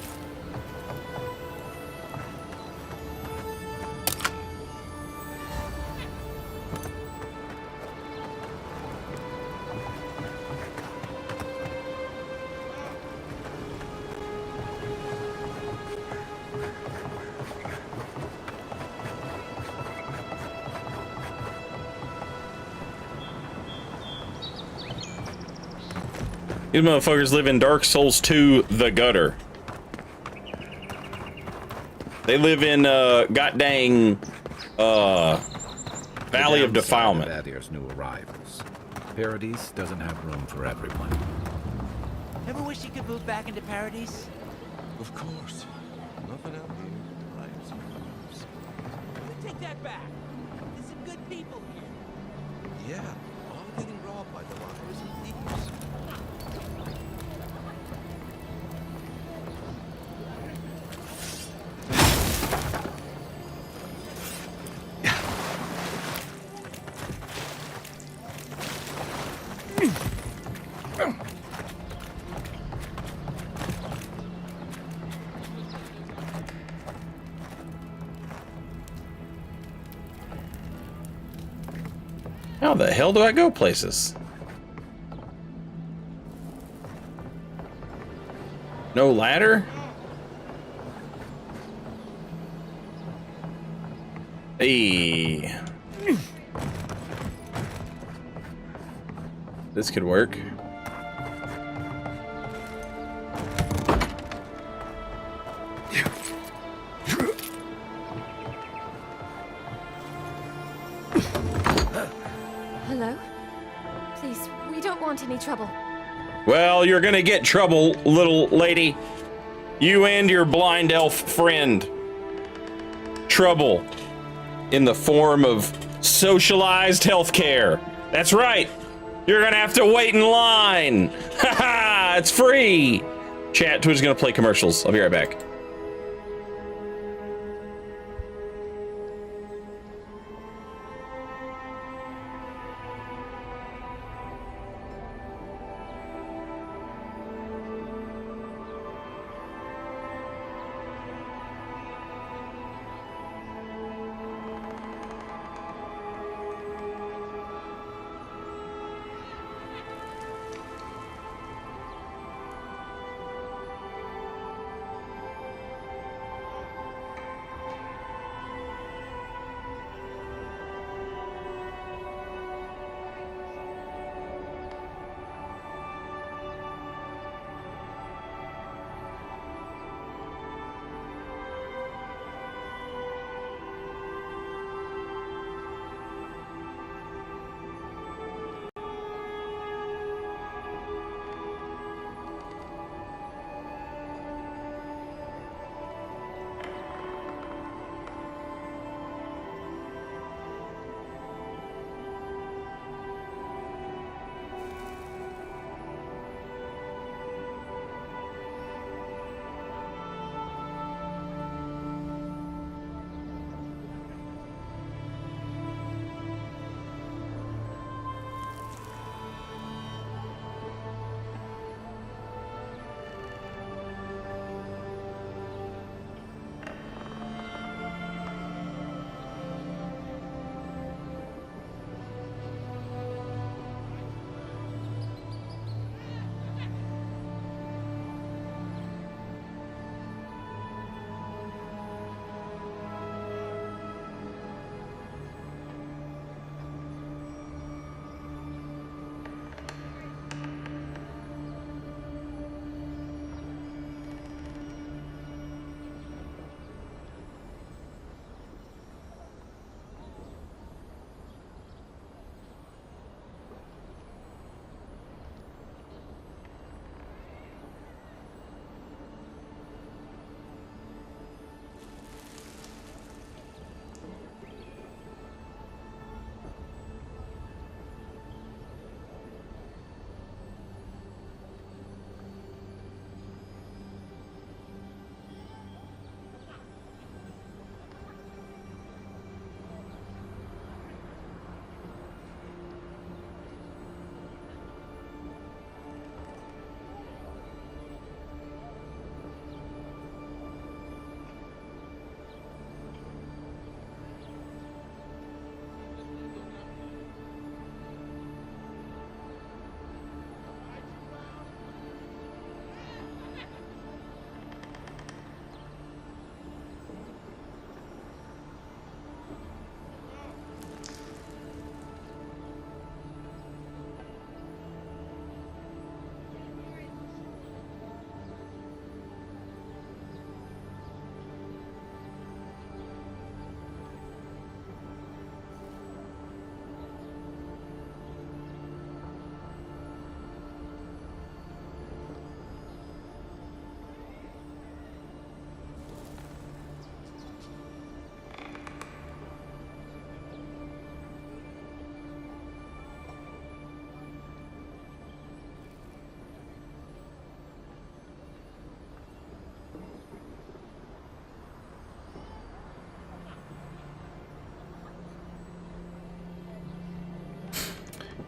These motherfuckers live in Dark Souls 2, The Gutter. They live in, goddamn, Valley of Defilement.
Adir's new arrivals. Paradise doesn't have room for everyone.
Ever wish you could move back into Paradise?
Of course. Nothing out here. Lives and lives.
We take that back. There's some good people here.
Yeah, all getting robbed by the robbers and thieves.
How the hell do I go places? No ladder? Hey. This could work.
Hello? Please, we don't want any trouble.
Well, you're gonna get trouble, little lady. You and your blind elf friend. Trouble. In the form of socialized healthcare. That's right. You're gonna have to wait in line. Haha, it's free. Chat, Twitch is gonna play commercials. I'll be right back.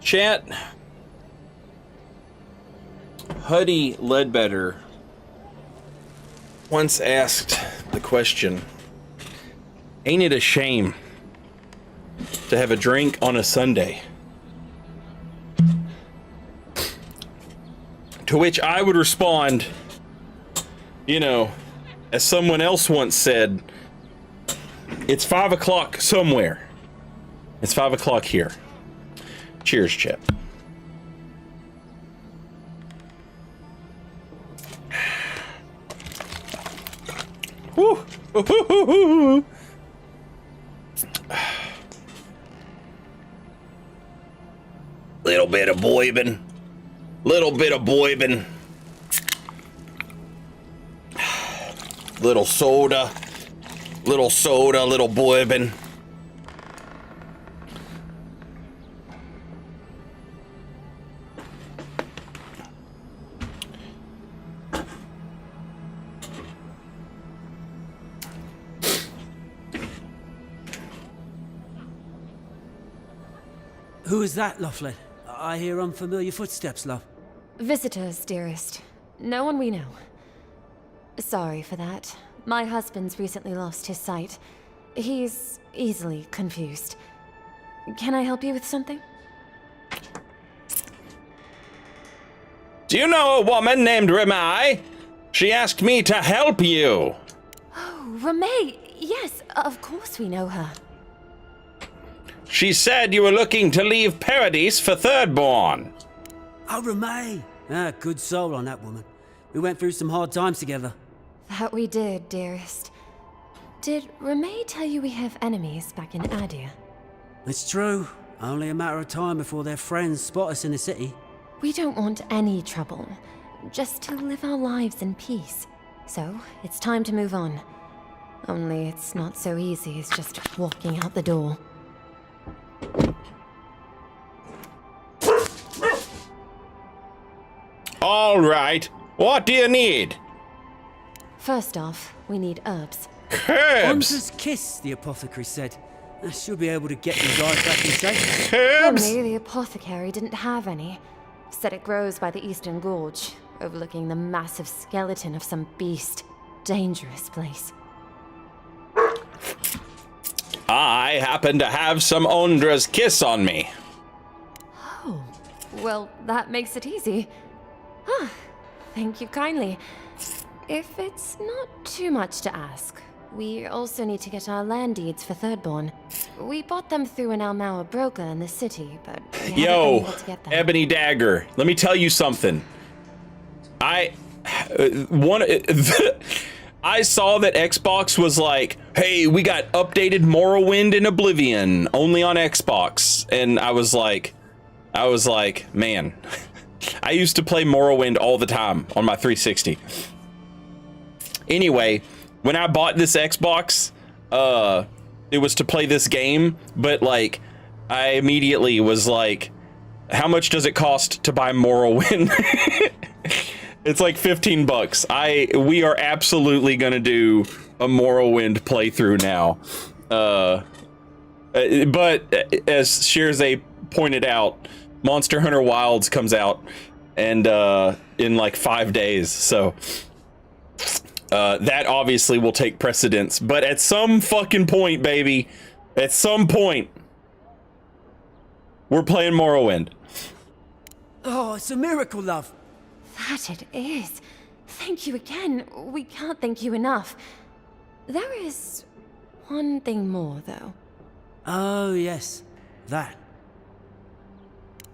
Chat. Huddy Ledbetter once asked the question, ain't it a shame to have a drink on a Sunday? To which I would respond, you know, as someone else once said, it's 5 o'clock somewhere. It's 5 o'clock here. Cheers, chat. Woo. Little bit of boybin. Little bit of boybin. Little soda. Little soda, little boybin.
Who is that, Laughlin? I hear unfamiliar footsteps, love.
Visitors, dearest. No one we know. Sorry for that. My husband's recently lost his sight. He's easily confused. Can I help you with something?
Do you know a woman named Remai? She asked me to help you.
Oh, Remai! Yes, of course we know her.
She said you were looking to leave Paradise for Thirdborn.
Oh, Remai! Ah, good soul on that woman. We went through some hard times together.
That we did, dearest. Did Remai tell you we have enemies back in Adir?
It's true. Only a matter of time before their friends spot us in the city.
We don't want any trouble. Just to live our lives in peace. So, it's time to move on. Only it's not so easy as just walking out the door.
All right. What do you need?
First off, we need herbs.
Herbs?
Hunter's kiss, the apothecary said. I should be able to get you guys back in shape.
Herbs?
Only the apothecary didn't have any. Said it grows by the Eastern Gorge, overlooking the massive skeleton of some beast. Dangerous place.
I happen to have some Ondra's kiss on me.
Oh, well, that makes it easy. Ah, thank you kindly. If it's not too much to ask, we also need to get our land deeds for Thirdborn. We bought them through an Almauer broker in the city, but we haven't been able to get them.
Ebony Dagger, let me tell you something. I saw that Xbox was like, hey, we got updated Morrowind and Oblivion only on Xbox. And I was like, man, I used to play Morrowind all the time on my 360. Anyway, when I bought this Xbox, it was to play this game, but like, I immediately was like, how much does it cost to buy Morrowind? It's like $15. We are absolutely gonna do a Morrowind playthrough now. But as Shirzay pointed out, Monster Hunter Wilds comes out and in like 5 days, so that obviously will take precedence. But at some fucking point, baby, at some point, we're playing Morrowind.
Oh, it's a miracle, love.
That it is. Thank you again. We can't thank you enough. There is one thing more, though.
Oh, yes. That.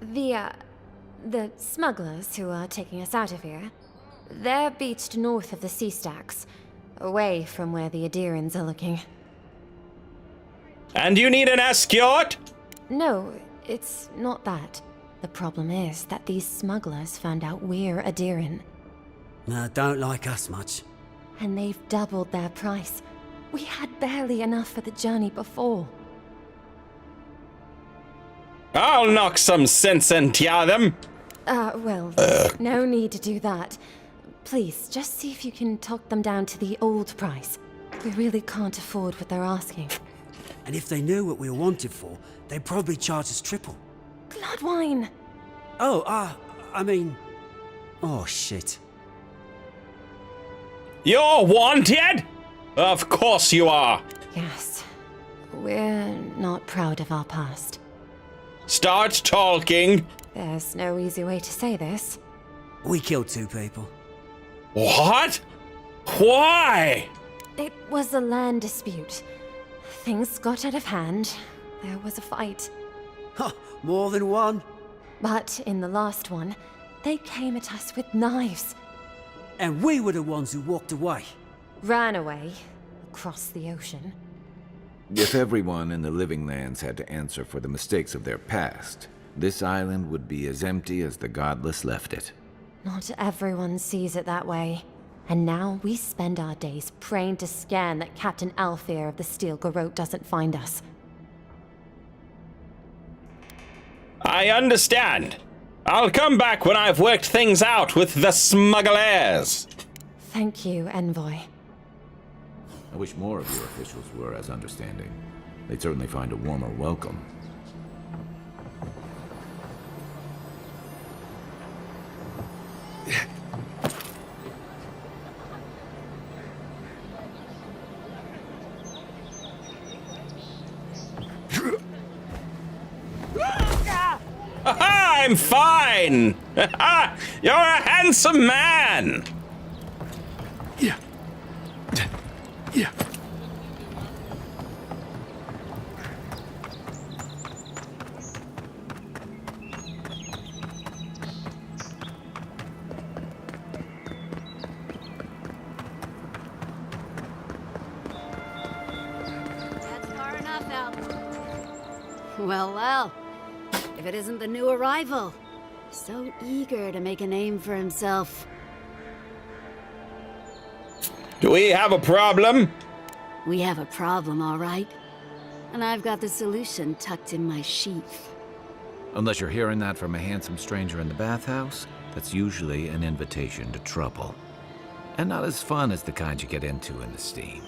The smugglers who are taking us out of here, they're beached north of the sea stacks, away from where the Adirans are looking.
And you need an escort?
No, it's not that. The problem is that these smugglers found out we're Adiran.
No, don't like us much.
And they've doubled their price. We had barely enough for the journey before.
I'll knock some sense into them.
Well, no need to do that. Please, just see if you can talk them down to the old price. We really can't afford what they're asking.
And if they knew what we were wanted for, they'd probably charge us triple.
blood wine.
Oh, I mean... Oh, shit.
You're wanted? Of course you are.
Yes. We're not proud of our past.
Start talking.
There's no easy way to say this.
We killed 2 people.
What? Why?
It was a land dispute. Things got out of hand. There was a fight.
Huh, more than one?
But in the last one, they came at us with knives.
And we were the ones who walked away.
Ran away. Across the ocean.
If everyone in the Living Lands had to answer for the mistakes of their past, this island would be as empty as the Godless left it.
Not everyone sees it that way. And now we spend our days praying to Scan that Captain Alfear of the Steel Garrote doesn't find us.
I understand. I'll come back when I've worked things out with the smugglers.
Thank you, Envoy.
I wish more of your officials were as understanding. They'd certainly find a warmer welcome.
I'm fine! You're a handsome man!
Yeah. Yeah.
That's far enough out. Well. If it isn't the new arrival. So eager to make a name for himself.
Do we have a problem?
We have a problem, all right. And I've got the solution tucked in my sheath.
Unless you're hearing that from a handsome stranger in the bathhouse, that's usually an invitation to trouble. And not as fun as the kind you get into in the steam.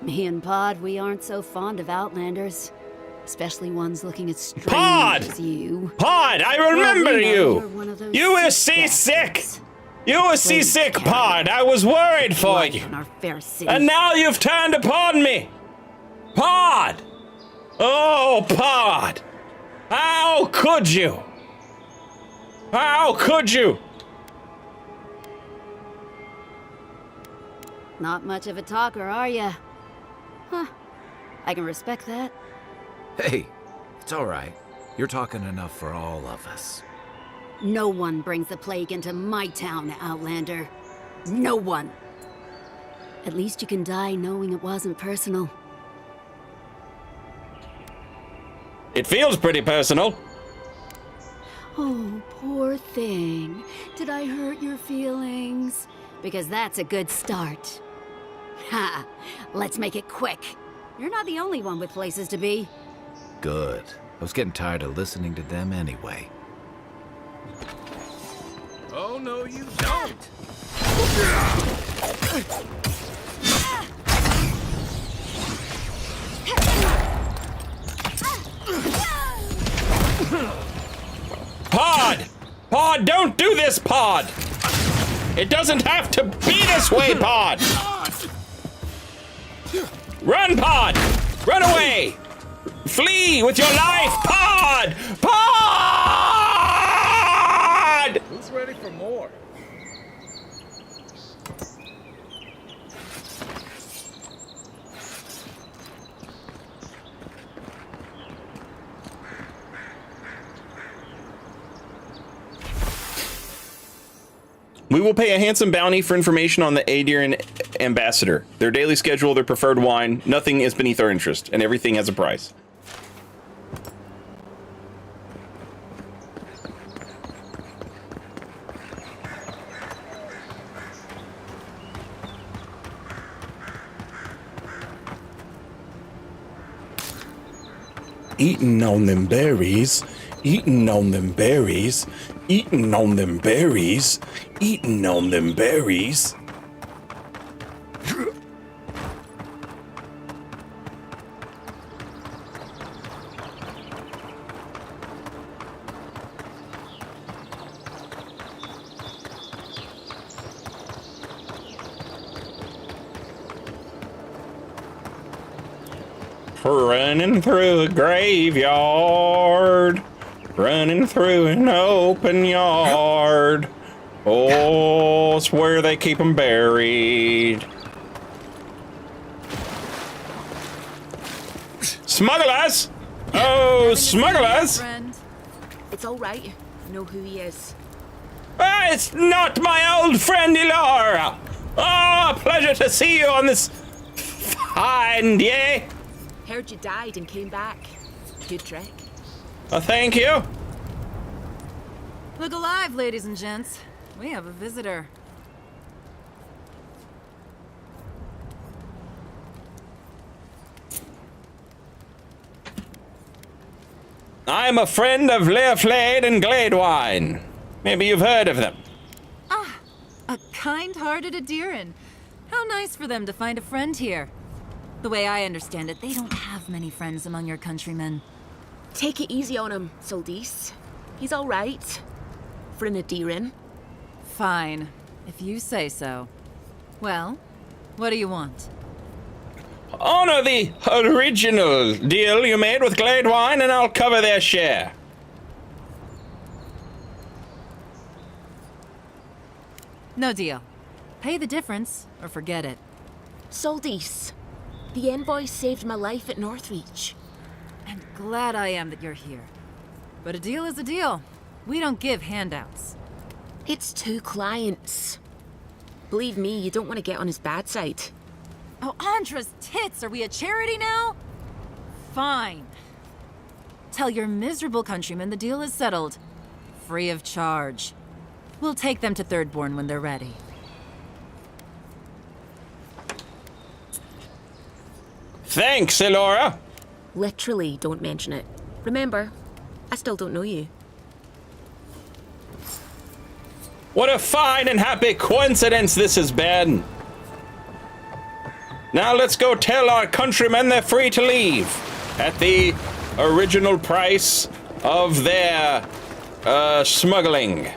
Me and Pod, we aren't so fond of Outlanders. Especially ones looking as strange
Pod!
as you.
Pod, I remember you! You were
sick
seasick!
bastards.
You were seasick, Pod! I was worried for
Life
you!
in our fair city.
And now you've turned upon me! Pod! Oh, Pod! How could you? How could you?
Not much of a talker, are ya? Huh. I can respect that.
Hey, it's all right. You're talking enough for all of us.
No one brings the plague into my town, Outlander. No one. At least you can die knowing it wasn't personal.
It feels pretty personal.
Oh, poor thing. Did I hurt your feelings? Because that's a good start. Ha! Let's make it quick. You're not the only one with places to be.
Good. I was getting tired of listening to them anyway.
Oh, no, you don't!
Pod! Pod, don't do this, Pod! It doesn't have to be this way, Pod! Run, Pod! Run away! Flee with your life, Pod! Pod!
Who's ready for more?
We will pay a handsome bounty for information on the Adiran ambassador. Their daily schedule, their preferred wine, nothing is beneath our interest, and everything has a price. Eating on them berries, eating on them berries, eating on them berries, eating on them berries. Running through a graveyard, running through an open yard. Oh, it's where they keep them buried. Smugglers! Oh, smugglers!
Friend. It's all right. I know who he is.
Ah, it's not my old friend Elora! Oh, pleasure to see you on this fine day.
Heard you died and came back. Good trick.
Thank you.
Look alive, ladies and gents. We have a visitor.
I'm a friend of Leoflade and Gladewine. Maybe you've heard of them.
Ah, a kind-hearted Adiran. How nice for them to find a friend here. The way I understand it, they don't have many friends among your countrymen.
Take it easy on him, Soldis. He's all right. For an Adiran.
Fine, if you say so. Well, what do you want?
Honor the original deal you made with Gladewine and I'll cover their share.
No deal. Pay the difference, or forget it.
Soldis, the envoy saved my life at Northreach.
And glad I am that you're here. But a deal is a deal. We don't give handouts.
It's 2 clients. Believe me, you don't want to get on his bad side.
Oh, Andra's tits! Are we a charity now? Fine. Tell your miserable countrymen the deal is settled. Free of charge. We'll take them to Thirdborn when they're ready.
Thanks, Elora.
Literally, don't mention it. Remember, I still don't know you.
What a fine and happy coincidence this has been. Now let's go tell our countrymen they're free to leave at the original price of their smuggling.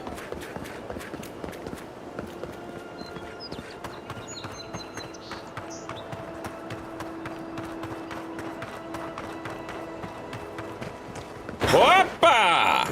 Whoppa!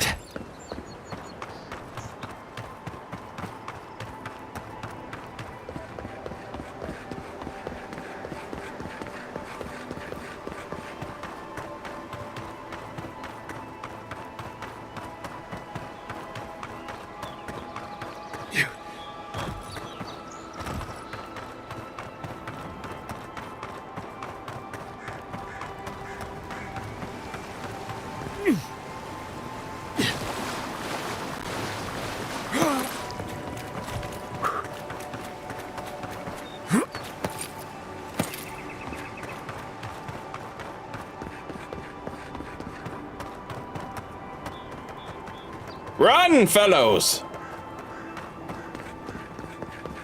Run, fellows!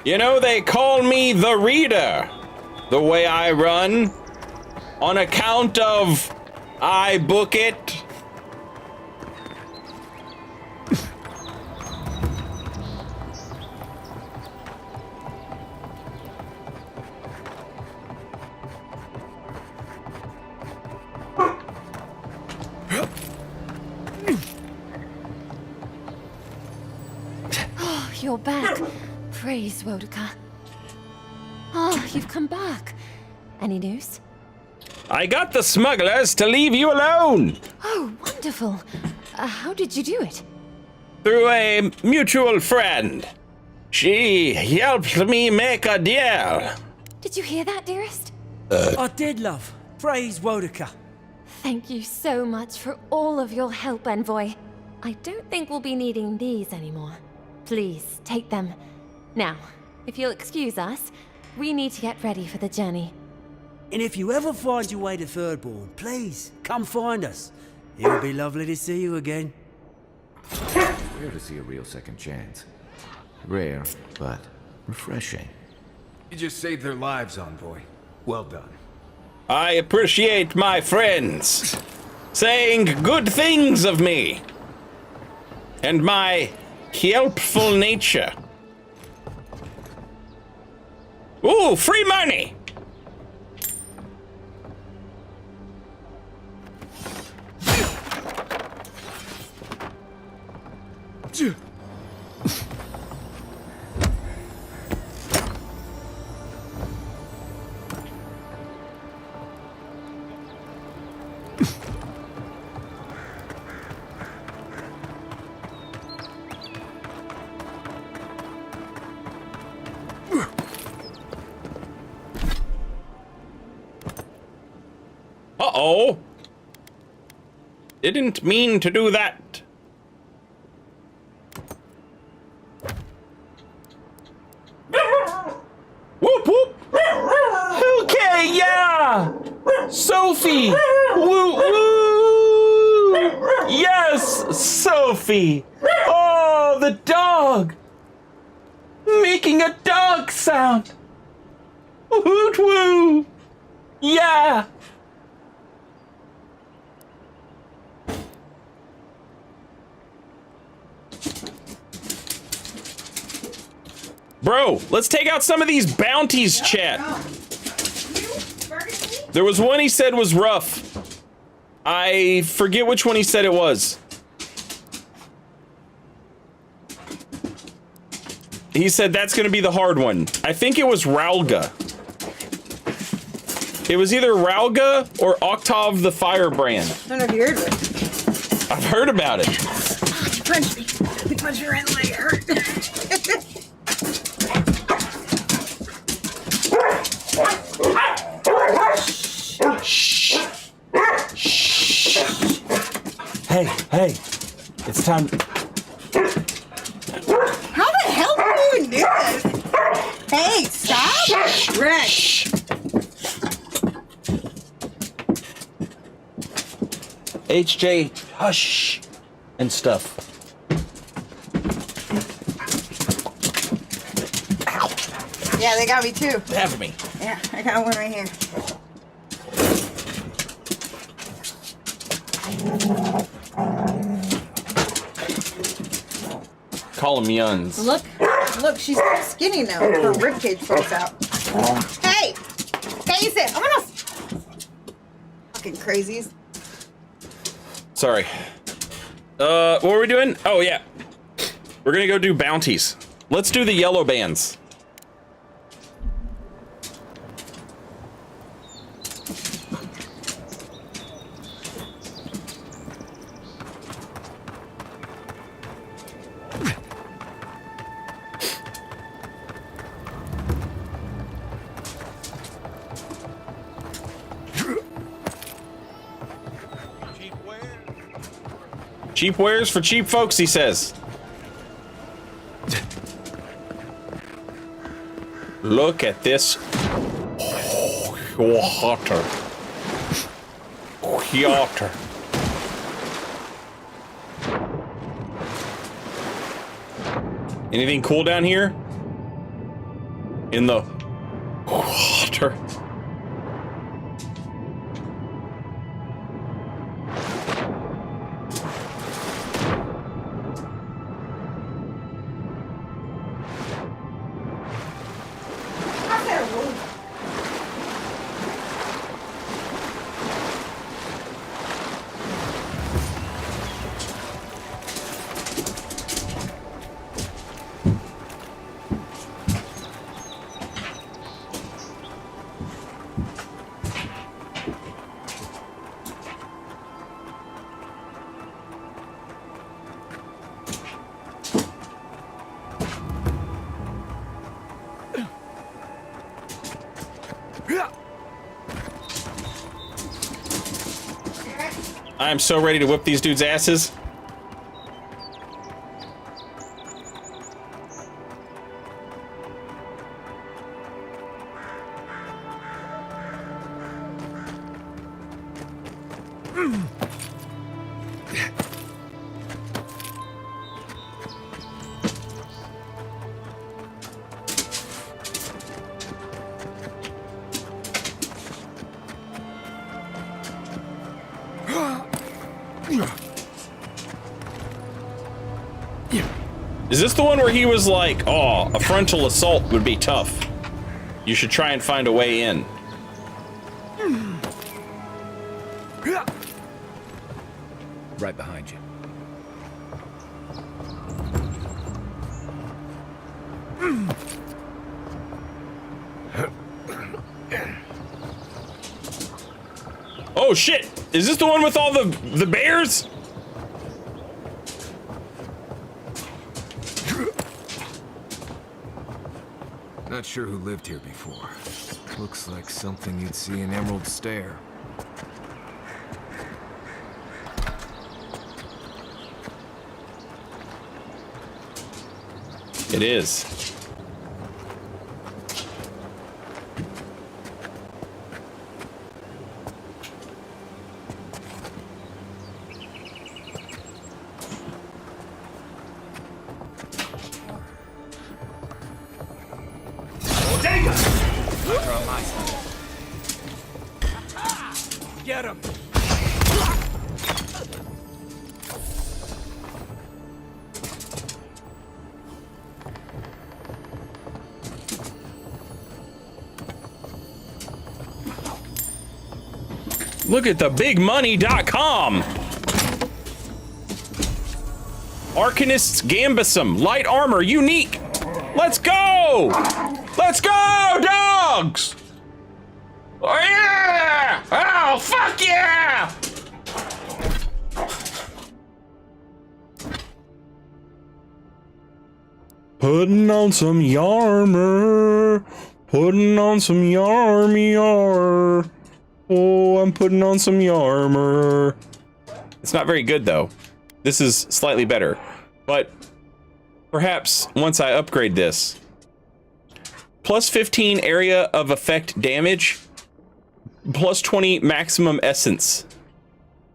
You know, they call me the Reader, the way I run, on account of I book it.
You're back. Praise Wodaka. Oh, you've come back. Any news?
I got the smugglers to leave you alone.
Oh, wonderful. How did you do it?
Through a mutual friend. She helped me make a deal.
Did you hear that, dearest?
I did, love. Praise Wodaka.
Thank you so much for all of your help, Envoy. I don't think we'll be needing these anymore. Please, take them. Now, if you'll excuse us, we need to get ready for the journey.
And if you ever find your way to Thirdborn, please, come find us. It'll be lovely to see you again.
Rare to see a real second chance. Rare, but refreshing.
You just saved their lives, Envoy. Well done.
I appreciate my friends saying good things of me and my helpful nature. Ooh, free money! Uh-oh. Didn't mean to do that. Whoop whoop. Okay, yeah. Sophie. Woo woo. Yes, Sophie. Oh, the dog. Making a dog sound. Woot woo. Yeah. Bro, let's take out some of these bounties, chat. There was one he said was rough. I forget which one he said it was. He said that's gonna be the hard one. I think it was Ralga. It was either Ralga or Octave the Firebrand.
I don't know if you heard of it.
I've heard about it.
You punched me. You punched me right in the leg. It hurt.
Shh. Shh. Hey, hey. It's time.
How the hell did you even do this? Hey, stop! Rex!
HJ, hush, and stuff.
Yeah, they got me too.
Have me.
Yeah, I got one right here.
Call them Yuns.
Look, she's so skinny now. Her ribcage pops out. Hey! Cállese! ¡Vámonos! Fucking crazies.
Sorry. What were we doing? Oh, yeah. We're gonna go do bounties. Let's do the yellow bands. Cheap wares for cheap folks, he says. Look at this water. Water. Anything cool down here? In the water. I'm so ready to whip these dudes' asses. Is this the one where he was like, oh, a frontal assault would be tough. You should try and find a way in.
Right behind you.
Oh shit! Is this the one with all the bears?
Not sure who lived here before. Looks like something you'd see in Emerald Stair.
It is.
Get him!
Look at the bigmoney.com. Arcanist's Gambusum, light armor, unique. Let's go! Let's go, dogs! Oh yeah! Oh fuck yeah! Putting on some yarmer. Putting on some yarmy yar. Oh, I'm putting on some yarmer. It's not very good though. This is slightly better, but perhaps once I upgrade this, plus 15 area of effect damage, plus 20 maximum essence.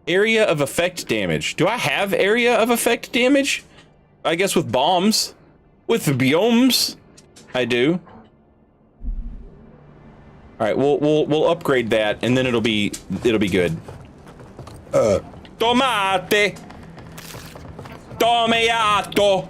Area of effect damage. Do I have area of effect damage? I guess with bombs, with biomes, I do. All right, we'll upgrade that, and then it'll be good. Tomate, tomato.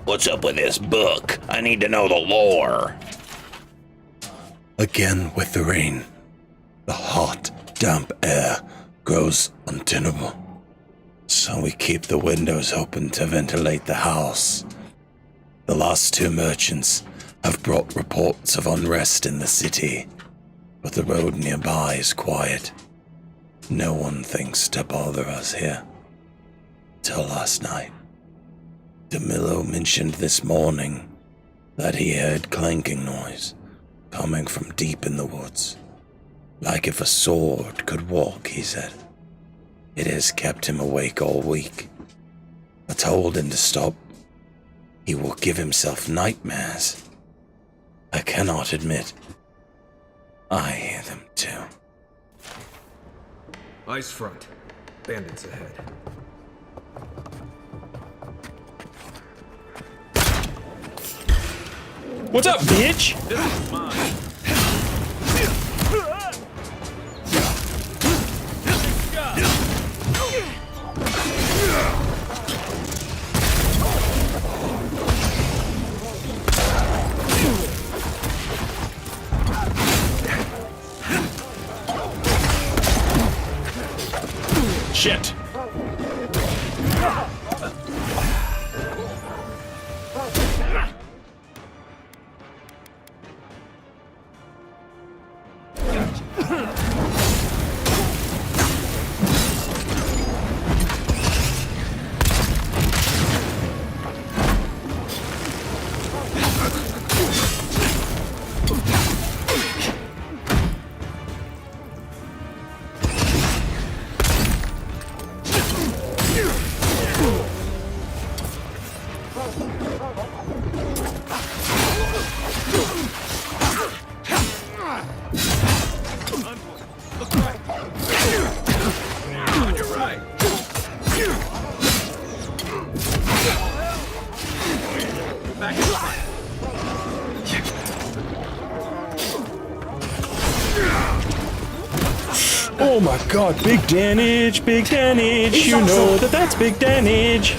What's up with this book? I need to know the lore. Again with the rain, the hot, damp air grows untenable. So we keep the windows open to ventilate the house. The last two merchants have brought reports of unrest in the city, but the road nearby is quiet. No one thinks to bother us here. Till last night. DeMillo mentioned this morning that he heard clanking noise coming from deep in the woods. Like if a sword could walk, he said. It has kept him awake all week. I told him to stop. He will give himself nightmares. I cannot admit, I hear them too.
Ice front. Bandits ahead.
What's up, bitch?
This is mine.
Shit. Oh my god, big damage, big damage. You know that that's big damage.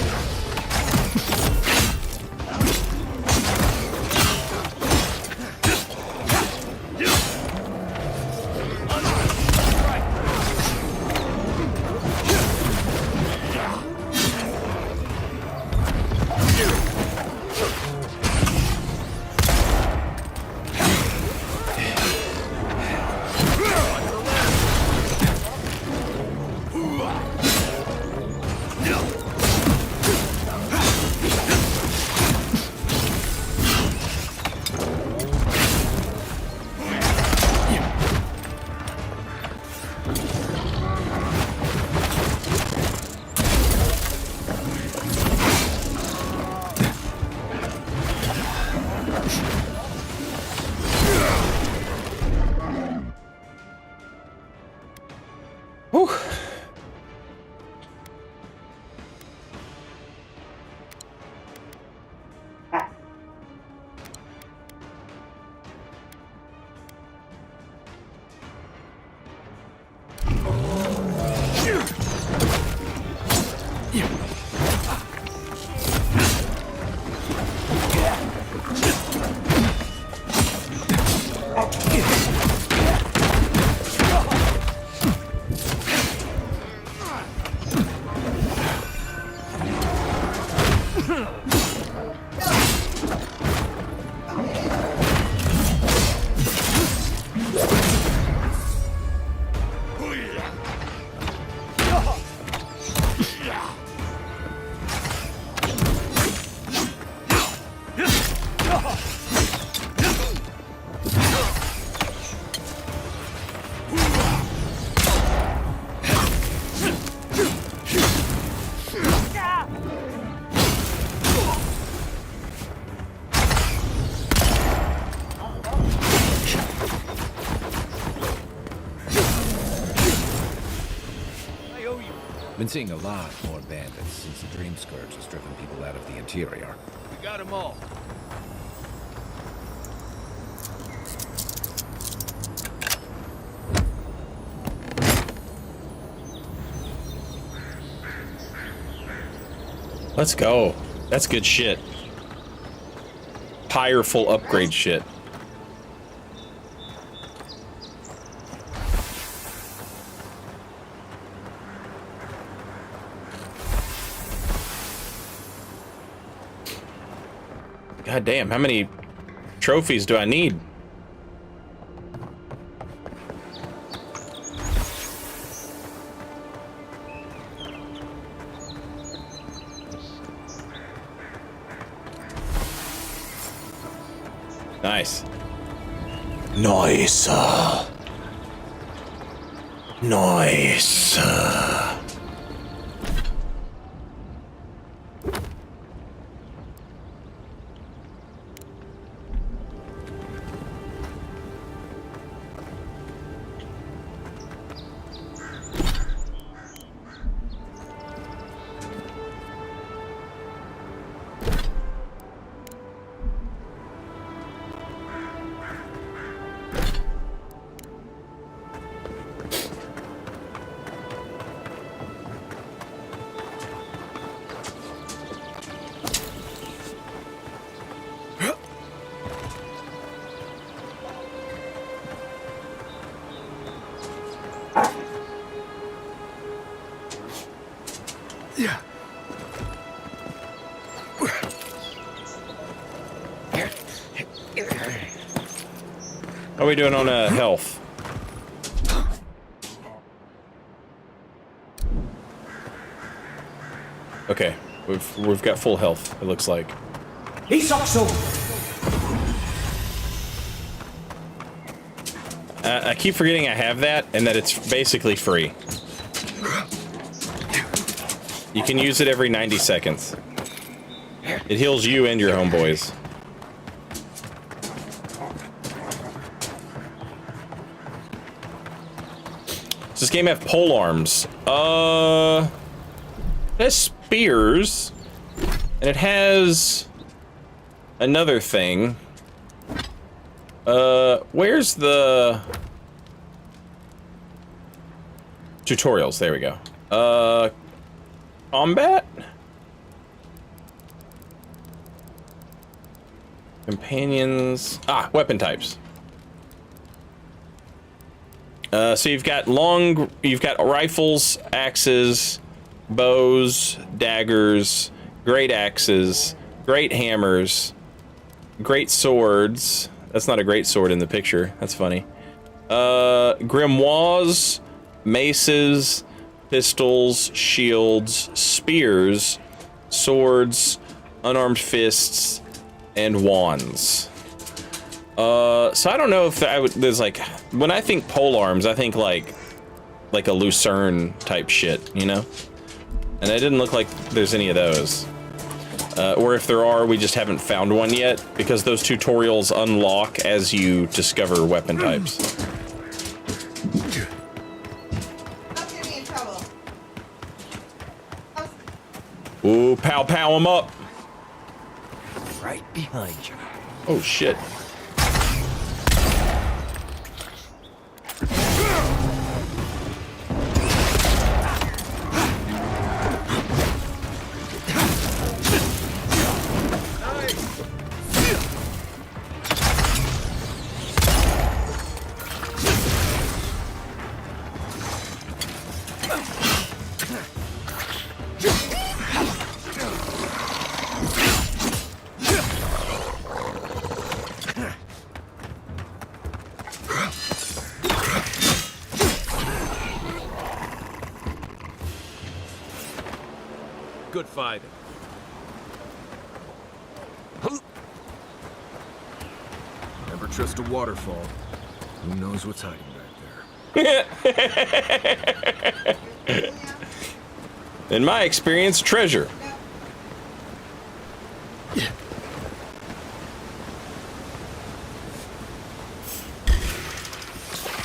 Been seeing a lot more bandits since the Dream Scourge has driven people out of the interior.
We got them all.
Let's go. That's good shit. Powerful upgrade shit. God damn, how many trophies do I need? Nice.
Nice. Nice.
Yeah.
How are we doing on health? Okay, we've got full health, it looks like. I keep forgetting I have that and that it's basically free. You can use it every 90 seconds. It heals you and your homeboys. Does this game have pole arms? It has spears. And it has another thing. Where's the tutorials? There we go. Combat? Companions. Ah, weapon types. So you've got rifles, axes, bows, daggers, great axes, great hammers, great swords. That's not a great sword in the picture. That's funny. Grimoires, maces, pistols, shields, spears, swords, unarmed fists, and wands. So I don't know if there's like, when I think pole arms, I think like a Lucerne type shit, you know? And it didn't look like there's any of those. Or if there are, we just haven't found one yet, because those tutorials unlock as you discover weapon types. Ooh, pow pow him up.
Right behind you.
Oh shit.
good fighting.
Never trust a waterfall. Who knows what's hiding back there?
In my experience, treasure.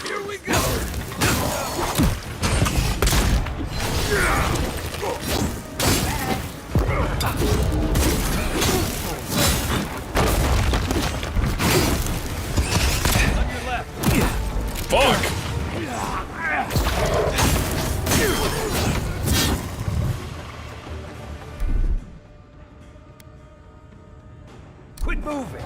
Here we go!
Fuck!
Quit moving!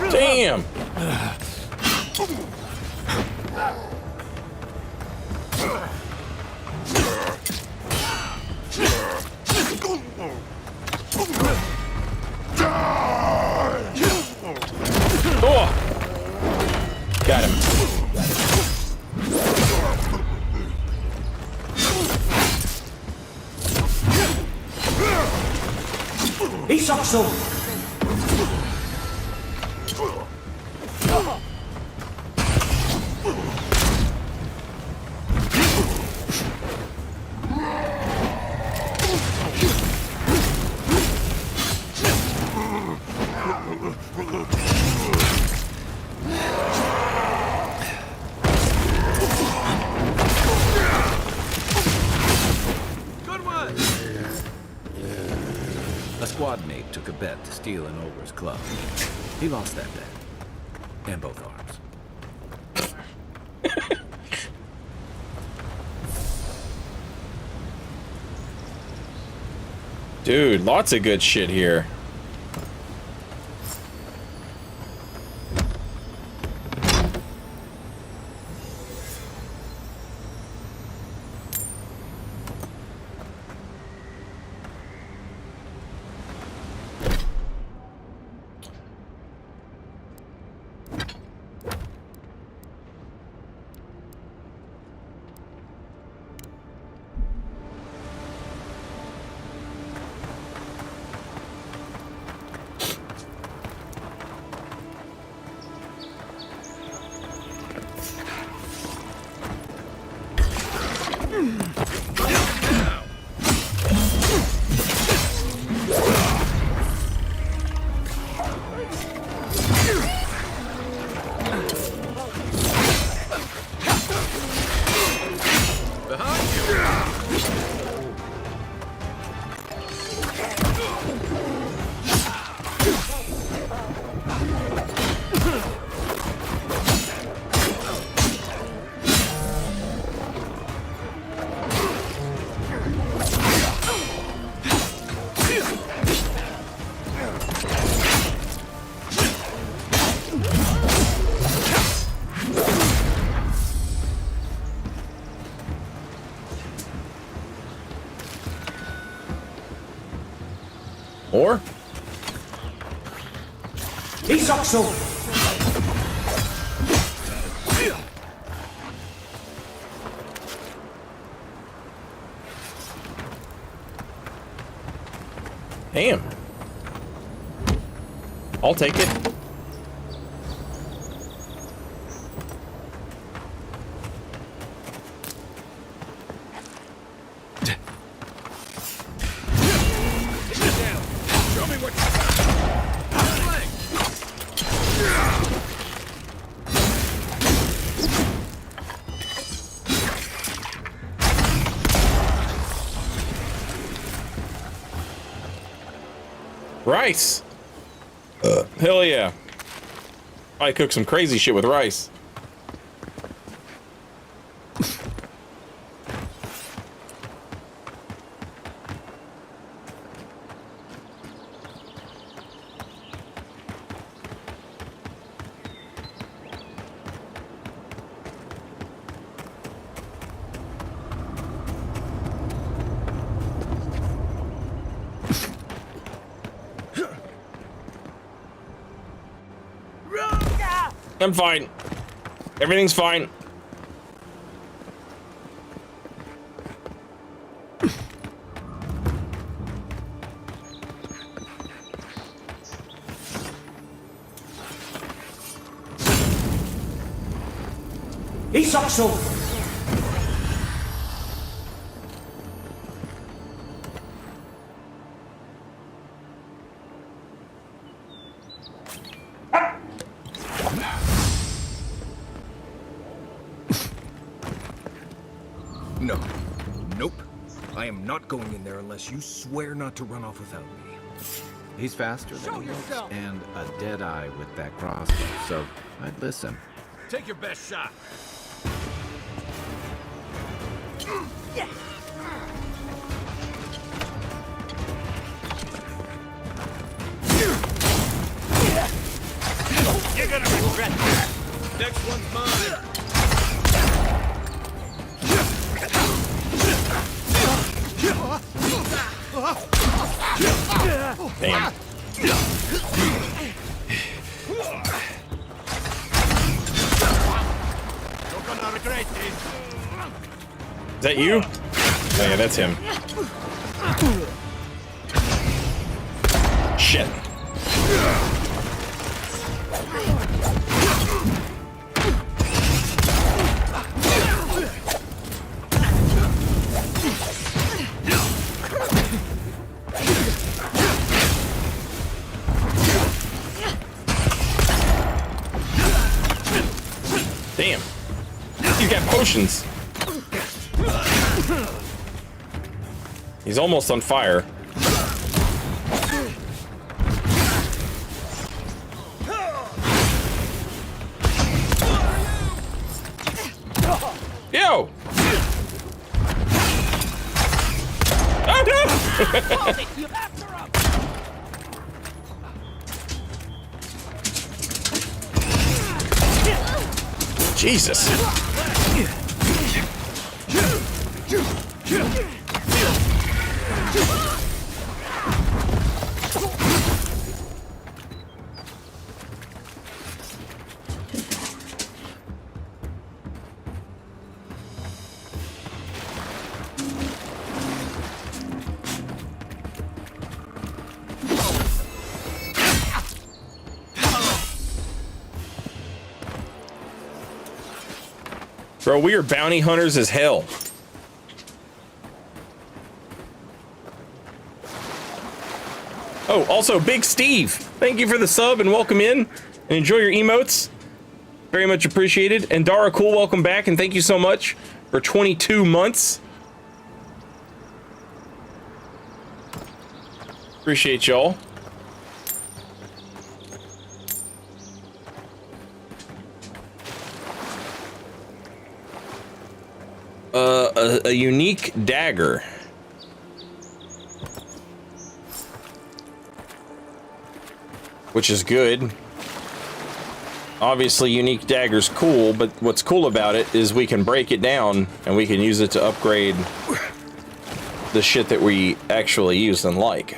Damn! Oh! Got him.
He sucks so.
Good one! A squad mate took a bet to steal an ogre's club. He lost that bet. And both arms.
Dude, lots of good shit here. Or?
He sucks so.
Damn. I'll take it. Rice. Hell yeah. I cook some crazy shit with rice. I'm fine. Everything's fine.
Isakso!
No. Nope. I am not going in there unless you swear not to run off without me.
He's faster than he looks, and a dead eye with that crossbow, so I'd listen.
Take your best shot. You're gonna regret this. Next one's mine.
Damn. Is that you? Oh yeah, that's him. Shit. Damn. He's got potions. He's almost on fire. Yo! Oh no! Jesus. Bro, we are bounty hunters as hell. Oh, also, Big Steve, thank you for the sub and welcome in. And enjoy your emotes. Very much appreciated. And Dara Cool, welcome back and thank you so much for 22 months. Appreciate y'all. A unique dagger. Which is good. Obviously, unique dagger's cool, but what's cool about it is we can break it down and we can use it to upgrade the shit that we actually use and like.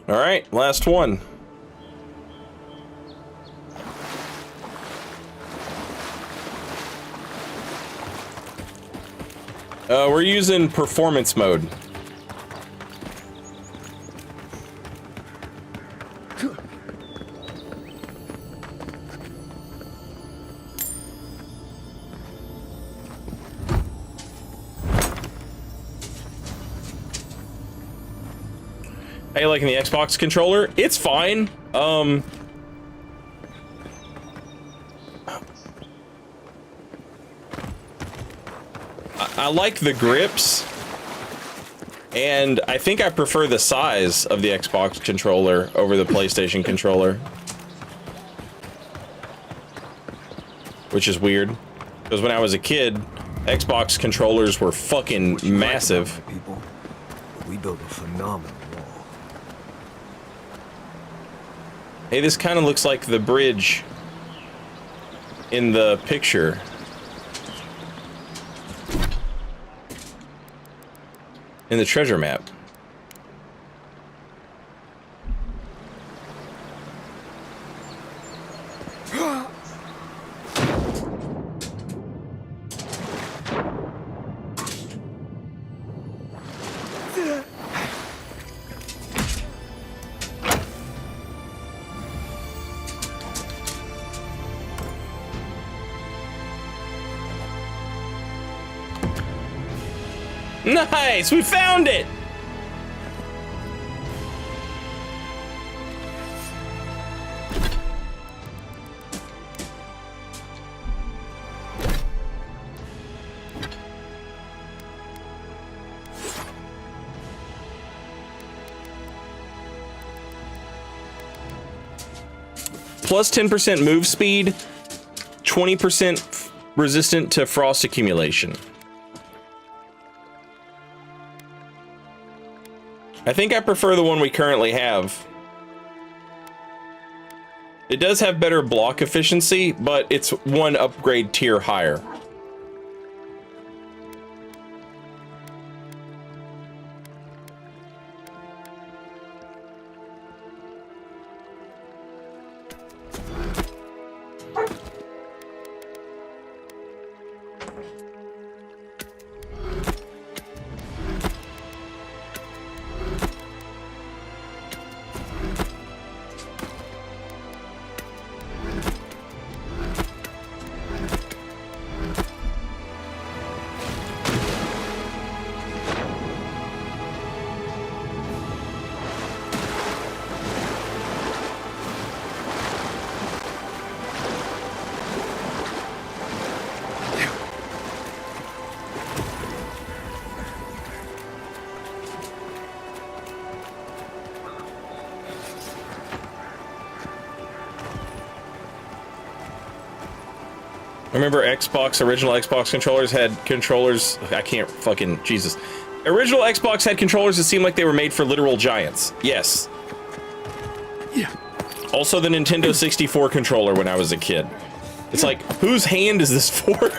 All right, last one. We're using performance mode. How you liking the Xbox controller? It's fine. I like the grips, and I think I prefer the size of the Xbox controller over the PlayStation controller. Which is weird, because when I was a kid, Xbox controllers were fucking massive.
People, we built a phenomenal wall.
Hey, this kind of looks like the bridge in the picture. in the treasure map. Nice! We found it! Plus 10% move speed, 20% resistant to frost accumulation. I think I prefer the one we currently have. It does have better block efficiency, but it's one upgrade tier higher. Remember original Xbox controllers had controllers, I can't fucking, Jesus. Original Xbox had controllers that seemed like they were made for literal giants. Yes. Yeah. Also the Nintendo 64 controller when I was a kid. It's like, whose hand is this for?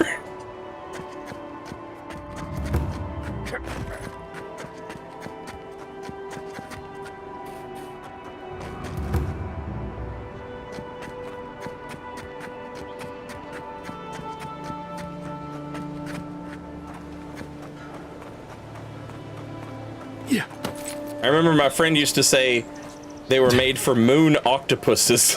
I remember my friend used to say they were made for moon octopuses.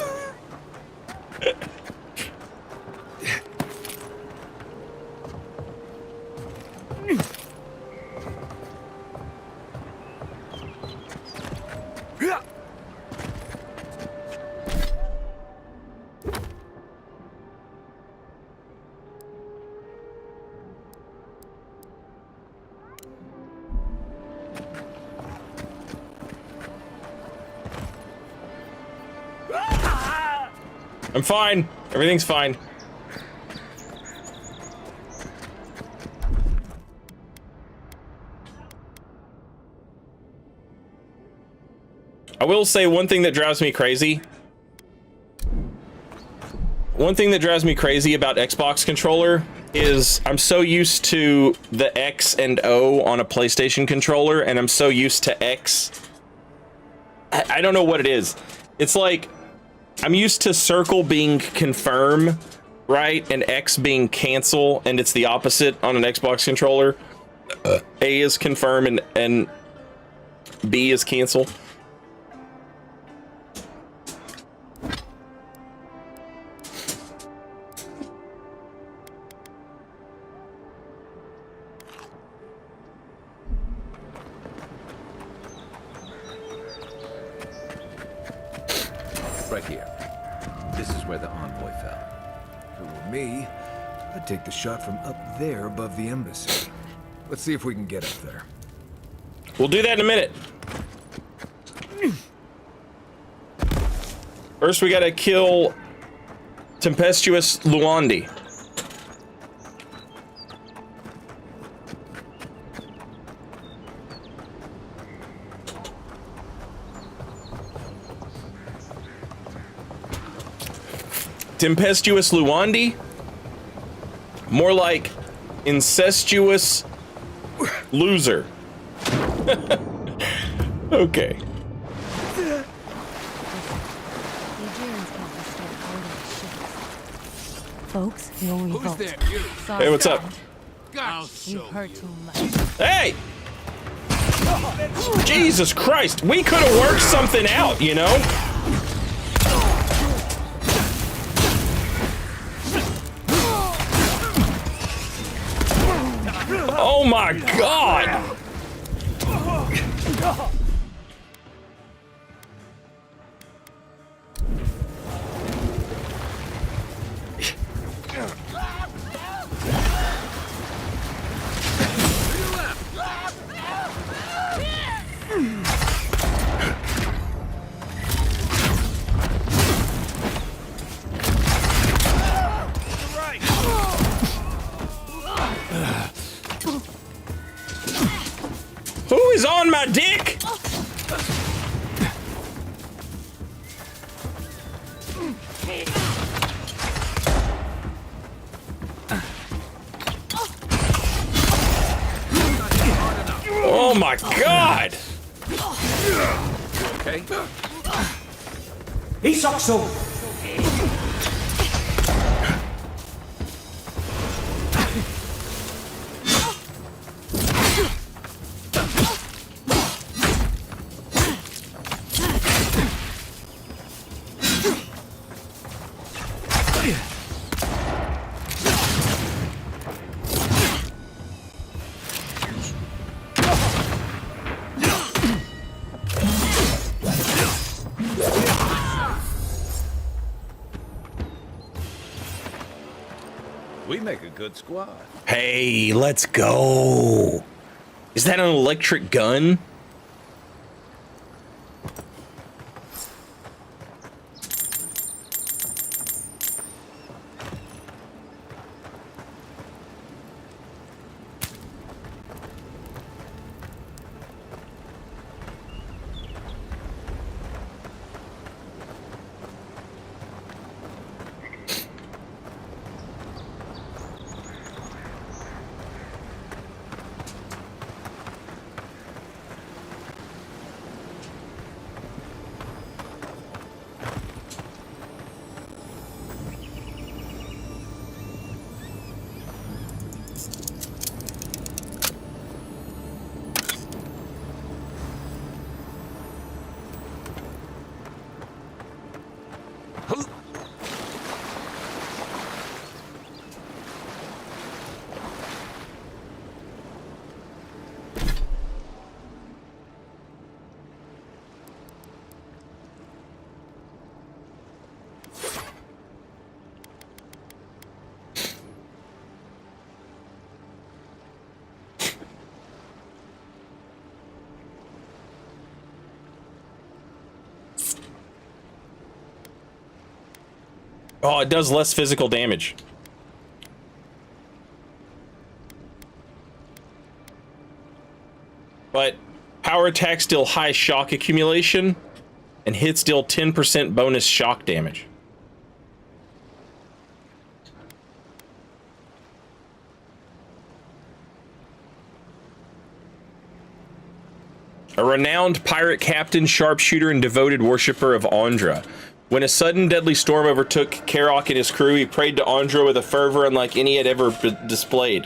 I'm fine. Everything's fine. I will say one thing that drives me crazy. One thing that drives me crazy about Xbox controller is I'm so used to the X and O on a PlayStation controller, and I'm so used to X. I don't know what it is. It's like I'm used to circle being confirm, right? And X being cancel, and it's the opposite on an Xbox controller. A is confirm and B is cancel.
Right here. This is where the envoy fell.
If it were me, I'd take the shot from up there above the embassy. Let's see if we can get up there.
We'll do that in a minute. First, we gotta kill Tempestuous Luandi. Tempestuous Luandi? More like incestuous loser. Okay.
Folks, you only
Who's
vote.
there?
Sorry,
Hey, what's up?
You've heard too much.
Hey! Jesus Christ, we could have worked something out, you know? Oh my God! Who is on my dick? Oh my God!
Okay. Isokso!
We make a good squad.
Hey, let's go. Is that an electric gun? Oh, it does less physical damage. But power attacks deal high shock accumulation, and hits deal 10% bonus shock damage. A renowned pirate captain, sharpshooter, and devoted worshipper of Andra. When a sudden deadly storm overtook Karok and his crew, he prayed to Andra with a fervor unlike any had ever displayed.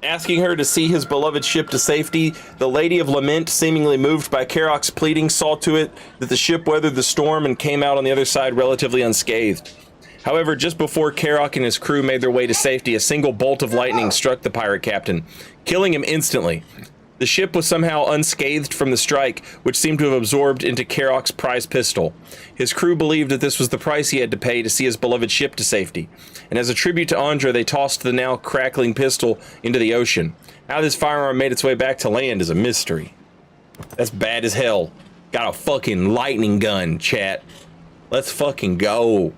Asking her to see his beloved ship to safety, the Lady of Lament, seemingly moved by Karok's pleading, saw to it that the ship weathered the storm and came out on the other side relatively unscathed. However, just before Karok and his crew made their way to safety, a single bolt of lightning struck the pirate captain, killing him instantly. The ship was somehow unscathed from the strike, which seemed to have absorbed into Karok's prize pistol. His crew believed that this was the price he had to pay to see his beloved ship to safety, and as a tribute to Andra, they tossed the now crackling pistol into the ocean. How this firearm made its way back to land is a mystery. That's bad as hell. Got a fucking lightning gun, chat. Let's fucking go.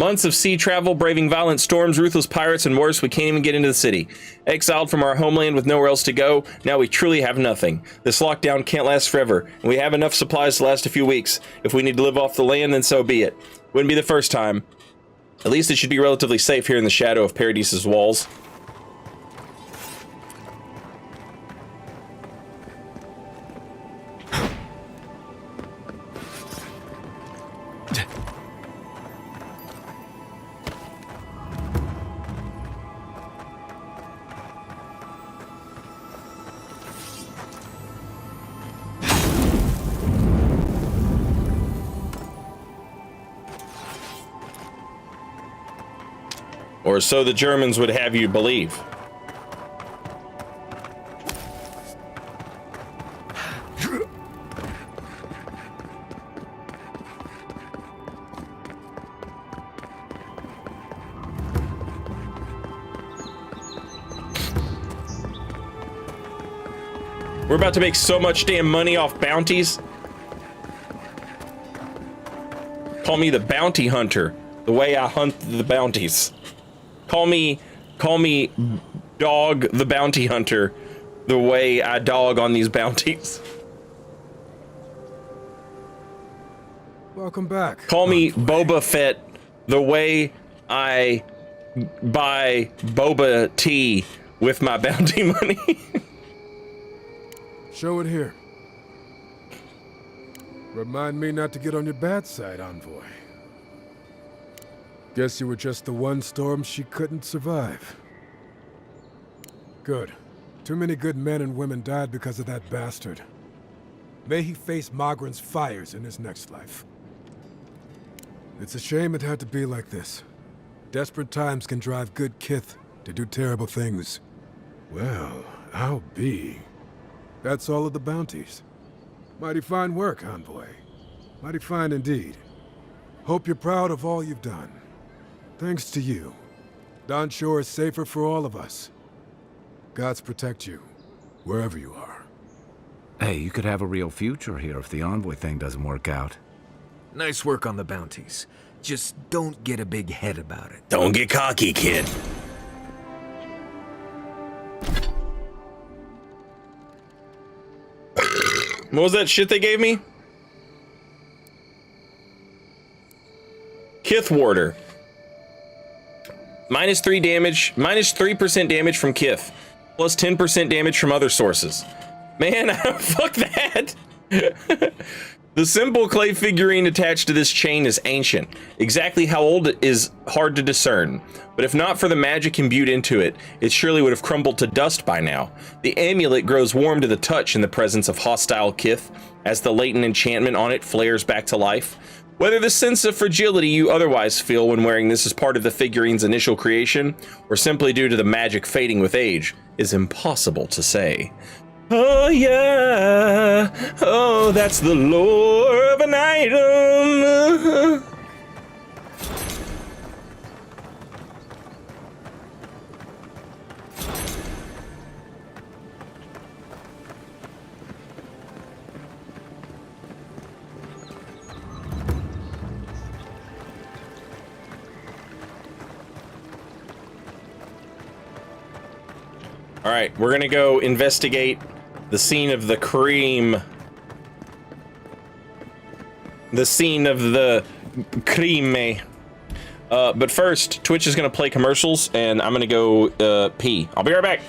Months of sea travel, braving violent storms, ruthless pirates, and worse, we can't even get into the city. Exiled from our homeland with nowhere else to go, now we truly have nothing. This lockdown can't last forever, and we have enough supplies to last a few weeks. If we need to live off the land, then so be it. Wouldn't be the first time. At least it should be relatively safe here in the shadow of Paradise's walls. Or so the Germans would have you believe. We're about to make so much damn money off bounties. Call me the bounty hunter, the way I hunt the bounties. Call me Dog the Bounty Hunter, the way I dog on these bounties.
Welcome back.
Call me Boba Fett, the way I buy boba tea with my bounty money.
Show it here. Remind me not to get on your bad side, Envoy. Guess you were just the one storm she couldn't survive. Good. Too many good men and women died because of that bastard. May he face Magran's fires in his next life. It's a shame it had to be like this. Desperate times can drive good kith to do terrible things. Well, I'll be. That's all of the bounties. Mighty fine work, Envoy. Mighty fine indeed. Hope you're proud of all you've done. Thanks to you, Don Shore is safer for all of us. Gods protect you, wherever you are.
Hey, you could have a real future here if the Envoy thing doesn't work out.
Nice work on the bounties. Just don't get a big head about it.
Don't get cocky, kid.
What was that shit they gave me? Kith Warder. -3 damage, -3% damage from Kith, plus 10% damage from other sources. Man, fuck that. The simple clay figurine attached to this chain is ancient. Exactly how old it is hard to discern, but if not for the magic imbued into it, it surely would have crumbled to dust by now. The amulet grows warm to the touch in the presence of hostile Kith, as the latent enchantment on it flares back to life. Whether the sense of fragility you otherwise feel when wearing this is part of the figurine's initial creation, or simply due to the magic fading with age, is impossible to say. Oh yeah, oh that's the lore of an item. All right, we're gonna go investigate the scene of the cream. The scene of the crime. But first, Twitch is gonna play commercials, and I'm gonna go pee. I'll be right back.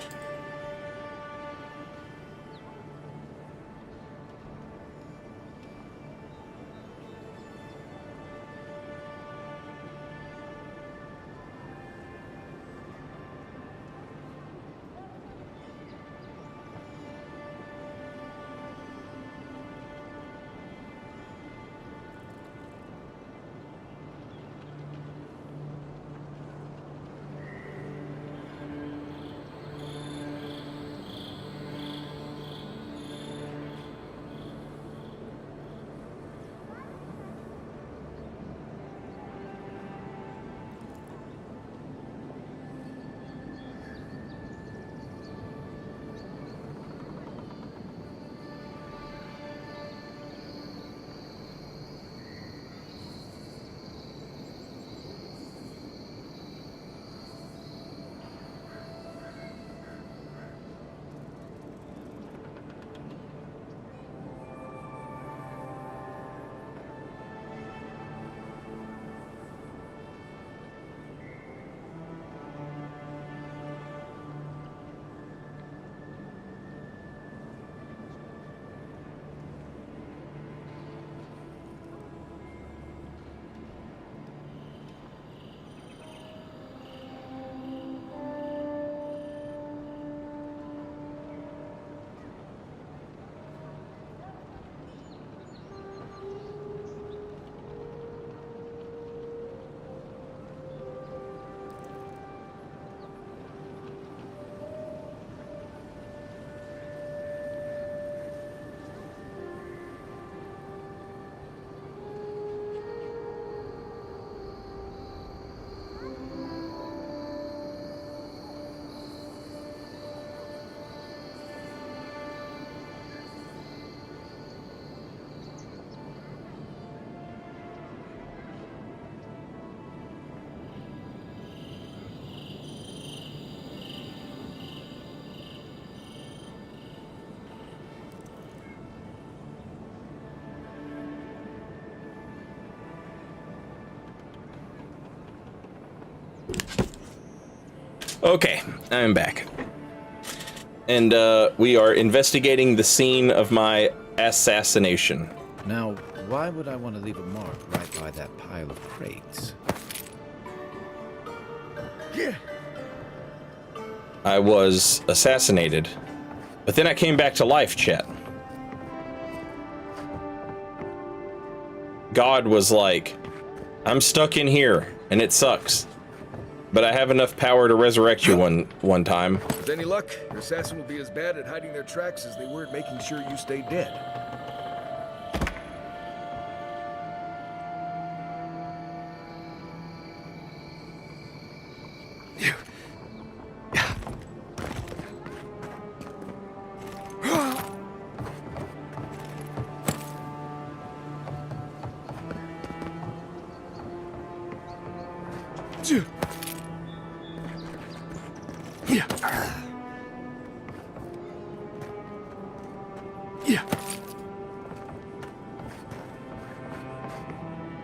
Okay, I'm back. And we are investigating the scene of my assassination.
Now, why would I want to leave a mark right by that pile of crates?
I was assassinated, but then I came back to life, chat. God was like, I'm stuck in here, and it sucks. But I have enough power to resurrect you one time.
With any luck, your assassin will be as bad at hiding their tracks as they were at making sure you stay dead.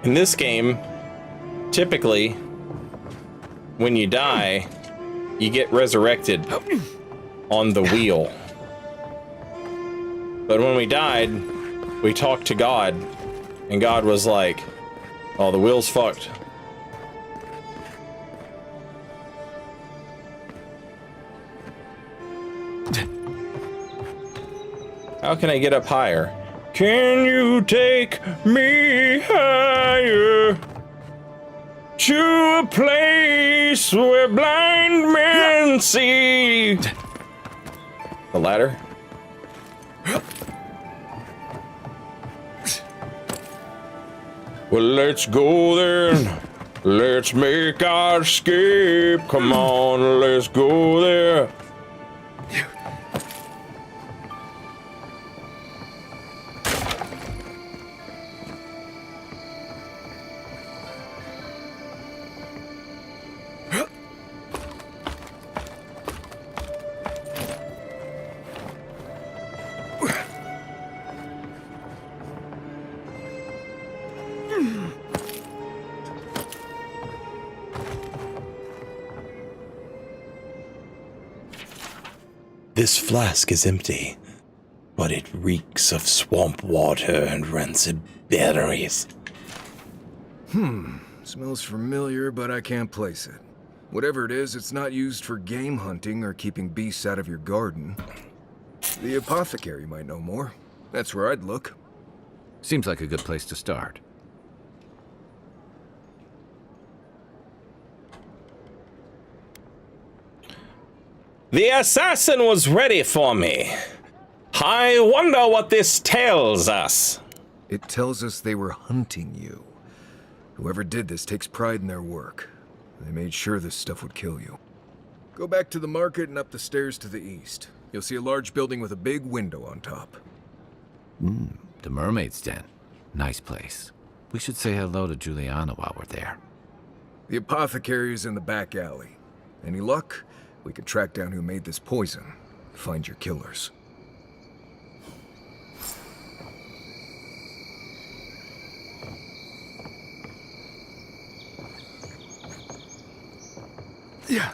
In this game, typically, when you die, you get resurrected on the wheel. But when we died, we talked to God, and God was like, oh, the wheel's fucked. How can I get up higher? Can you take me higher to a place where blind men see? The ladder? Well, let's go there. Let's make our escape. Come on, let's go there.
This flask is empty, but it reeks of swamp water and rancid berries.
Smells familiar, but I can't place it. Whatever it is, it's not used for game hunting or keeping beasts out of your garden. The apothecary might know more. That's where I'd look.
Seems like a good place to start.
The assassin was ready for me. I wonder what this tells us.
It tells us they were hunting you. Whoever did this takes pride in their work. They made sure this stuff would kill you. Go back to the market and up the stairs to the east. You'll see a large building with a big window on top.
The Mermaid's Den. Nice place. We should say hello to Juliana while we're there.
The apothecary is in the back alley. Any luck? We can track down who made this poison. Find your killers.
Yeah.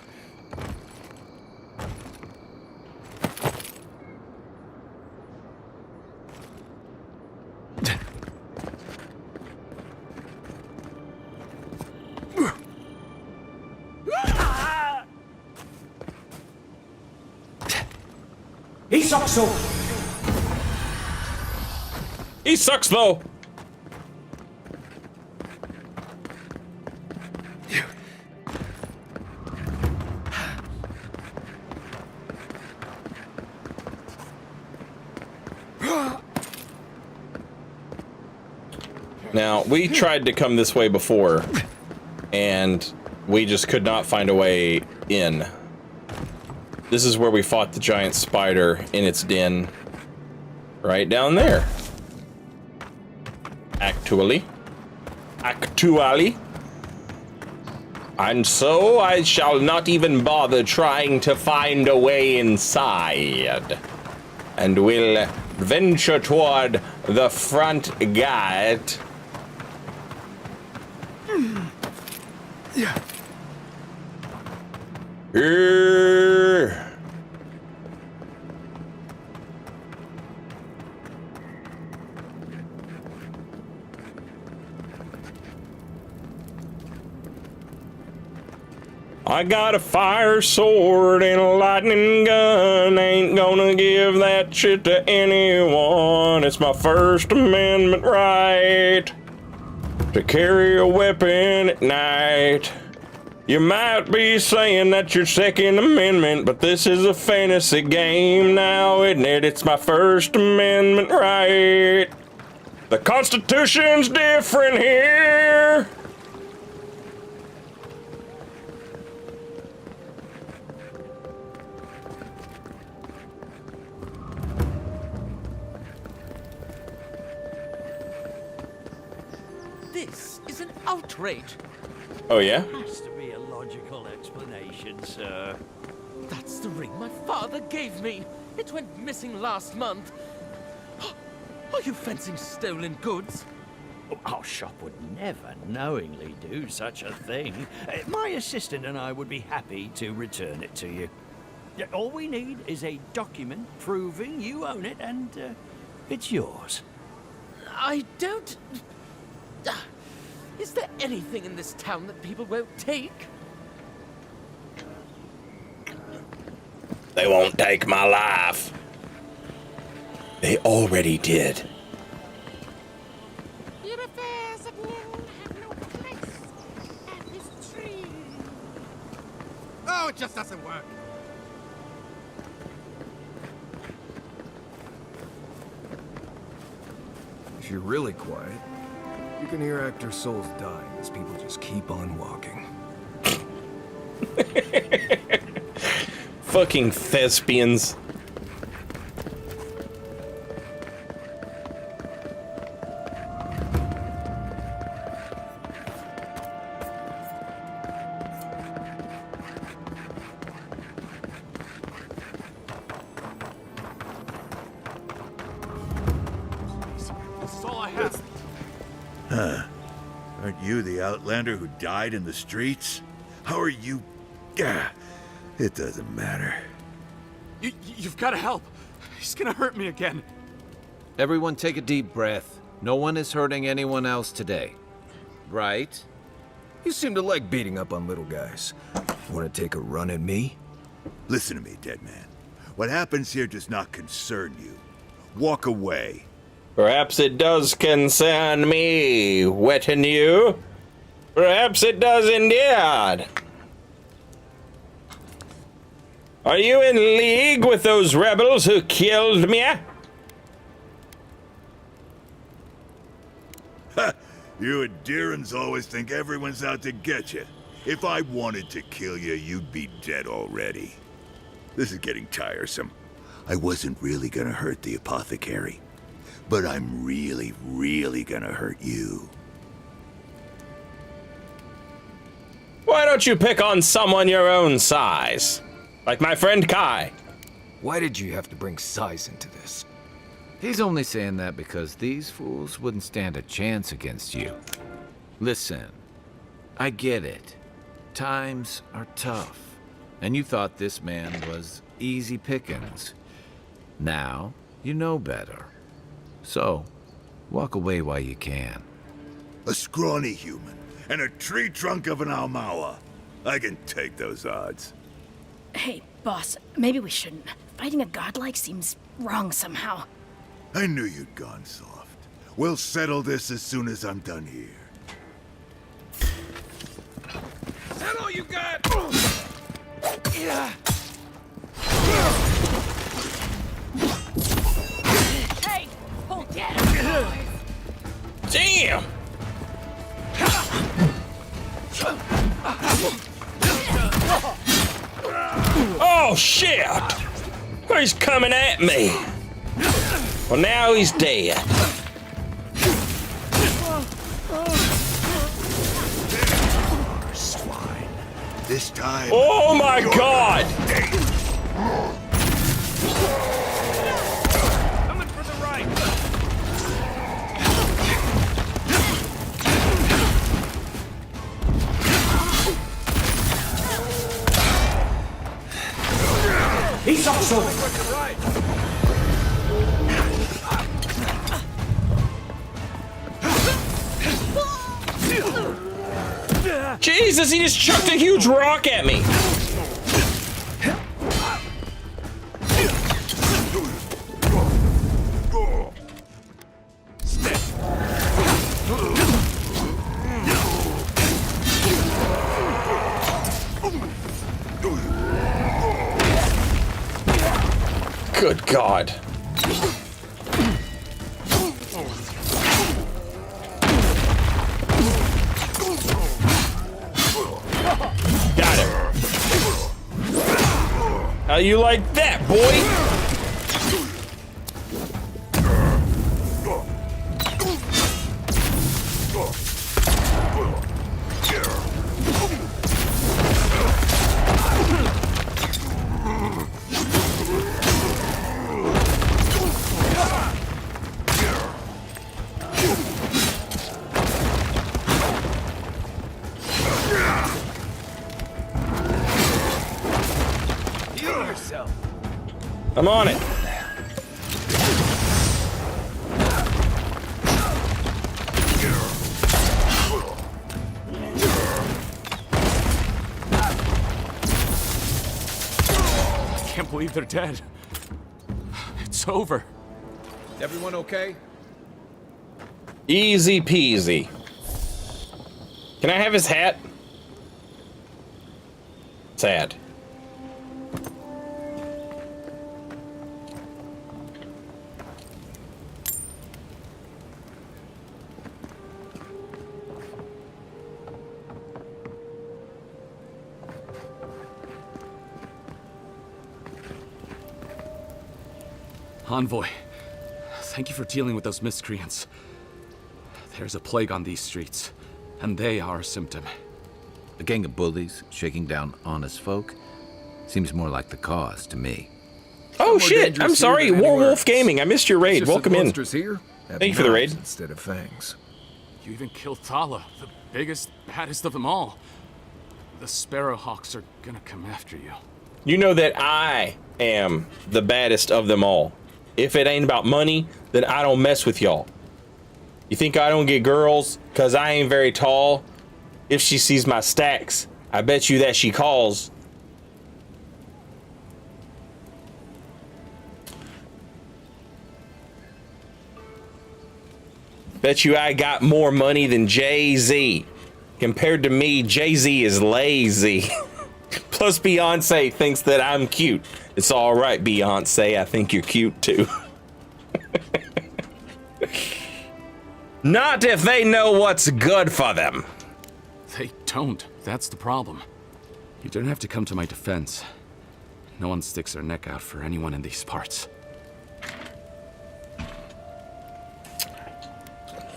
He sucks though.
He sucks though. Now, we tried to come this way before, and we just could not find a way in. This is where we fought the giant spider in its den. Right down there. Actually. And so I shall not even bother trying to find a way inside. And will venture toward the front gate.
Yeah.
Here. I got a fire sword and a lightning gun. Ain't gonna give that shit to anyone. It's my First Amendment right to carry a weapon at night. You might be saying that your Second Amendment, but this is a fantasy game now, isn't it? It's my First Amendment right. The Constitution's different here.
This is an outrage.
Oh, yeah?
There has to be a logical explanation, sir. That's the ring my father gave me. It went missing last month. Are you fencing stolen goods?
Our shop would never knowingly do such a thing. My assistant and I would be happy to return it to you. All we need is a document proving you own it and it's yours.
I don't... Is there anything in this town that people won't take?
They won't take my life. They already did.
Your affairs of men have no place at this tree.
Oh, it just doesn't work.
If you're really quiet, you can hear actor souls dying as people just keep on walking.
Fucking thespians.
That's all I have.
Huh. Aren't you the outlander who died in the streets? How are you? Gah, it doesn't matter.
You've got to help. He's gonna hurt me again.
Everyone take a deep breath. No one is hurting anyone else today. Right?
You seem to like beating up on little guys. Want to take a run at me?
Listen to me, dead man. What happens here does not concern you. Walk away.
Perhaps it does concern me, wetting you. Perhaps it does indeed. Are you in league with those rebels who killed me?
Ha! You and Deerans always think everyone's out to get you. If I wanted to kill you, you'd be dead already. This is getting tiresome. I wasn't really gonna hurt the apothecary. But I'm really, really gonna hurt you.
Why don't you pick on someone your own size? Like my friend Kai.
Why did you have to bring size into this?
He's only saying that because these fools wouldn't stand a chance against you. Listen, I get it. Times are tough. And you thought this man was easy pickings. Now, you know better. So, walk away while you can.
A scrawny human and a tree trunk of an Almawa. I can take those odds.
Hey, boss, maybe we shouldn't. Fighting a godlike seems wrong somehow.
I knew you'd gone soft. We'll settle this as soon as I'm done here.
Is that all you got? Yeah.
Hey, hold down.
Damn! Oh shit! He's coming at me. Well, now he's dead.
Swine. This time.
Oh my god!
Coming for the right.
Jesus, he just chucked a huge rock at me. Good God. Got him. How you like that, boy? I'm on it.
I can't believe they're dead. It's over.
Everyone okay?
Easy peasy. Can I have his hat? Sad.
Envoy, thank you for dealing with those miscreants. There's a plague on these streets, and they are a symptom.
A gang of bullies shaking down honest folk seems more like the cause to me.
Oh shit! I'm sorry, Warwolf Gaming. I missed your raid. Welcome in.
Here
Thank you for the raid.
Instead of fangs.
You even killed Thala, the biggest, baddest of them all. The Sparrowhawks are gonna come after you.
You know that I am the baddest of them all. If it ain't about money, then I don't mess with y'all. You think I don't get girls because I ain't very tall? If she sees my stacks, I bet you that she calls. Bet you I got more money than Jay-Z. Compared to me, Jay-Z is lazy. Plus Beyonce thinks that I'm cute. It's all right, Beyonce. I think you're cute too. Not if they know what's good for them.
They don't. That's the problem. You don't have to come to my defense. No one sticks their neck out for anyone in these parts.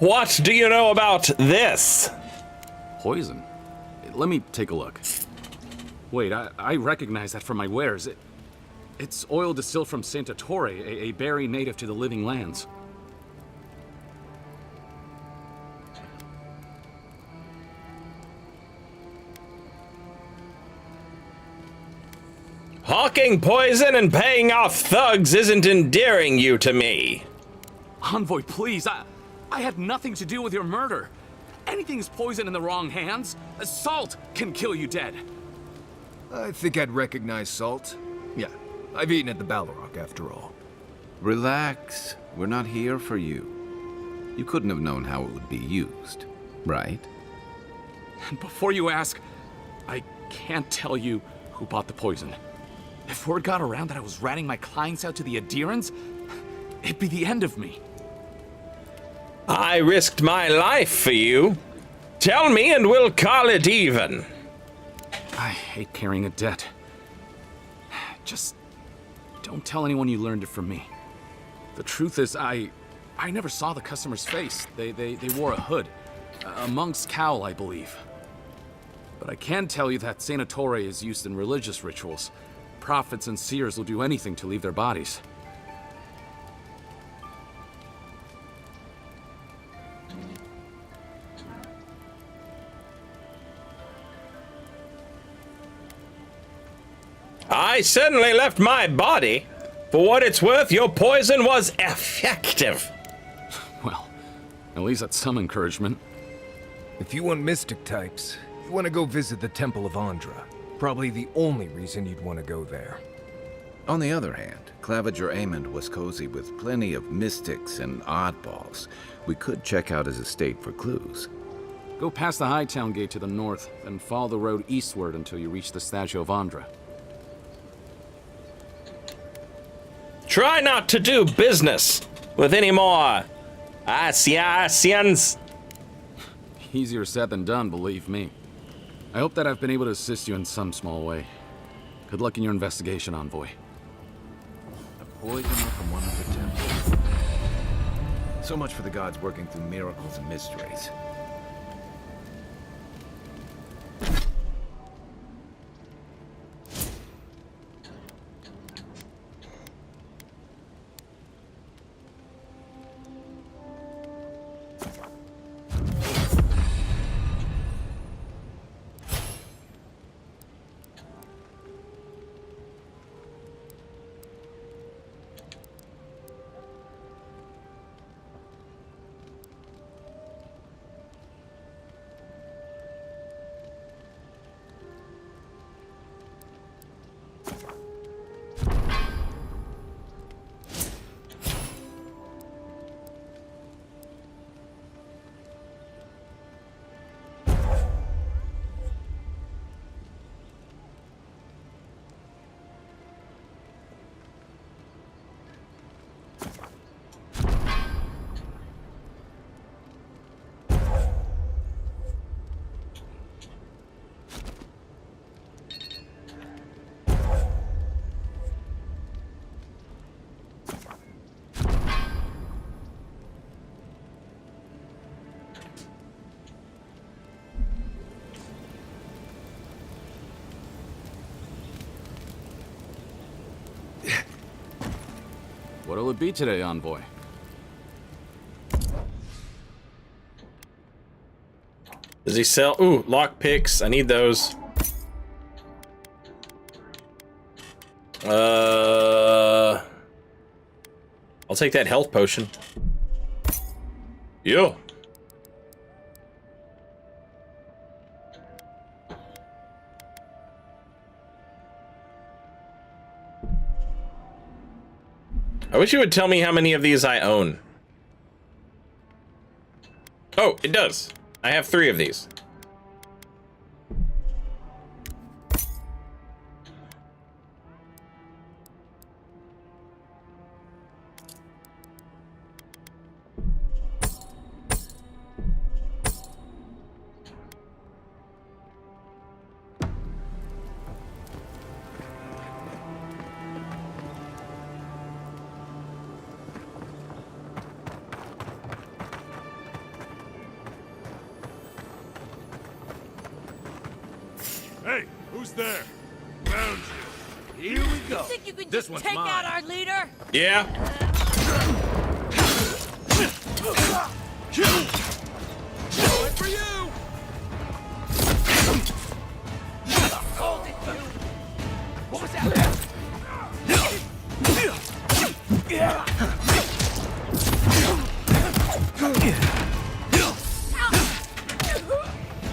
What do you know about this?
Poison? Let me take a look. Wait, I recognize that from my wares. It's oil distilled from Santa Torre, a berry native to the Living Lands.
Hawking poison and paying off thugs isn't endearing you to me.
Envoy, please, I had nothing to do with your murder. Anything's poison in the wrong hands. Salt can kill you dead.
I think I'd recognize salt. Yeah, I've eaten at the Balrog after all.
Relax. We're not here for you. You couldn't have known how it would be used, right?
And before you ask, I can't tell you who bought the poison. If word got around that I was ratting my clients out to the Adherents, it'd be the end of me.
I risked my life for you. Tell me and we'll call it even.
I hate carrying a debt. Just don't tell anyone you learned it from me. The truth is, I never saw the customer's face. They wore a hood. A monk's cowl, I believe. But I can tell you that Santa Torre is used in religious rituals. Prophets and seers will do anything to leave their bodies.
I certainly left my body. For what it's worth, your poison was effective.
Well, at least that's some encouragement.
If you want mystic types, You want to go visit the Temple of Andra. Probably the only reason you'd want to go there.
On the other hand, Claviger Amond was cozy with plenty of mystics and oddballs. We could check out his estate for clues.
Go past the Hightown Gate to the north, then follow the road eastward until you reach the statue of Andra.
Try not to do business with any more Asians.
Easier said than done, believe me. I hope that I've been able to assist you in some small way. Good luck in your investigation, Envoy.
Poisoner from one of the temples. So much for the gods working through miracles and mysteries.
What'll it be today, Envoy?
Does he sell? Ooh, lockpicks. I need those. I'll take that health potion. Yeah. I wish you would tell me how many of these I own. Oh, it does. I have 3 of these.
Hey, who's there? Found you.
Here we go. You think you can
This
just
one's
take
mine.
out our leader?
Yeah.
Going for you.
Hold it, you. What was that?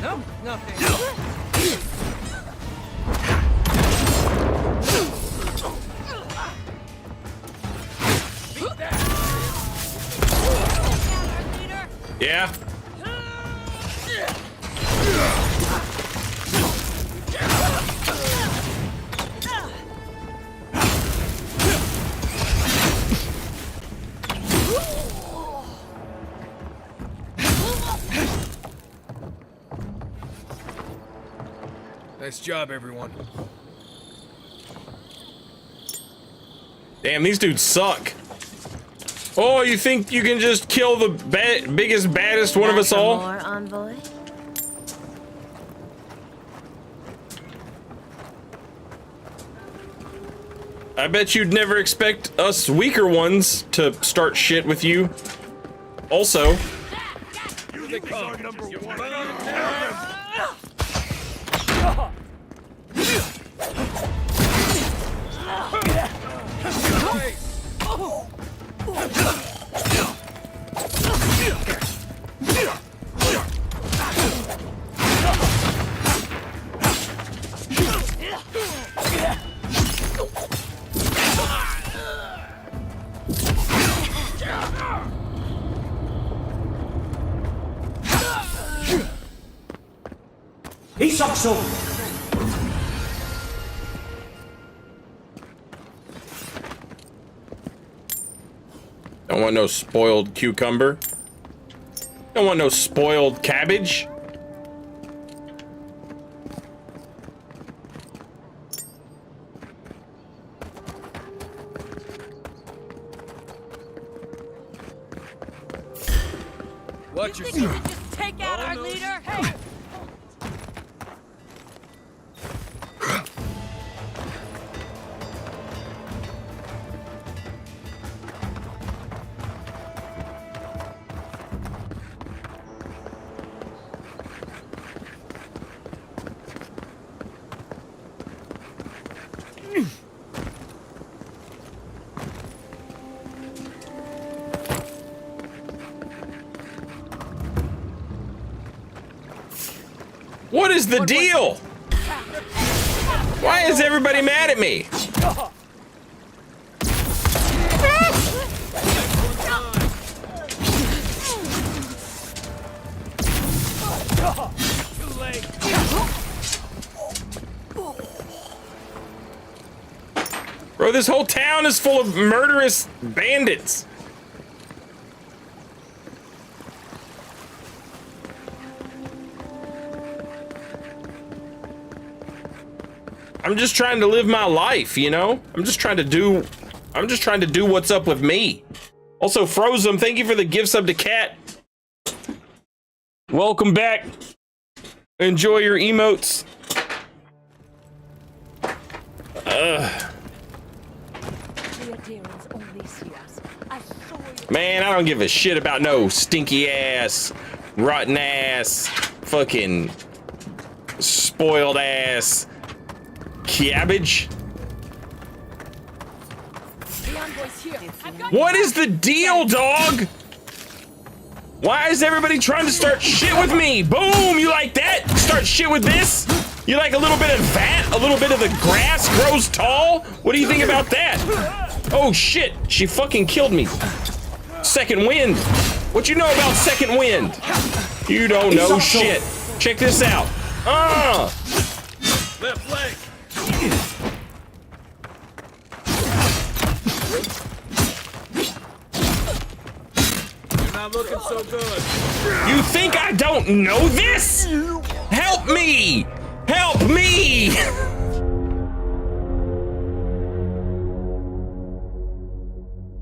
No, nothing.
Yeah.
Nice job, everyone.
Damn, these dudes suck. Oh, you think you can just kill the biggest, baddest one of us all?
More, Envoy?
I bet you'd never expect us weaker ones to start shit with you. Also,
You become number one.
He sucks up.
Don't want no spoiled cucumber. Don't want no spoiled cabbage.
Watch yourself. You think you can just take out our leader? Hey!
What is the deal? Why is everybody mad at me? Bro, this whole town is full of murderous bandits. I'm just trying to live my life, you know? I'm just trying to do what's up with me. Also, Frozum, thank you for the gift sub to Cat. Welcome back. Enjoy your emotes. Man, I don't give a shit about no stinky ass, rotten ass, fucking spoiled ass cabbage. What is the deal, dog? Why is everybody trying to start shit with me? Boom, you like that? Start shit with this? You like a little bit of that? A little bit of the grass grows tall? What do you think about that? Oh shit, she fucking killed me. Second wind. What you know about second wind? You don't know shit. Check this out.
Left leg. You're not looking so good.
You think I don't know this? Help me! Help me!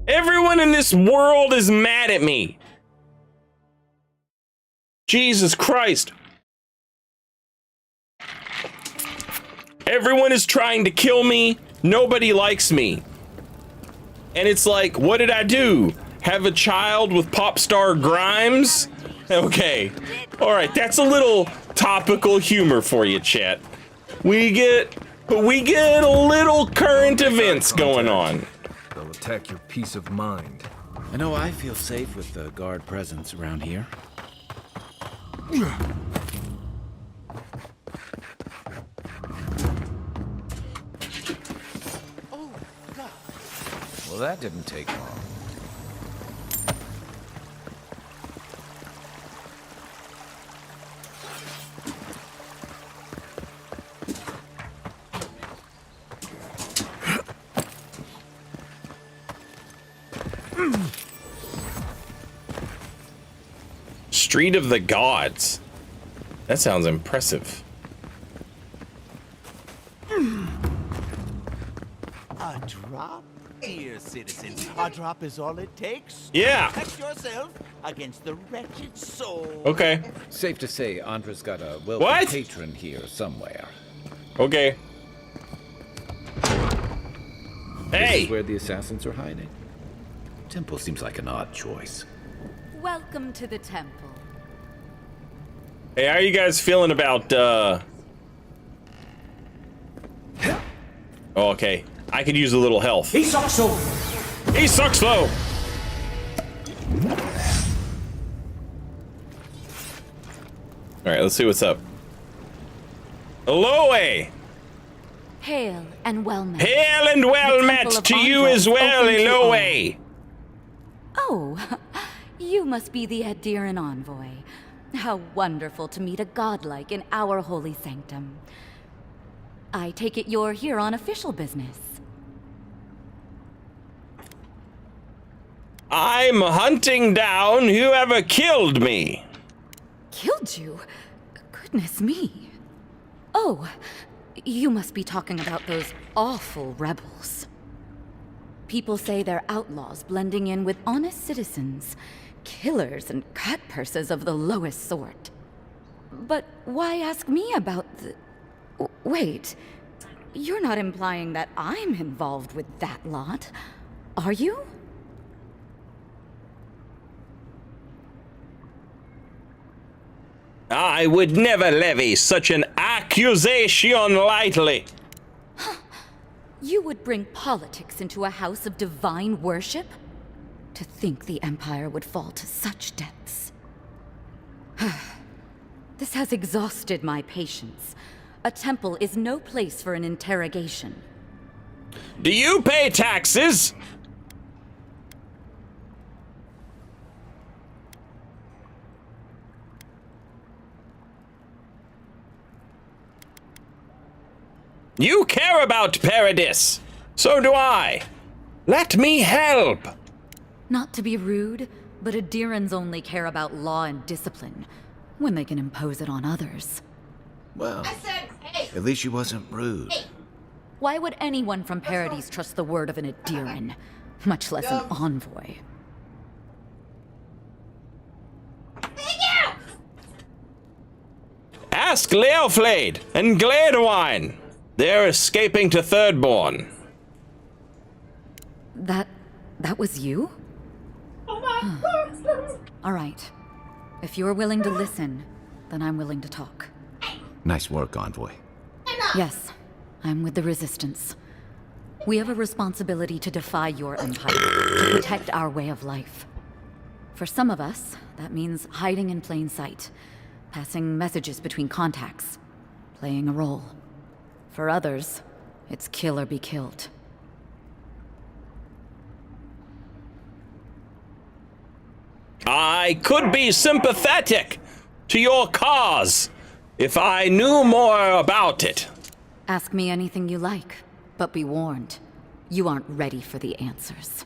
Everyone in this world is mad at me. Jesus Christ. Everyone is trying to kill me. Nobody likes me. And it's like, what did I do? Have a child with pop star Grimes? Okay. All right, that's a little topical humor for you, chat. We get a little current events going on.
They'll attack your peace of mind.
I know I feel safe with the guard presence around here.
Well, that didn't take long.
Street of the Gods. That sounds impressive.
A drop? Dear citizens, a drop is all it takes.
Yeah.
Protect yourself against the wretched soul.
Okay.
Safe to say, Andra's got a wealthy patron here somewhere.
Okay.
This is where the assassins are hiding. Temple seems like an odd choice.
Welcome to the temple.
Hey, how are you guys feeling about, Oh, okay. I could use a little health.
He sucks though.
He sucks though. Alright, let's see what's up. Eloe!
Hail and well met.
Hail and well met to you as well, Eloe!
Oh, you must be the Adiran envoy. How wonderful to meet a godlike in our holy sanctum. I take it you're here on official business.
I'm hunting down whoever killed me.
Killed you? Goodness me. Oh, you must be talking about those awful rebels. People say they're outlaws blending in with honest citizens, killers and cutpurses of the lowest sort. But why ask me about the... Wait, you're not implying that I'm involved with that lot, are you?
I would never levy such an accusation lightly.
You would bring politics into a house of divine worship? To think the Empire would fall to such depths. This has exhausted my patience. A temple is no place for an interrogation.
Do you pay taxes? You care about Paradis. So do I. Let me help.
Not to be rude, but Adirans only care about law and discipline when they can impose it on others.
Well, at least she wasn't rude.
Why would anyone from Paradis trust the word of an Adiran, much less an envoy?
Ask Leoflade and Gladewine. They're escaping to Thirdborn.
That was you? All right. If you're willing to listen, then I'm willing to talk.
Nice work, Envoy.
Yes, I'm with the Resistance. We have a responsibility to defy your empire, to protect our way of life. For some of us, that means hiding in plain sight, passing messages between contacts, playing a role. For others, it's kill or be killed.
I could be sympathetic to your cause if I knew more about it.
Ask me anything you like, but be warned, you aren't ready for the answers.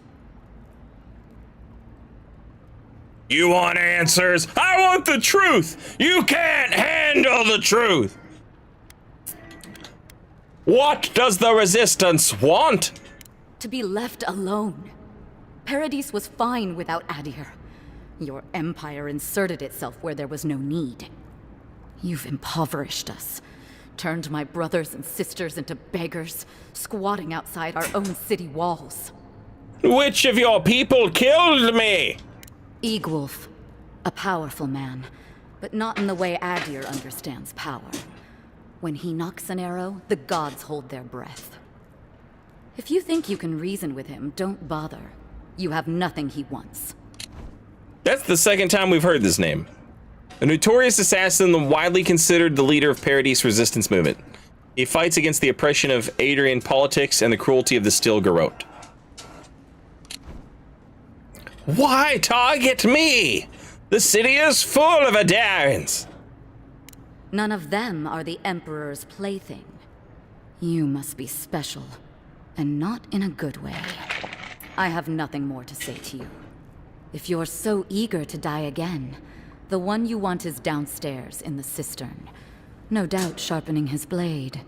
You want answers? I want the truth! You can't handle the truth! What does the Resistance want?
To be left alone. Paradis was fine without Adir. Your empire inserted itself where there was no need. You've impoverished us, turned my brothers and sisters into beggars, squatting outside our own city walls.
Which of your people killed me?
Eagwolf, a powerful man, but not in the way Adir understands power. When he knocks an arrow, the gods hold their breath. If you think you can reason with him, don't bother. You have nothing he wants.
That's the second time we've heard this name. A notorious assassin and widely considered the leader of Paradis resistance movement. He fights against the oppression of Adrian politics and the cruelty of the Still Garrote. Why target me? The city is full of Adarans.
None of them are the Emperor's plaything. You must be special, and not in a good way. I have nothing more to say to you. If you're so eager to die again, the one you want is downstairs in the cistern. No doubt sharpening his blade.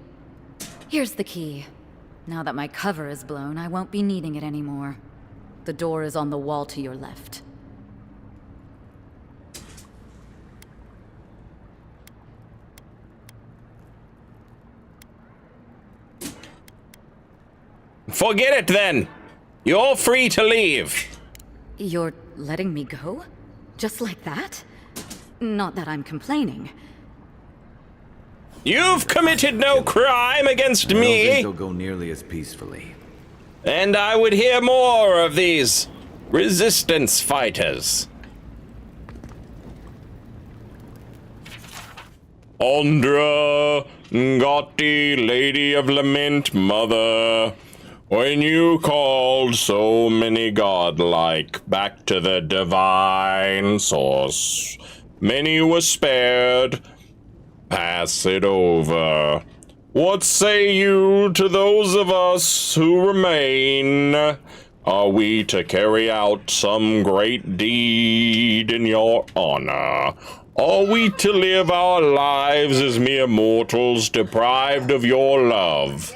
Here's the key. Now that my cover is blown, I won't be needing it anymore. The door is on the wall to your left.
Forget it then. You're free to leave.
You're letting me go? Just like that? Not that I'm complaining.
You've committed no crime against
I don't
me.
think they'll go nearly as peacefully.
And I would hear more of these resistance fighters. Andra Gotti, Lady of Lament, Mother. When you called so many godlike back to the divine source, many were spared. Pass it over. What say you to those of us who remain? Are we to carry out some great deed in your honor? Are we to live our lives as mere mortals deprived of your love?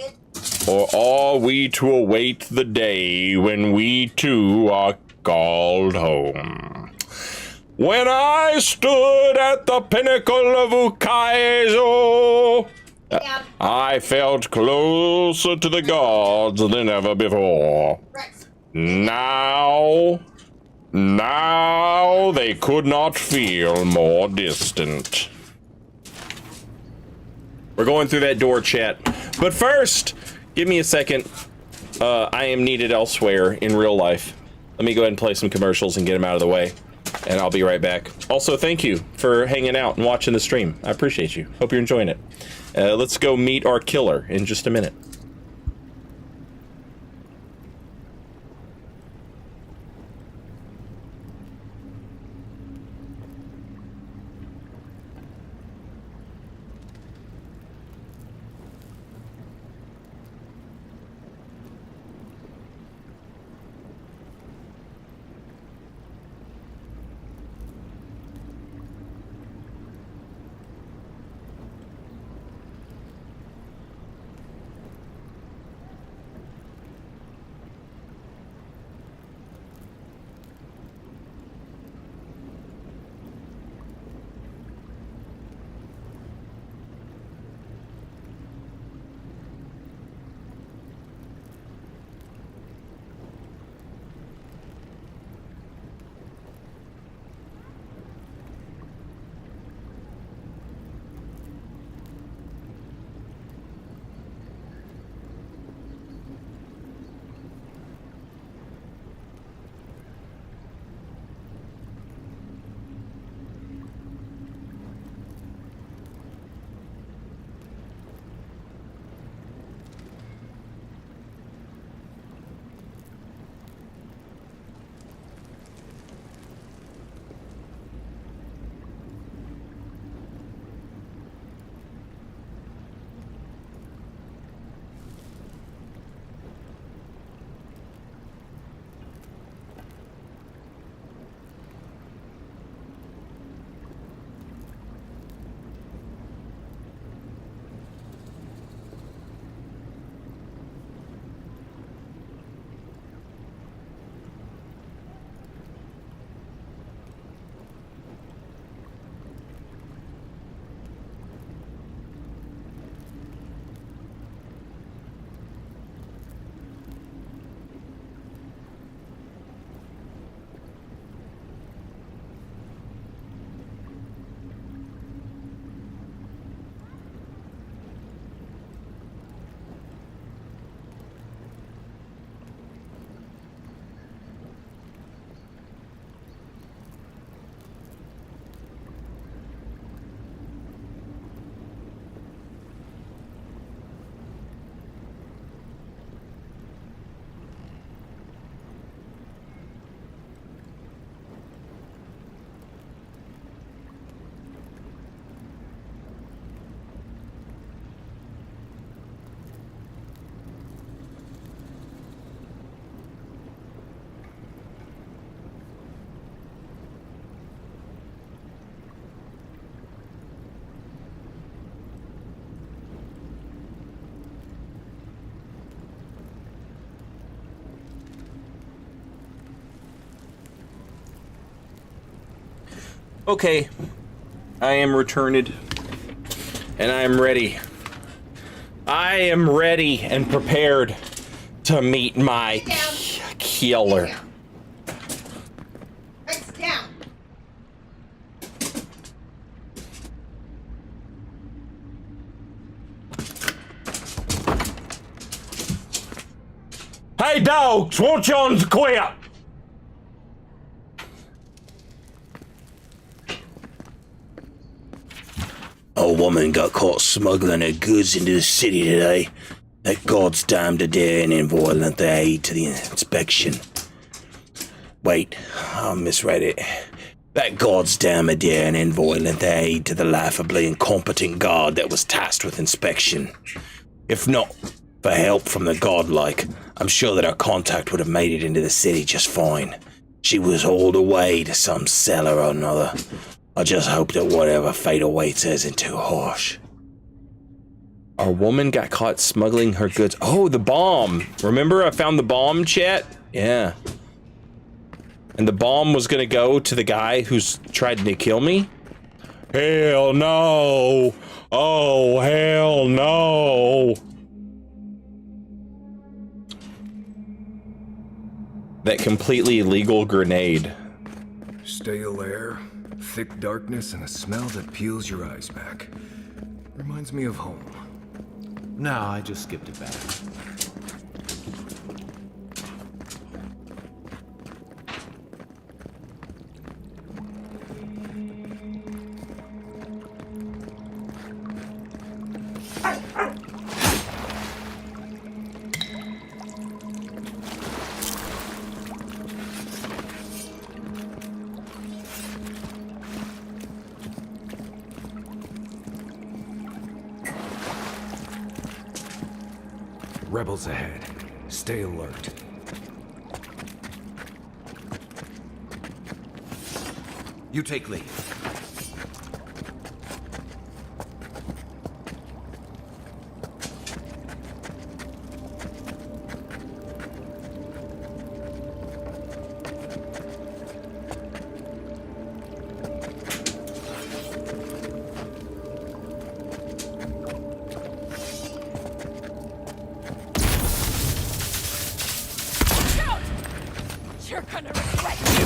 Or are we to await the day when we too are called home? When I stood at the pinnacle of Ukaizo, I felt closer to the gods than ever before. Now they could not feel more distant. We're going through that door, chat. But first, give me a second. I am needed elsewhere in real life. Let me go ahead and play some commercials and get them out of the way. And I'll be right back. Also, thank you for hanging out and watching the stream. I appreciate you. Hope you're enjoying it. Let's go meet our killer in just a minute. Okay, I am returned, and I am ready. I am ready and prepared to meet my killer.
It's down.
Hey dogs, won't you on quit?
A woman got caught smuggling her goods into the city today. That guard's damned Adair and violent their aid to the inspection. Wait, I misread it. That God's damn idea and envoy lent their aid to the laughably incompetent guard that was tasked with inspection. If not for help from the godlike, I'm sure that our contact would have made it into the city just fine. She was hauled away to some cellar or another. I just hope that whatever fate awaits her isn't too harsh.
Our woman got caught smuggling her goods. Oh, the bomb. Remember I found the bomb, chat? Yeah. And the bomb was gonna go to the guy who's tried to kill me? Hell no! Oh, hell no! That completely illegal grenade.
Stale air, thick darkness, and a smell that peels your eyes back. Reminds me of home.
No, I just skipped it back.
Rebels ahead. Stay alert.
You take lead.
You're gonna regret it.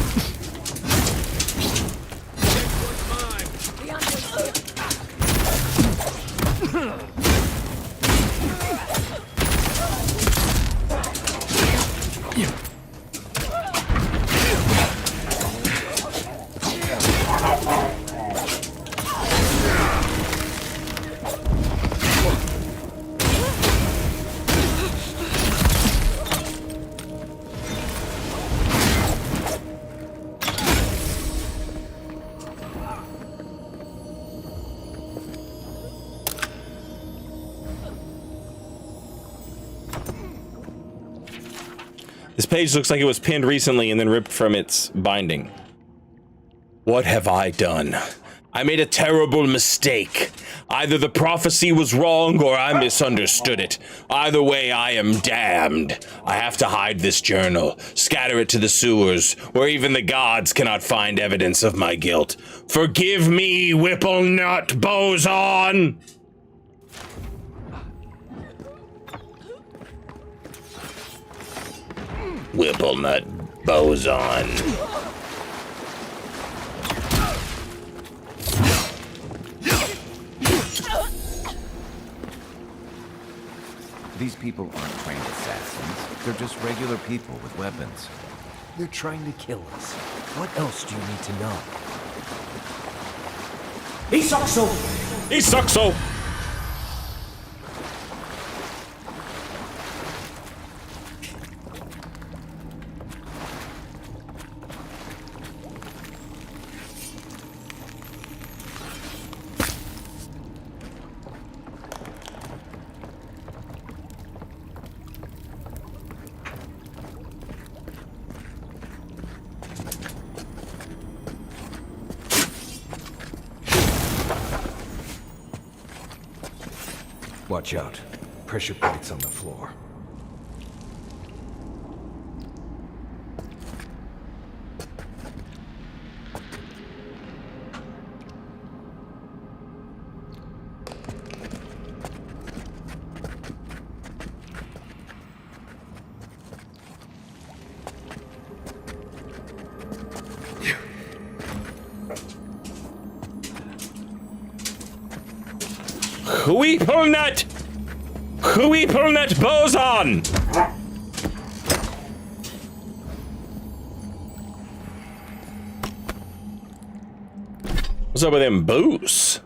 This page looks like it was pinned recently and then ripped from its binding. What have I done? I made a terrible mistake. Either the prophecy was wrong or I misunderstood it. Either way, I am damned. I have to hide this journal, scatter it to the sewers, where even the gods cannot find evidence of my guilt. Forgive me, Whipplenut Boson! Whipplenut Boson.
These people aren't trained assassins. They're just regular people with weapons.
They're trying to kill us. What else do you need to know?
He sucks so. He sucks so.
Watch out. Pressure plates on the floor.
Whipplenut Boson! What's up with them boots?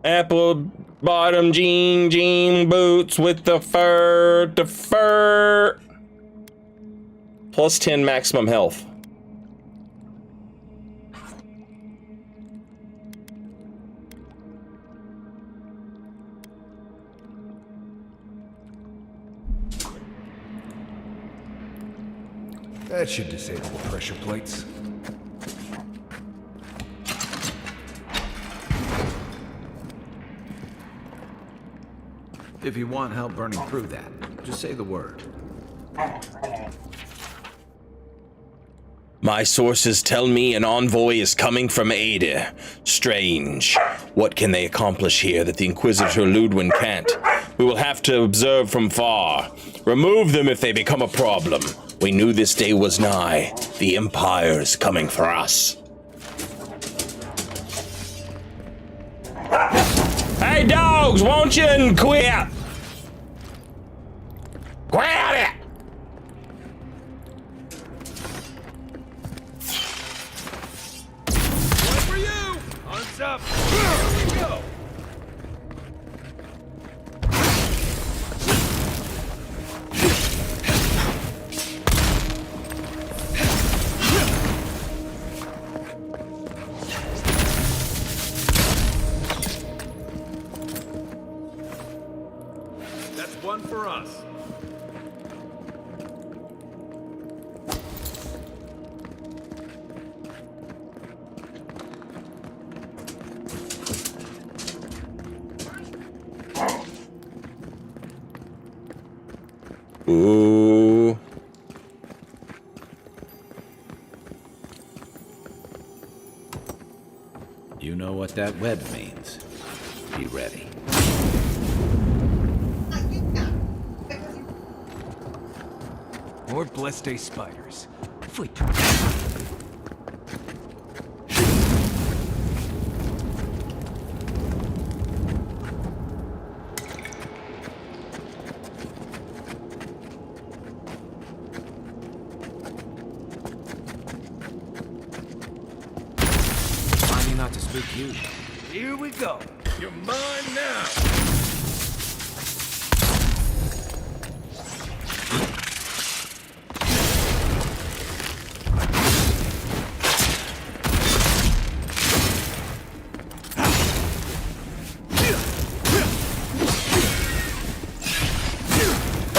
Apple bottom jean boots with the fur. Plus 10 maximum health.
That should disable the pressure plates.
If you want help burning through that, just say the word.
My sources tell me an envoy is coming from Ada. Strange. What can they accomplish here that the Inquisitor Ludwin can't? We will have to observe from far. Remove them if they become a problem. We knew this day was nigh. The Empire's coming for us. Hey dogs, won't you quit? Quit it!
Arms up! Here we go! That's one for us.
Ooh.
You know what that web means. Be ready.
More blessed day spiders. Fleet.
Not to spook you. Here we go. You're mine now.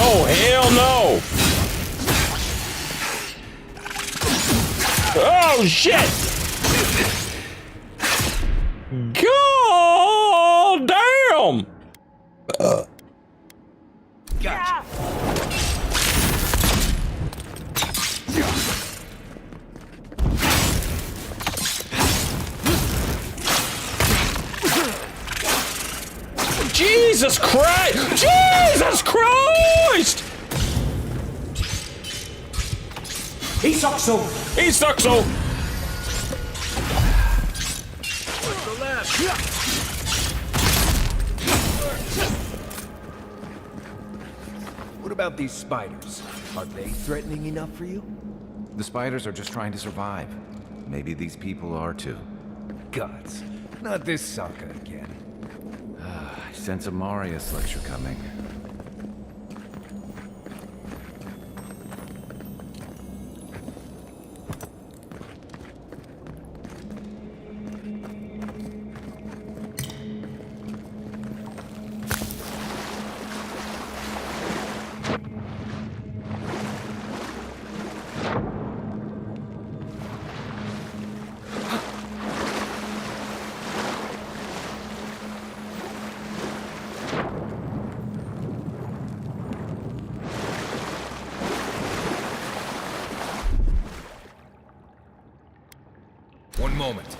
Oh, hell no! Oh, shit! God damn!
Gotcha.
Jesus Christ! Jesus Christ!
He sucks so.
He sucks so.
The left.
What about these spiders? Are they threatening enough for you?
The spiders are just trying to survive. Maybe these people are too.
Gods, not this sucker again.
I sense a Marius lecture coming.
One moment.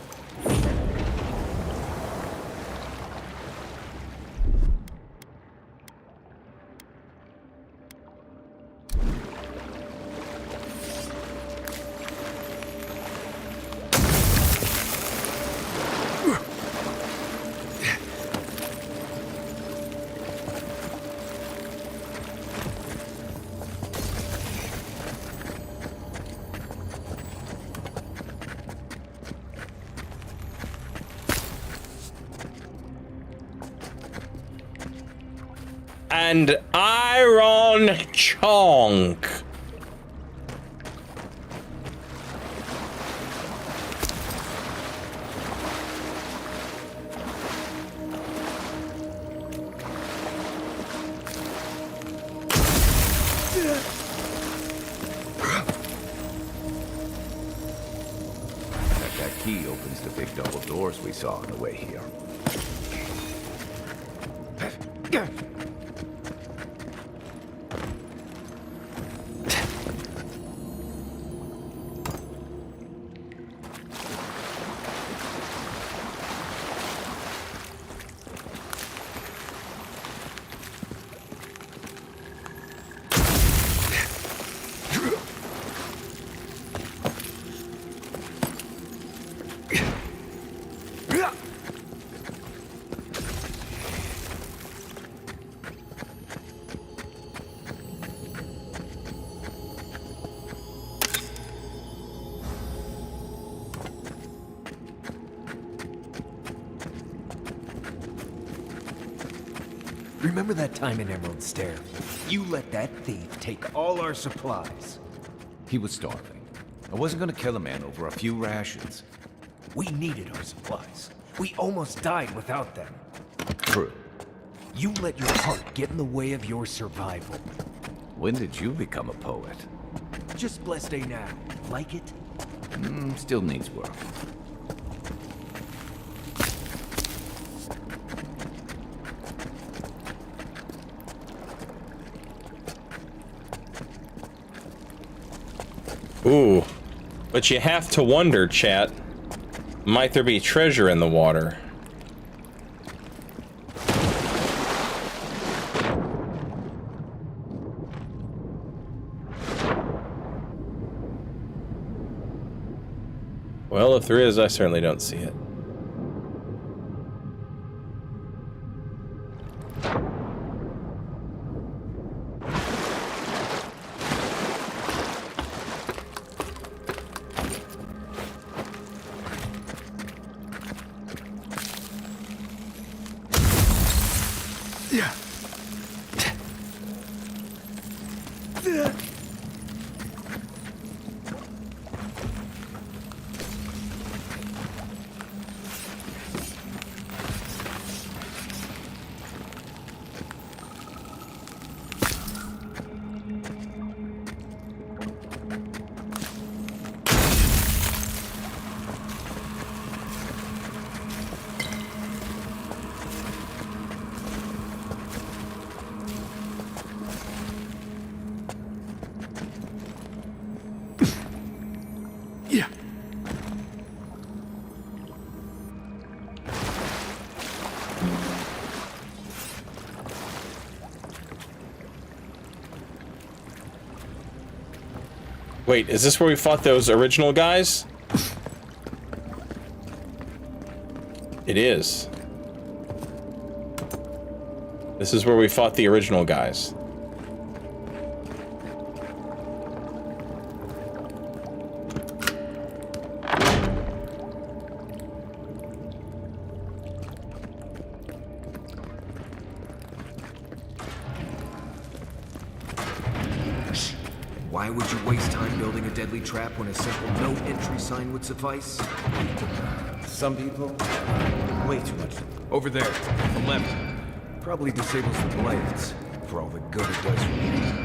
And Iron Chonk.
double doors we saw on the way here.
Remember that time in Emerald Stair? You let that thief take all our supplies.
He was starving. I wasn't gonna kill a man over a few rations.
We needed our supplies. We almost died without them.
True.
You let your heart get in the way of your survival.
When did you become a poet?
Just blessed day now. Like it?
Still needs work.
Ooh, but you have to wonder, chat, might there be treasure in the water? Well, if there is, I certainly don't see it. Wait, is this where we fought those original guys? It is. This is where we fought the original guys.
Why would you waste time building a deadly trap when a simple no entry sign would suffice?
Some people, way too much.
Over there, on the left. Probably disables the blades, for all the good it does for me.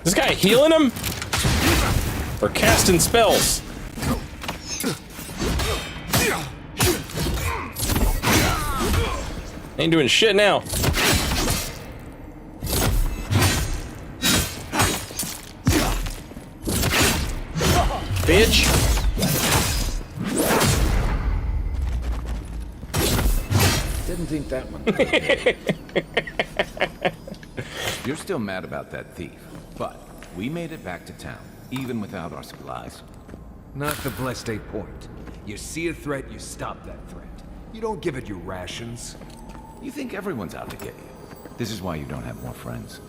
This guy healing him? Or casting spells. Ain't doing shit now. Bitch.
Didn't think that one. You're still mad about that thief, but we made it back to town, even without our supplies.
Not the blessed a point. You see a threat, you stop that threat. You don't give it your rations.
You think everyone's out to get you. This is why you don't have more friends.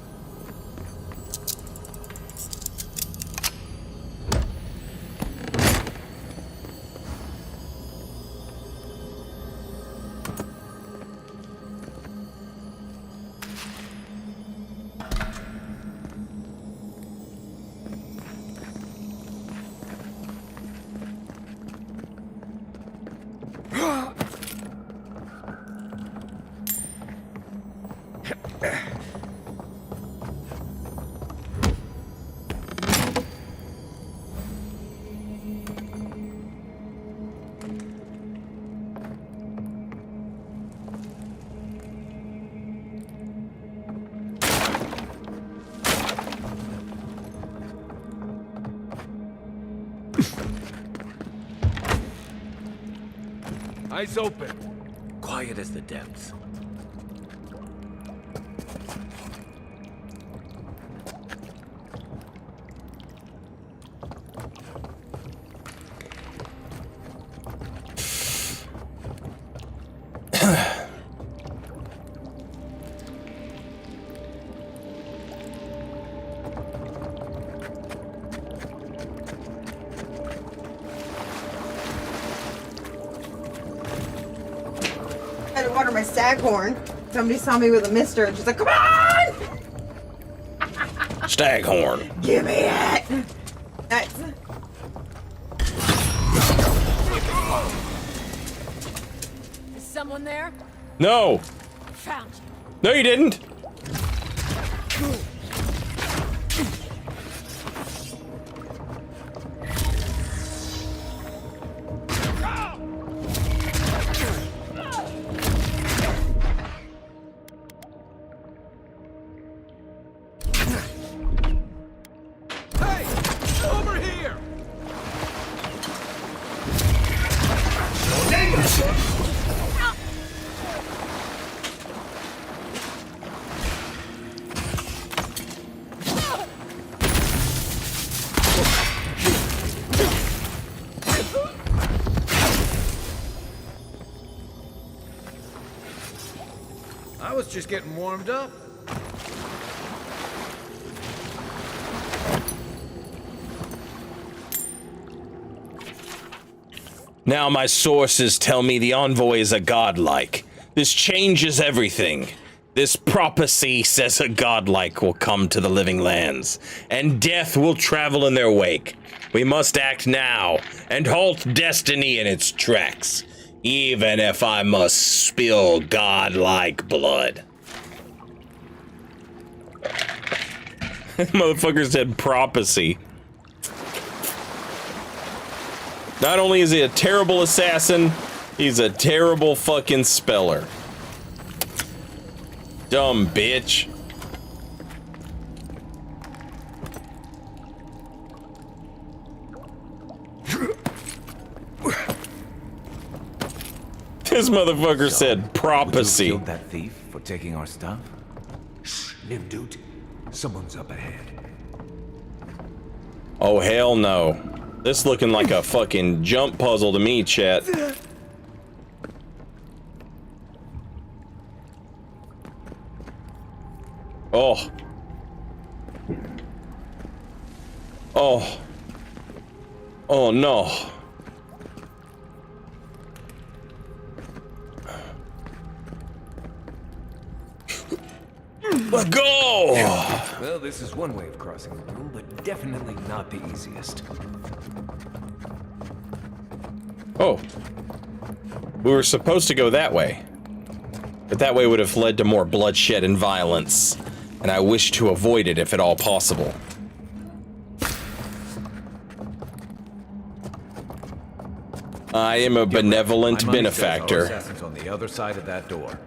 Eyes open.
Quiet as the depths.
I had to water my staghorn. Somebody saw me with a mister and she's like, come on!
Staghorn.
Give me it! Nice.
Is someone there?
No.
Found you.
No, you didn't.
I was just getting warmed up.
Now my sources tell me the envoy is a godlike. This changes everything. This prophecy says a godlike will come to the living lands, and death will travel in their wake. We must act now, and halt destiny in its tracks, even if I must spill godlike blood. Motherfucker said prophecy. Not only is he a terrible assassin, he's a terrible fucking speller. Dumb bitch. This motherfucker said prophecy.
Killed that thief for taking our stuff? Shh, Nimdut. Someone's up ahead.
Oh hell no. This looking like a fucking jump puzzle to me, chat. Oh. Oh. Oh no. Let's go!
Well, this is one way of crossing the room, but definitely not the easiest.
Oh. We were supposed to go that way. But that way would have led to more bloodshed and violence. And I wish to avoid it if at all possible. I am a benevolent
My money says our
benefactor.
assassin's on the other side of that door.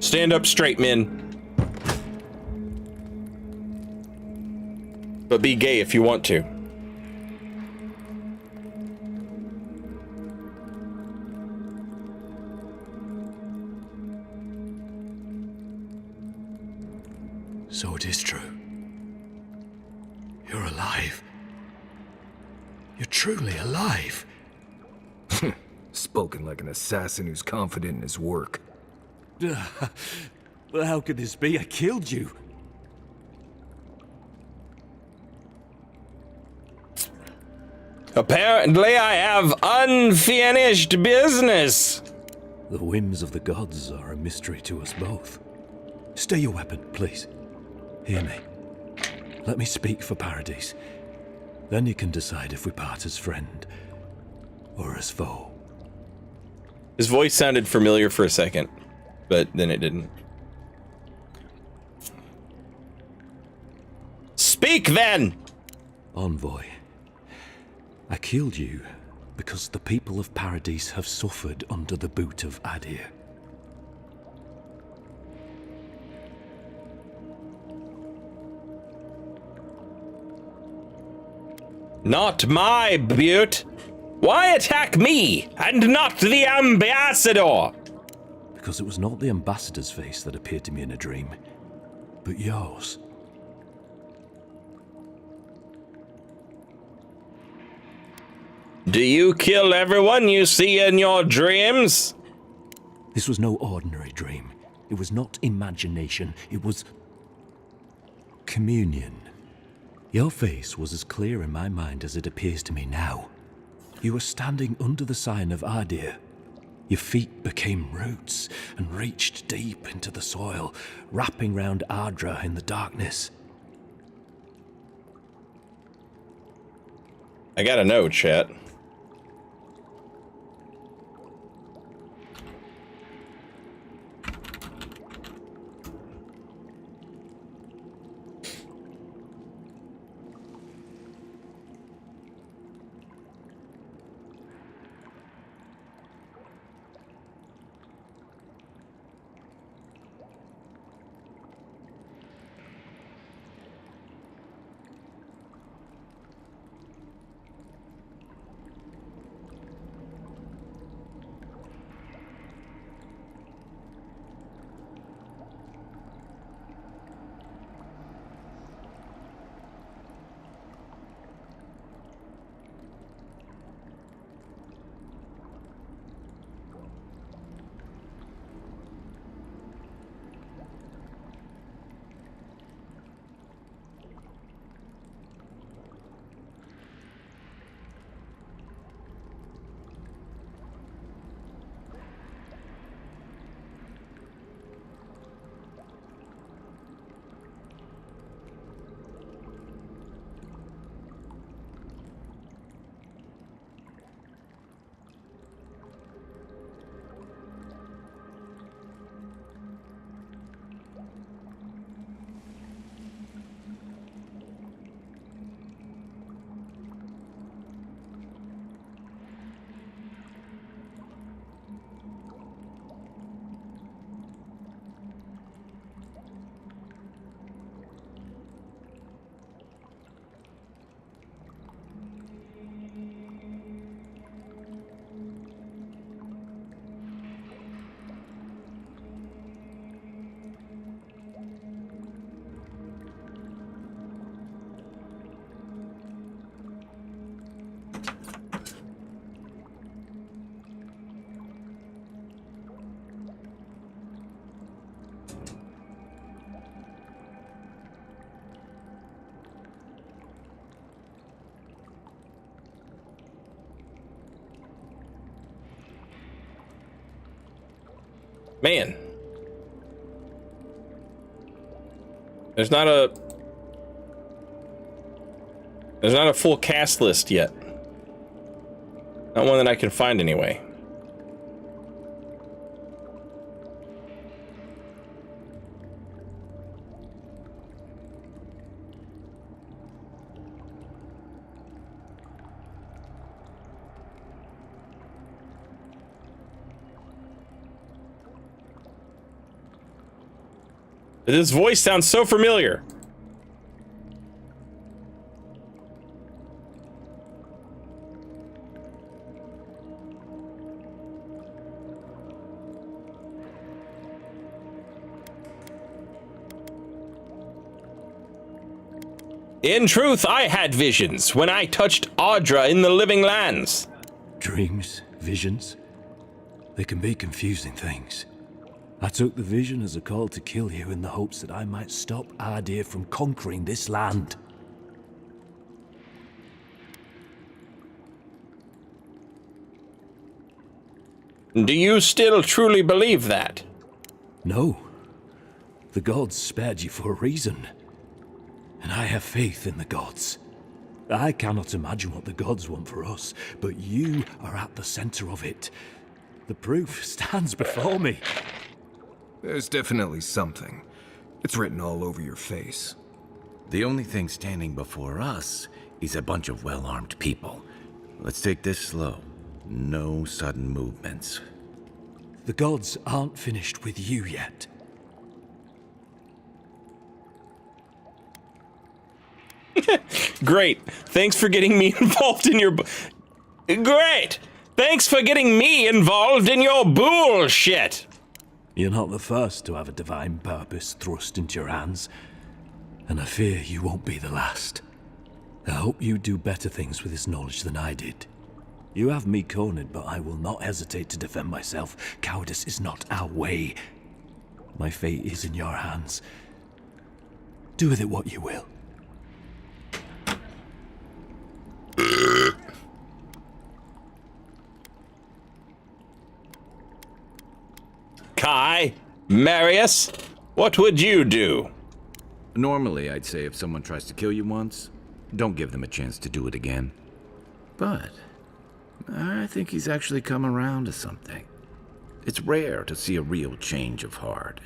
Stand up straight, men. But be gay if you want to.
So it is true. You're alive. You're truly alive.
Spoken like an assassin who's confident in his work.
Well, how could this be? I killed you.
Apparently, I have unfinished business.
The whims of the gods are a mystery to us both. Stay your weapon, please. Hear me. Let me speak for Paradise. Then you can decide if we part as friend or as foe.
His voice sounded familiar for a second, but then it didn't. Speak then!
Envoy, I killed you because the people of Paradise have suffered under the boot of Adir.
Not my butte. Why attack me and not the ambassador?
Because it was not the ambassador's face that appeared to me in a dream, but yours.
Do you kill everyone you see in your dreams?
This was no ordinary dream. It was not imagination. It was communion. Your face was as clear in my mind as it appears to me now. You were standing under the sign of Adir. Your feet became roots and reached deep into the soil, wrapping round Ardra in the darkness.
I gotta know, chat. Man. There's not a full cast list yet. Not one that I can find anyway. This voice sounds so familiar. In truth, I had visions when I touched Audra in the living lands.
Dreams, visions, they can be confusing things. I took the vision as a call to kill you in the hopes that I might stop Ardea from conquering this land.
Do you still truly believe that?
No. The gods spared you for a reason. And I have faith in the gods. I cannot imagine what the gods want for us, but you are at the center of it. The proof stands before me.
There's definitely something. It's written all over your face.
The only thing standing before us is a bunch of well-armed people. Let's take this slow. No sudden movements.
The gods aren't finished with you yet.
Great. Thanks for getting me involved in your... Great! Thanks for getting me involved in your bullshit!
You're not the first to have a divine purpose thrust into your hands, and I fear you won't be the last. I hope you do better things with this knowledge than I did. You have me cornered, but I will not hesitate to defend myself. Cowardice is not our way. My fate is in your hands. Do with it what you will.
Kai, Marius, what would you do?
Normally, I'd say if someone tries to kill you once, don't give them a chance to do it again. But I think he's actually come around to something. It's rare to see a real change of heart.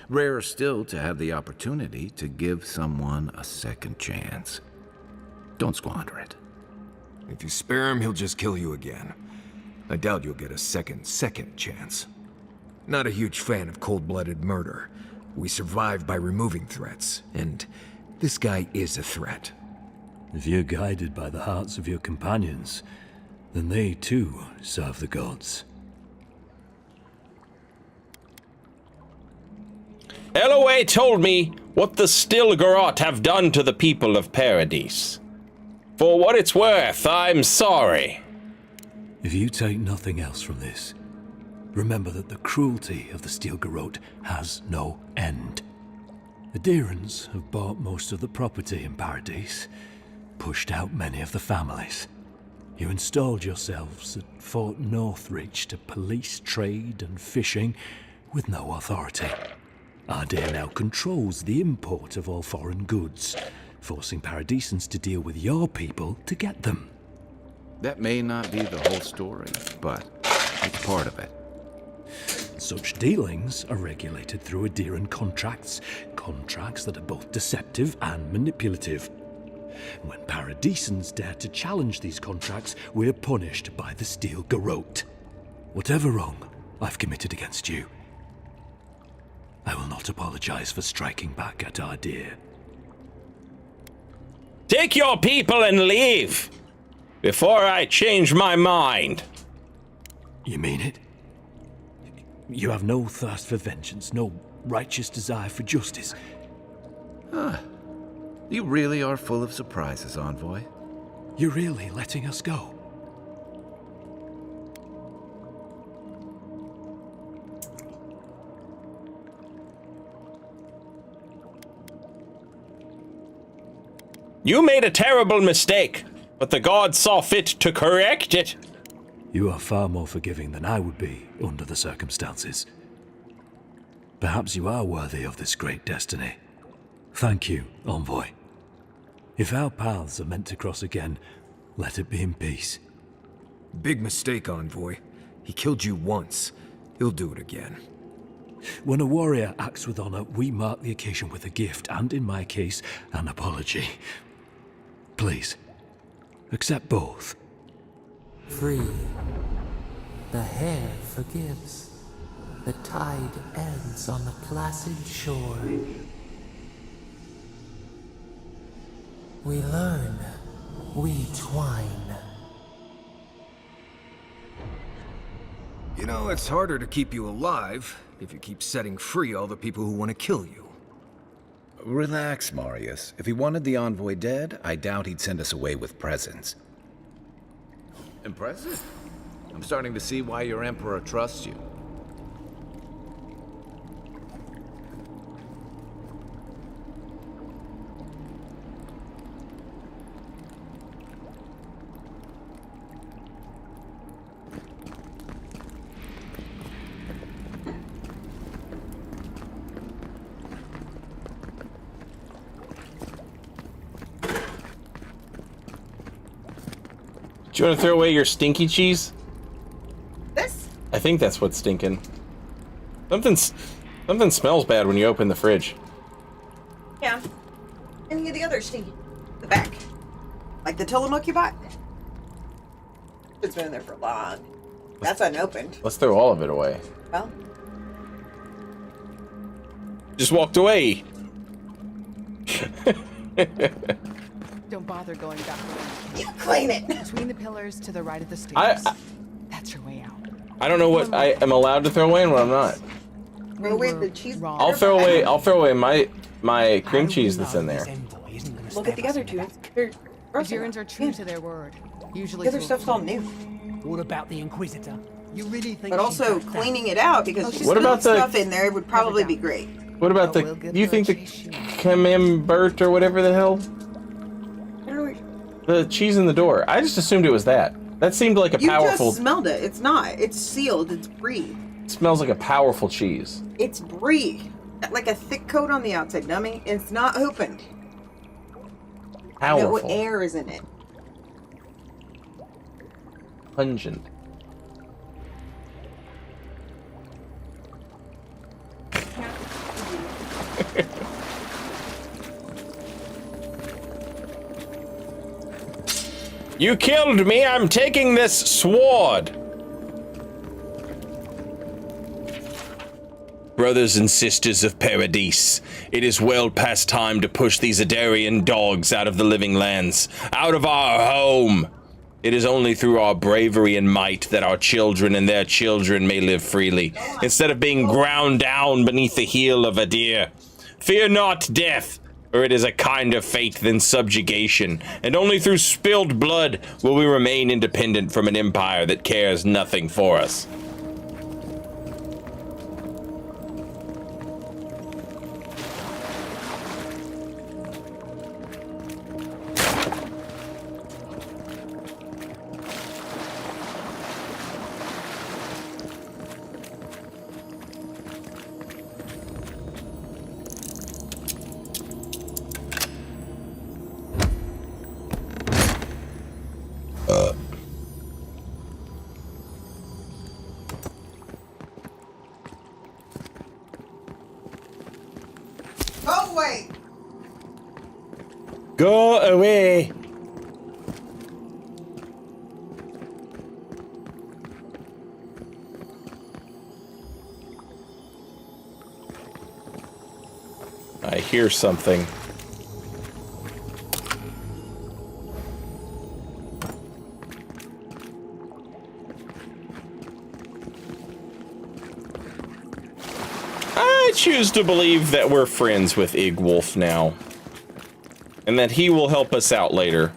Rarer still to have the opportunity to give someone a second chance. Don't squander it.
If you spare him, he'll just kill you again. I doubt you'll get a second chance. Not a huge fan of cold-blooded murder. We survive by removing threats, and this guy is a threat.
If you're guided by the hearts of your companions, then they too serve the gods.
Eloy told me what the Stilgarrot have done to the people of Paradise. For what it's worth, I'm sorry.
If you take nothing else from this, remember that the cruelty of the Stilgarrot has no end. The Deerans have bought most of the property in Paradise, pushed out many of the families. You installed yourselves at Fort Northridge to police trade and fishing with no authority. Ardea now controls the import of all foreign goods, forcing Paradisans to deal with your people to get them.
That may not be the whole story, but it's part of it.
Such dealings are regulated through Aderan contracts that are both deceptive and manipulative. When Paradisans dare to challenge these contracts, we're punished by the Stilgarrot. Whatever wrong I've committed against you, I will not apologize for striking back at Ardea.
Take your people and leave, before I change my mind.
You mean it? You have no thirst for vengeance, no righteous desire for justice.
You really are full of surprises, Envoy.
You're really letting us go?
You made a terrible mistake, but the gods saw fit to correct it.
You are far more forgiving than I would be under the circumstances. Perhaps you are worthy of this great destiny. Thank you, Envoy. If our paths are meant to cross again, let it be in peace.
Big mistake, Envoy. He killed you once. He'll do it again.
When a warrior acts with honor, we mark the occasion with a gift, and in my case, an apology. Please, accept both.
Free. The hair forgives. the tide ends on the placid shore. We learn, we twine.
You know, it's harder to keep you alive if you keep setting free all the people who want to kill you.
Relax, Marius. If he wanted the envoy dead, I doubt he'd send us away with presents. Impressive. I'm starting to see why your Emperor trusts you.
Do you want to throw away your stinky cheese?
This?
I think that's what's stinking. Something smells bad when you open the fridge.
Yeah. Any of the others stinky. The back. Like the Tillamook you bought? It's been in there for long. That's unopened.
Let's throw all of it away.
Well.
Just walked away.
Don't bother going back around.
You clean it!
Between the pillars to the right of the stairs. That's your way out.
I don't know what I am allowed to throw away and what I'm not.
Throw away the cheese.
I'll throw away my cream cheese that's in there.
Look at the other two.
Adherents are true to their word. Usually
The other stuff's all new.
What about the Inquisitor? You really think?
But also cleaning it out because just
What about
putting
the-
stuff in there would probably be great.
What about the? Do you think the camembert or whatever the hell? The cheese in the door. I just assumed it was that. That seemed like a powerful.
You just smelled it. It's not. It's sealed. It's brie.
It smells like a powerful cheese.
It's brie. Like a thick coat on the outside, dummy. It's not opened.
Powerful.
No air is in it.
Pungent. You killed me. I'm taking this sword. Brothers and sisters of Paradise, it is well past time to push these Adarian dogs out of the living lands, out of our home. It is only through our bravery and might that our children and their children may live freely, instead of being ground down beneath the heel of a deer. Fear not death, for it is a kinder fate than subjugation, and only through spilled blood will we remain independent from an empire that cares nothing for us.
Go away!
Go away! I hear something. I choose to believe that we're friends with Igwolf now, and that he will help us out later.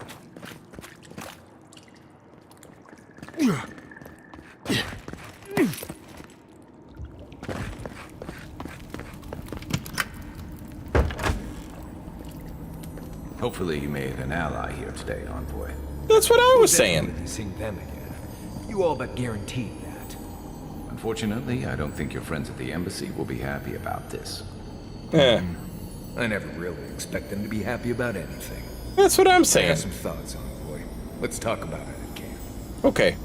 Hopefully you made an ally here today, Envoy.
That's what I was saying.
Seeing them again. You all but guaranteed that.
Unfortunately, I don't think your friends at the embassy will be happy about this.
Eh.
I never really expect them to be happy about anything.
That's what I'm
I have
saying.
some thoughts, Envoy. Let's talk about it at camp.
Okay.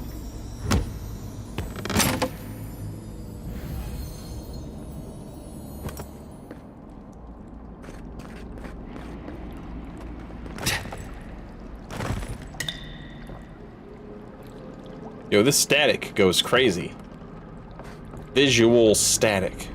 Yo, this static goes crazy. Visual static.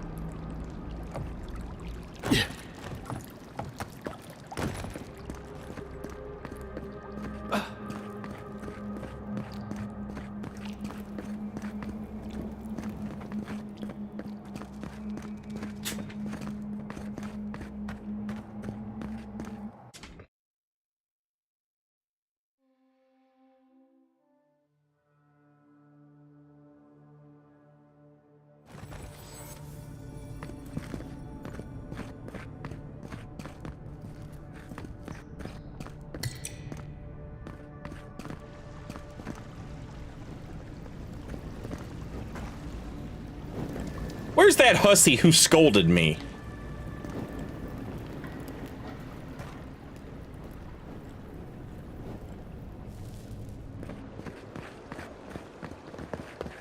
Where's that hussy who scolded me?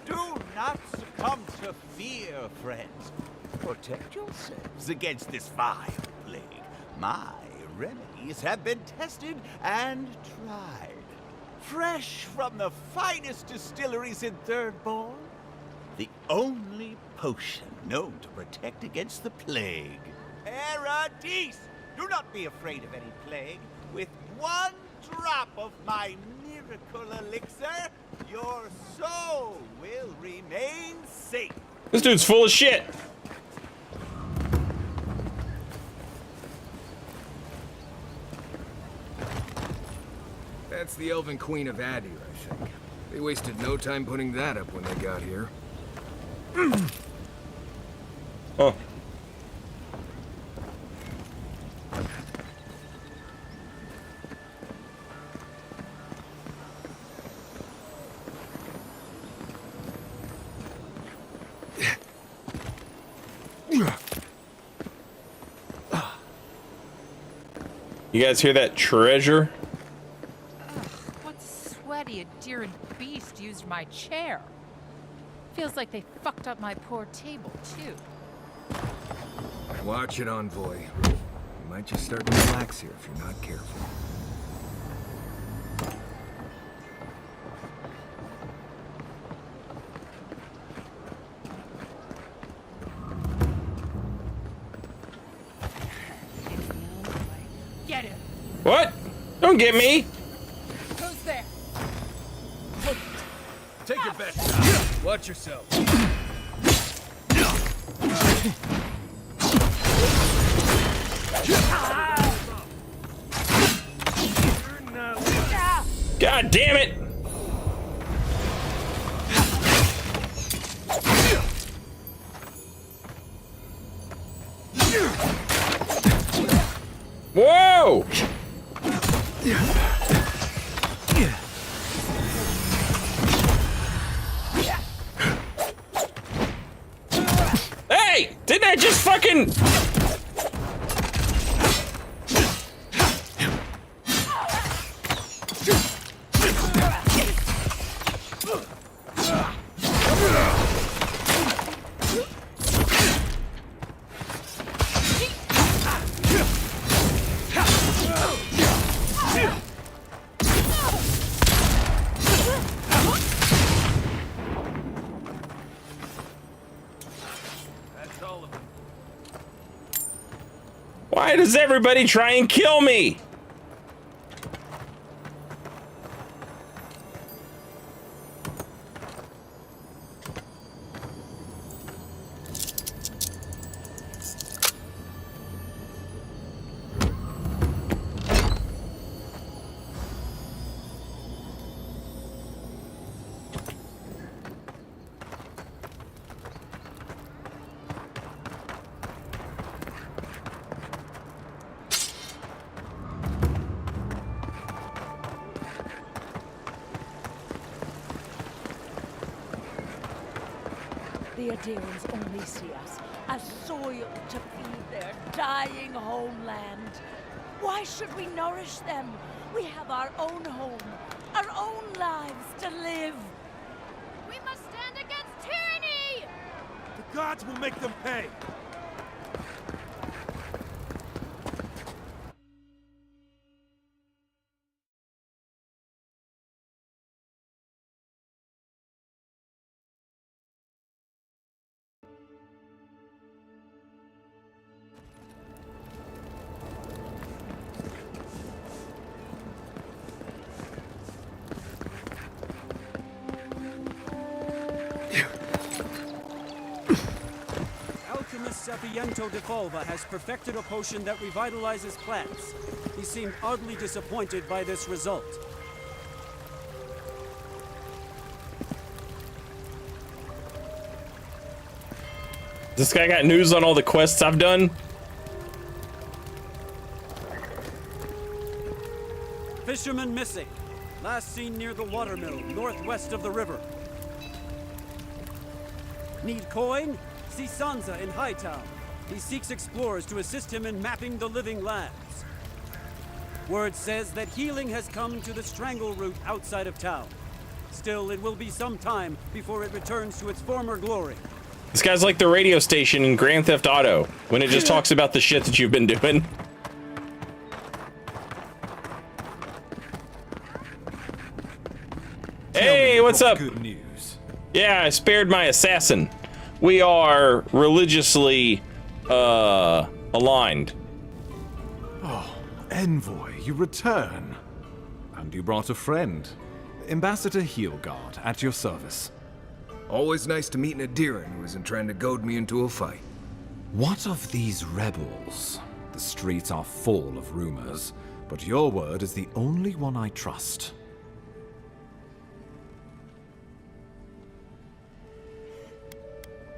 Do not succumb to fear, friends. Protect yourselves against this vile plague. My remedies have been tested and tried. Fresh from the finest distilleries in Thirdborn. The only potion known to protect against the plague. Paradis! Do not be afraid of any plague. With one drop of my miracle elixir, your soul will remain safe.
This dude's full of shit.
That's the Elven Queen of Adir, I think. They wasted no time putting that up when they got here.
Oh. You guys hear that treasure?
What sweaty Adirian beast used my chair? Feels like they fucked up my poor table, too.
Watch it, Envoy. You might just start to relax here if you're not careful.
Get him!
What? Don't get me!
Who's there?
Take your best shot.
Watch yourself.
God damn it! Whoa! Hey! Didn't I just fucking... Why does everybody try and kill me?
The Adirians only see us as soil to feed their dying homeland. Why should we nourish them? We have our own home, our own lives to live.
We must stand against tyranny!
The gods will make them pay.
Alchemist Sapiento de Folva has perfected a potion that revitalizes plants. He seemed oddly disappointed by this result.
This guy got news on all the quests I've done?
Fisherman missing. Last seen near the watermill, northwest of the river. Need coin? See Sansa in Hightown. He seeks explorers to assist him in mapping the living lands. Word says that healing has come to the Strangle Root outside of town. Still, it will be some time before it returns to its former glory.
This guy's like the radio station in Grand Theft Auto, when it just talks about the shit that you've been doing. Hey, what's up?
Good news.
Yeah, I spared my assassin. We are religiously, aligned.
Oh, Envoy, you return. And you brought a friend. Ambassador Heelguard, at your service.
Always nice to meet an Adiran who isn't trying to goad me into a fight.
What of these rebels? The streets are full of rumors, but your word is the only one I trust.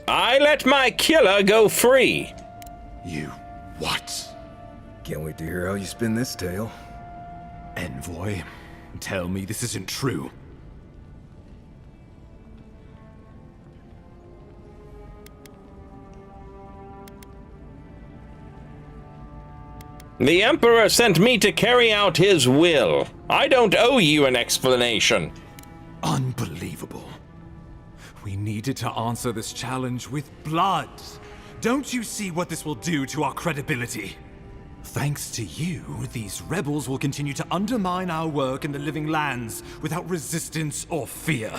I let my killer go free.
You what?
Can't wait to hear how you spin this tale.
Envoy, tell me this isn't true.
The Emperor sent me to carry out his will. I don't owe you an explanation.
Unbelievable. We needed to answer this challenge with blood. Don't you see what this will do to our credibility? Thanks to you, these rebels will continue to undermine our work in the Living Lands without resistance or fear.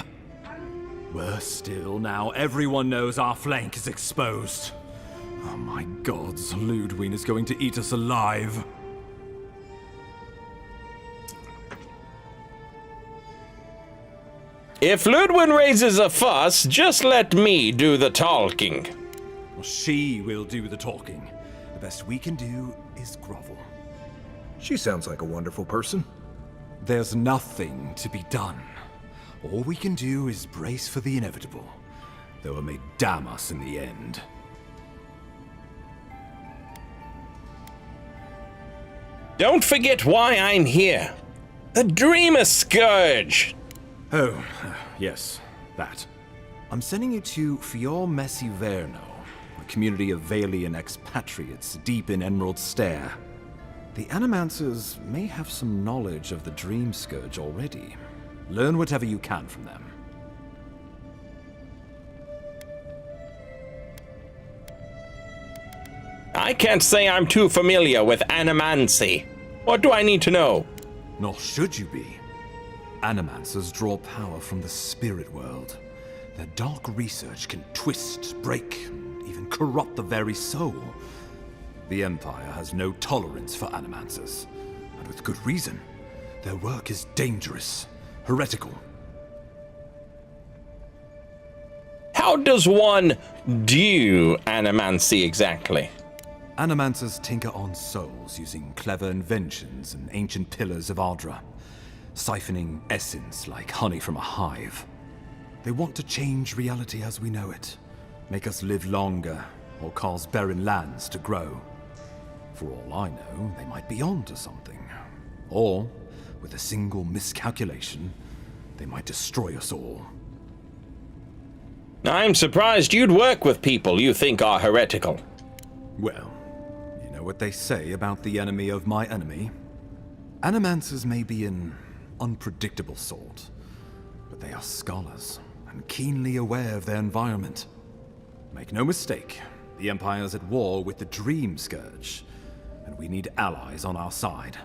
Worse still, now everyone knows our flank is exposed. Oh my gods, Ludwig is going to eat us alive.
If Ludwig raises a fuss, just let me do the talking.
She will do the talking. The best we can do is grovel.
She sounds like a wonderful person.
There's nothing to be done. All we can do is brace for the inevitable, though it may damn us in the end.
Don't forget why I'm here. The Dreamer Scourge.
Oh, yes, that. I'm sending you to Fior Messi Verno, a community of Valian expatriates deep in Emerald Stair. The Animancers may have some knowledge of the Dream Scourge already. Learn whatever you can from them.
I can't say I'm too familiar with animancy. What do I need to know?
Nor should you be. Animancers draw power from the spirit world. Their dark research can twist, break, and even corrupt the very soul. The Empire has no tolerance for Animancers, and with good reason. Their work is dangerous, heretical.
How does one do animancy exactly?
Animancers tinker on souls using clever inventions and ancient pillars of Ardra, siphoning essence like honey from a hive. They want to change reality as we know it, make us live longer, or cause barren lands to grow. For all I know, they might be onto something. Or, with a single miscalculation, they might destroy us all.
I'm surprised you'd work with people you think are heretical.
Well, you know what they say about the enemy of my enemy? Animancers may be an unpredictable sort, but they are scholars and keenly aware of their environment. Make no mistake, the Empire's at war with the Dream Scourge, and we need allies on our side.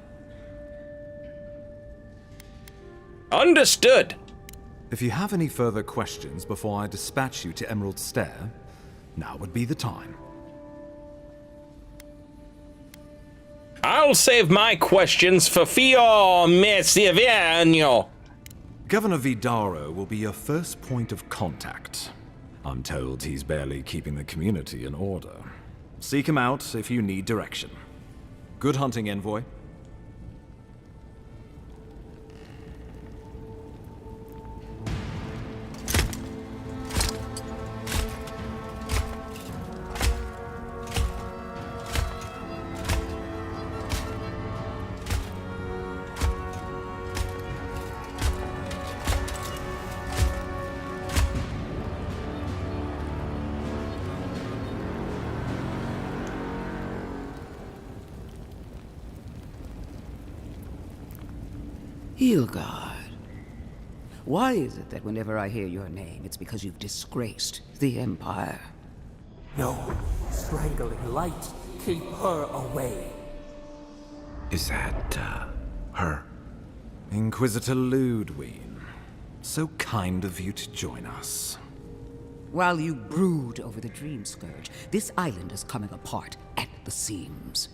Understood.
If you have any further questions before I dispatch you to Emerald Stair, now would be the time.
I'll save my questions for Fior Messi.
Governor Vidaro will be your first point of contact. I'm told he's barely keeping the community in order. Seek him out if you need direction. Good hunting, Envoy.
Hilgard. Why is it that whenever I hear your name, it's because you've disgraced the Empire?
No. Strangling light. Keep her away.
Is that, her?
Inquisitor Ludwig. So kind of you to join us.
While you brood over the Dream Scourge, this island is coming apart at the seams.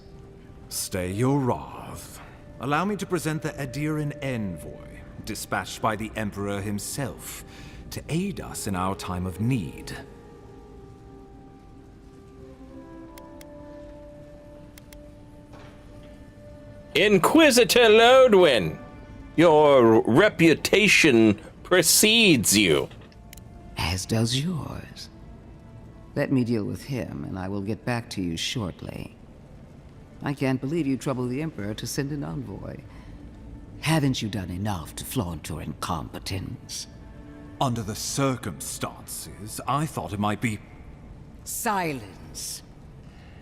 Stay your wrath. Allow me to present the Adiran Envoy, dispatched by the Emperor himself, to aid us in our time of need.
Inquisitor Lodwin, your reputation precedes you.
As does yours. Let me deal with him, and I will get back to you shortly. I can't believe you troubled the Emperor to send an envoy. Haven't you done enough to flaunt your incompetence?
Under the circumstances, I thought it might be...
Silence.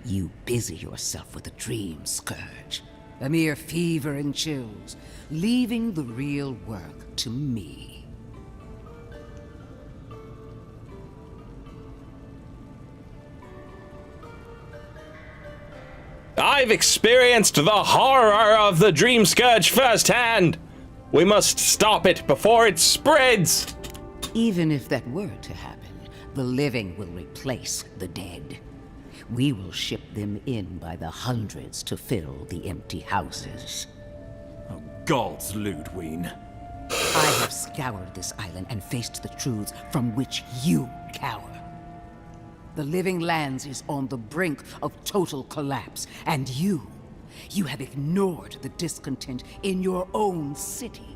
You busy yourself with the Dream Scourge. A mere fever and chills, leaving the real work to me.
I've experienced the horror of the Dream Scourge firsthand. We must stop it before it spreads.
Even if that were to happen, the living will replace the dead. We will ship them in by the hundreds to fill the empty houses.
Oh, gods, Ludwig.
I have scoured this island and faced the truths from which you cower. The Living Lands is on the brink of total collapse, and you have ignored the discontent in your own city.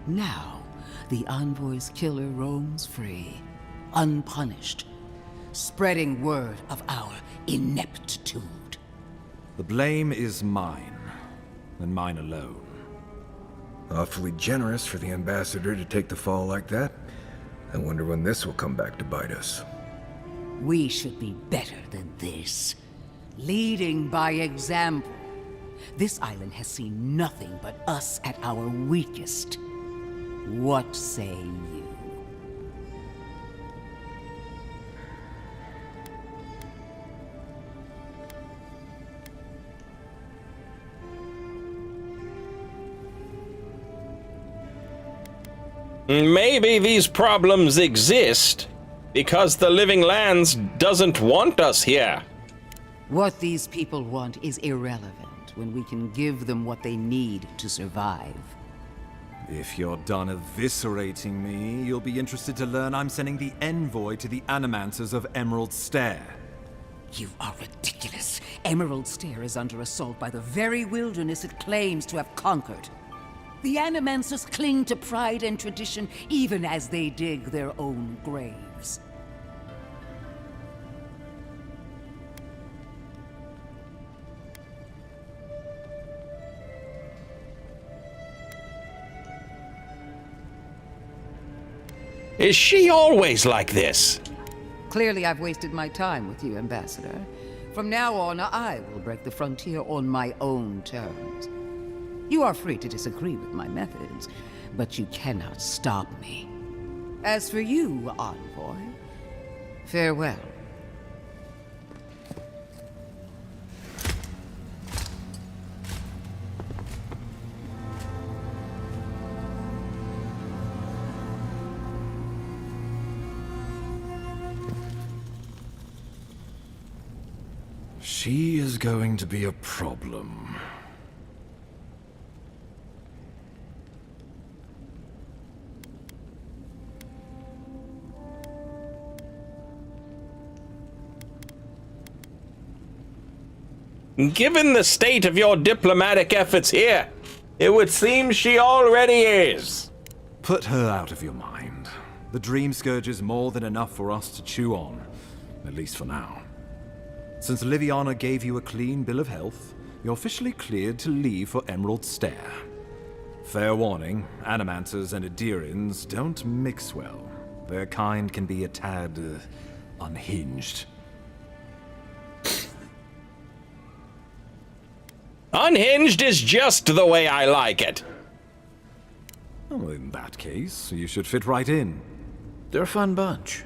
Now, the Envoy's killer roams free, unpunished, spreading word of our ineptitude.
The blame is mine, and mine alone.
Awfully generous for the Ambassador to take the fall like that. I wonder when this will come back to bite us.
We should be better than this. Leading by example. This island has seen nothing but us at our weakest. What say you?
Maybe these problems exist because the Living Lands doesn't want us here.
What these people want is irrelevant when we can give them what they need to survive.
If you're done eviscerating me, you'll be interested to learn I'm sending the envoy to the Animancers of Emerald Stair.
You are ridiculous. Emerald Stair is under assault by the very wilderness it claims to have conquered. The Animancers cling to pride and tradition even as they dig their own graves.
Is she always like this?
Clearly I've wasted my time with you, Ambassador. From now on, I will break the frontier on my own terms. You are free to disagree with my methods, but you cannot stop me. As for you, Envoy, farewell.
She is going to be a problem.
Given the state of your diplomatic efforts here, it would seem she already is.
Put her out of your mind. The Dream Scourge is more than enough for us to chew on, at least for now. Since Liviana gave you a clean bill of health, you're officially cleared to leave for Emerald Stair. Fair warning, Animanters and Adirians don't mix well. Their kind can be a tad unhinged.
Unhinged is just the way I like it.
Well, in that case, you should fit right in.
They're a fun bunch.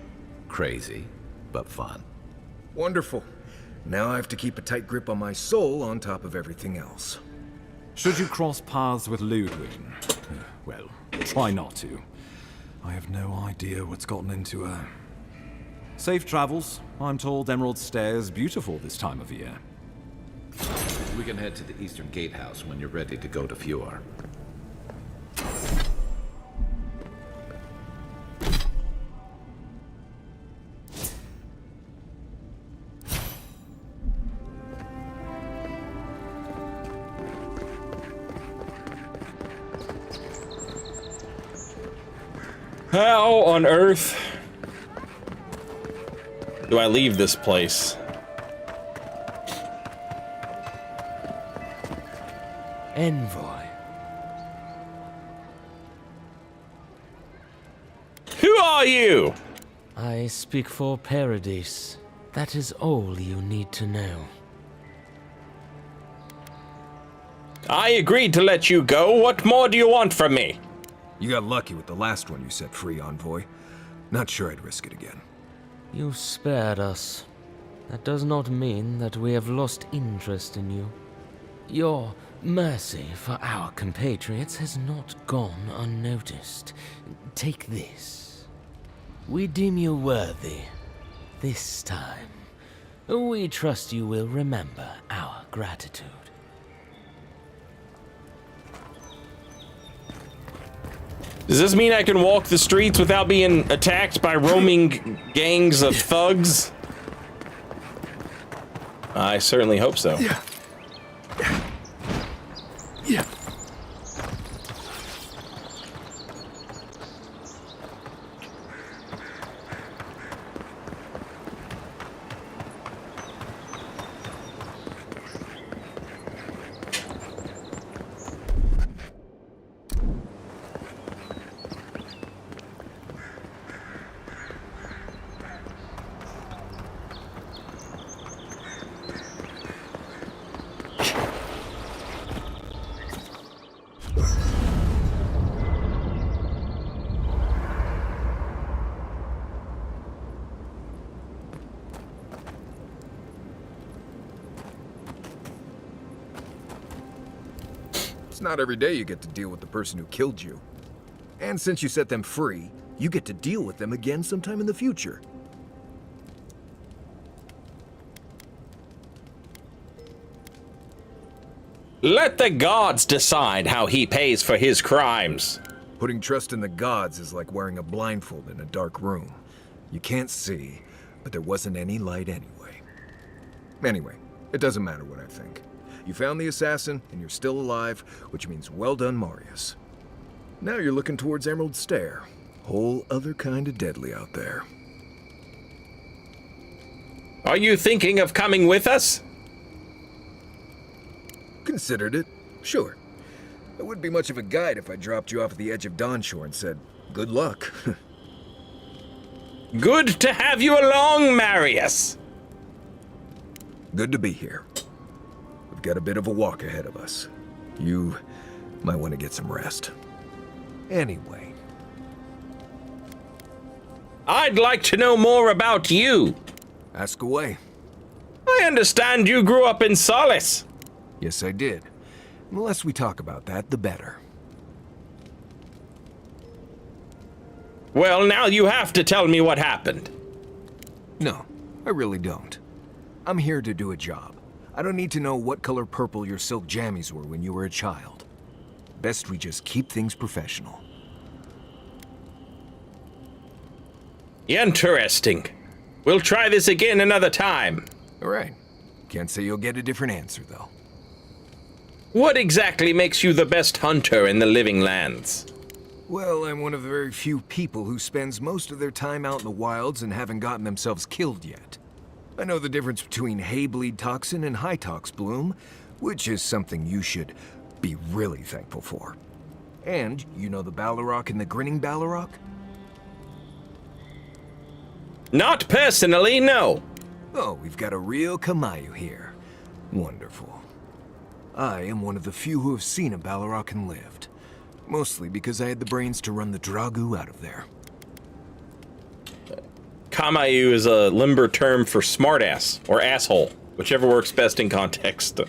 Crazy, but fun.
Wonderful. Now I have to keep a tight grip on my soul on top of everything else.
Should you cross paths with Ludwig, well, try not to. I have no idea what's gotten into her. Safe travels. I'm told Emerald Stair's beautiful this time of year.
We can head to the Eastern Gatehouse when you're ready to go to Fjord.
How on earth do I leave this place?
Envoy.
Who are you?
I speak for Paradise. That is all you need to know.
I agreed to let you go. What more do you want from me?
You got lucky with the last one you set free, Envoy. Not sure I'd risk it again.
You spared us. That does not mean that we have lost interest in you. Your mercy for our compatriots has not gone unnoticed. Take this. We deem you worthy. This time, we trust you will remember our gratitude.
Does this mean I can walk the streets without being attacked by roaming gangs of thugs? I certainly hope so.
Yeah. It's not every day you get to deal with the person who killed you. And since you set them free, you get to deal with them again sometime in the future.
Let the gods decide how he pays for his crimes.
Putting trust in the gods is like wearing a blindfold in a dark room. You can't see, but there wasn't any light anyway. Anyway, it doesn't matter what I think. You found the assassin, and you're still alive, which means well done, Marius. Now you're looking towards Emerald Stair. Whole other kind of deadly out there.
Are you thinking of coming with us?
Considered it, sure. I wouldn't be much of a guide if I dropped you off at the edge of Dawnshore and said, good luck.
Good to have you along, Marius.
Good to be here. We've got a bit of a walk ahead of us. You might want to get some rest. Anyway.
I'd like to know more about you.
Ask away.
I understand you grew up in Solace.
Yes, I did. The less we talk about that, the better.
Well, now you have to tell me what happened.
No, I really don't. I'm here to do a job. I don't need to know what color purple your silk jammies were when you were a child. Best we just keep things professional.
Interesting. We'll try this again another time.
All right. Can't say you'll get a different answer, though.
What exactly makes you the best hunter in the living lands?
Well, I'm one of the very few people who spends most of their time out in the wilds and haven't gotten themselves killed yet. I know the difference between hay-bleed toxin and high-tox bloom, which is something you should be really thankful for. And you know the Ballarok and the Grinning Ballarok?
Not personally, no.
Oh, we've got a real Kamayu here. Wonderful. I am one of the few who have seen a Ballarok and lived. Mostly because I had the brains to run the Dragu out of there.
Kamayu is a limber term for smartass or asshole, whichever works best in context.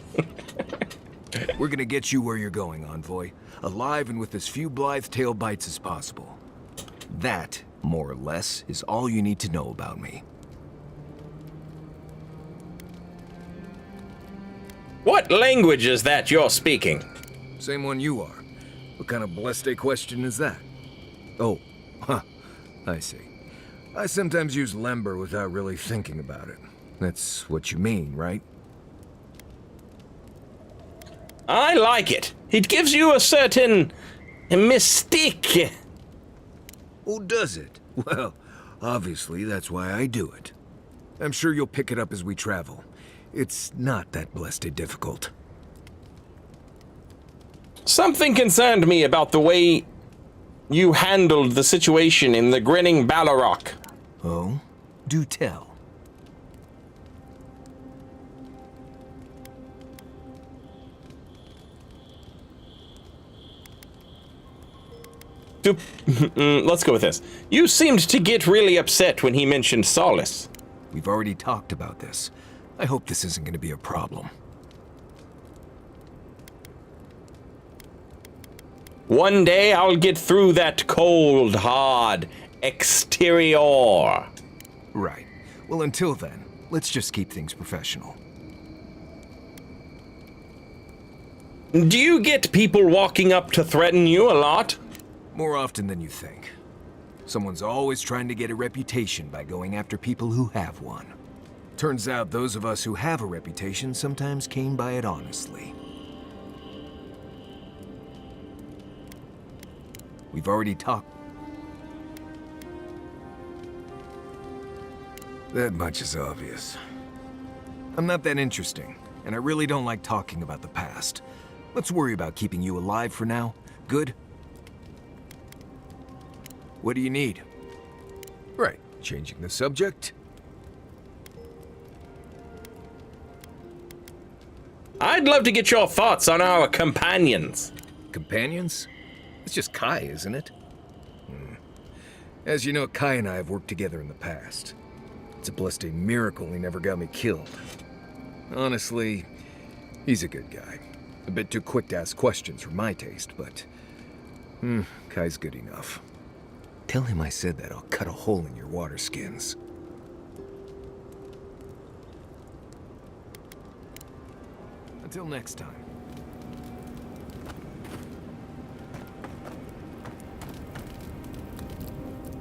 We're gonna get you where you're going, Envoy. Alive and with as few blithe tail bites as possible. That, more or less, is all you need to know about me.
What language is that you're speaking?
Same one you are. What kind of blessed question is that? Oh, huh, I see. I sometimes use Lember without really thinking about it. That's what you mean, right?
I like it. It gives you a certain mystique.
Oh, does it? Well, obviously that's why I do it. I'm sure you'll pick it up as we travel. It's not that blessed difficult.
Something concerned me about the way you handled the situation in the Grinning Ballarok.
Oh? Do tell.
Let's go with this. You seemed to get really upset when he mentioned Solace.
We've already talked about this. I hope this isn't going to be a problem.
One day I'll get through that cold, hard exterior.
Right. Well, until then, let's just keep things professional.
Do you get people walking up to threaten you a lot?
More often than you think. Someone's always trying to get a reputation by going after people who have one. Turns out those of us who have a reputation sometimes came by it honestly. We've already talked. That much is obvious. I'm not that interesting, and I really don't like talking about the past. Let's worry about keeping you alive for now. Good? What do you need? Right, changing the subject.
I'd love to get your thoughts on our companions.
Companions? It's just Kai, isn't it? As you know, Kai and I have worked together in the past. It's a blessed miracle he never got me killed. Honestly, he's a good guy. A bit too quick to ask questions for my taste, but... Kai's good enough. Tell him I said that I'll cut a hole in your water skins. Until next time.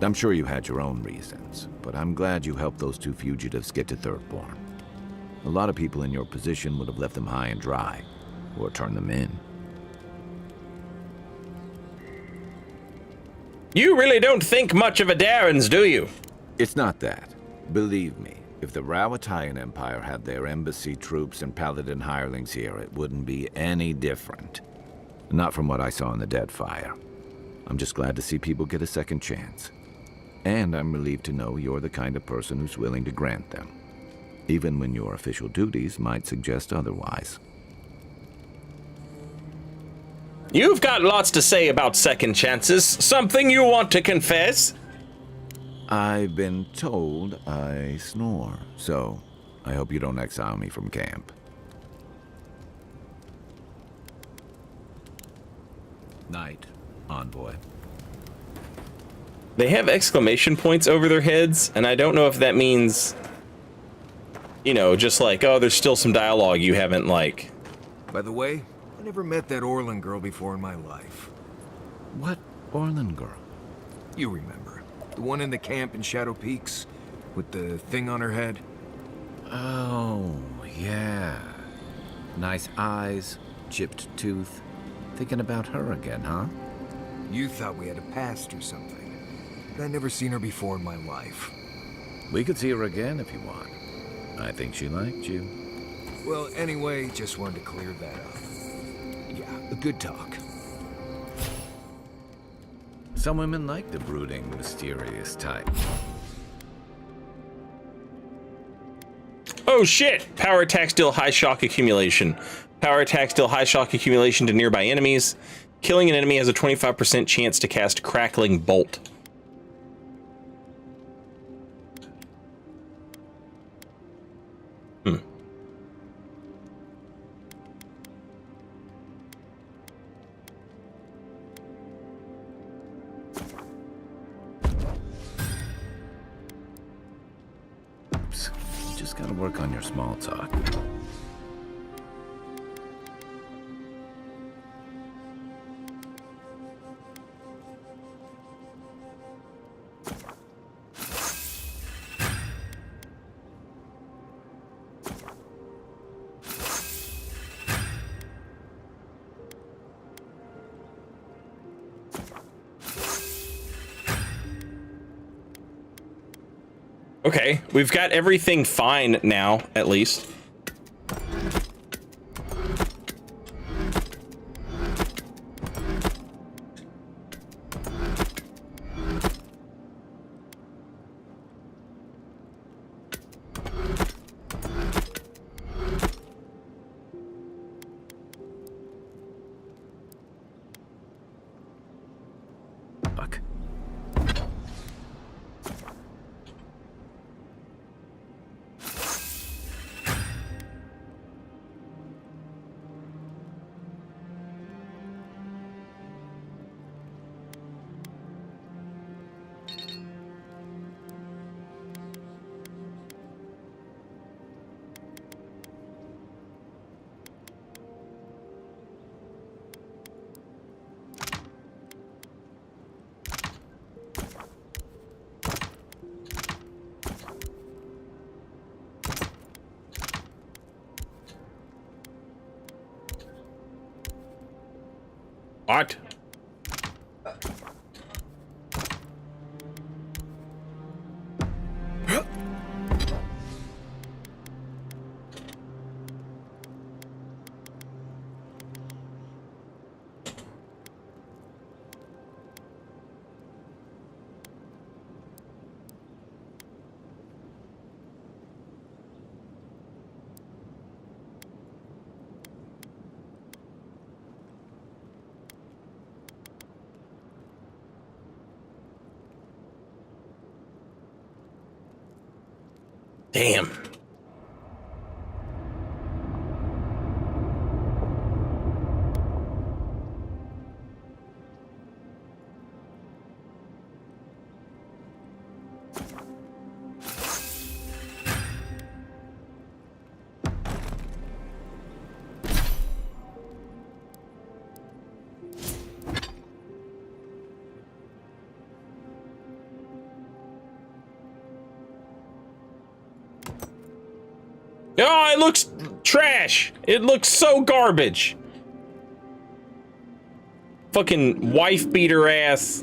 I'm sure you had your own reasons, but I'm glad you helped those two fugitives get to Thirdborn. A lot of people in your position would have left them high and dry, or turned them in.
You really don't think much of Adarans, do you?
It's not that. Believe me, if the Rawatayan Empire had their embassy troops and paladin hirelings here, it wouldn't be any different. Not from what I saw in the Deadfire. I'm just glad to see people get a second chance. And I'm relieved to know you're the kind of person who's willing to grant them, even when your official duties might suggest otherwise.
You've got lots to say about second chances. Something you want to confess?
I've been told I snore, so I hope you don't exile me from camp. Night, Envoy.
They have exclamation points over their heads, and I don't know if that means, you know, just like, oh, there's still some dialogue you haven't, like...
By the way, I never met that Orlan girl before in my life.
What Orlan girl?
You remember. The one in the camp in Shadow Peaks, with the thing on her head?
Oh, yeah. Nice eyes, chipped tooth. Thinking about her again, huh?
You thought we had a past or something. I'd never seen her before in my life.
We could see her again if you want. I think she liked you.
Well, anyway, just wanted to clear that up. Yeah, a good talk.
Some women like the brooding, mysterious type.
Oh shit! Power attacks deal high shock accumulation. Power attacks deal high shock accumulation to nearby enemies. Killing an enemy has a 25% chance to cast Crackling Bolt.
Oops. You just gotta work on your small talk.
Okay, we've got everything fine now, at least.
Fuck.
What? Damn. Oh, it looks trash. It looks so garbage. Fucking wife beater ass.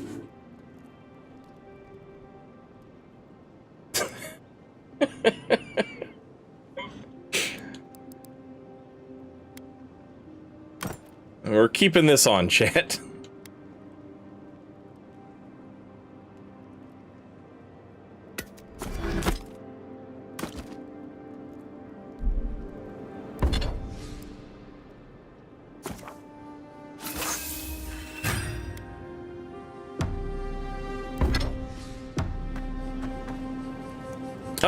We're keeping this on, chat.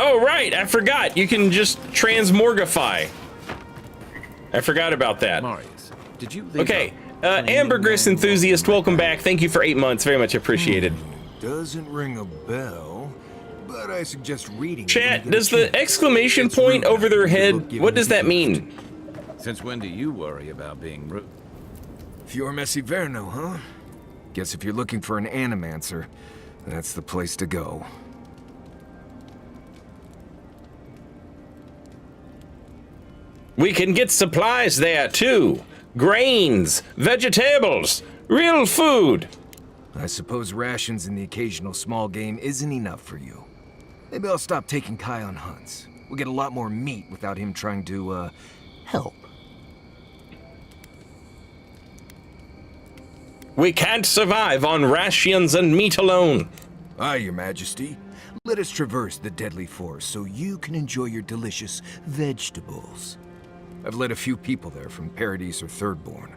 Oh, right, I forgot. You can just transmorgify. I forgot about that.
Marius, did you
Okay, Ambergris Enthusiast, welcome back. Thank you for 8 months. Very much appreciated.
Doesn't ring a bell, but I suggest reading.
Chat, does the exclamation point over their head, what does that mean?
Since when do you worry about being rude?
Fior Messiverno, huh? Guess if you're looking for an animancer, that's the place to go.
We can get supplies there, too. Grains, vegetables, real food.
I suppose rations and the occasional small game isn't enough for you. Maybe I'll stop taking Kai on hunts. We'll get a lot more meat without him trying to, help.
We can't survive on rations and meat alone.
Aye, Your Majesty. Let us traverse the deadly forest so you can enjoy your delicious vegetables. I've led a few people there from Paradise or Thirdborn,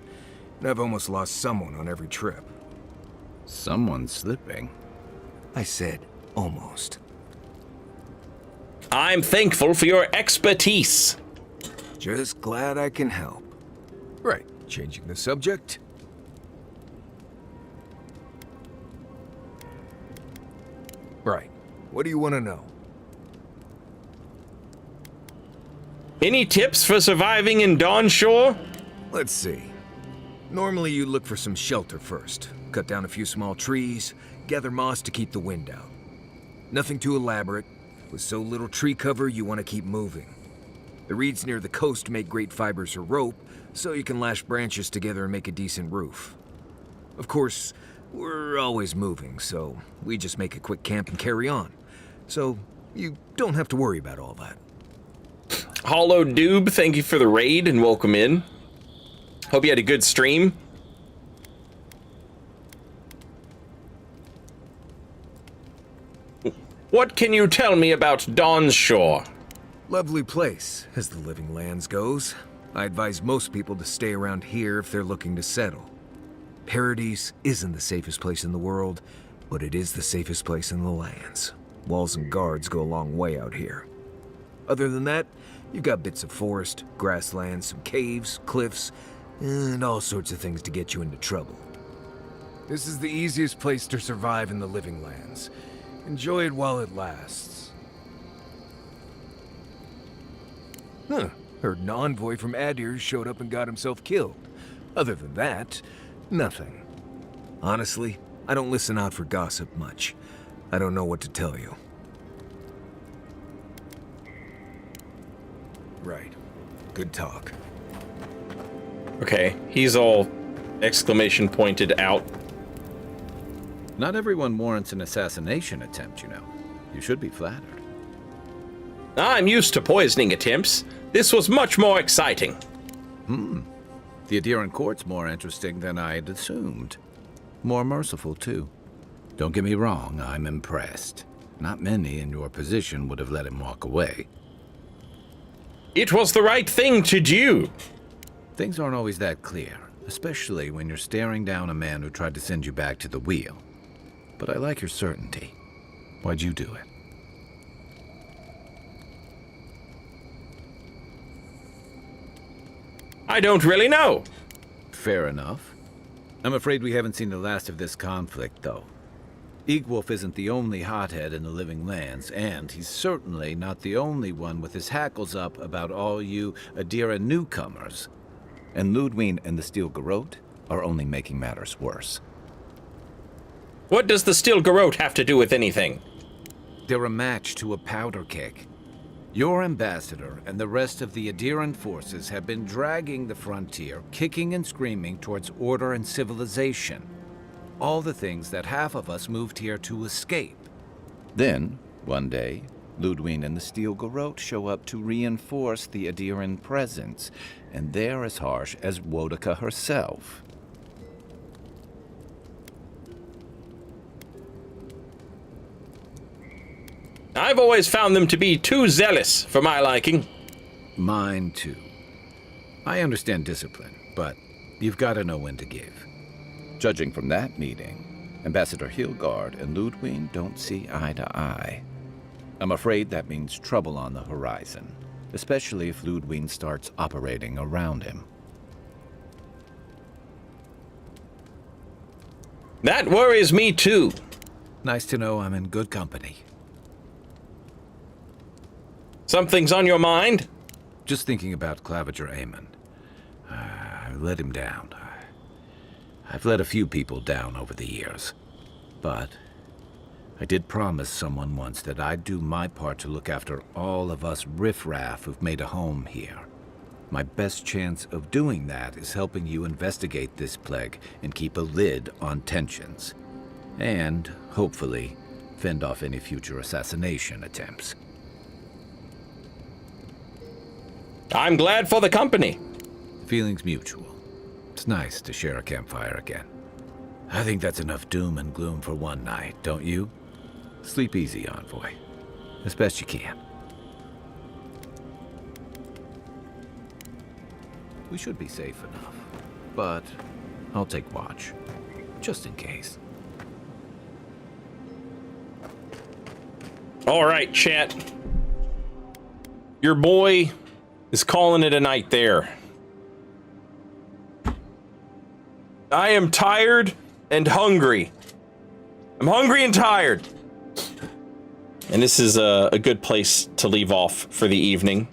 and I've almost lost someone on every trip.
Someone slipping?
I said almost.
I'm thankful for your expertise.
Just glad I can help. Right, changing the subject. Right, what do you want to know?
Any tips for surviving in Dawnshore?
Let's see. Normally you look for some shelter first. Cut down a few small trees, gather moss to keep the wind out. Nothing too elaborate. With so little tree cover, you want to keep moving. The reeds near the coast make great fibers for rope, so you can lash branches together and make a decent roof. Of course, we're always moving, so we just make a quick camp and carry on. So you don't have to worry about all that.
Hollow Doob, thank you for the raid and welcome in. Hope you had a good stream. What can you tell me about Dawnshore?
Lovely place, as the Living Lands goes. I advise most people to stay around here if they're looking to settle. Paradise isn't the safest place in the world, but it is the safest place in the lands. Walls and guards go a long way out here. Other than that, you've got bits of forest, grasslands, some caves, cliffs, and all sorts of things to get you into trouble. This is the easiest place to survive in the Living Lands. Enjoy it while it lasts. Huh. Heard an envoy from Adir showed up and got himself killed. Other than that, nothing. Honestly, I don't listen out for gossip much. I don't know what to tell you. Right. Good talk.
Okay, he's all exclamation pointed out.
Not everyone warrants an assassination attempt, you know. You should be flattered.
I'm used to poisoning attempts. This was much more exciting.
The Adiran court's more interesting than I had assumed. More merciful, too. Don't get me wrong, I'm impressed. Not many in your position would have let him walk away.
It was the right thing to do.
Things aren't always that clear, especially when you're staring down a man who tried to send you back to the wheel. But I like your certainty. Why'd you do it?
I don't really know.
Fair enough. I'm afraid we haven't seen the last of this conflict, though. Eagwolf isn't the only hothead in the Living Lands, and he's certainly not the only one with his hackles up about all you Adira newcomers. And Ludwig and the Steel Garrote are only making matters worse.
What does the Steel Garrote have to do with anything?
They're a match to a powder keg. Your ambassador and the rest of the Adiran forces have been dragging the frontier, kicking and screaming towards order and civilization. All the things that half of us moved here to escape. Then, one day, Ludwig and the Steel Garrote show up to reinforce the Adiran presence, and they're as harsh as Wodaka herself.
I've always found them to be too zealous for my liking.
Mine too. I understand discipline, but you've got to know when to give. Judging from that meeting, Ambassador Hilgard and Ludwig don't see eye to eye. I'm afraid that means trouble on the horizon, especially if Ludwig starts operating around him.
That worries me too.
Nice to know I'm in good company.
Something's on your mind?
Just thinking about Claviger Amon. I let him down. I've let a few people down over the years. But I did promise someone once that I'd do my part to look after all of us riffraff who've made a home here.
My best chance of doing that is helping you investigate this plague and keep a lid on tensions. And, hopefully, fend off any future assassination attempts.
I'm glad for the company.
Feelings mutual. It's nice to share a campfire again. I think that's enough doom and gloom for one night, don't you? Sleep easy, Envoy. As best you can. We should be safe enough, but I'll take watch, just in case.
All right, chat. Your boy is calling it a night there. I am tired and hungry. I'm hungry and tired. And this is a good place to leave off for the evening.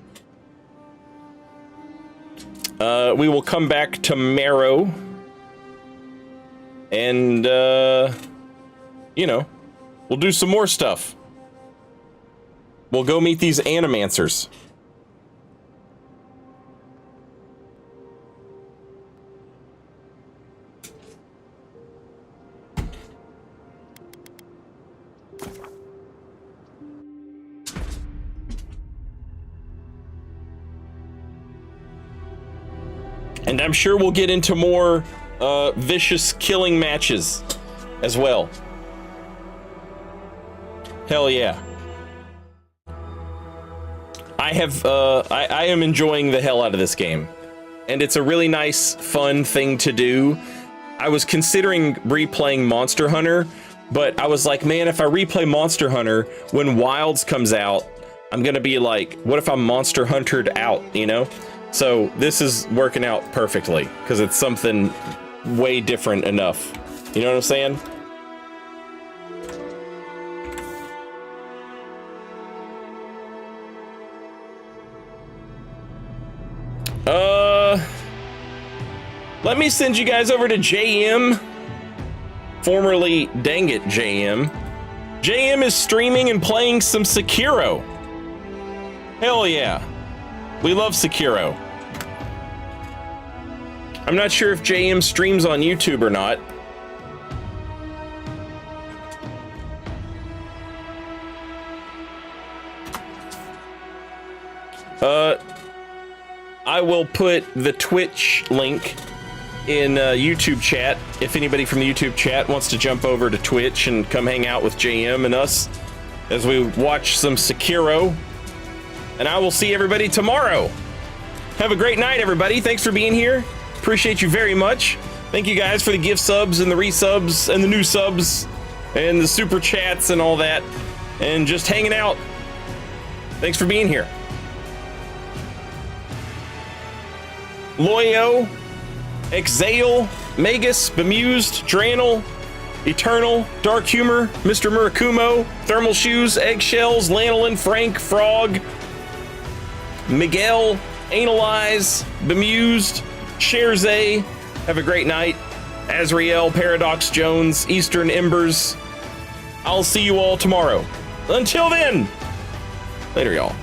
We will come back tomorrow. And, you know, we'll do some more stuff. We'll go meet these animancers. And I'm sure we'll get into more vicious killing matches as well. Hell yeah. I am enjoying the hell out of this game. And it's a really nice, fun thing to do. I was considering replaying Monster Hunter, but I was like, man, if I replay Monster Hunter, when Wilds comes out, I'm gonna be like, what if I'm Monster Huntered out, you know? So this is working out perfectly, because it's something way different enough. You know what I'm saying? Let me send you guys over to JM, formerly Dang It JM. JM is streaming and playing some Sekiro. Hell yeah. We love Sekiro. I'm not sure if JM streams on YouTube or not. I will put the Twitch link in YouTube chat if anybody from the YouTube chat wants to jump over to Twitch and come hang out with JM and us as we watch some Sekiro. And I will see everybody tomorrow. Have a great night, everybody. Thanks for being here. Appreciate you very much. Thank you guys for the gift subs and the resubs and the new subs and the super chats and all that. And just hanging out. Thanks for being here. Loyo, Exale, Magus, Bemused, Dranel, Eternal, Dark Humor, Mr. Murakumo, Thermal Shoes, Eggshells, Lanolin, Frank, Frog, Miguel, Analyze, Bemused, Sherze. Have a great night. Azrael, Paradox Jones, Eastern Embers. I'll see you all tomorrow. Until then, later, y'all.